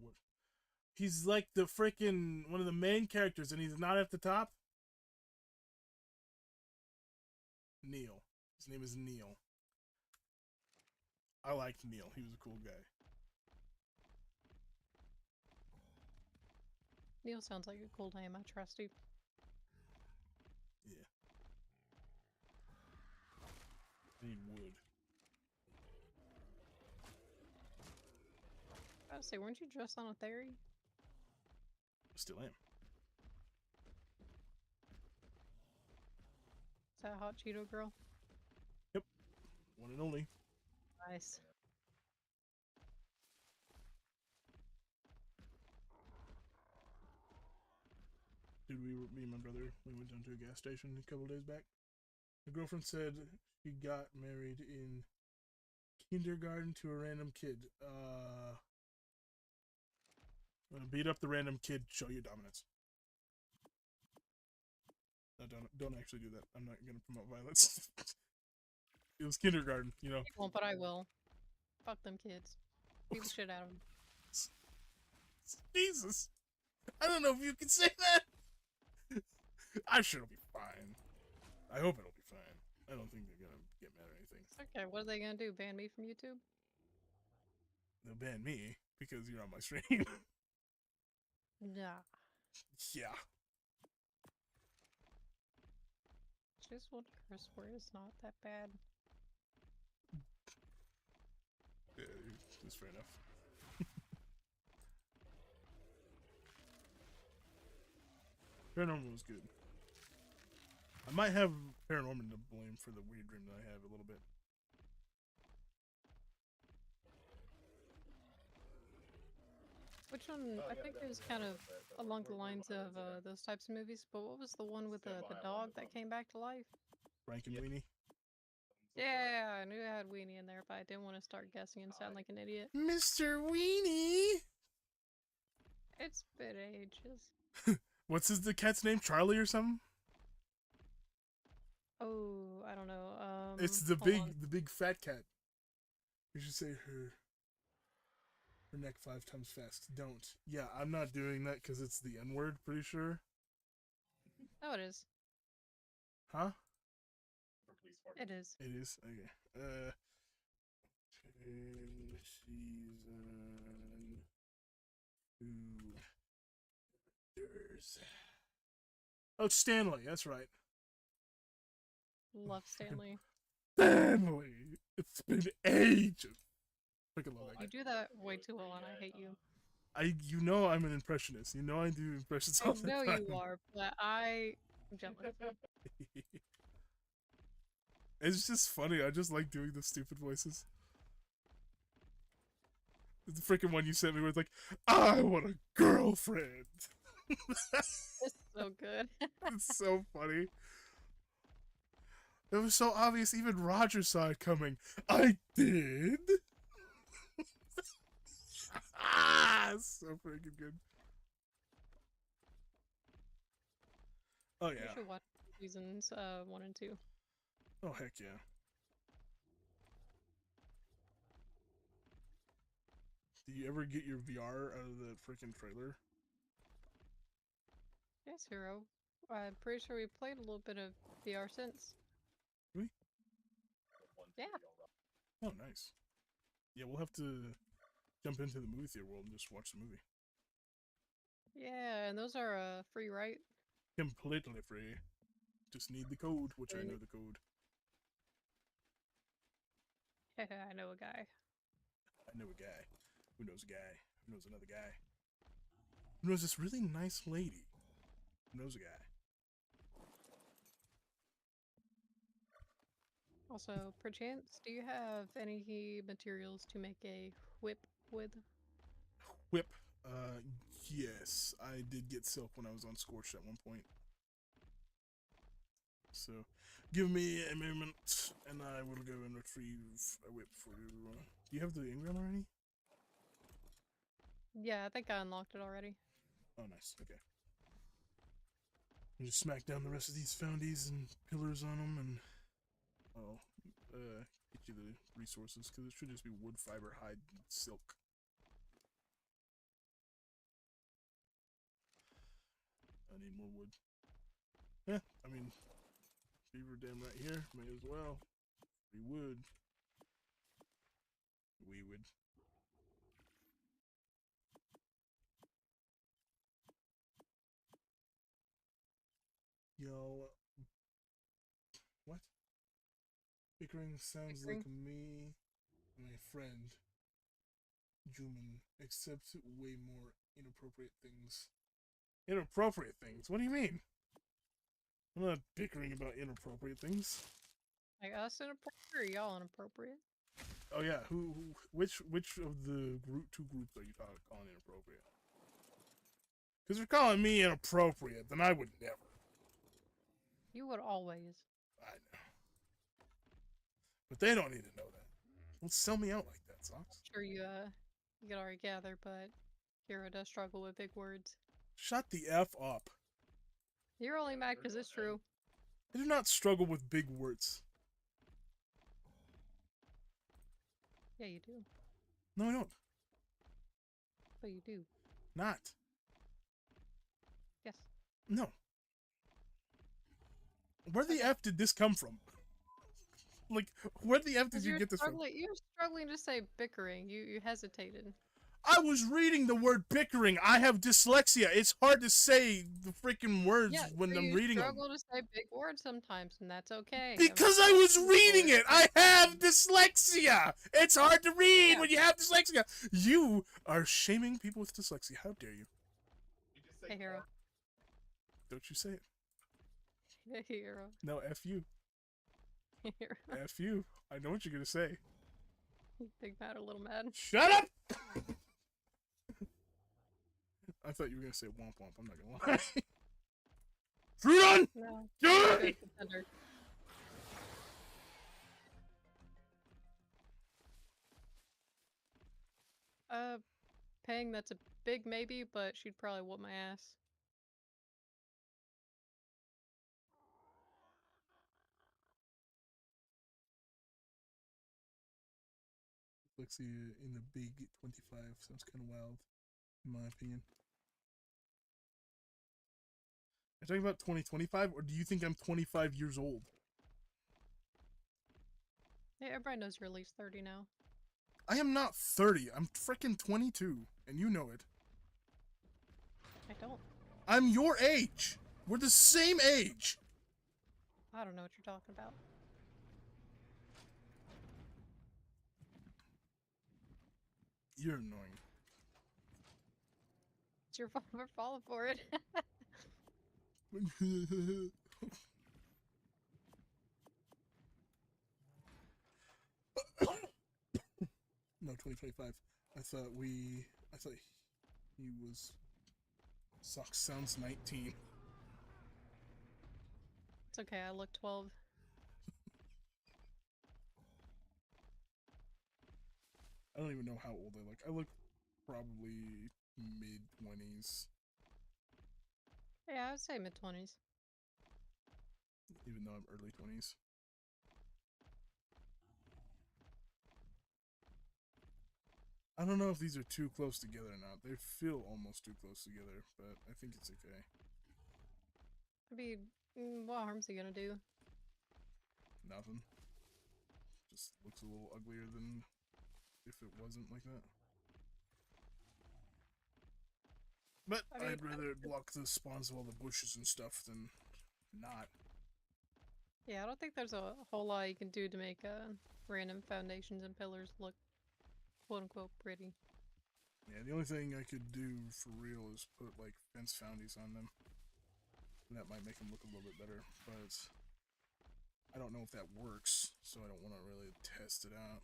What? He's like the freaking one of the main characters, and he's not at the top. Neil. His name is Neil. I liked Neil. He was a cool guy. Neil sounds like a cool name. I trust you. Yeah. I need wood. I was say, weren't you just on a theory? Still am. Is that Hot Cheeto girl? Yep. One and only. Nice. Dude, me and my brother, we went down to a gas station a couple days back. My girlfriend said she got married in kindergarten to a random kid. I'm gonna beat up the random kid, show you dominance. No, don't actually do that. I'm not gonna promote violence. It was kindergarten, you know. I won't, but I will. Fuck them kids. Beat the shit out of them. Jesus. I don't know if you can say that. I'm sure it'll be fine. I hope it'll be fine. I don't think they're gonna get mad or anything. Okay, what are they gonna do? Ban me from YouTube? They'll ban me because you're on my stream. Nah. Yeah. Just one curse word is not that bad. Yeah, that's fair enough. Paranormal was good. I might have Paranorman to blame for the weird dream that I have a little bit. Which one? I think it was kind of along the lines of those types of movies, but what was the one with the dog that came back to life? Frankenweenie. Yeah, I knew I had Weenie in there, but I didn't want to start guessing and sound like an idiot. Mr. Weenie! It's been ages. What's the cat's name? Charlie or something? Oh, I don't know. It's the hold on. big fat cat. You should say her neck 5 times fast. Don't. Yeah, I'm not doing that because it's the N word. Pretty sure. Oh, it is. Huh? It is. It is. Okay. Season 2. Oh, it's Stanley. That's right. Love Stanley. Stanley. It's been ages. Freaking love that guy. You do that way too well, and I hate you. You know I'm an impressionist. You know I do impressions I all the know time. you are, but I'm jealous. It's just funny. I just like doing the stupid voices. The freaking one you sent me was like, I want a girlfriend. It's so good. It's so funny. It was so obvious even Roger saw it coming. I did? So freaking good. Oh You yeah. should watch seasons 1 and 2. Oh heck yeah. Do you ever get your VR out of the freaking trailer? Yes, Hero. I'm pretty sure we played a little bit of VR since. Really? Yeah. Oh nice. Yeah, we'll have to jump into the movie theater world and just watch the movie. Yeah, and those are free, right? Completely free. Just need the code, which I know the code. I know a guy. I know a guy who knows a guy who knows another guy who knows this really nice lady who knows a guy. Also, perchance, do you have any materials to make a whip with? Whip. Yes. I did get silk when I was on Scorched at one point. So, give me a moment, and I will go and retrieve a whip for you. Do you have the engram already? Yeah, I think I unlocked it already. Oh, nice. Okay. Just smack down the rest of these foundies and pillars on them, and I'll get you the resources because it should just be wood, fiber, hide, and silk. I need more wood. Yeah, I mean, beaver dam right here. May as well. We would. We would. Yo, what? Bickering sounds Bickering? like me, my friend, Juman, except way more inappropriate things. Inappropriate things? What do you mean? I'm not bickering about inappropriate things. Like us inappropriate or y'all inappropriate? Oh yeah, which of the two groups are you calling inappropriate? Because if you're calling me inappropriate, then I would never. You would always. I know. But they don't need to know that. Don't sell me out like that, Socks. Sure, you could already gather, but Hero does struggle with big words. Shut the F up. You're only mad because it's true. I do not struggle with big words. Yeah, you do. No, I don't. But you do. Not. Yes. No. Where the F did this come from? Like, where the F did you get this from? You're struggling to say bickering. You hesitated. I was reading the word bickering. I have dyslexia. It's hard to say the freaking words when I'm reading them. You struggle to say big words sometimes, and that's okay. Because I was reading it. I have dyslexia. It's hard to read when you have dyslexia. You are shaming people with dyslexia. How dare you? Hey, Hero. Don't you say it. Hey, Hero. No, F you. Hero. F you. I know what you're going to say. Big mad or little mad? Shut up! I thought you were going to say womp womp. I'm not going to lie. Fruit on! No. Die! Paying, that's a big maybe, but she'd probably whoop my ass. Dyslexia in the big 25 sounds kind of wild, in my opinion. Are you talking about 2025, or do you think I'm 25 years old? Yeah, everybody knows you're at least 30 now. I am not 30. I'm freaking 22, and you know it. I don't. I'm your age. We're the same age. I don't know what you're talking about. You're annoying. It's your fault for falling for it. No, 2025. I thought he was... Socks sounds 19. It's okay, I look 12. I don't even know how old I look. I look probably mid-20s. Yeah, I would say mid-20s. Even though I'm early 20s. I don't know if these are too close together or not. They feel almost too close together, but I think it's okay. I mean, what harm's he gonna do? Nothing. Just looks a little uglier than if it wasn't like that. But I mean, I'd rather block the spawns of all the bushes and stuff than not. Yeah, I don't think there's a whole lot you can do to make random foundations and pillars look quote-unquote pretty. Yeah, the only thing I could do for real is put like fence foundies on them. And that might make them look a little bit better, but I don't know if that works, so I don't want to really test it out.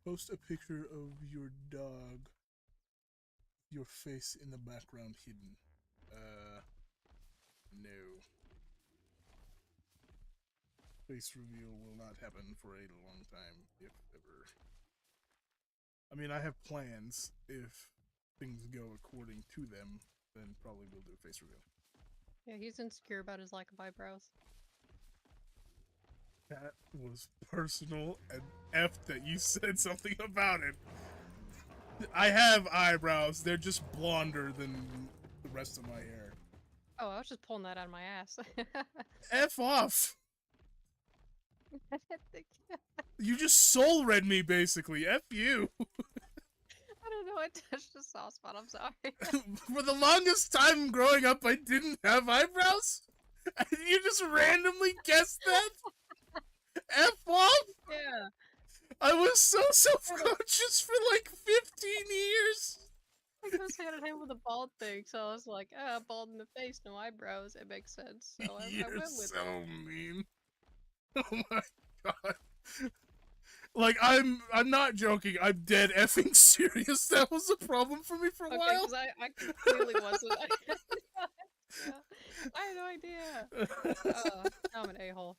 Post a picture of your dog. Your face in the background hidden. No. Face reveal will not happen for a long time, if ever. I mean, I have plans. If things go according to them, then probably we'll do a face reveal. Yeah, he's insecure about his lack of eyebrows. That was personal and F that you said something about it. I have eyebrows. They're just blonder than the rest of my hair. Oh, I was just pulling that out of my ass. F off. I You just soul read me basically. F you. don't know. I touched a soft spot. I'm sorry. For the longest time growing up, I didn't have eyebrows. And you just randomly guessed that? F off? Yeah. I was so self-conscious for like 15 years. I goes hand in hand with a bald thing, so I was like, bald in the face, no eyebrows. It makes sense. So I You're went with so it. mean. Oh my god. Like I'm not joking. I'm dead effing serious. That was a problem for me for a Okay, while. because I clearly wasn't. Yeah. I had no idea. I'm an a-hole.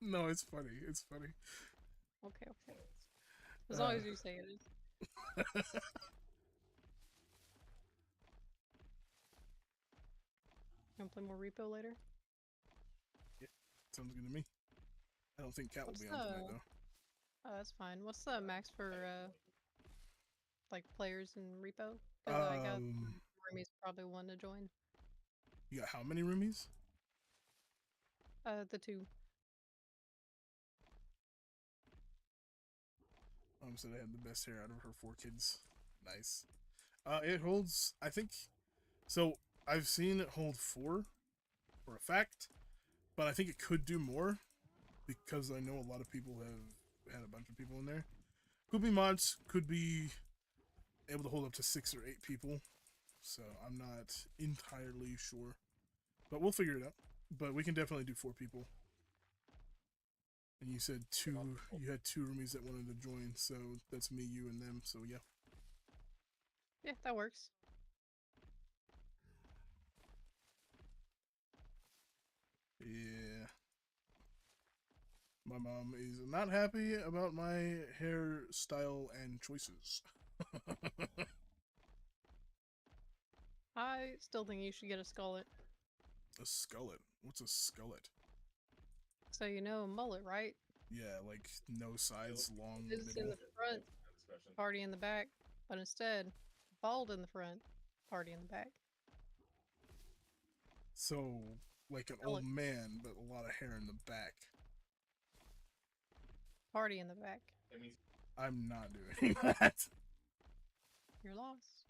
No, it's funny. It's funny. Okay, okay. As long as you say it is. You wanna play more repo later? Yeah, sounds good to me. I don't think Cat will What's be on tonight though. Oh, that's fine. What's the max for like players in repo? Because I got roomies probably one to join. You got how many roomies? The two. Said I had the best hair out of her 4 kids. Nice. It holds, I think, so I've seen it hold 4 for a fact, but I think it could do more because I know a lot of people have had a bunch of people in there. Could be mods, could be able to hold up to 6 or 8 people, so I'm not entirely sure, but we'll figure it out. But we can definitely do 4 people. And you said you had 2 roomies that wanted to join, so that's me, you, and them, so yeah. Yeah, that works. Yeah. My mom is not happy about my hairstyle and choices. I still think you should get a skullet. A skullet? What's a skullet? So you know a mullet, right? Yeah, like no sides, long It's in middle. the front, party in the back, but instead, bald in the front, party in the back. So, like an old man, but a lot of hair in the back. Party in the back. I'm not doing that. You're lost.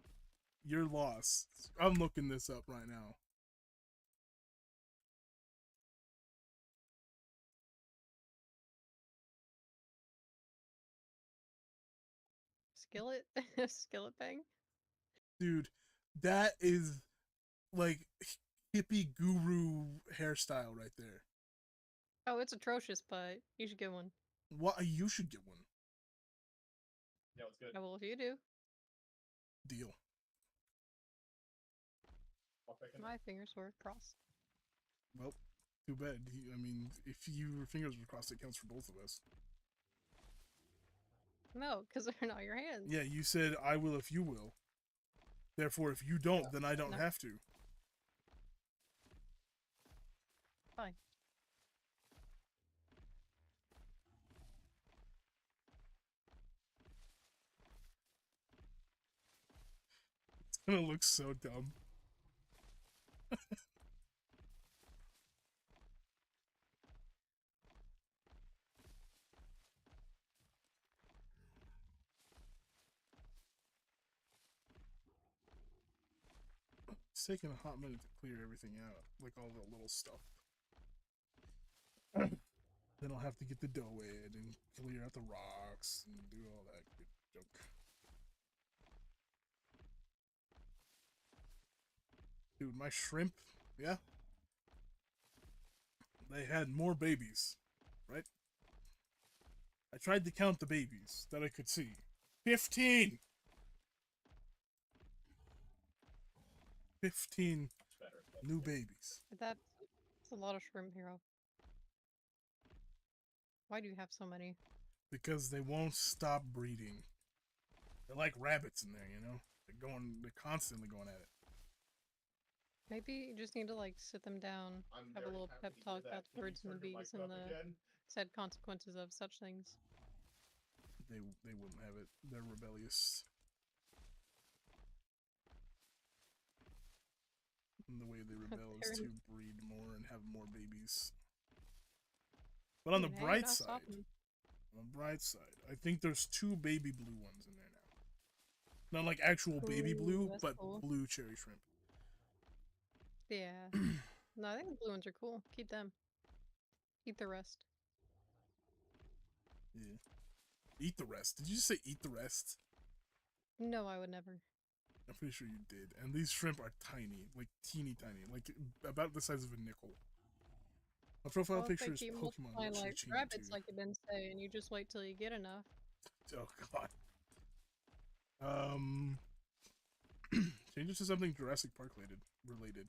You're lost. I'm looking this up right now. Skillet? Skillet bang? Dude, that is like hippie guru hairstyle right there. Oh, it's atrocious, but you should get one. What? You should get one. Yeah, it's good. Oh, well, if you do. Deal. My fingers were crossed. Well, too bad. I mean, if your fingers were crossed, it counts for both of us. No, because they're not your hands. Yeah, you said, I will if you will. Therefore, if you don't, then I don't have to. Fine. It's gonna look so dumb. It's taking a hot minute to clear everything out, like all the little stuff. Then I'll have to get the dough in and clear out the rocks and do all that good junk. Dude, my shrimp, yeah? They had more babies, right? I tried to count the babies that I could see. 15! 15 new babies. That's a lot of shrimp, Hero. Why do you have so many? Because they won't stop breeding. They're like rabbits in there, you know? They're constantly going at it. Maybe you just need to like sit them down, have a little pep talk about the birds and the bees and the said consequences of such things. They wouldn't have it. They're rebellious. And the way they rebel is to breed more and have more babies. But on the Hey, bright not side, stopping. I think there's 2 baby blue ones in there now. Not like actual baby blue, That's but cool. blue cherry shrimp. Yeah. No, I think the blue ones are cool. Keep them. Eat the rest. Yeah. Eat the rest. Did you just say eat the rest? No, I would never. I'm pretty sure you did. And these shrimp are tiny, like teeny tiny, like about the size of a nickel. My profile Well, if they picture is keep Pokemon multiplying like Chi-Chi rabbits, too. like you've been saying, you just wait till you get enough. Oh god. Change it to something Jurassic Park related.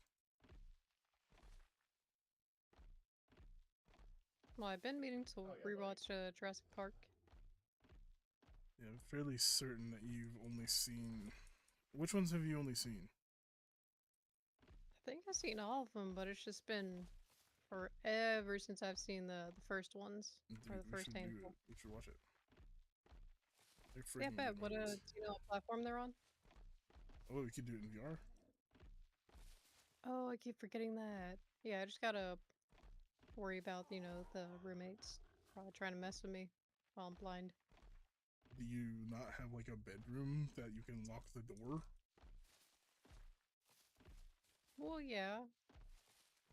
Well, I've been meaning to Oh, yeah, rewatch Jurassic Park. Yeah, I'm fairly certain that you've only seen. Which ones have you only seen? I think I've seen all of them, but it's just been forever since I've seen the first ones Dude, or the we first should do handful. it. We should watch it. They're Yeah, freaking bet. good What do movies. you know what platform they're on? Oh, we could do it in VR. Oh, I keep forgetting that. Yeah, I just gotta worry about, the roommates probably trying to mess with me while I'm blind. Do you not have like a bedroom that you can lock the door? Well, yeah,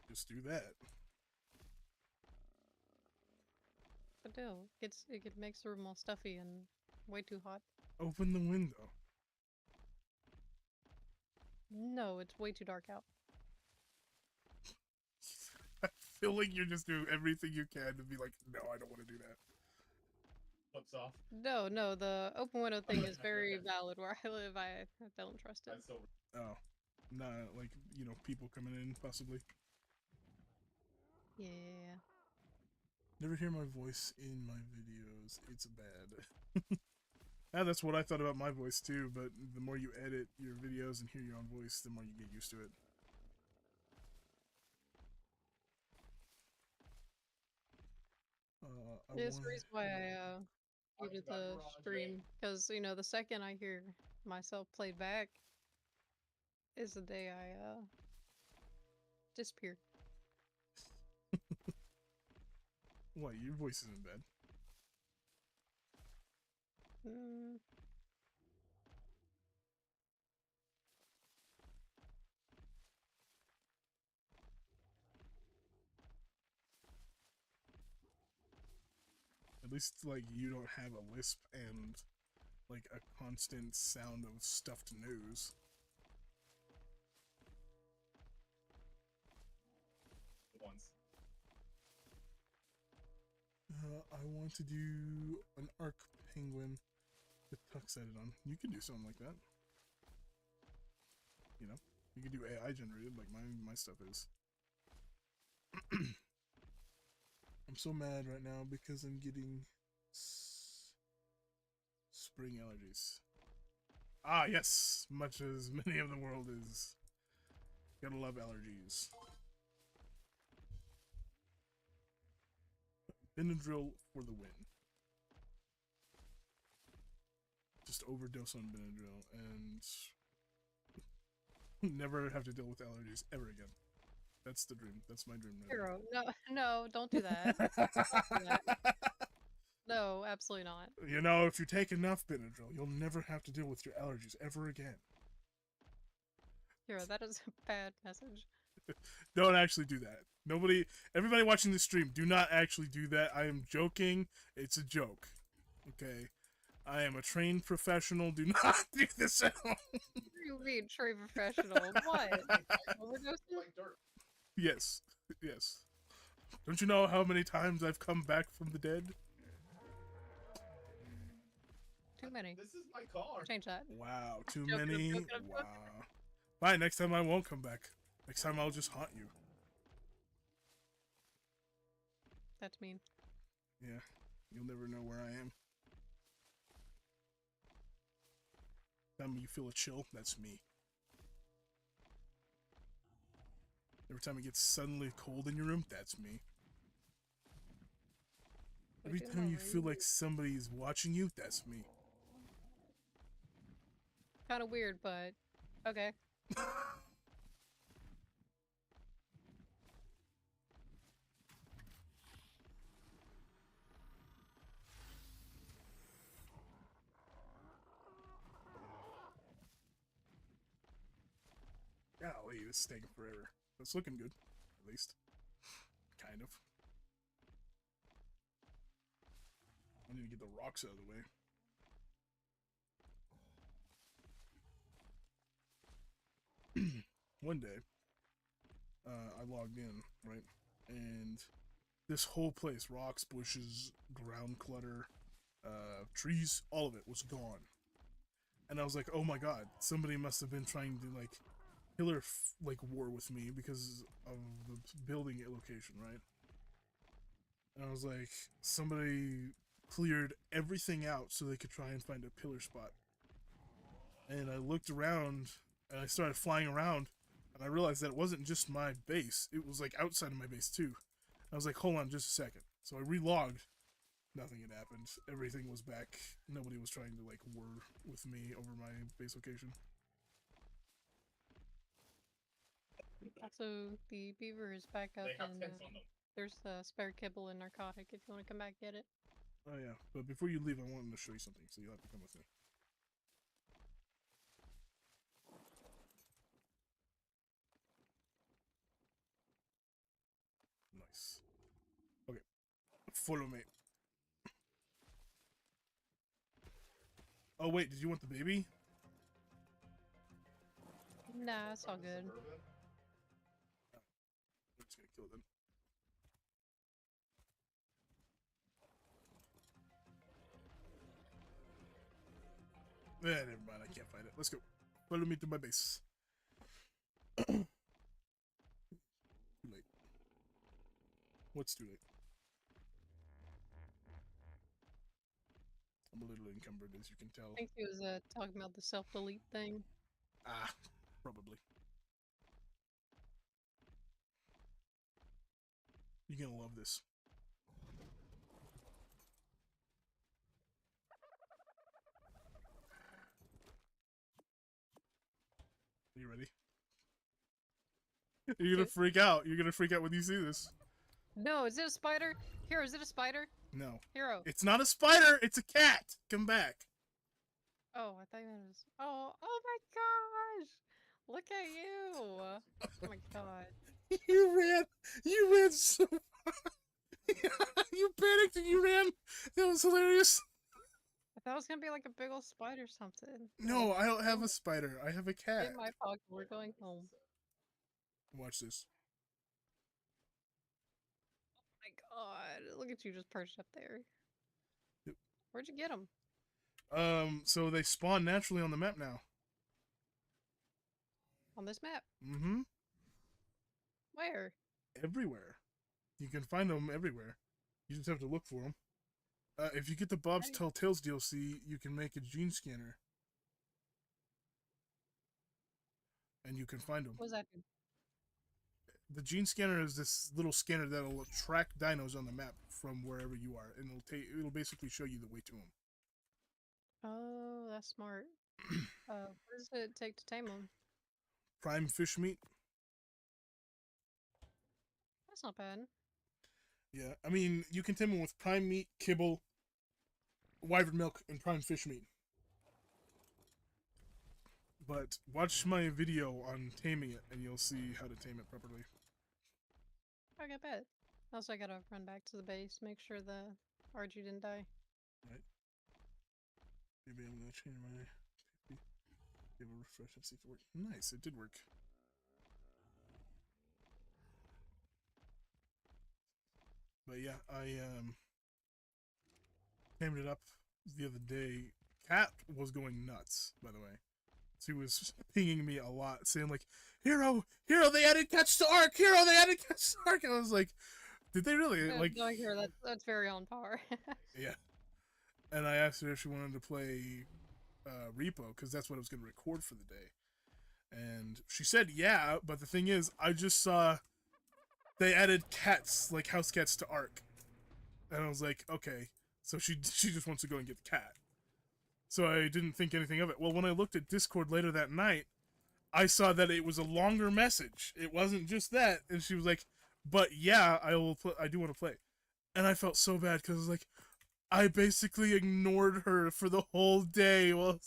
Just do that. but no, it makes the room all stuffy and way too hot. Open the window. No, it's way too dark out. I feel like you're just doing everything you can to be like, no, I don't want to do that. Flips off. No, no, the open window thing is very valid where I live. I don't trust it. That's so. Oh, not like, people coming in possibly. Yeah. Never hear my voice in my videos. It's bad. That's what I thought about my voice too, but the more you edit your videos and hear your own voice, the more you get used to it. There's the reason why I Talking muted about the garage, stream, because, the second I hear myself played back is the day I disappear. What? Your voice isn't bad. Mm, At least, like, you don't have a lisp and, like, a constant sound of stuffed nose. Once. I want to do an arc penguin with tux edit on. You can do something like that. You can do AI generated like my stuff is. I'm so mad right now because I'm getting spring allergies. Ah, yes! Much as many of the world is. Gotta love allergies. Benadryl for the win. Just overdose on Benadryl and never have to deal with allergies ever again. That's the dream. That's my dream right Hero, no, no, don't do that. Don't do that. No, absolutely not. If you take enough Benadryl, you'll never have to deal with your allergies ever again. Hero, that is a bad message. Don't actually do that. Everybody watching this stream, do not actually do that. I am joking. It's a joke. Okay? I am a trained professional. Do not do this at home. What do you mean, trade professional? What? Overdosing? Like dirt. Yes. Yes. Don't you know how many times I've come back from the dead? Too many. This is my car. Change that. Wow, too Joking, I'm many? joking, I'm joking. Wow. Fine, next time I won't come back. Next time I'll just haunt you. That's mean. Yeah, you'll never know where I am. Time you feel a chill, that's me. Every time it gets suddenly cold in your room, that's me. Every do time my you feel like research. somebody's watching you, that's me. Kind of weird, but okay. Golly, this is taking forever. It's looking good, at least. Kind of. I need to get the rocks out of the way. One day, I logged in, right? And this whole place, rocks, bushes, ground clutter, trees, all of it was gone. And I was like, oh my god, somebody must have been trying to, like, killer, like, war with me because of the building location, right? And I was like, somebody cleared everything out so they could try and find a pillar spot. And I looked around and I started flying around and I realized that it wasn't just my base, it was like outside of my base too. I was like, hold on just a second. So I relogged. Nothing had happened. Everything was back. Nobody was trying to like war with me over my base location. Also, the beaver is back up, They have and tents on them. there's spare kibble and narcotic if you want to come back get it. Oh yeah, but before you leave, I wanted to show you something, so you'll have to come with me. Nice. Okay, follow me. Oh wait, did you want the baby? Nah, it's all good. Suburban? I'm just gonna kill it then. Never mind, I can't find it. Let's go. Follow me to my base. Too late. What's too late? I'm a little encumbered, as you can tell. I think he was talking about the self-delete thing. Ah, probably. You're gonna love this. Are you ready? You're gonna freak out. You're gonna freak out when you see this. No, is it a spider? Hero, is it a spider? No. Hero. It's not a spider, it's a cat! Come back. Oh, I thought you meant it was... Oh my gosh! Look at you! Oh my god. You ran so you panicked and you ran. That was hilarious. I thought it was gonna be like a big old spider or something. No, Like, I don't have a spider. I have a cat. in my pocket, we're going home. Watch this. Oh my god, look at you just perched up there. Yep. Where'd you get them? So they spawn naturally on the map now. On this map? Mm-hmm. Where? Everywhere. You can find them everywhere. You just have to look for them. If you get the Bob's Telltales DLC, you can make a gene scanner. And you can find them. What does that do? The gene scanner is this little scanner that'll track dinos on the map from wherever you are, and it'll basically show you the way to them. Oh, that's smart. What does it take to tame them? Prime fish meat. That's not bad. Yeah, I mean, you can tame them with prime meat, kibble, wyvern milk, and prime fish meat. But watch my video on taming it, and you'll see how to tame it properly. Okay, bet. Also, I gotta run back to the base, make sure the RG didn't die. Right. Maybe I'm gonna change my... Give a refresh and see if it works. Nice, it did work. But yeah, I tamed it up the other day. Cat was going nuts, by the way. She was pinging me a lot, saying like, Hero, they added cats to Ark! Hero, they added cats to Ark! And I was like, did they really? Like, no, here, that's very on par. yeah. And I asked her if she wanted to play Repo, because that's what I was going to record for the day. And she said yeah, but the thing is, I just saw they added cats, like house cats, to Ark. And I was like, okay, so she just wants to go and get the cat. So I didn't think anything of it. Well, when I looked at Discord later that night, I saw that it was a longer message. It wasn't just that, and she was like, "But yeah, I will. I do want to play." And I felt so bad because like I basically ignored her for the whole day while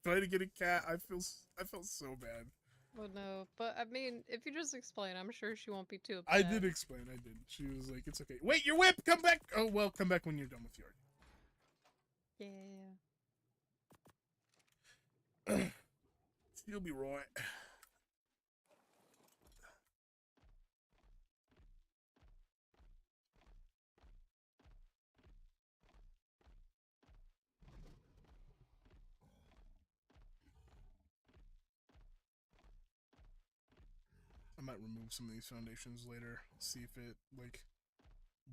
trying to get a cat. I felt so bad. Oh no, but I mean, if you just explain, I'm sure she won't be too upset. I did explain. I did. She was like, "It's okay. Wait, your whip. Come back. Oh well, come back when you're done with yours." Yeah. You'll be right. I might remove some of these foundations later. See if it like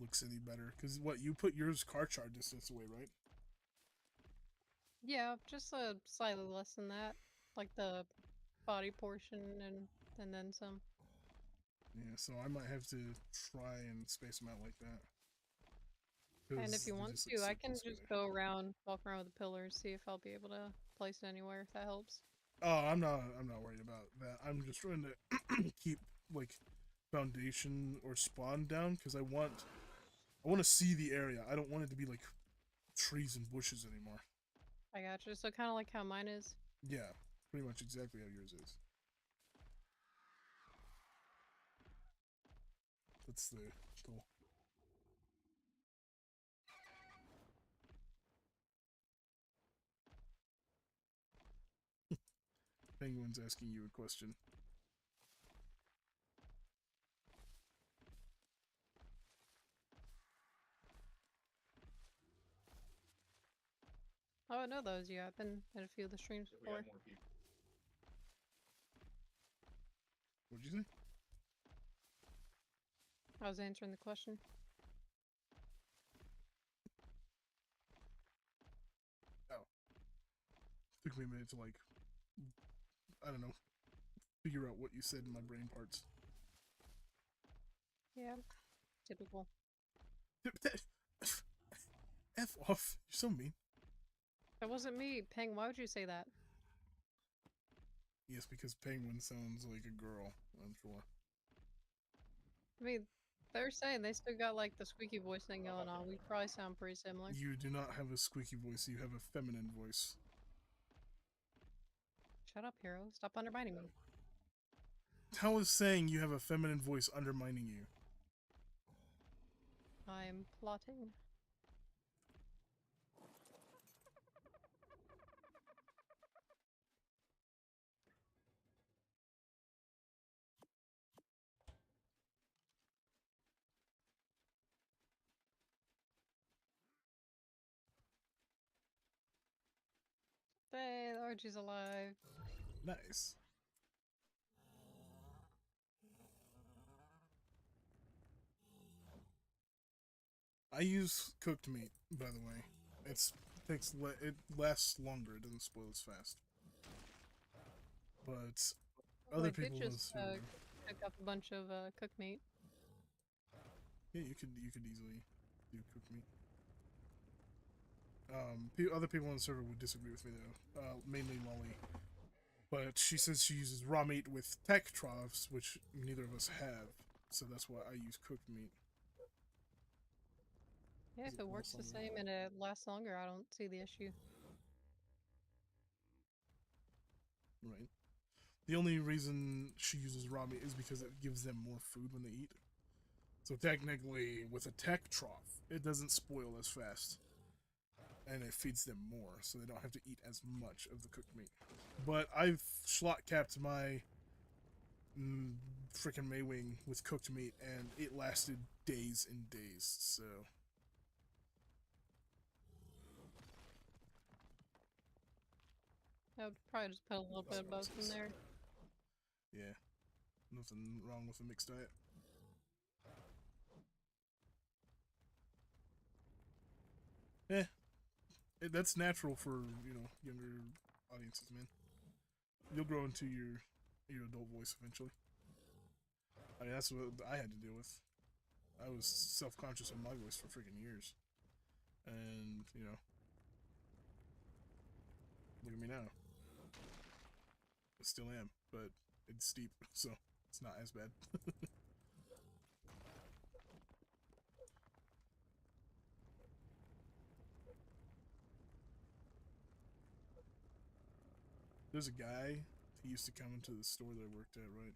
looks any better. Cause what you put yours car chart distance away, right? Yeah, just slightly less than that, like the body portion and then some. Yeah, so I might have to try and space them out like that. And if you They want just look to, so I can close just together. go around, walk around with the pillars, see if I'll be able to place it anywhere, if that helps. Oh, I'm not worried about that. I'm just trying to keep like foundation or spawn down because I want to see the area. I don't want it to be like trees and bushes anymore. I gotcha. So kind of like how mine is. Yeah, pretty much exactly how yours is. That's the goal. Penguin's asking you a question. Oh, I know those. Yeah, I've been at a few of the streams If we before. had more people. What'd you say? I was answering the question. Oh, took me a minute to like, I don't know, figure out what you said in my brain parts. Yeah, typical. F off. You're so mean. That wasn't me. Peng, why would you say that? Yes, because penguin sounds like a girl, I'm sure. I mean, they're saying they still got like the squeaky voice thing going on. We probably sound pretty similar. You do not have a squeaky voice, you have a feminine voice. Shut up, hero. Stop undermining me. How is saying you have a feminine voice undermining you? I'm plotting. Hey, the Archie's alive. Nice. I use cooked meat, by the way. It lasts longer. It doesn't spoil as fast. But Oh, other I did people just will. cook up a bunch of cooked meat. Yeah, you could easily do cooked meat. Other people on the server would disagree with me though. Mainly Lolly, but she says she uses raw meat with tech troughs, which neither of us have. So that's why I use cooked meat. Yeah, if it works the same and it lasts longer, I don't see the issue. Right. The only reason she uses raw meat is because it gives them more food when they eat. So technically, with a tech trough, it doesn't spoil as fast. And it feeds them more, so they don't have to eat as much of the cooked meat. But I've slot capped my freaking Maywing with cooked meat, and it lasted days and days, so... I would probably just put a little bit of both in there. Yeah. Nothing wrong with a mixed diet. Eh. That's natural for, younger audiences, man. You'll grow into your adult voice eventually. I mean, that's what I had to deal with. I was self-conscious of my voice for freaking years. And, you know, look at me now. I still am, but it's steep, so it's not as bad. There's a guy, he used to come into the store that I worked at, right?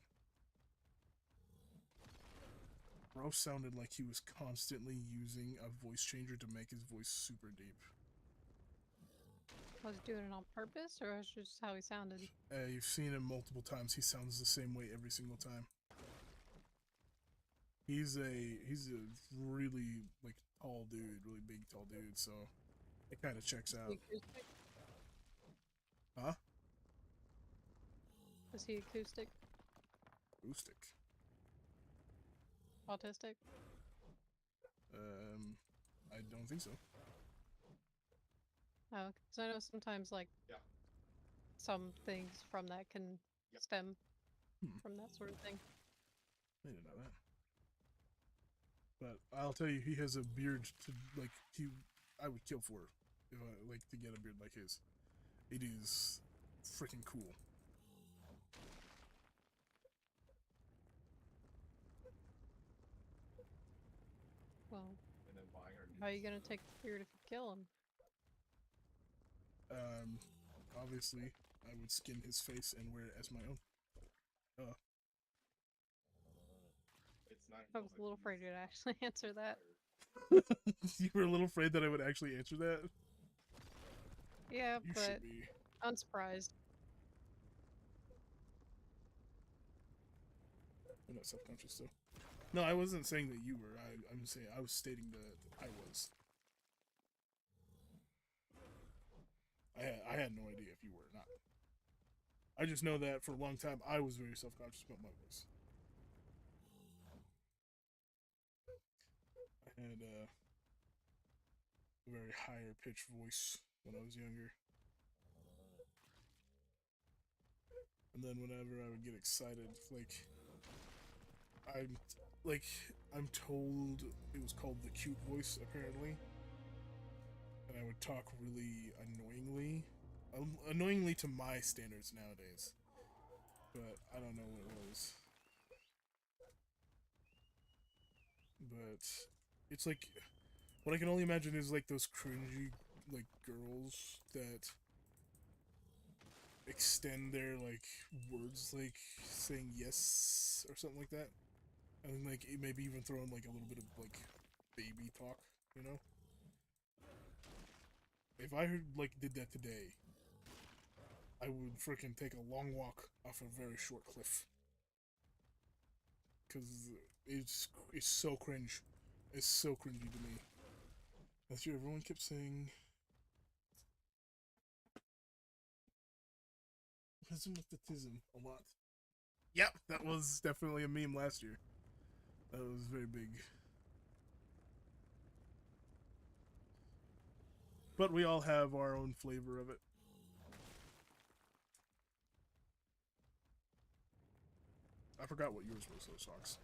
Bro sounded like he was constantly using a voice changer to make his voice super deep. Was he doing it on purpose, or was just how he sounded? You've seen him multiple times. He sounds the same way every single time. He's a really like tall dude, really big tall dude. So it kind of checks out. Acoustic? Huh? Was he acoustic? Acoustic. Autistic? I don't think so. Oh, because I know sometimes like Yeah. some things from that can Yep. stem Hmm. from that sort of thing. I didn't know that. But I'll tell you, he has a beard to like I would kill for if I like to get a beard like his. It is freaking cool. Well, And then buying our how are you gonna take the beard if you kill him? Obviously, I would skin his face and wear it as my own. It's not. I was a little afraid you'd actually answer that. You were a little afraid that I would actually answer that? Yeah, You but should be. unsurprised. I'm not self-conscious, though. No, I wasn't saying that you were. I'm saying I was stating that I was. I had no idea if you were or not. I just know that for a long time I was very self-conscious about my voice. I had a very higher pitched voice when I was younger. And then whenever I would get excited, I'm like I'm told it was called the cute voice apparently. And I would talk really annoyingly to my standards nowadays. But I don't know what it was. But it's like what I can only imagine is like those cringy like girls that extend their like words like saying yes or something like that. And like maybe even throw in like a little bit of like baby talk, you know? If I did that today, I would freaking take a long walk off a very short cliff. Cause it's so cringe. It's so cringy to me. Last year everyone kept saying pessimism a lot. Yep, that was definitely a meme last year. That was very big. But we all have our own flavor of it. I forgot what yours was, those socks.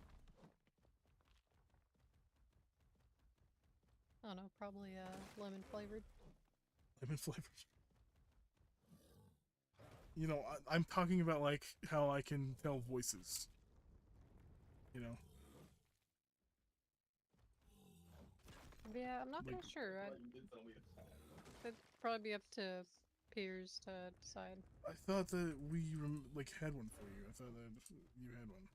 I don't know, probably lemon flavored. Lemon flavored. You know, I'm talking about like how I can tell voices. You know, Yeah, I'm not like really sure. You did tell me it's It'd probably be up to peers to decide. I thought that we like had one for you. I thought that you had one.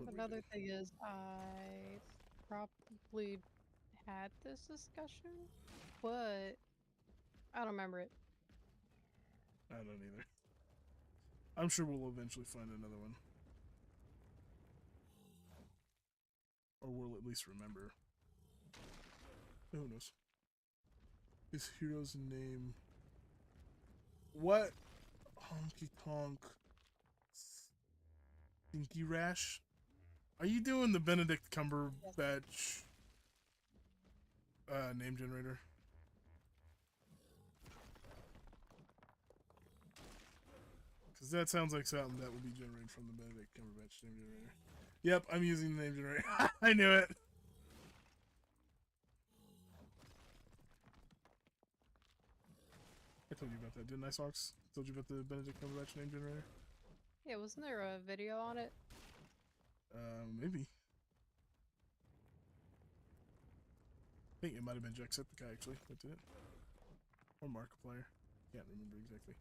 Another thing is, I probably had this discussion, but I don't remember it. I don't either. I'm sure we'll eventually find another one. Or we'll at least remember. Who knows? His hero's name. What? Honky Tonk. Stinky Rash? Are you doing the Benedict Cumberbatch name generator? Because that sounds like something that would be generated from the Benedict Cumberbatch name generator. Yep, I'm using the name generator. I knew it. I told you about that, didn't I, Sox? Told you about the Benedict Cumberbatch name generator? Yeah, wasn't there a video on it? Maybe. I think it might have been Jacksepticeye actually that did it. Or Markiplier. Can't remember exactly.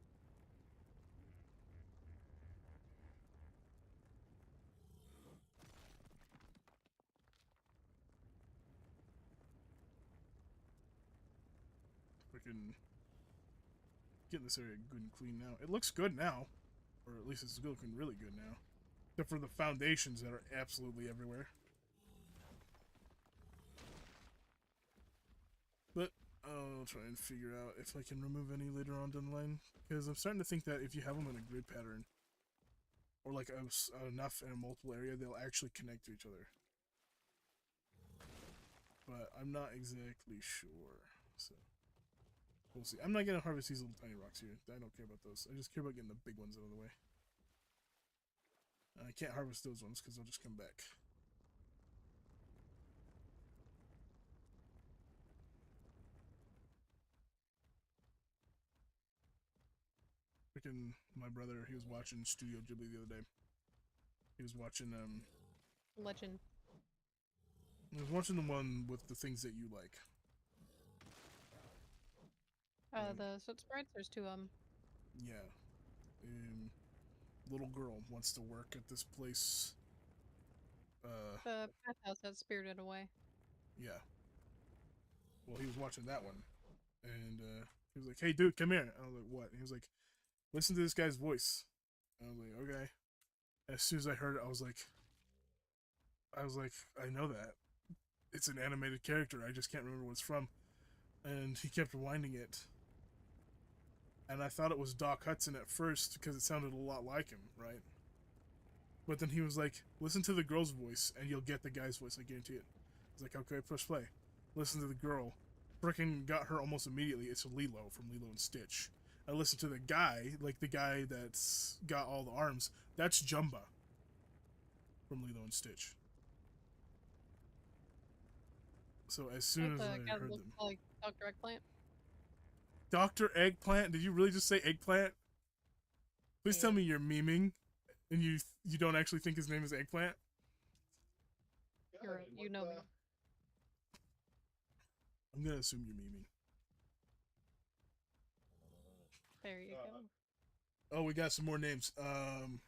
Freaking getting this area good and clean now. It looks good now. Or at least it's looking really good now. Except for the foundations that are absolutely everywhere. But I'll try and figure out if I can remove any later on down the line. Because I'm starting to think that if you have them in a grid pattern, or like enough in a multiple area, they'll actually connect to each other. But I'm not exactly sure. So we'll see. I'm not gonna harvest these little tiny rocks here. I don't care about those. I just care about getting the big ones out of the way. I can't harvest those ones because they'll just come back. Freaking my brother, he was watching Studio Ghibli the other day. He was watching Legend. He was watching the one with the things that you like. The soot sprites. There's two of them. Yeah. Little girl wants to work at this place. The bathhouse that's spirited away. Yeah. Well, he was watching that one, and he was like, "Hey, dude, come here." I was like, "What?" And he was like, "Listen to this guy's voice." I was like, "Okay." As soon as I heard it, I was like, "I know that. It's an animated character. I just can't remember what it's from." And he kept rewinding it, and I thought it was Doc Hudson at first because it sounded a lot like him, right? But then he was like, "Listen to the girl's voice, and you'll get the guy's voice. I guarantee it." I was like, "Okay, push play." Listen to the girl. Freaking got her almost immediately. It's Lilo from Lilo and Stitch. I listened to the guy, like the guy that's got all the arms. That's Jumba from Lilo and Stitch. So as soon as The I guy that heard looks them, like Dr. Eggplant. Dr. Eggplant. Did you really just say Eggplant? Please tell Yeah. me you're memeing, and you don't actually think his name is Eggplant. You're right. You know me. I'm gonna assume you're memeing. There you go. Oh, we got some more names. What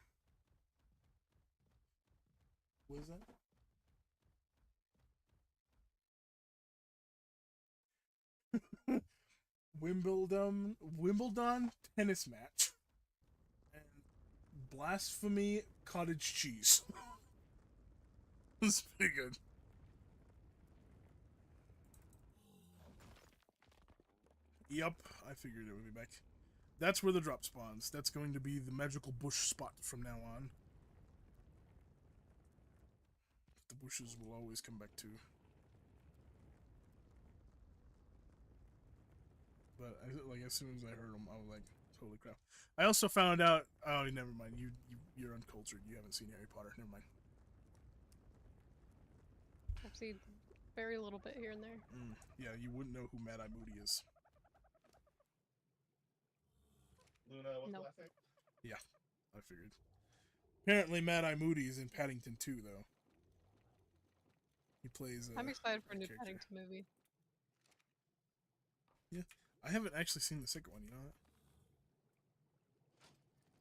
is that? Wimbledon tennis match and blasphemy cottage cheese. That's pretty good. Yep, I figured it would be back. That's where the drop spawns. That's going to be the magical bush spot from now on. The bushes will always come back to. But like as soon as I heard them, I was like, "Holy crap!" I also found out. Oh, never mind. You're uncultured. You haven't seen Harry Potter. Never mind. I've seen very little bit here and there. Yeah, you wouldn't know who Mad Eye Moody is. Luna, what's Nope. the last name? Yeah, I figured. Apparently, Mad Eye Moody is in Paddington 2, though. He plays. I'm excited for a new character. Paddington movie. Yeah, I haven't actually seen the second one. You know that?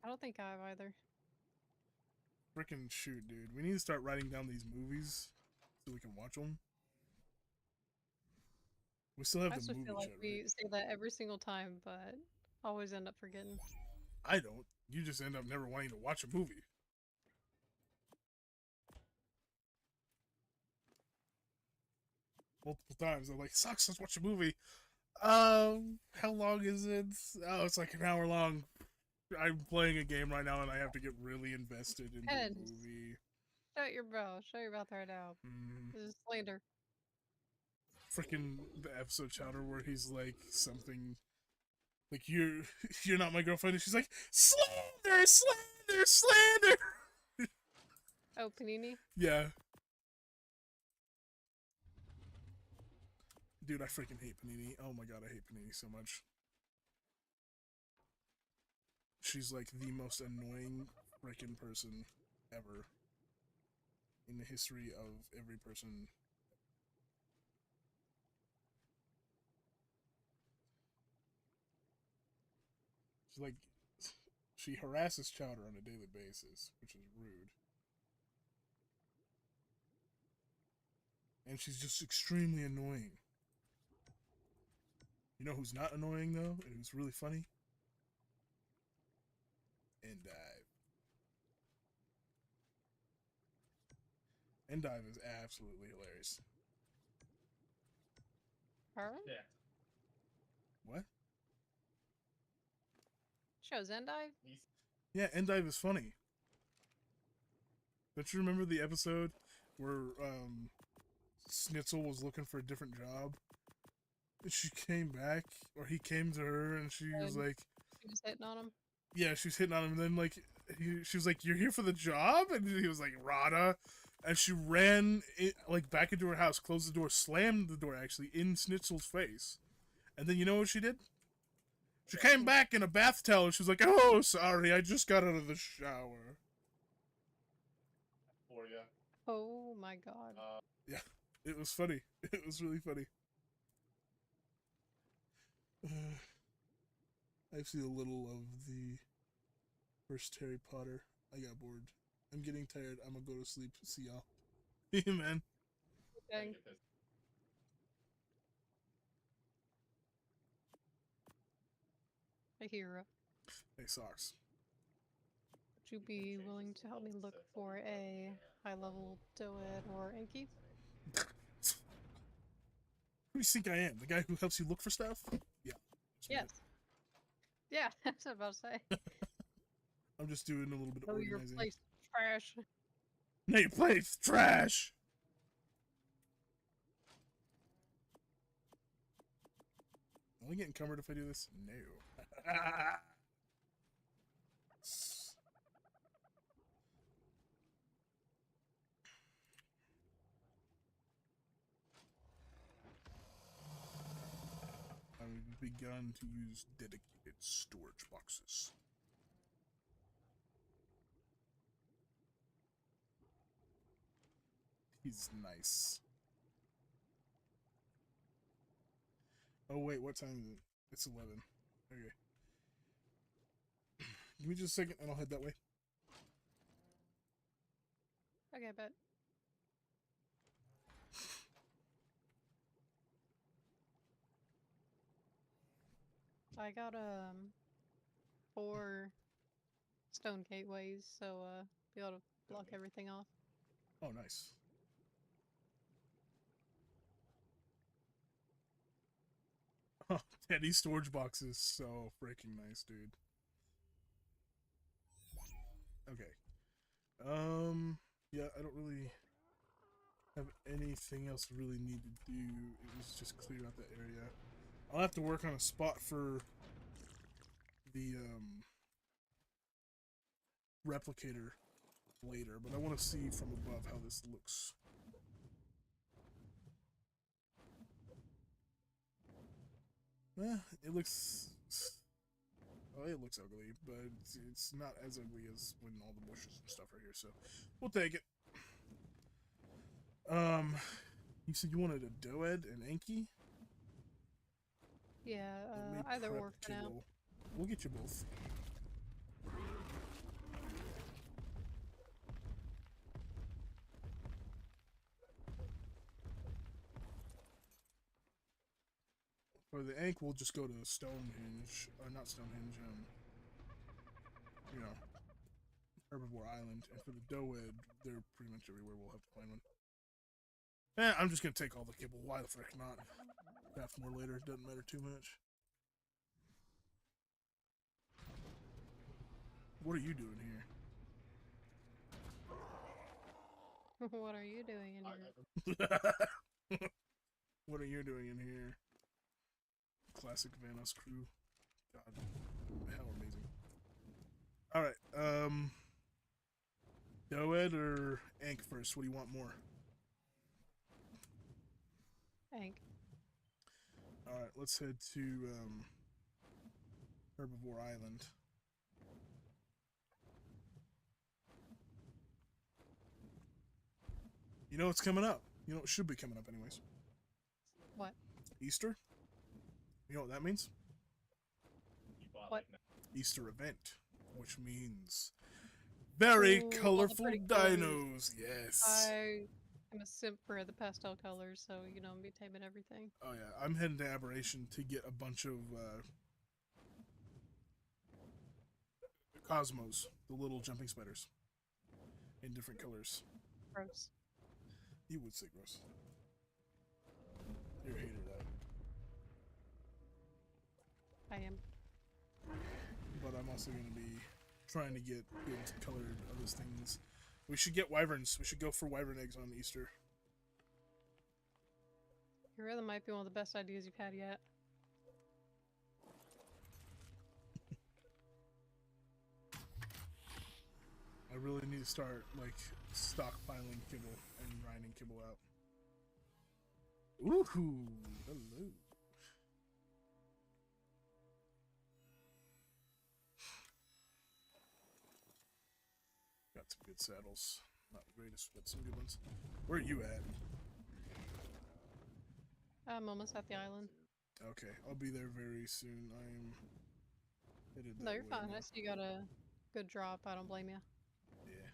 I don't think I have either. Frickin' shoot, dude. We need to start writing down these movies so we can watch them. We still have I the also movie feel like chat, we right? say that every single time, but always end up forgetting. I don't. You just end up never wanting to watch a movie. Multiple times. I'm like, "Sucks, let's watch a movie." How long is it? Oh, it's like an hour long. I'm playing a game right now and I have to get really invested in the And movie. shut your mouth. Shut your mouth right now. This is slander. Freaking the episode chowder where he's like something Like, you're not my girlfriend. And she's like, slander, slander, slander. Oh, Panini? Yeah. Dude, I freaking hate Panini. Oh my god, I hate Panini so much. She's like the most annoying freaking person ever in the history of every person. She's like, she harasses Chowder on a daily basis, which is rude. And she's just extremely annoying. You know who's not annoying though, and who's really funny? Endive. Endive is absolutely hilarious. Her? Yeah. What? Shows Endive? Yeah, Endive is funny. Don't you remember the episode where Snitzel was looking for a different job? And she came back, or he came to her, and she was like, She was hitting on him. yeah, she was hitting on him, and then like she was like, "You're here for the job?" And he was like, "Rada," and she ran like back into her house, closed the door, slammed the door actually in Schnitzel's face, and then you know what she did? She came back in a bath towel, and she was like, "Oh, sorry, I just got out of the shower." For ya. Oh my god. Yeah, it was funny. It was really funny. I've seen a little of the first Harry Potter. I got bored. I'm getting tired. I'm gonna go to sleep. See y'all. Yeah, man. Dang. A hero. Hey, socks. Would you be willing to help me look for a high-level Doed or Enki? Who do you think I am? The guy who helps you look for stuff? Yeah. Yes. Yeah, that's what I was about to say. I'm just doing a little bit of Oh, your organizing. place is trash. No, your plate's trash! Will I get encumbered if I do this? No. I've begun to use dedicated storage boxes. He's nice. Oh wait, what time is it? It's 11. Okay. Give me just a second and I'll head that way. Okay, but I got 4 stone gateways, so be able to block everything off. Oh, nice. Oh, Teddy storage box is so freaking nice, dude. Okay. Yeah, I don't really have anything else really need to do. It was just clear out that area. I'll have to work on a spot for the replicator later, but I want to see from above how this looks. It looks. Oh, it looks ugly, but it's not as ugly as when all the bushes and stuff are here, so we'll take it. You said you wanted a Doed and Enki? Yeah, Let me either prep or for now. kibble. We'll get you both. For the Ankh, we'll just go to Stonehenge, or not Stonehenge, you know, Herbivore Island. And for the Doed, they're pretty much everywhere. We'll have to find one. I'm just gonna take all the kibble. Why the frick not? Craft more later. It doesn't matter too much. What are you doing here? What are you doing in here? What are you doing in here? Classic Vanos crew. God, how amazing. All right, Doed or Ank first? What do you want more? Hank. All right, let's head to Herbivore Island. You know what's coming up. You know what should be coming up anyways. What? Easter. You know what that means? What? Easter event, which means very Ooh, all the colorful pretty colors. dinos. Yes. I am a simp for the pastel colors, so you know I'm be taming everything. Oh yeah, I'm heading to Aberration to get a bunch of Cosmos, the little jumping spiders, in different colors. Gross. You would say gross. You're a hater though. I am. But I'm also going to be trying to get good colored other things. We should get wyverns. We should go for wyvern eggs on Easter. Your rhythm might be one of the best ideas you've had yet. I really need to start like stockpiling kibble and grinding kibble out. Ooh, hello. Got some good saddles. Not the greatest, but some good ones. Where are you at? I'm almost at the island. Okay, I'll be there very soon. I'm headed that No, you're way fine. now. I see you got a good drop. I don't blame you. Yeah.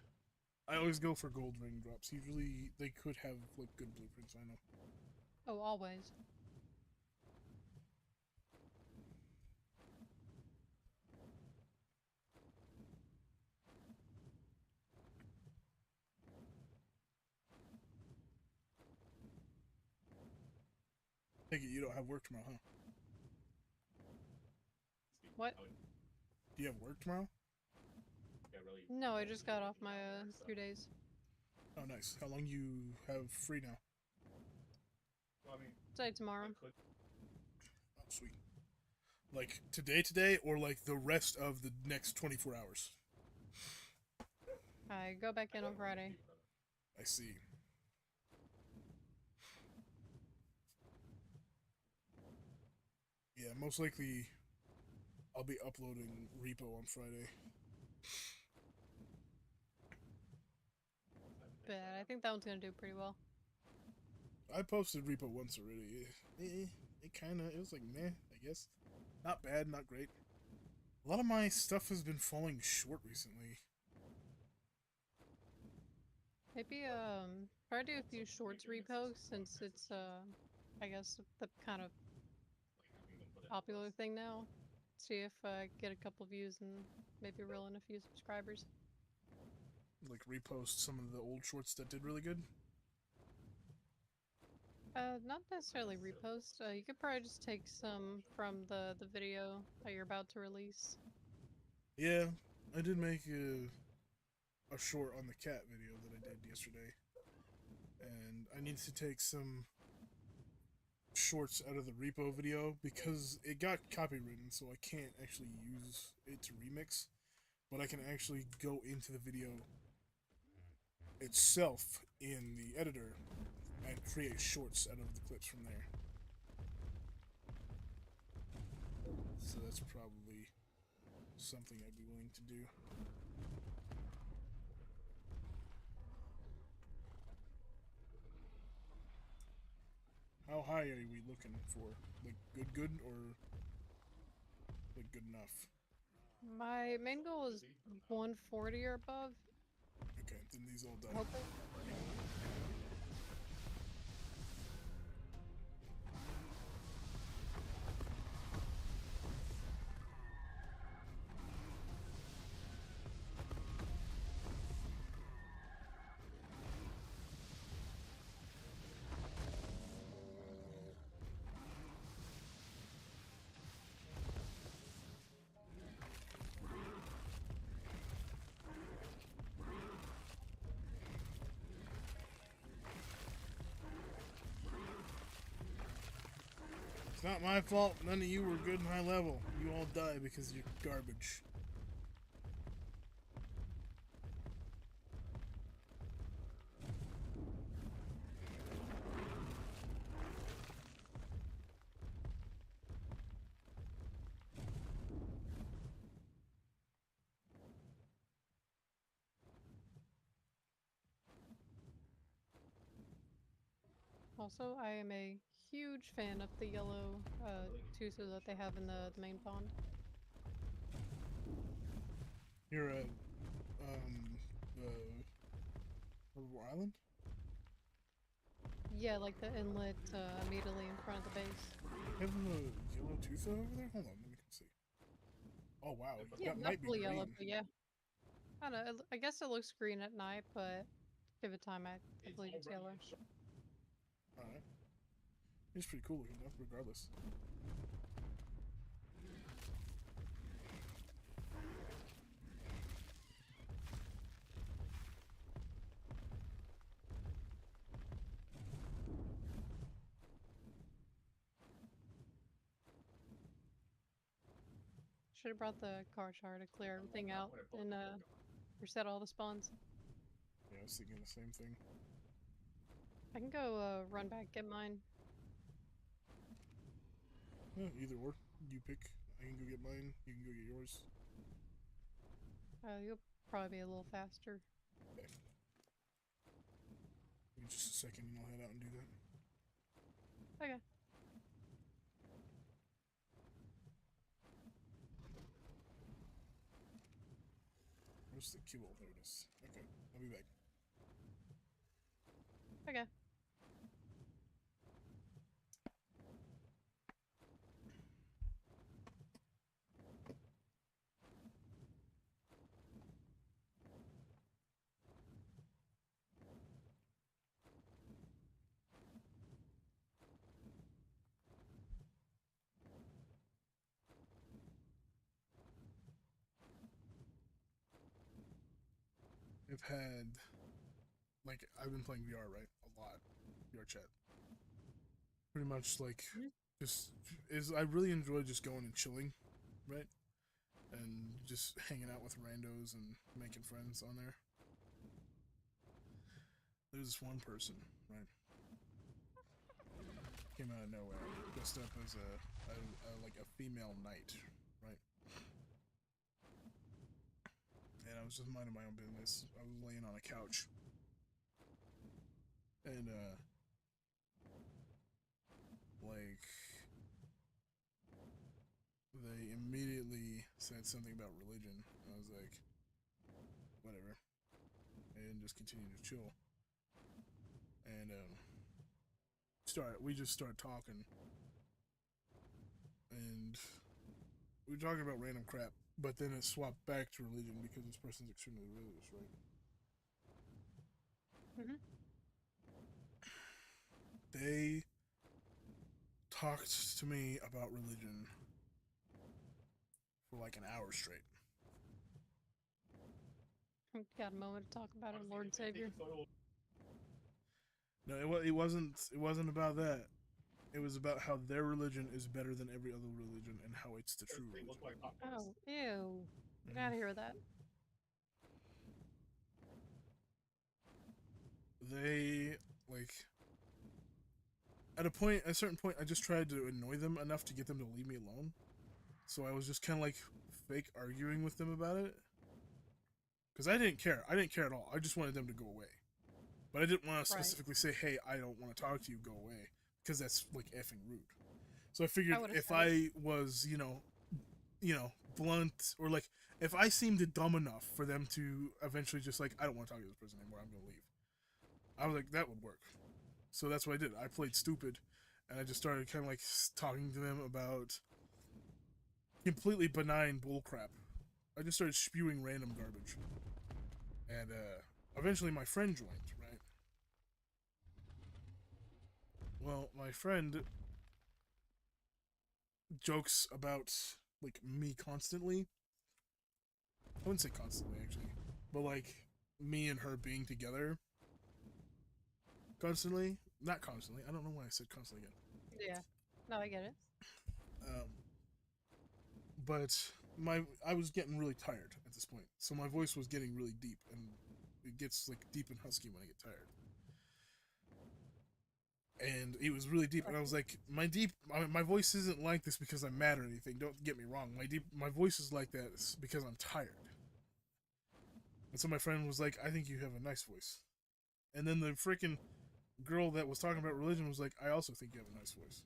I always go for gold ring drops. Usually they could have like good blueprints, I know. Oh, always. Take it you don't have work tomorrow, huh? What? Do you have work tomorrow? No, I just got off my 2 days. Oh, nice. How long you have free now? Say tomorrow. Oh, sweet. Like today, or like the rest of the next 24 hours? I go back in on Friday. I see. Yeah, most likely I'll be uploading repo on Friday. But I think that one's gonna do pretty well. I posted repo once already. It was like meh, I guess. Not bad, not great. A lot of my stuff has been falling short recently. Maybe try to do a few shorts reposts since it's I guess the kind of popular thing now. See if I get a couple views and maybe reel in a few subscribers. Like repost some of the old shorts that did really good. Not necessarily repost. You could probably just take some from the video that you're about to release. Yeah, I did make a short on the cat video that I did yesterday. And I need to take some shorts out of the repo video because it got copywritten, so I can't actually use it to remix. But I can actually go into the video itself in the editor and create shorts out of the clips from there. So that's probably something I'd be willing to do. How high are we looking for? Like good or like good enough? My main goal is 140 or above. Okay, then these all done. Hopefully. Not my fault. None of you were good in high level. You all die because you're garbage. Also, I am a huge fan of the yellow tusa that they have in the main pond. You're at the River Island? Yeah, like the inlet immediately in front of the base. Have the yellow tooth over there? Hold on, let me see. Oh wow, Yeah, that not might be fully green. yellow, but yeah. I don't know. I guess it looks green at night, but give it time, I believe it's yellow. Alright. It's pretty cool looking though, regardless. Should have brought the car char to clear everything out and reset all the spawns. Yeah, I was thinking the same thing. I can go run back, get mine. Yeah, either or. You pick. I can go get mine. You can go get yours. You'll probably be a little faster. Okay. Give me just a second and I'll head out and do that. Okay. Where's the kibble? There it is. Okay, I'll be back. Okay. I've had, like, I've been playing VR, right? A lot. VR chat. Pretty much, like, I really enjoy just going and chilling, right? And just hanging out with randos and making friends on there. There's this one person, right? Came out of nowhere, dressed up as like a female knight, right? And I was just minding my own business. I was laying on a couch, and like they immediately said something about religion. I was like, whatever, and just continued to chill. And we just started talking, and we were talking about random crap. But then it swapped back to religion because this person's extremely religious, right? Mhm. They talked to me about religion for like an hour straight. Got a moment to talk about it, Lord and Savior. No, it wasn't about that. It was about how their religion is better than every other religion and how it's the true religion. Oh, ew. Get out of here with that. They like at a certain point, I just tried to annoy them enough to get them to leave me alone. So I was just kind of like fake arguing with them about it. Because I didn't care. I didn't care at all. I just wanted them to go away. But I didn't want to specifically say, hey, I don't want to talk to you, go away. Because that's like effing rude. So I figured if I was, blunt, or like, if I seemed dumb enough for them to eventually just like, I don't want to talk to this person anymore, I'm going to leave. I was like, that would work. So that's what I did. I played stupid, and I just started kind of like talking to them about completely benign bullcrap. I just started spewing random garbage. And eventually my friend joined, right? Well, my friend jokes about like me constantly. I wouldn't say constantly actually, but like me and her being together constantly. Not constantly. I don't know why I said constantly again. Yeah. No, I get it. Um, but I was getting really tired at this point, so my voice was getting really deep, and it gets like deep and husky when I get tired. And it was really deep, and I was like, my voice isn't like this because I'm mad or anything. Don't get me wrong. My voice is like that because I'm tired. And so my friend was like, I think you have a nice voice. And then the freaking girl that was talking about religion was like, I also think you have a nice voice.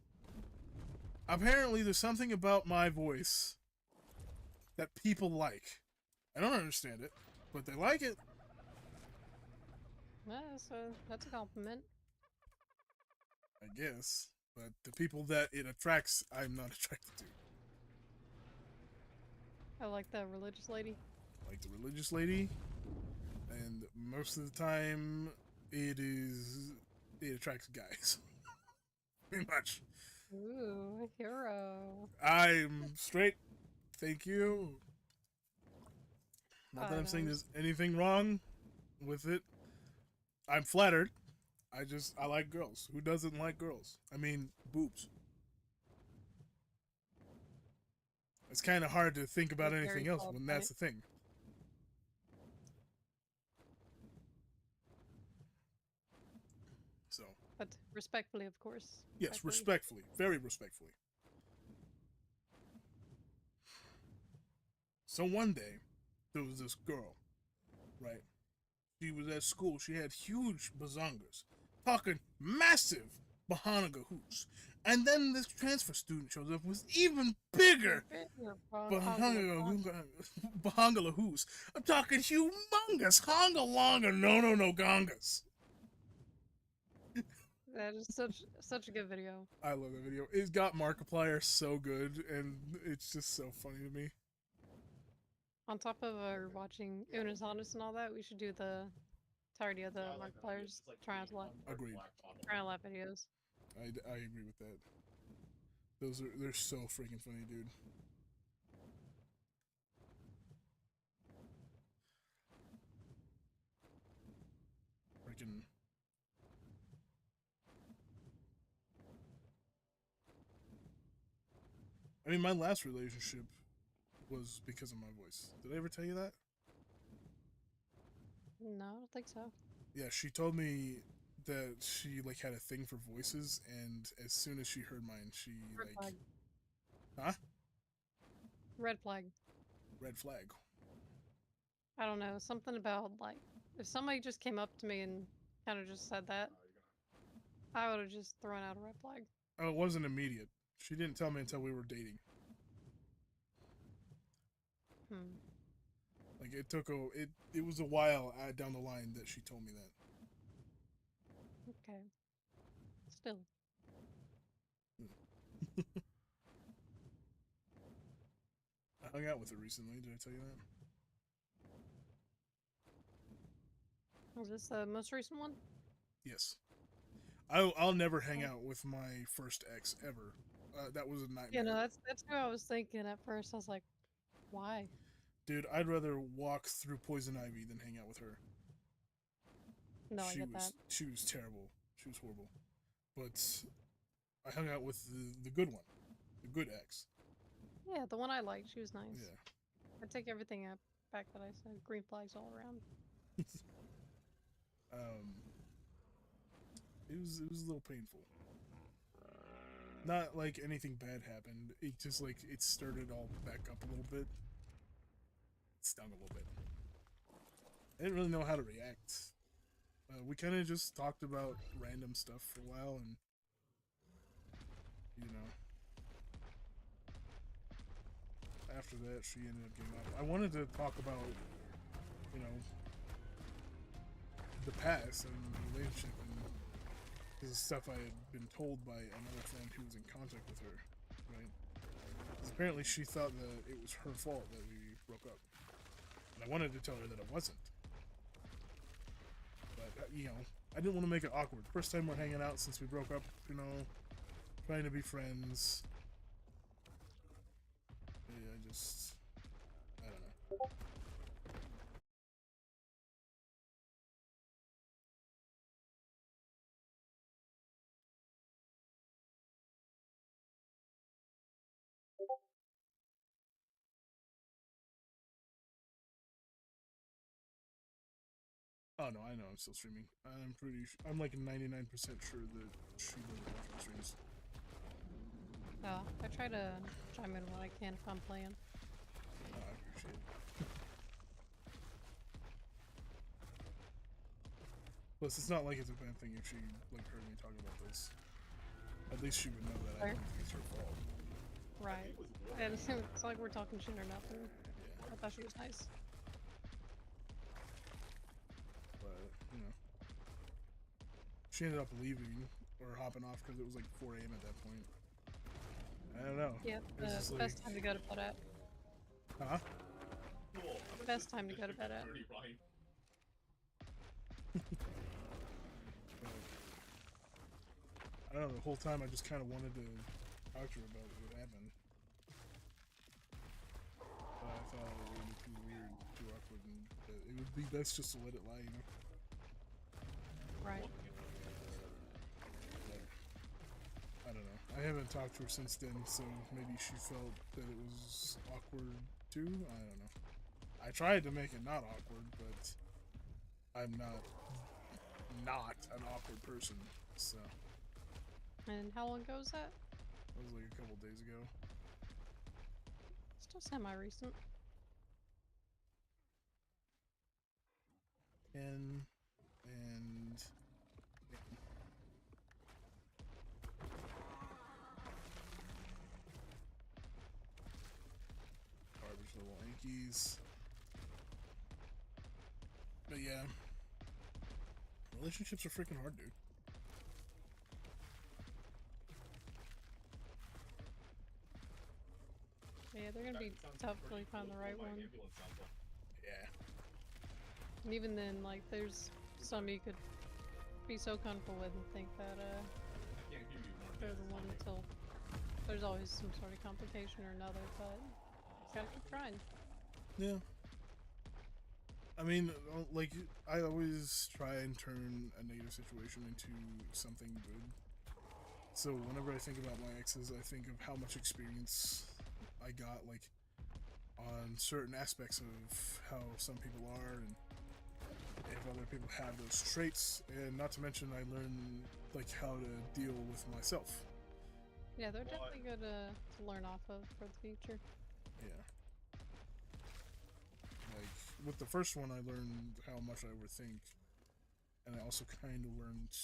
Apparently, there's something about my voice that people like. I don't understand it, but they like it. Yeah, so that's a compliment. I guess. But the people that it attracts, I'm not attracted to. I like the religious lady. Like the religious lady, and most of the time, it attracts guys. Pretty much. Ooh, hero. I'm straight. Thank you. Not that I'm saying Items. there's anything wrong with it. I'm flattered. I like girls. Who doesn't like girls? I mean, boobs. It's kind of hard to think about You're anything very else when that's qualified. the thing. So, But respectfully, of course. yes, respectfully. Very respectfully. So one day, there was this girl, right? She was at school. She had huge bazongas, talking massive Bahanaga hoops. And then this transfer student shows up with even bigger Bahangala hoops. I'm talking humongous Honga Longa no Gangas. That is such a good video. I love that video. It's got Markiplier so good, and it's just so funny to me. On top of watching Unis Honest and all that, we should do the entirety of the Markiplier's Agreed. Trial videos. I agree with that. They're so freaking funny, dude. Freaking. I mean, my last relationship was because of my voice. Did I ever tell you that? No, I don't think so. Yeah, she told me that she like had a thing for voices, and as soon as she heard mine, she Red like, flag. huh? Red flag. Red flag. I don't know. Something about like if somebody just came up to me and kind of just said that, I would have just thrown out a red flag. Oh, it wasn't immediate. She didn't tell me until we were dating. Hmm. Like it took it was a while down the line that she told me that. Okay. Still. I hung out with her recently. Did I tell you that? Is this the most recent one? Yes. I'll never hang out with my first ex ever. That was a nightmare. You know, that's who I was thinking at first. I was like, why? Dude, I'd rather walk through poison ivy than hang out with her. No, I get that. She was terrible. She was horrible. But I hung out with the good one, the good ex. Yeah, the one I liked. She was nice. Yeah. I take everything back that I said. Green flags all around. um, it was a little painful. Not like anything bad happened. It just like it started all back up a little bit. It stung a little bit. I didn't really know how to react. We kind of just talked about random stuff for a while, and you know, after that, she ended up giving up. I wanted to talk about, you know, the past and the relationship and the stuff I had been told by another friend who was in contact with her, right? Because apparently she thought that it was her fault that we broke up. And I wanted to tell her that it wasn't. But, you know, I didn't want to make it awkward. First time we're hanging out since we broke up, you know, trying to be friends. Yeah, I don't know. Oh no, I know I'm still streaming. I'm like 99% sure that she doesn't watch my streams. Oh, I try to chime in when I can if I'm playing. Oh, I appreciate it. Plus, it's not like it's a bad thing if she like heard me talking about this. At least she would know that I don't think it's her fault. Right. And it's like we're talking shit or nothing. Yeah. I thought she was nice. But, you know. She ended up leaving or hopping off because it was like 4 a.m. at that point. I don't know. Yep, the It's just best like, time to go to bed at. huh? Best time to go to bed at. But, I don't know, the whole time I just kind of wanted to talk to her about what happened. But I thought it would be too weird, too awkward, and it would be best just to let it lie, you know? Right. But, I don't know. I haven't talked to her since then, so maybe she felt that it was awkward too? I don't know. I tried to make it not awkward, but I'm not an awkward person, so. And how long ago was that? That was like a couple days ago. Still semi-recent. And garbage little Yankees. But yeah, relationships are freaking hard, dude. Yeah, they're gonna be tough till you find the right one. Yeah. And even then, like, there's some you could be so comfortable with and think that, they're the one until there's always some sort of complication or another, but you gotta keep trying. Yeah. I mean, like, I always try and turn a negative situation into something good. So whenever I think about my exes, I think of how much experience I got, like, on certain aspects of how some people are, and if other people have those traits, and not to mention I learned, like, how to deal with myself. Yeah, they're definitely good to learn off of for the future. Yeah. Like, with the first one, I learned how much I overthink, and I also kind of learned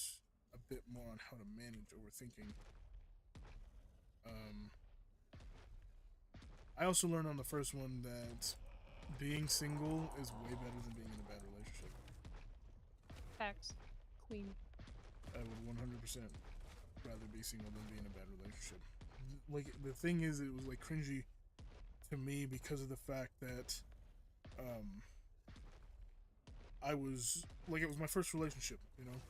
a bit more on how to manage overthinking. I also learned on the first one that being single is way better than being in a bad relationship. Facts. Queen. I would 100% rather be single than be in a bad relationship. Like, the thing is, it was like cringy to me because of the fact that I was like, it was my first relationship, you know,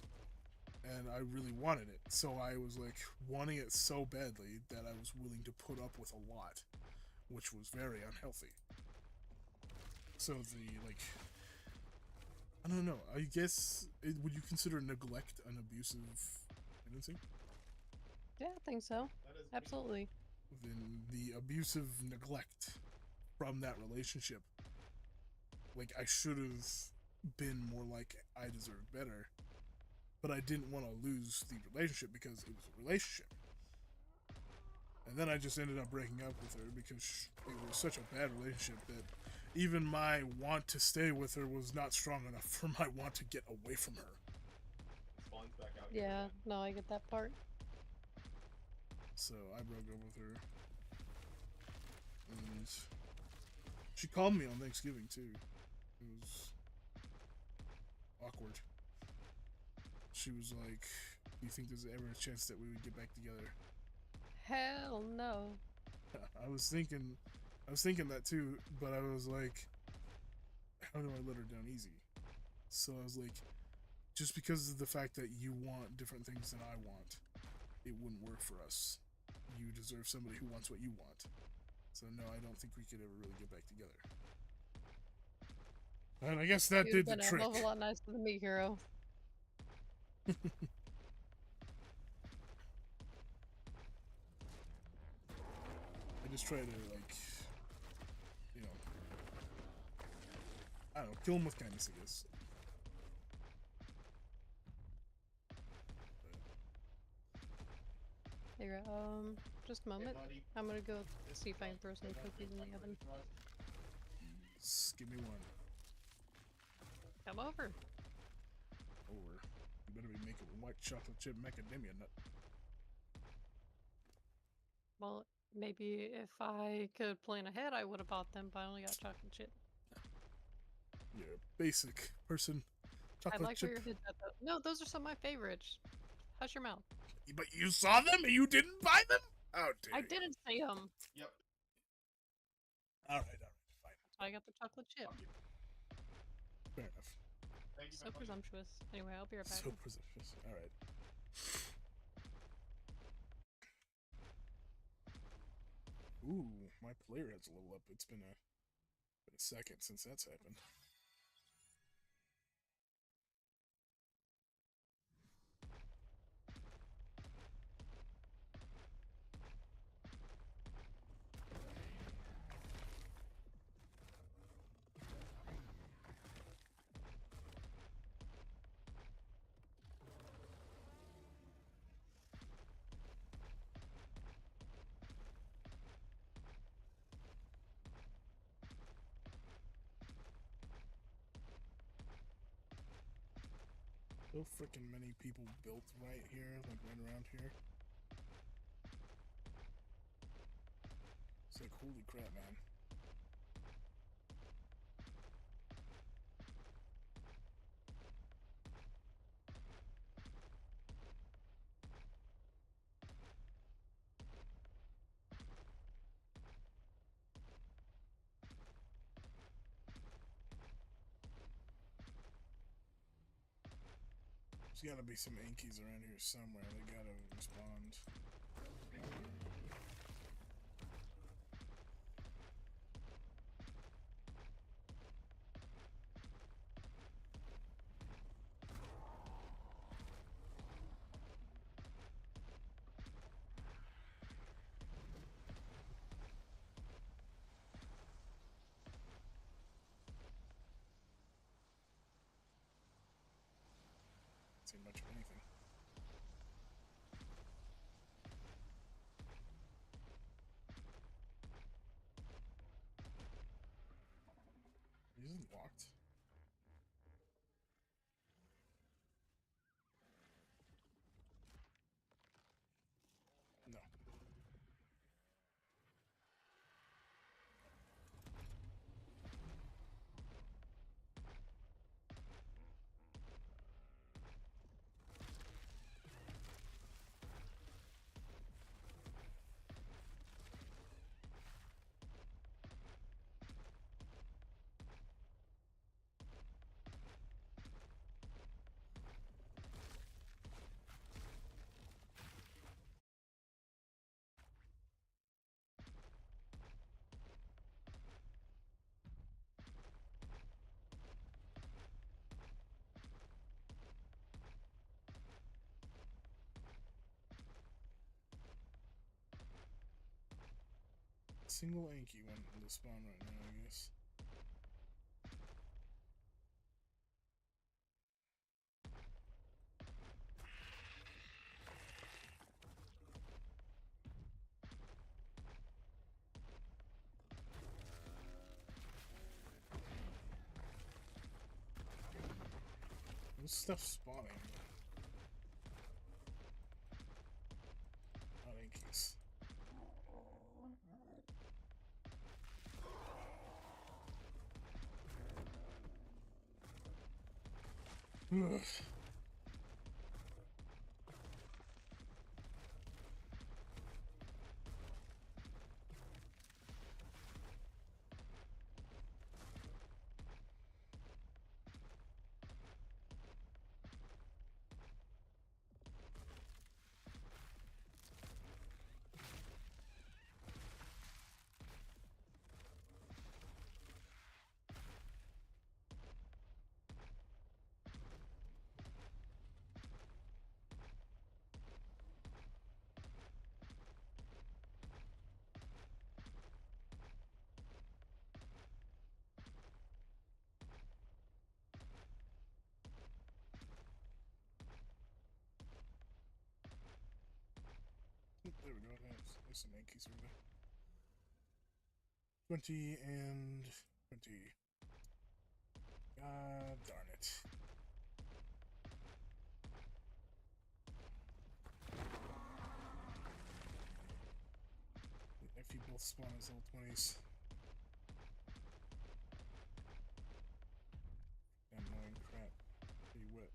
and I really wanted it, so I was like wanting it so badly that I was willing to put up with a lot, which was very unhealthy. So I don't know, I guess, would you consider neglect an abusive tendency? Yeah, I think so. Absolutely. Then the abusive neglect from that relationship, like, I should have been more like, I deserve better, but I didn't want to lose the relationship because it was a relationship. And then I just ended up breaking up with her because it was such a bad relationship that even my want to stay with her was not strong enough for my want to get away from her. Yeah, no, I get that part. So I broke up with her. And she called me on Thanksgiving too. It was awkward. She was like, "Do you think there's ever a chance that we would get back together?" Hell no. I was thinking that too, but I was like, how do I let her down easy? So I was like, just because of the fact that you want different things than I want, it wouldn't work for us. You deserve somebody who wants what you want. So no, I don't think we could ever really get back together. And I guess that You've did the been a trick. hell of a lot nicer than me, hero. I just try to, like, you know, I don't know, kill him with kindness, I guess. Here, just a Hey, moment. buddy. I'm gonna go This see is if I can throw some cookies in the oven. Give me one. Come over. Over. You better be making white chocolate chip macadamia nut. Well, maybe if I could plan ahead, I would have bought them, but I only got chocolate chip. You're a basic person. I Chocolate like where chip. your head's at, though. No, those are some of my favorites. Hush your mouth. But you saw them and you didn't buy them? How dare I you. didn't see them. Yep. Alright, fine. That's why I got the chocolate chip. Fair enough. Thank you, So presumptuous. Anyway, I'll be right back. So presumptuous. Alright. Ooh, my player has a level up. It's been a second since that's happened. So freaking many people built right here, like right around here. It's like, holy crap, man. There's gotta be some Yankees around here somewhere. They gotta respond. See much of anything. This isn't locked. No. Single Yankee went in the spawn right now, I guess. This stuff's spawning. Not Yankees. Ugh. There's some Yankees over there. 20 and 20. God darn it. If you both spawn as level 20s. Annoying crap. Pretty wet.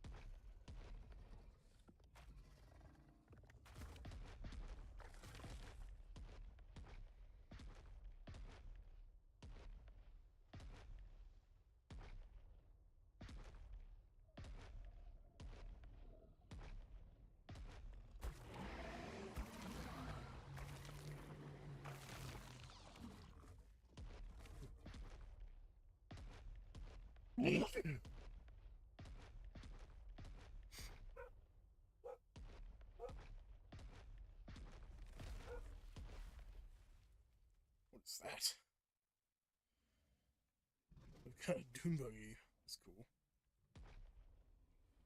What's that? I've got a Doom Buggy. That's cool.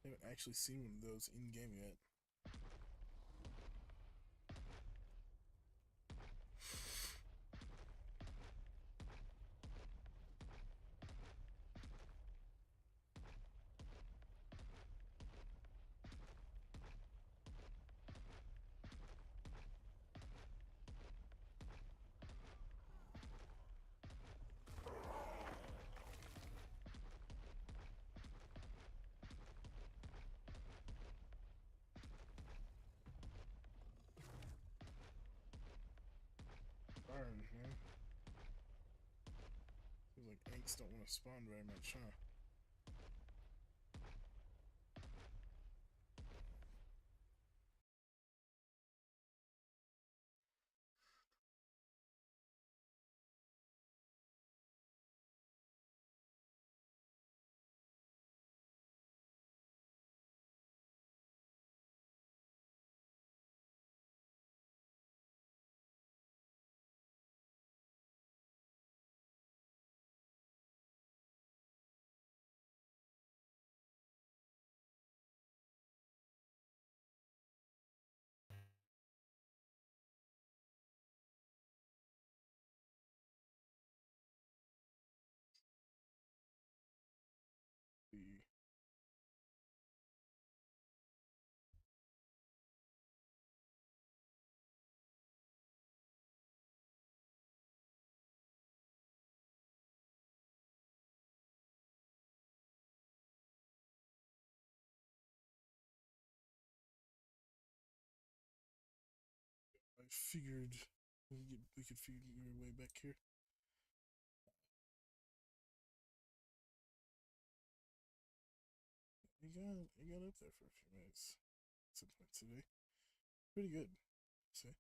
I haven't actually seen one of those in game yet. Darn, man. Seems like Anks don't want to spawn very much, huh? The I figured we could figure our way back here. I got up there for a few minutes. Some point today. Pretty good. Say.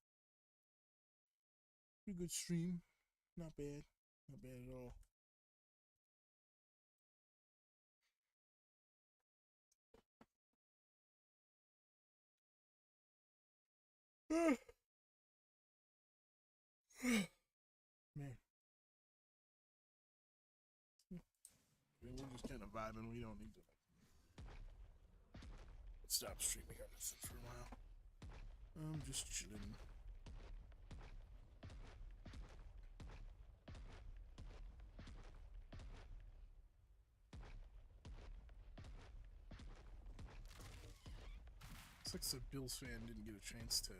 Pretty good stream. Not bad. Not bad at all. Man. We're just kind of vibing. We don't need to stop streaming or nothing for a while. I'm just chilling. Looks like the Bills fan didn't get a chance to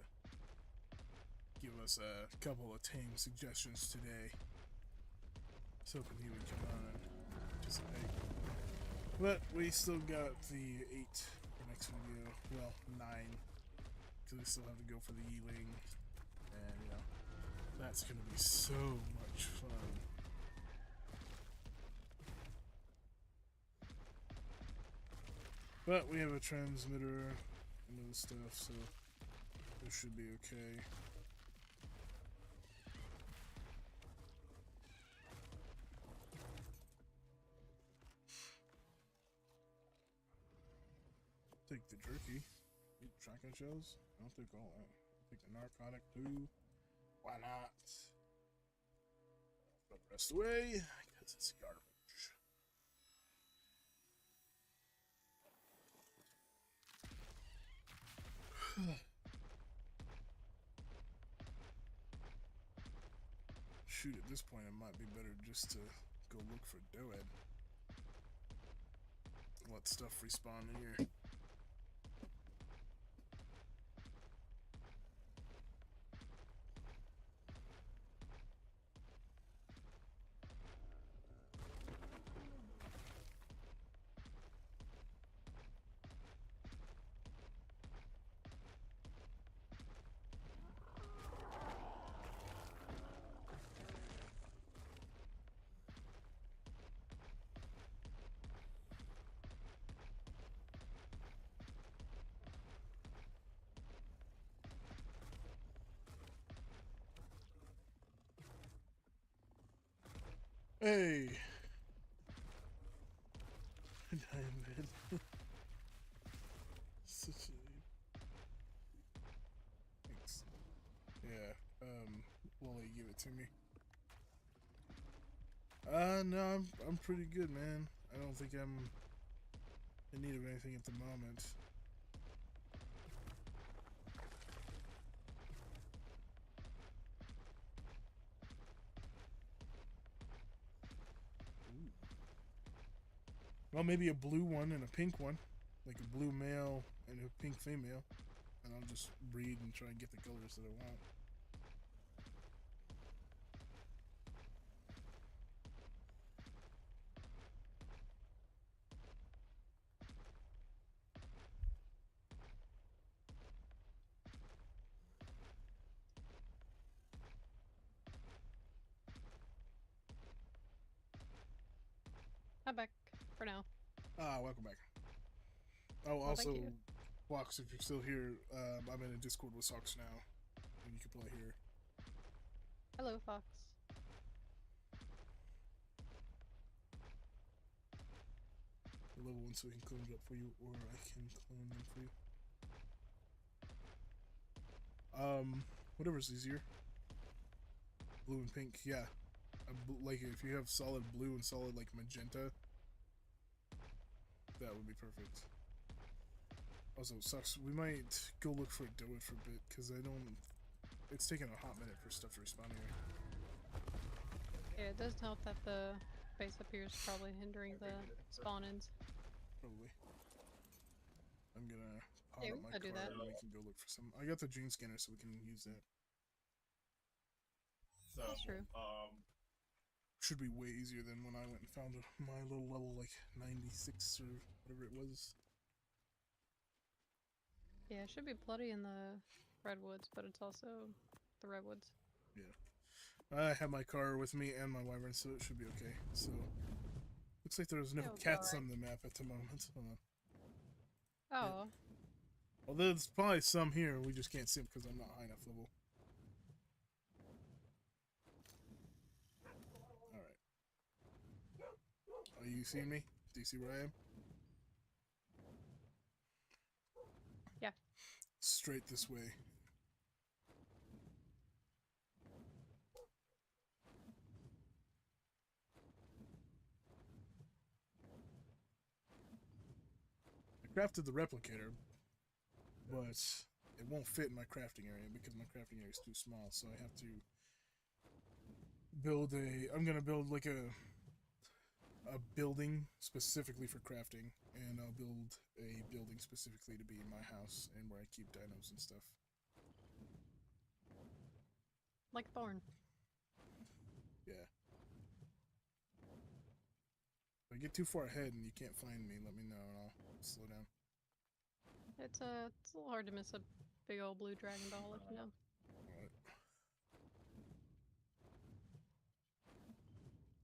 give us a couple of tame suggestions today. I was hoping he would come on and participate. But we still got the 8 for next video. Well, 9. Because we still have to go for the Yeeling. And, you know, that's going to be so much fun. But we have a transmitter and other stuff, so it should be okay. Take the jerky. Eat shotgun shells. I'll take all that. I'll take the narcotic too. Why not? Throw the rest away because it's garbage. shoot, at this point, it might be better just to go look for Doed. Let stuff respawn in here. Hey! Diamond. Such a... Thanks. Yeah, Wally, give it to me. No, I'm pretty good, man. I don't think I'm in need of anything at the moment. Ooh. Well, maybe a blue one and a pink one. Like a blue male and a pink female. And I'll just breed and try and get the colors that I want. I'm back for now. Welcome back. Oh, Well, also, thank you. Fox, if you're still here, I'm in a Discord with Sox now. And you can play here. Hello, Fox. Level 1 so we can clone it up for you, or I can clone them for you. Whatever's easier. Blue and pink, yeah. Like, if you have solid blue and solid, like, magenta, that would be perfect. Also, sucks. We might go look for a Doed for a bit, because I don't... It's taking a hot minute for stuff to respawn here. Yeah, it does help that the base up here is probably hindering the spawn-ins. Probably. I'm gonna pot Yeah, up we my could do car that. and we can go look for some. I got the gene scanner, so we can use that. So, That's true. Should be way easier than when I went and found my little level, like, 96 or whatever it was. Yeah, it should be bloody in the redwoods, but it's also the redwoods. Yeah. I have my car with me and my wyvern, so it should be okay. So, looks like there's no It'll be cats alright. on the map at the moment. Hold on. Oh, Well, there's probably some here, we just can't see them because I'm not high enough level. Alright. Are you seeing me? Do you see where I am? yeah. Straight this way. I crafted the replicator, but it won't fit in my crafting area because my crafting area is too small, so I have to build a... I'm gonna build like a building specifically for crafting, and I'll build a building specifically to be in my house and where I keep dinos and stuff. Like Thorn. Yeah. If I get too far ahead and you can't find me, let me know and I'll slow down. It's a little hard to miss a big old blue dragon doll, if you know. Alright.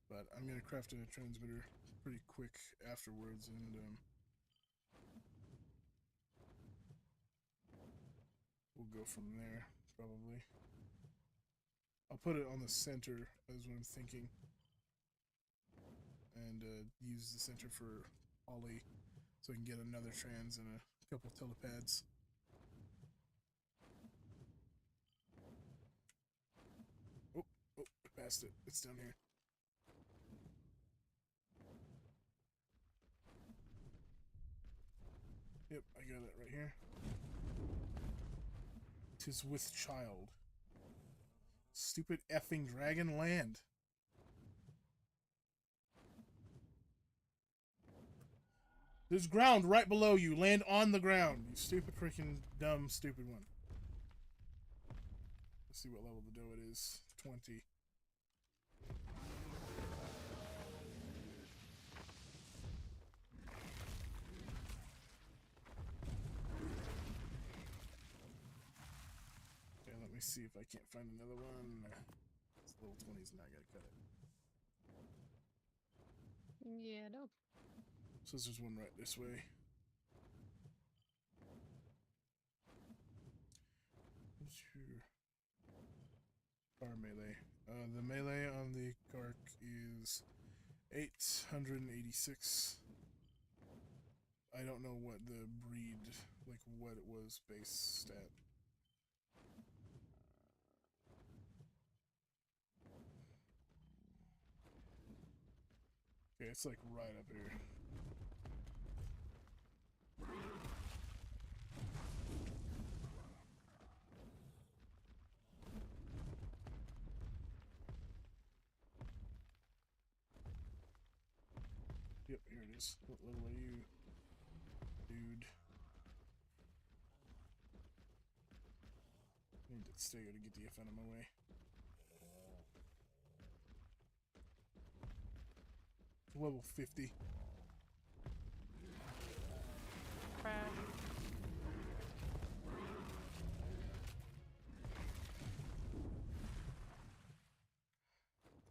But I'm gonna craft a transmitter pretty quick afterwards, and we'll go from there, probably. I'll put it on the center, is what I'm thinking. And use the center for Ollie, so I can get another trans and a couple telepads. Oh, I passed it. It's down here. Yep, I got it right here. 'Tis with child. Stupid effing dragon land. There's ground right below you. Land on the ground. You stupid freaking dumb stupid one. Let's see what level the doe it is. 20. Okay, let me see if I can't find another one. This level 20's not gonna cut it. Yeah, no. So there's one right this way. What's your car melee? The melee on the Kark is 886. I don't know what the breed, like what it was base stat. Okay, it's like right up here. Yep, here it is. What level are you, dude? I need that stego to get the F out of my way. Level 50. Crap.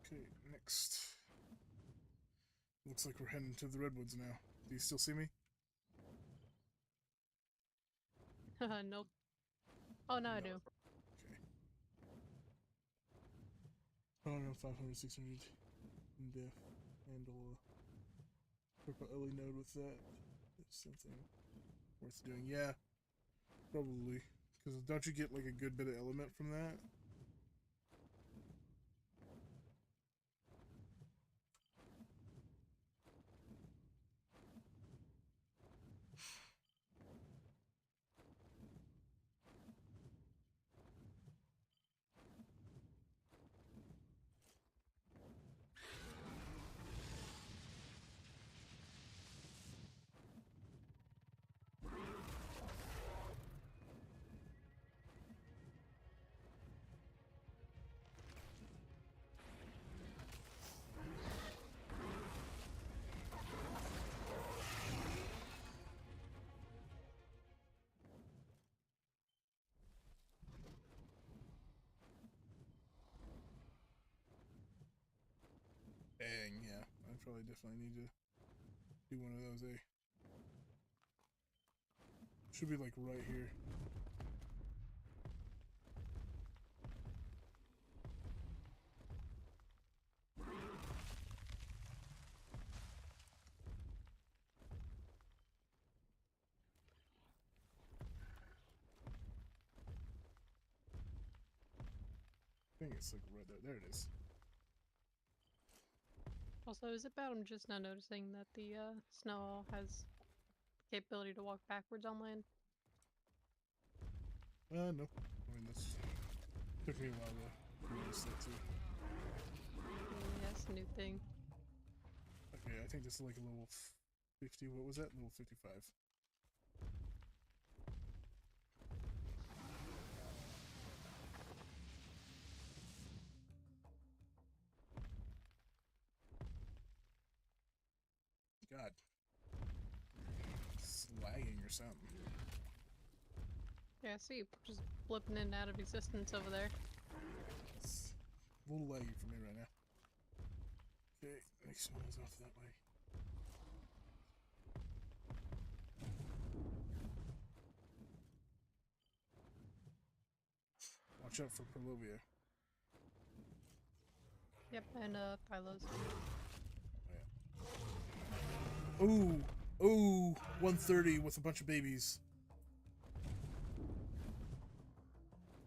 Okay, next. Looks like we're heading to the redwoods now. Do you still see me? Nope. Oh, no, I do. Okay. Oh no, 500, 600 in def. Handle a purple early node with that. It's something worth doing. Yeah, probably. Because don't you get like a good bit of element from that? Dang, yeah. I probably definitely need to do one of those, eh? Should be like right here. I think it's like right there. There it is. Also, is it bad I'm just now noticing that the snow has the capability to walk backwards on land? No. I mean, that's took me a while to notice that too. Yeah, that's a new thing. Okay, I think this is like a level 50. What was that? Level 55. God. It's lagging or something. Yeah, I see you just flipping in and out of existence over there. It's a little laggy for me right now. Okay, next one is off that way. Watch out for Prolovia. Yep, and Phylos. Oh, yeah. Ooh, 130 with a bunch of babies.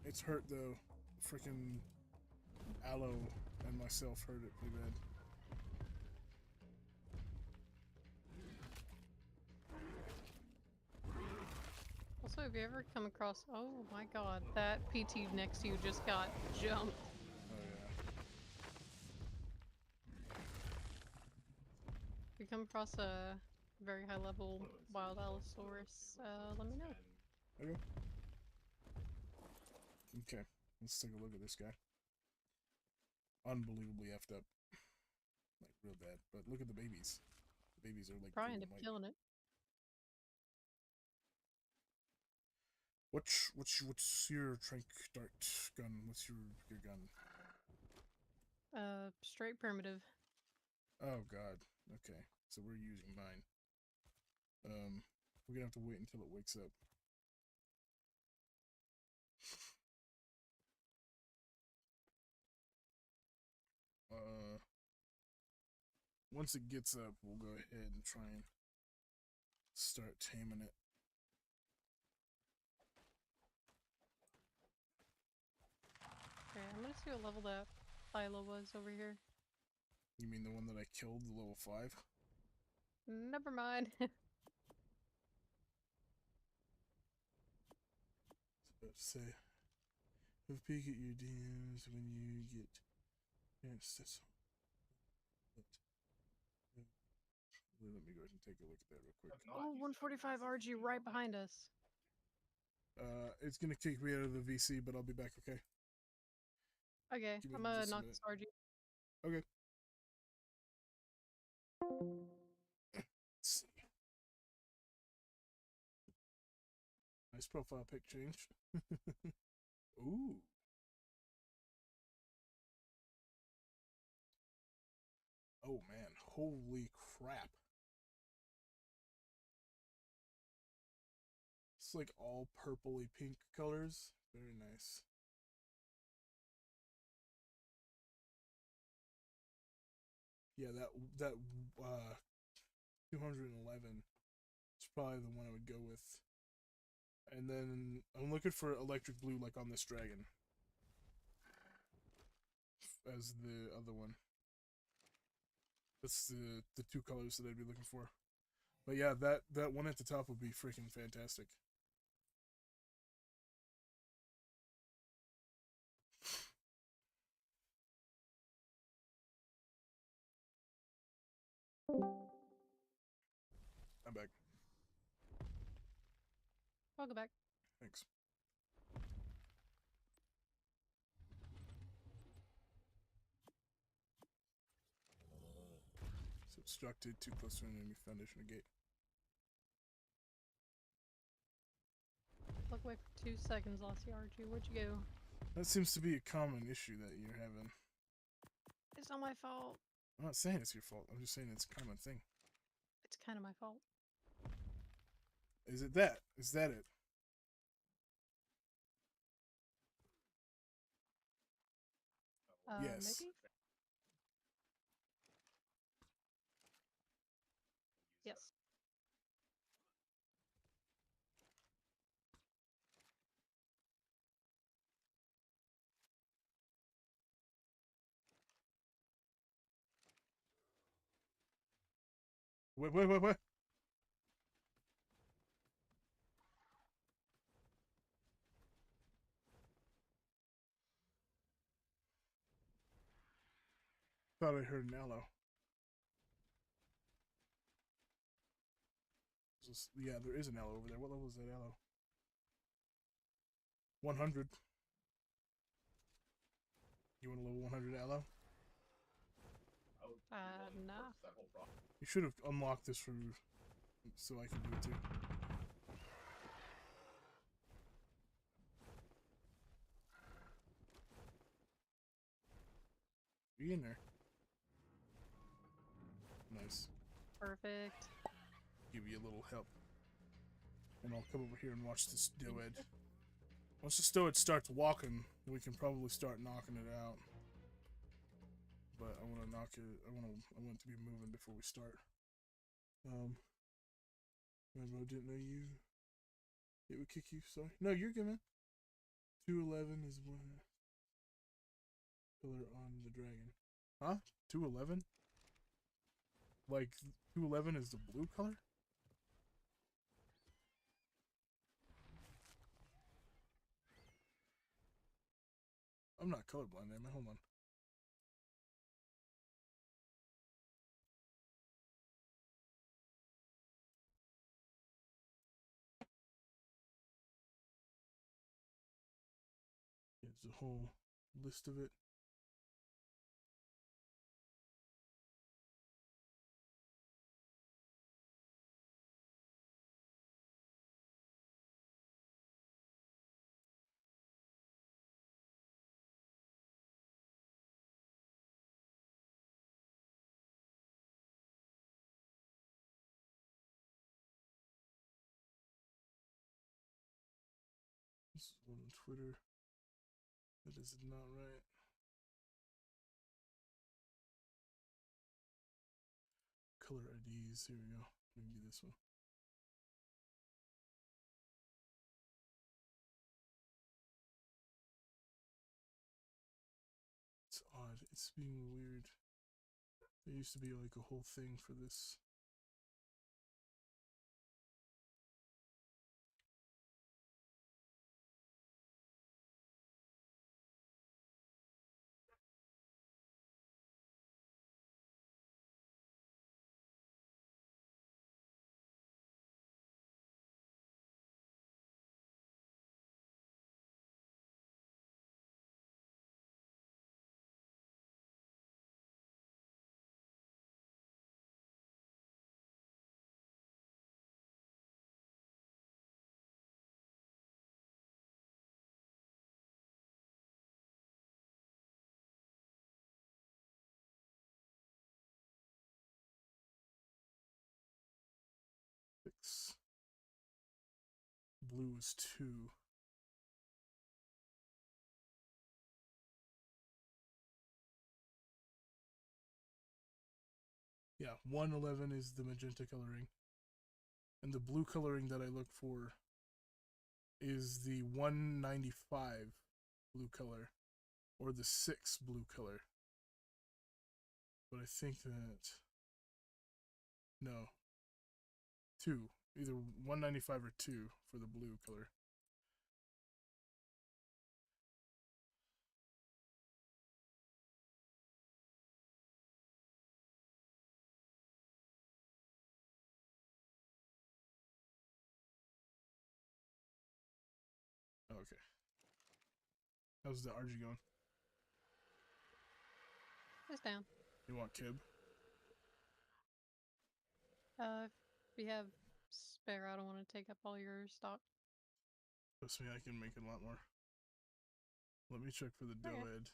It's hurt though. Freaking Aloe and myself hurt it pretty bad. Also, have you ever come across... Oh my god, that PT next to you just got jumped. come across a very high level wild allosaurus, let me know. Okay. Okay, let's take a look at this guy. Unbelievably effed up. Like, real bad. But look at the babies. The babies are like Probably gold end up white. killing it. What's your trank dart gun? What's your gun? Straight primitive. Oh god. Okay. So we're using mine. We're gonna have to wait until it wakes up. Once it gets up, we'll go ahead and try and start taming it. Okay, I'm gonna see what level that Philo was over here. You mean the one that I killed, the level 5? Never mind. Say, have a peek at your DMs when you get chance. That's let me go ahead and take a look at that real quick. Oh, 145 RG right behind us. It's gonna kick me out of the VC, but I'll be back, okay? Okay, Give me I'm gonna just a knock minute. this RG. Okay. Let's see. Nice profile pic change. Ooh. Oh man, holy crap. It's like all purpley pink colors. Very nice. Yeah, that 211 is probably the one I would go with. And then I'm looking for electric blue like on this dragon as the other one. That's the two colors that I'd be looking for. But yeah, that one at the top would be freaking fantastic. I'm back. Welcome back. Thanks. It's obstructed, too close to an enemy foundation or gate. Look away for 2 seconds, Lassie RG. Where'd you go? That seems to be a common issue that you're having. It's not my fault. I'm not saying it's your fault. I'm just saying it's a common thing. It's kind of my fault. Is it that? Is that it? Yes. Maybe? Yes. Wait. Thought I heard an aloe. Yeah, there is an aloe over there. What level is that aloe? 100. You want a level 100 aloe? Nah. You should have unlocked this for so I can do it too. Be in there. Nice. Perfect. Give you a little help. And I'll come over here and watch this stoad. Once the stoad starts walking, we can probably start knocking it out. But I want to knock it. I want it to be moving before we start. My bro didn't know you. It would kick you. Sorry. No, you're good, man. 211 is one color on the dragon. Huh? 211? Like 211 is the blue color? I'm not colorblind, am I? Hold on. There's a whole list of it. This is one on Twitter. That is not right. Color IDs. Here we go. Maybe this one. It's odd. It's being weird. There used to be like a whole thing for this. Fix. Blue is 2. Yeah, 111 is the magenta coloring. And the blue coloring that I look for is the 195 blue color or the 6 blue color. But I think that no. 2. Either 195 or 2 for the blue color. Okay. How's the RG going? It's down. You want Kib? If we have spare, I don't want to take up all your stock. Trust me, I can make a lot more. Let me check for the Okay. Doed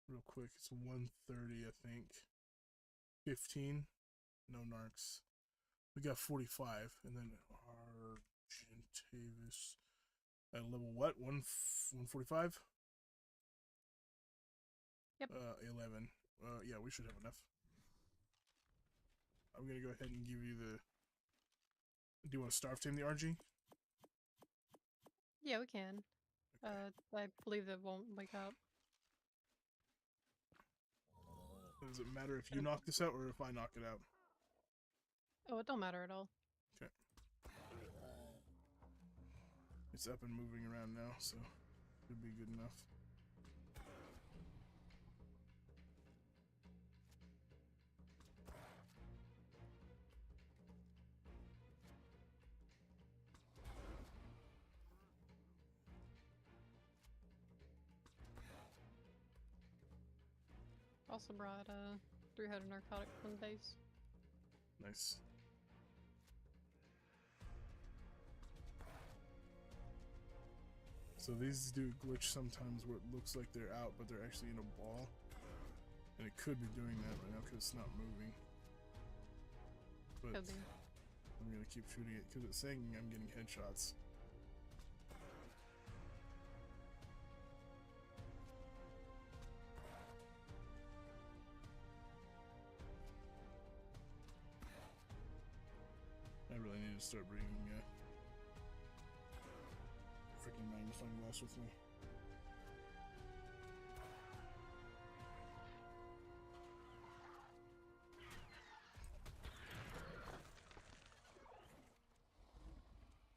real quick. It's 130, I think. 15. No narcs. We got 45, and then Argentavis at level what? 145? Yep. 11. Yeah, we should have enough. I'm gonna go ahead and give you the. Do you want to starve tame the RG? Yeah, we can. Okay. I believe that won't wake up. Does it matter if you knock this out or if I knock it out? Oh, it don't matter at all. Okay. It's up and moving around now, so should be good enough. Also brought 300 narcotic from the base. Nice. So these do glitch sometimes where it looks like they're out, but they're actually in a ball. And it could be doing that right now because it's not moving. But Could be. I'm going to keep shooting it because it's saying I'm getting headshots. I really need to start bringing freaking magnifying glass with me.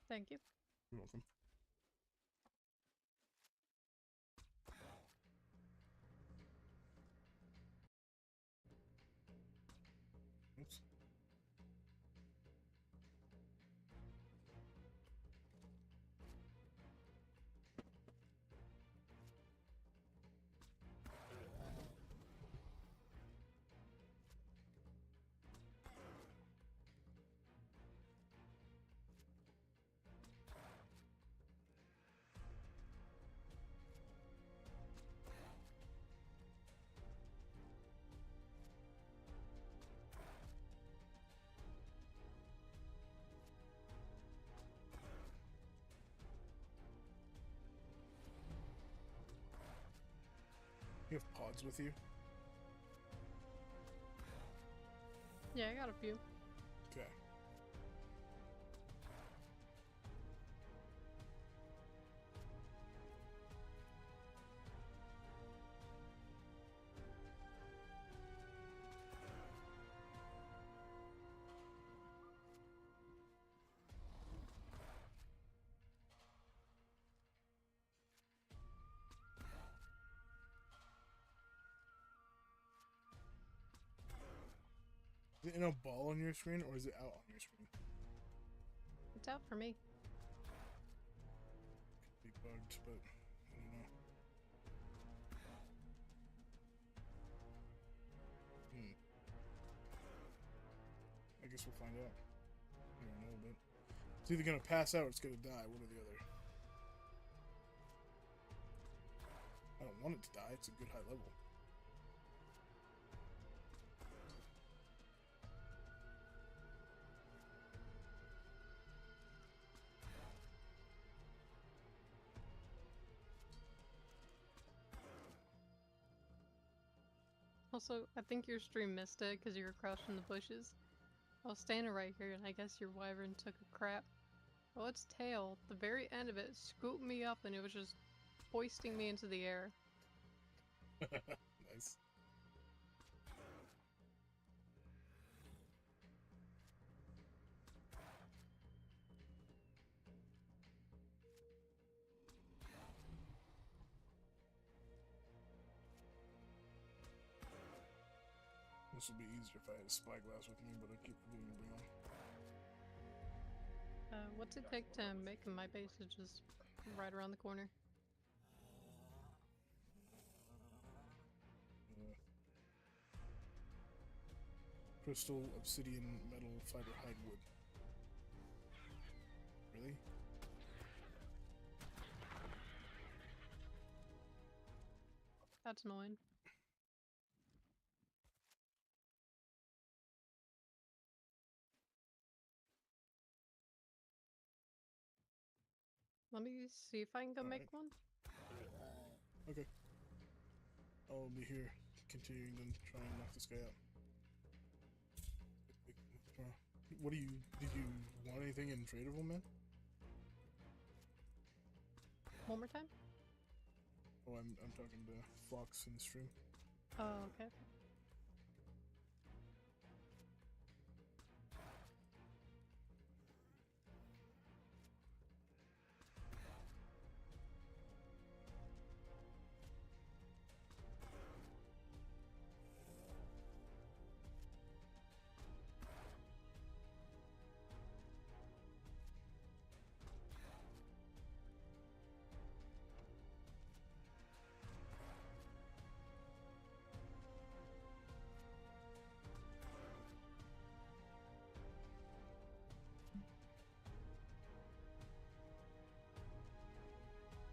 Thank you. You're welcome. Oops. You have pods with you? Yeah, I got a few. Okay. Is it in a ball on your screen or is it out on your screen? It's out for me. Could be bugged, but I don't know. I guess we'll find out here in a little bit. It's either gonna pass out or it's gonna die, one or the other. I don't want it to die, it's a good high level. Also, I think your stream missed it because you were crouched in the bushes. I was standing right here, and I guess your wyvern took a crap. Well, its tail, the very end of it, scooped me up, and it was just hoisting me into the air. Nice. This would be easier if I had a spyglass with me, but I keep forgetting to bring them. What's it take to make my base is just right around the corner? Crystal, obsidian, metal, fiber, hide, wood. Really? That's annoying. Let me see if I can go make one. Okay. I'll be here, continuing to try and knock this guy out. What do you... Did you want anything in tradable, man? One more time? Oh, I'm talking to Fox in the stream. Oh, okay.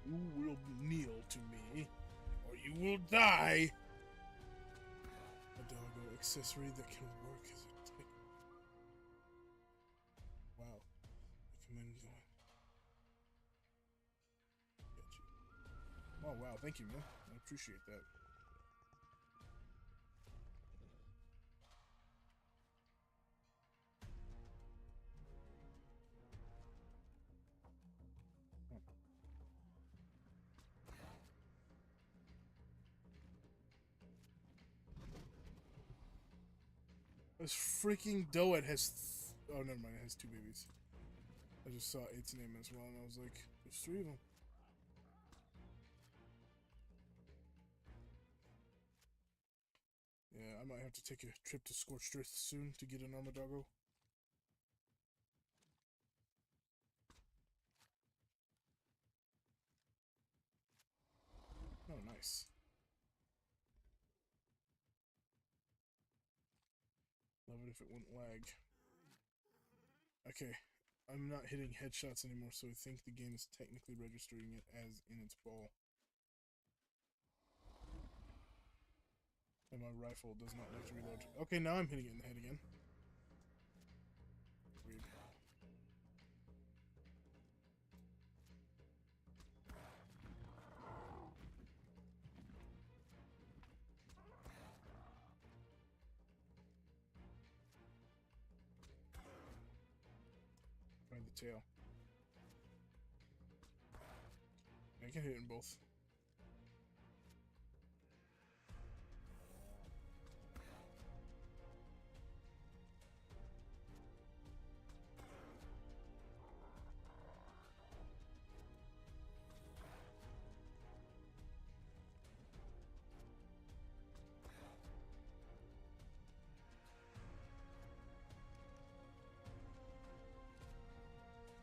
You will kneel to me, or you will die! A doggo accessory that can work as a tick. Wow. Recommend going. Get you. Oh, wow. Thank you, man. I appreciate that. This freaking Doet has... oh, never mind. It has 2 babies. I just saw 8's name as well, and I was like, there's 3 of them. Yeah, I might have to take a trip to Scorched Earth soon to get an Armadoggo. Oh, nice. Love it if it wouldn't lag. Okay, I'm not hitting headshots anymore, so I think the game is technically registering it as in its ball. And my rifle does not like to reload. Okay, now I'm hitting it in the head again. Weird. tail. I can hit in both.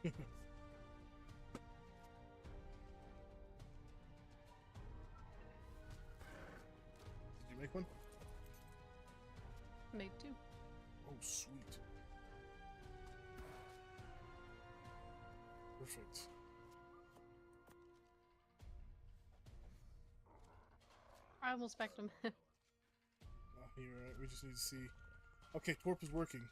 Did you make one? Made 2. Oh, sweet. Perfect. I almost backed him. You're right. We just need to see. Okay, Torp is working.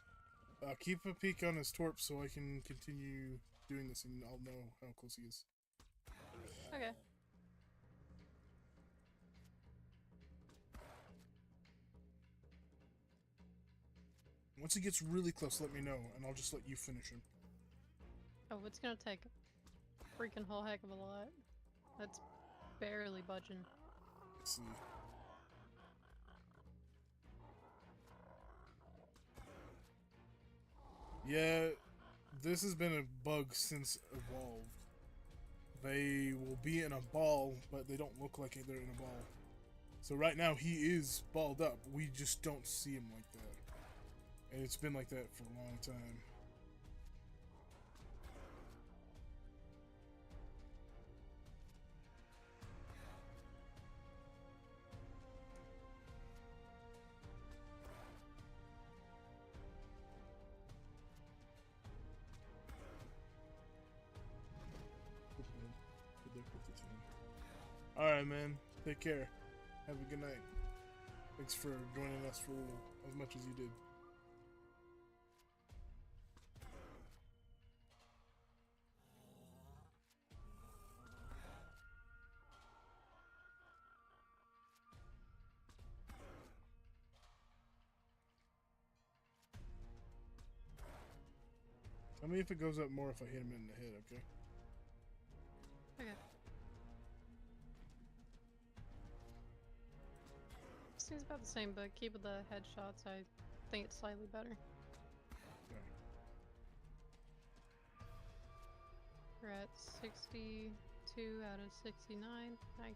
Keep a peek on his Torp so I can continue doing this and I'll know how close he is. Okay. Once he gets really close, let me know, and I'll just let you finish him. Oh, it's gonna take a freaking whole heck of a lot. That's barely budging. Let's see. Yeah, this has been a bug since Evolved. They will be in a ball, but they don't look like they're in a ball. So right now he is balled up. We just don't see him like that. And it's been like that for a long time. Alright, man. Take care. Have a good night. Thanks for joining us for as much as you did. Tell me if it goes up more if I hit him in the head, okay? Okay. Seems about the same, but keep with the headshots. I think it's slightly better. Okay. We're at 62 out of 69. Nice.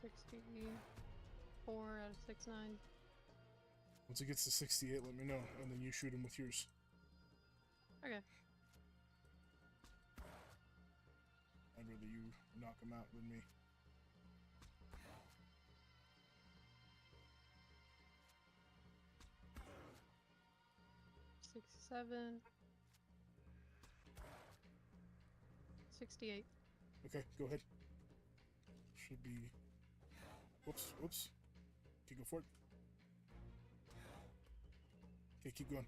$64 out of 69. Once it gets to 68, let me know, and then you shoot him with yours. Okay. I'd rather you knock him out than me. $67. $68. Okay, go ahead. Should be... Whoops, whoops. Okay, go for it. Okay, keep going.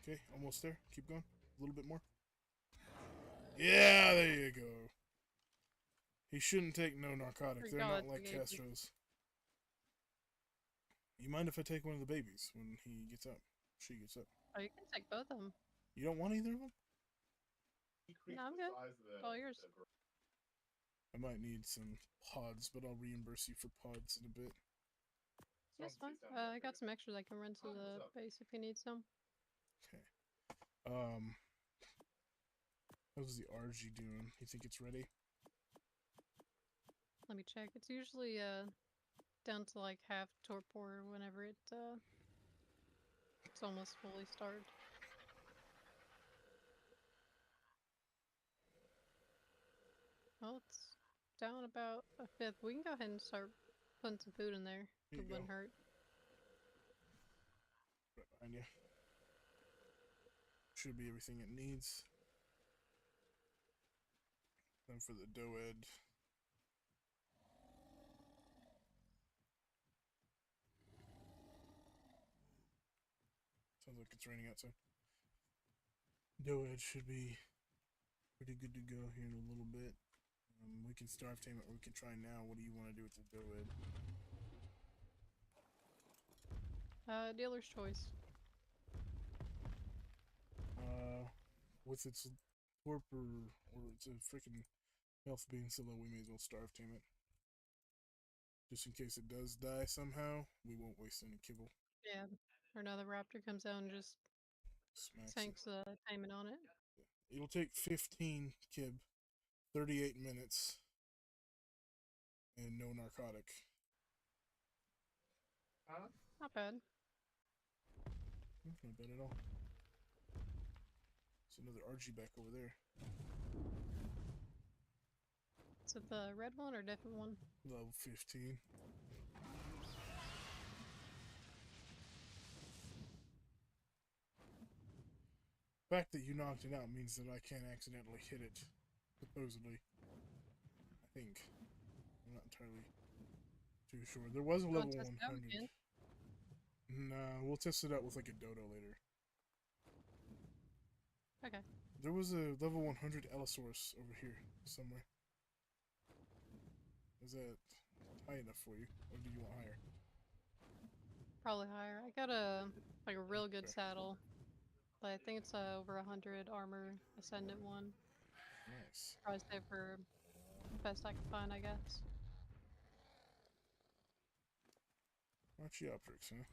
Okay, almost there. Keep going. A little bit more. Yeah, there you go. He shouldn't take no narcotic. They're not like Castro's. You mind if I take one of the babies when he gets up? She gets up. Oh, you can take both of them. You don't want either of them? No, I'm good. All yours. I might need some pods, but I'll reimburse you for pods in a bit. That's fine. I got some extras I can run to the base if you need some. Okay. How's the RG doing? You think it's ready? Let me check. It's usually down to like half torpor whenever it's almost fully starved. Well, it's down about a fifth. We can go ahead and start putting some food in there. Here It you wouldn't go. hurt. Right behind you. Should be everything it needs. Then for the doed. Sounds like it's raining outside. Doed should be pretty good to go here in a little bit. We can starve tame it, or we can try now. What do you want to do with the doed? Dealer's choice. With its torpor, or it's a freaking health being so low, we may as well starve tame it. Just in case it does die somehow, we won't waste any kibble. Yeah. Or another raptor comes out and just Smacks it. tanks the payment on it. It'll take 15 kib, 38 minutes, and no narcotic. Not bad. Not bad at all. There's another RG back over there. Is it the red one or different one? Level 15. The fact that you knocked it out means that I can't accidentally hit it. Supposedly. I think. I'm not entirely too sure. There was a You wanna level test it out 100. again? Nah, we'll test it out with like a dodo later. Okay. There was a level 100 Allosaurus over here somewhere. Is that high enough for you? Or do you want higher? Probably higher. I got a real good Okay. saddle. But I think it's over 100 armor ascendant one. Nice. Probably stay for the best I can find, I guess. Archaeopteryx, huh?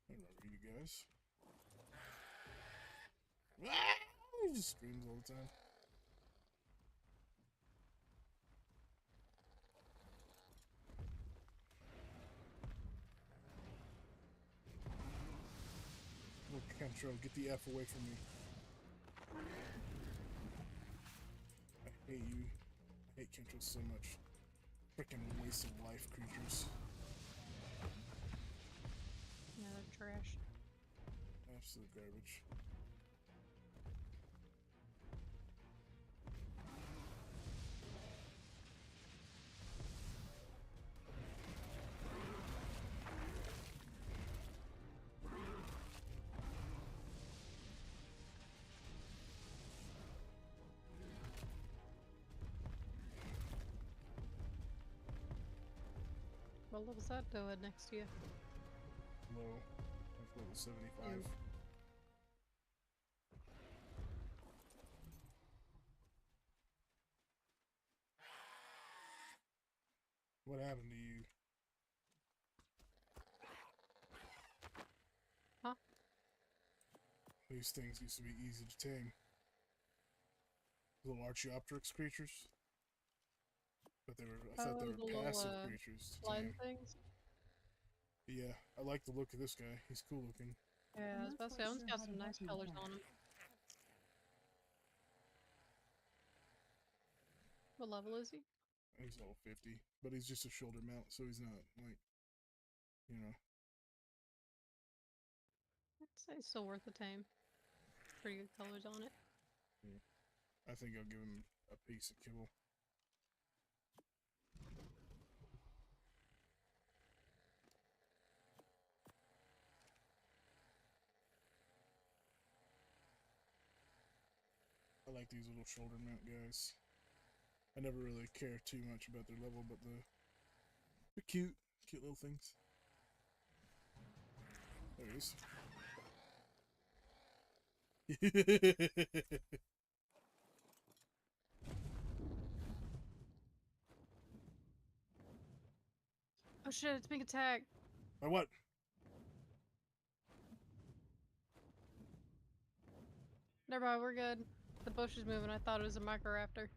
I remember you guys. Ah! He just screams all the time. Look, Kentrell, get the F away from me. I hate you. I hate Kentrell so much. Freaking waste of life creatures. Yeah, they're trash. Absolute garbage. What level's that doing next to you? Low. That's level 75. Ew. What happened to you? Huh? These things used to be easy to tame. Little Archaeopteryx creatures. But they were, I thought they Oh, the were little passive creatures to slime tame. things? Yeah, I like the look of this guy. He's cool looking. Yeah, I was about to say, one's got some nice colors on him. What level is he? He's level 50, but he's just a shoulder mount, so he's not like, you know. I'd say it's still worth the tame. Pretty good colors on it. Yeah. I think I'll give him a piece of kibble. I like these little shoulder mount guys. I never really care too much about their level, but they're cute. Cute little things. There he is. Oh shit, it's being attacked! By what? Never mind, we're good. The bush is moving. I thought it was a microraptor.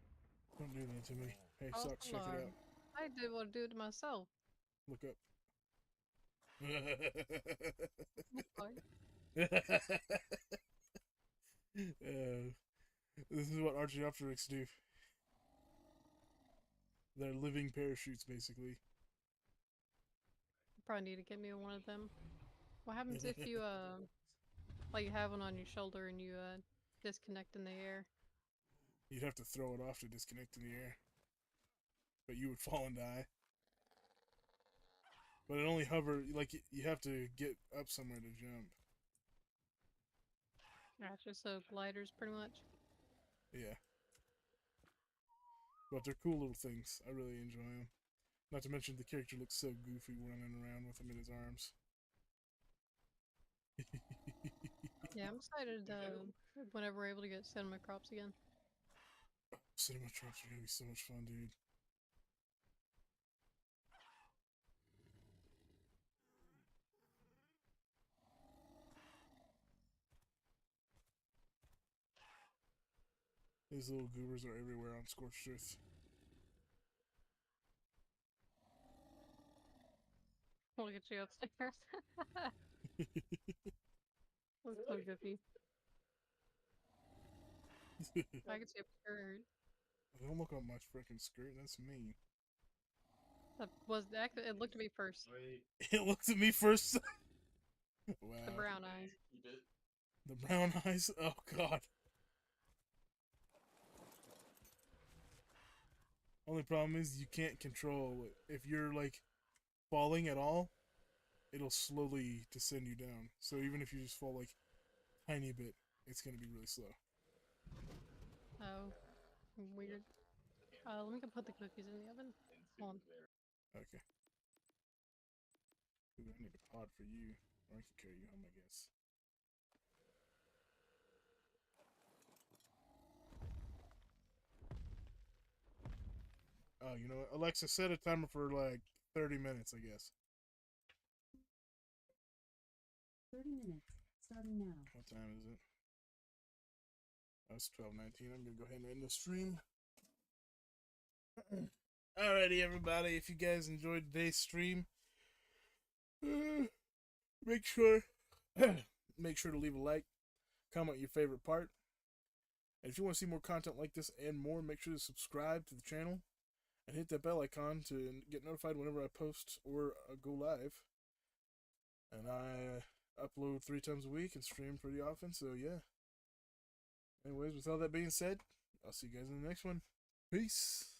Don't do that to me. Hey, Oh, Socks, check it Lord. out. I did want to do it to myself. Look up. This is what Archaeopteryx do. They're living parachutes, basically. Probably need to get me one of them. What happens if you, like you have one on your shoulder and you, disconnect in the air? You'd have to throw it off to disconnect in the air. But you would fall and die. But it only hover, like, you have to get up somewhere to jump. Gotcha, so gliders pretty much. Yeah. But they're cool little things. I really enjoy them. Not to mention the character looks so goofy running around with him in his arms. Yeah, I'm excited whenever we're able to get cinema crops again. Cinema traps are gonna be so much fun, dude. These little goobers are everywhere on Scorched Earth. Look at you upstairs. That's so goofy. I can see a skirt. Don't look on my freaking skirt. That's me. That was actually it looked at me first. Wait, It looked at me first. Wow. The brown eyes. you did? The brown eyes. Oh god. Only problem is you can't control it. If you're like falling at all, it'll slowly descend you down. So even if you just fall like tiny bit, it's gonna be really slow. Oh, weird. Let me go put the cookies in the oven. Hold on. Okay. Ooh, I need a pod for you, or I can carry you home, I guess. Oh, you know what? Alexa, set a timer for like 30 minutes, I guess. 30 minutes, starting now. What time is it? Oh, it's 12:19. I'm gonna go ahead and end the stream. Alrighty, everybody. If you guys enjoyed today's stream, make sure to leave a like, comment your favorite part, and if you want to see more content like this and more, make sure to subscribe to the channel and hit that bell icon to get notified whenever I post or go live. And I upload 3 times a week and stream pretty often, so yeah. Anyways, with all that being said, I'll see you guys in the next one. Peace.